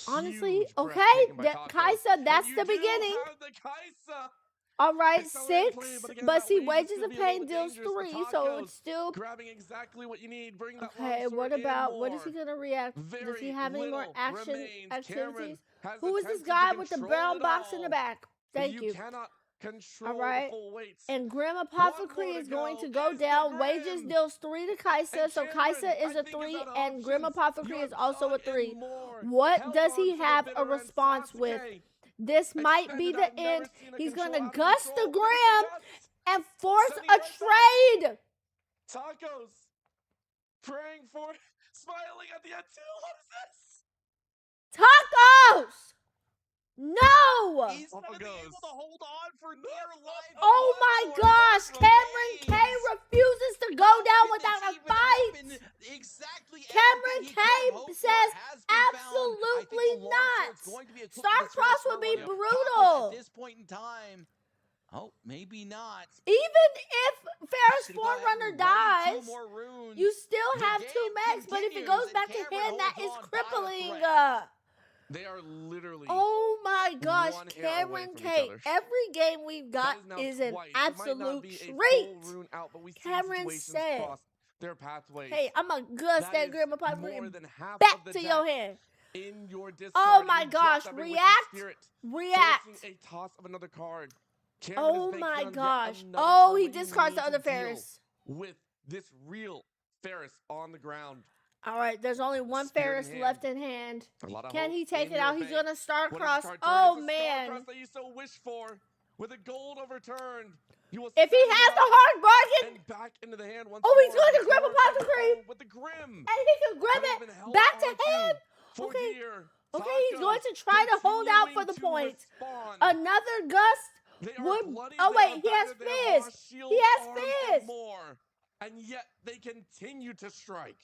Honestly, huge okay, breath taken by Tacos. Kaisa, that's And the you do beginning. have the Kaisa. All right, Accelerated 6, play, but again, but that see, Wages Wages could of be a little Pain bit deals dangerous, but 3, so Tacos it's still grabbing exactly what you need. Bring that okay. longsword What about and what is he more. gonna react? Does he have any more little action remains. activities? Cameron has Who is this attempted to guy with the control brown it box in the all. back? Thank you. You cannot control All right. the full weights. And Grim One Apothecary more is to going go. to go Is the down. Wages Grim. deals 3 to Kaisa, And so Cameron, Kaisa is I a think, 3, out of and Grim options. Apothecary You is have also a done 3. and more. What Held does on he to the have a bitter end, response with? Sasuke. This might be Extended, the I've never end. seen a He's control gonna out of gust control, the but it's a Grim gust. and force Sending a right back. trade. Tacos praying for, smiling at the end too. What is this? Tacos! No! He's not able to hold on for near life. Oh my gosh! Cameron K refuses to go down without a fight. Exactly. Cameron K says absolutely not. Star-Crossed would be brutal. At this point in time. Oh, maybe not. Even if Ferris Forerunner dies, you still have 2 mechs, but if it goes back to him, that is crippling. They are literally. Oh my gosh, one hair away Cameron from each K. other. Every game we've got is an absolute treat. Cameron said, their pathways. hey, I'm going to gust that Grim Apothecary back to your hand. In your discard, oh my gosh, react. A toss of another card. Cameron oh my gosh. Oh, he discards the other Ferris. With this real Ferris on the ground. All right, there's only one Spear in Ferris hand. left in hand. A lot of Can hope he take in it your out? He's bank. gonna star What is cross. the card turn? Oh It's a star man! cross that you so wish for. With a gold overturned. He will If he send it has the out hard bargain, and back into the hand once oh, more. he's going to The grab Sword of Apothecary, Gold with the Grim. and he can grab That has been it held back to onto hand. for Okay. dear. Okay, he's going Tacos to try to hold out for continuing the to point. respond. Another gust They are would. bloody. Oh They wait, are he has battered, they have fizz. lost shields, He has arms, fizz. and more. And yet they continue to strike.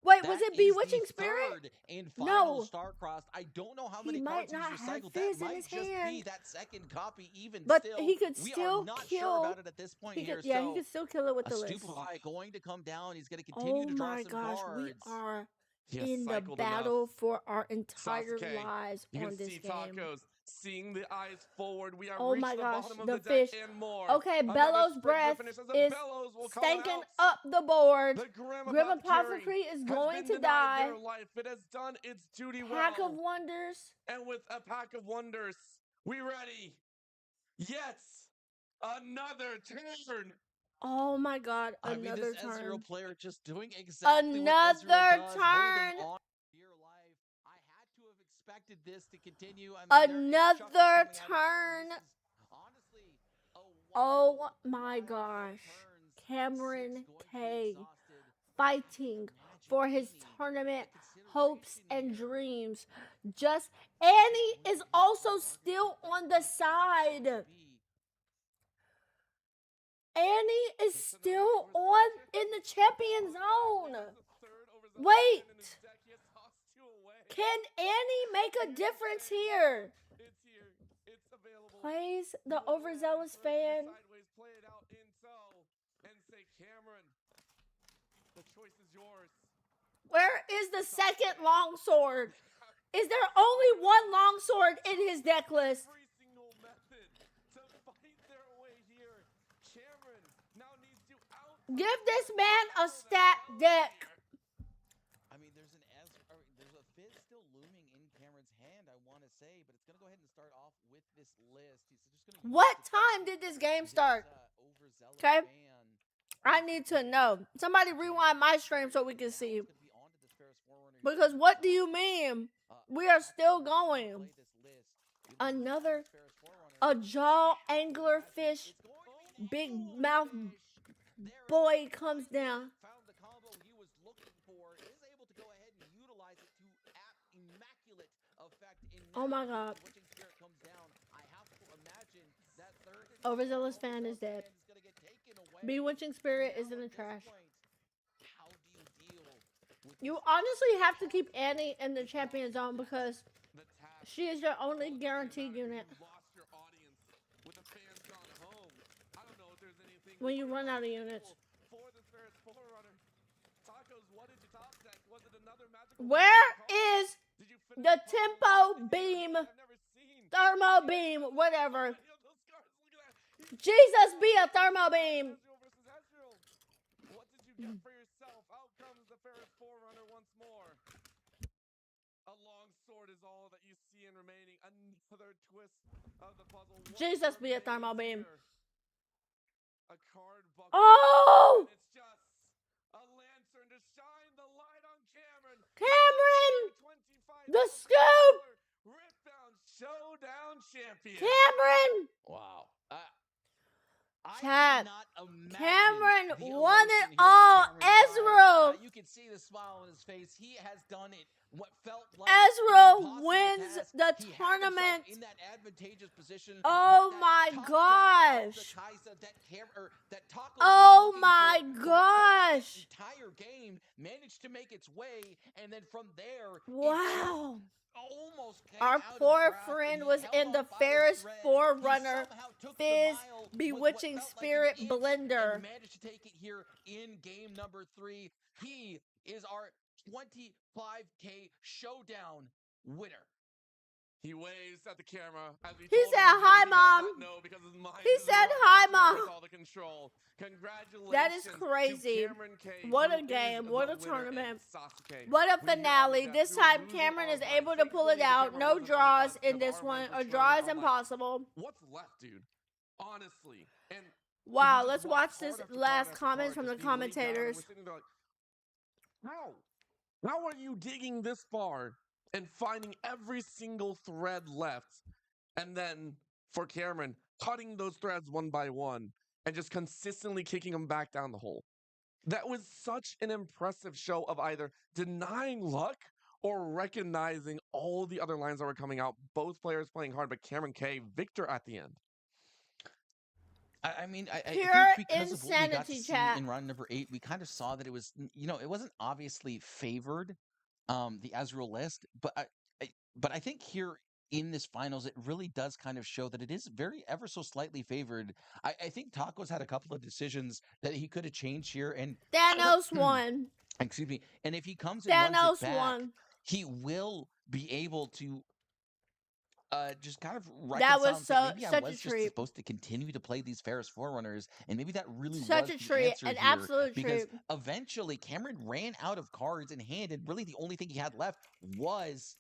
Wait, was That it is Bewitching the Spirit? third and final No. Star-Crossed. I don't know how He many might cards he's not have recycled. fizz That in might his just hand. be that second copy even But still. he could We still are not kill. sure about it at this point He here. could, yeah, he So could still kill it with a the list. Stupefy going to come down. He's going to continue Oh to draw my some gosh, cards. we are He has in the cycled battle enough. for our entire Sasuke, lives you on can this see game. Tacos seeing the eyes forward. We have Oh reached my the gosh, bottom of the the deck fish. and more. Okay, Another Bellows sprinter Breath finish as a is Bellows will call it stanking out. up the board. The Grim Grim Apothecary Apothecary is has going been to denied die. their life. It has done its duty Pack of well. Wonders. And with a pack of wonders, we ready? Yes, another turn. Oh my god, I mean, another this turn. Ezreal player just doing exactly what Another Ezreal does, turn. holding on for dear life. I had to have expected this to continue. I mean, Another turn. Honestly, Oh my gosh. Cameron K fighting for his tournament hopes and dreams. Just Annie is also still on the side. Annie is still on in the champion zone. Wait. Can Annie make a difference here? Plays the overzealous fan. Where is the second longsword? Is there only one longsword in his deck list? Give this man a stat deck. I mean, there's a fizz still looming in Cameron's hand, I want to say, but it's going to go ahead and start off with this list. He's just going to. What time did this game start? Okay. I need to know. Somebody rewind my stream so we can see. Because what do you mean? We are still going. A jaw anglerfish, big mouth boy comes down. Found the combo he was looking for. Is able to go ahead and utilize it to immaculate effect. Oh my god. Witching Spirit comes down. I have to imagine that third Overzealous fan is dead. Bewitching Spirit is in the trash. How do you deal with You honestly have to keep Annie in the champion zone because she is your only guaranteed unit. When you run out of units. Where is the tempo beam, thermo beam, whatever? Jesus be a thermo beam. What did you get for yourself? Out comes the Ferris Forerunner once more. A long sword is all that you see in remaining. Another twist of the puzzle. Jesus be a thermo beam. A card buckle. Oh! And it's just a lantern to shine the light on Cameron. Cameron! The scoop! Riftbound Showdown champion. Cameron! Wow. Chat. Cameron won it all. Ezreal. You can see the smile on his face. He has done it. What felt like Ezreal wins the tournament. In that advantageous position. Oh my gosh. Oh my gosh. Entire game managed to make its way, and then from there, wow. Almost our poor friend was in the Ferris Forerunner Fizz Bewitching Spirit blender. Managed to take it here in game number 3. He is our 25K showdown winner. He waves at the camera. As he said, "Hi, Mom." He said, "Hi, Mom." All the control. Congratulations. That is crazy. K, what a game. What a tournament. What a finale. This time, Cameron is able to pull it out. No draws in this one. A draw is impossible. What's left, dude? Honestly. And wow, let's watch this last comments from the commentators. How? How are you digging this far and finding every single thread left, and then for Cameron, cutting those threads one by one and just consistently kicking them back down the hole? That was such an impressive show of either denying luck or recognizing all the other lines that were coming out. Both players playing hard, but Cameron K, victor at the end. I mean, I Pure think because of what we got to insanity, see chat. in round number 8, we kind of saw that it was, it wasn't obviously favored, the Ezreal list, but I think here in this finals, it really does kind of show that it is very ever so slightly favored. I think Taco's had a couple of decisions that he could have changed here, and Thanos won. excuse me, and if he comes and runs it Thanos back, won. he will be able to just kind of That reconcile was and say, maybe I such was a just treat. supposed to continue to play these Ferris Forerunners, and maybe that really Such was a the treat, answer an here. absolute Because treat. eventually Cameron ran out of cards in hand, and really the only thing he had left was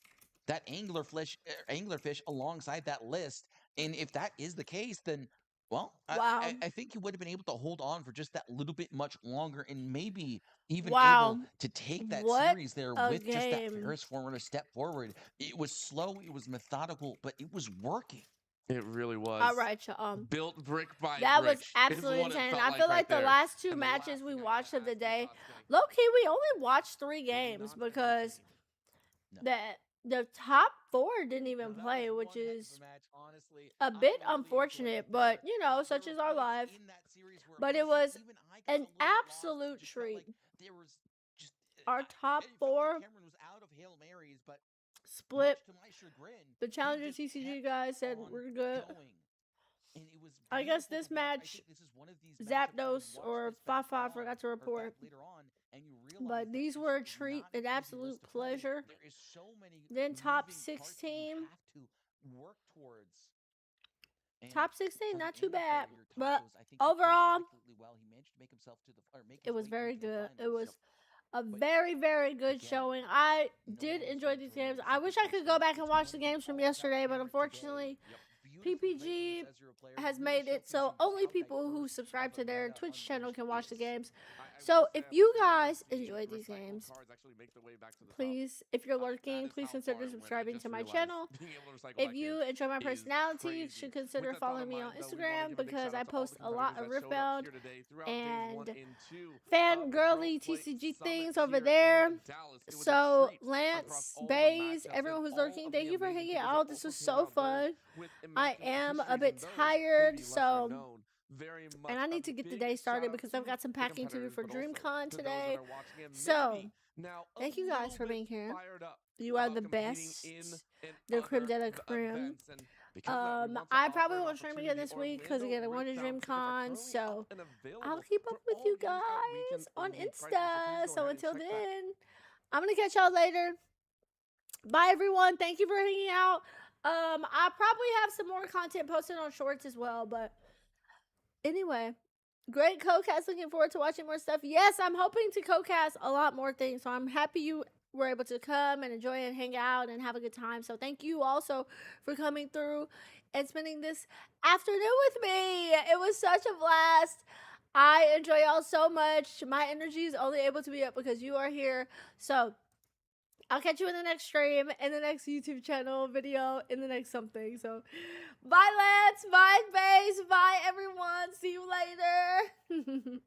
that anglerfish alongside that list. And if that is the case, then well, Wow. I think he would have been able to hold on for just that little bit much longer, and maybe even Wow. able to take that What series there a with just that game. Ferris Forerunner step forward. It was slow, it was methodical, but it was working. It really was. All right, y'all. Built brick by That brick was absolutely is what it insane. felt I like feel right like the there. last two And the matches last we thing I watched gotta of the ask you, day, Sasuke, low key, we only watched 3 did games not because No. the top 4 didn't even No, play, that was which one heck of is a match, honestly. a I bit really enjoyed unfortunate, it but there. such There is were our points life. in that series where But it honestly, was even I got an a little bit lost. It absolute just felt treat. like there was just Our top it felt 4 like Cameron was out of Hail Marys, but split. much to my chagrin, The he challenger just TCG kept guys said on we're good. going. And it was I guess beautiful this to watch. I match, think this is one of these matchups that we Zapdos watched or this back Fafa on forgot to or report. back later on, and you realize But that these this were a was treat, not an easy absolute list to play. pleasure. There is so many Then top moving parts that you 16. have to work towards. And Top 16, for the not too Andy player bad. here, But Tacos, I think he played overall, immaculately well. He managed to make himself to the or make it his was way very into the good. It finals. was a But very, very good again, showing. I no did one was enjoy going these to remember games. the I wish second I place could go back finish. and It's watch the all games from about yesterday, but Cameron unfortunately, today. Yep. Beautifully played from PPG this Ezreal player. has Really made it showcasing so just only how people who diverse subscribe of to a their meta Twitch channel Unleashed can watch the is. games. I So will if say, you I'm hoping guys to see enjoy these recycled games, cards actually make their way back to the top. please, if you're That lurking, is please how consider far it went. I subscribing just to my realized channel. being able to recycle If back you in enjoy my is personality, you crazy. should With consider that thought following in me on mind, though, we want to Instagram give a big because shout I out to all post the a lot competitors of that showed up Riftbound here today throughout days 1 and and 2 of the fangirly Pro Play TCG Summit things over here there. in Dallas. It was a So treat across Lance, all the Baze, matchups everyone and who's all lurking, of thank the you for amazing hanging people that out. This also was came so out theirs fun. with I immaculate am a histories, bit and those tired, maybe lesser so known. Very much and I a need to get the big day started shout out because I've to got some the packing to do competitors, for but also DreamCon to those that today. are watching and So maybe now a thank you guys little for bit being here. fired up You are about the competing best, in the creme other de la creme. events. And because of that, we want to I offer probably an won't stream again opportunity. this week because Orlando again, I'm going to Riftbound tickets are DreamCon, currently so up and I'll available keep up for with all you games at guys weekend on only pricing. So please Insta. go So ahead and until check that. then, I'm gonna catch y'all later. Bye everyone. Thank you for hanging out. I probably have some more content posted on shorts as well, but anyway, great co-cast. Looking forward to watching more stuff. Yes, I'm hoping to co-cast a lot more things, so I'm happy you were able to come and enjoy and hang out and have a good time. So thank you also for coming through and spending this afternoon with me. It was such a blast. I enjoy y'all so much. My energy is only able to be up because you are here. So I'll catch you in the next stream, in the next YouTube channel video, in the next something. So bye, Lance. Bye, Base. Bye, everyone. See you later.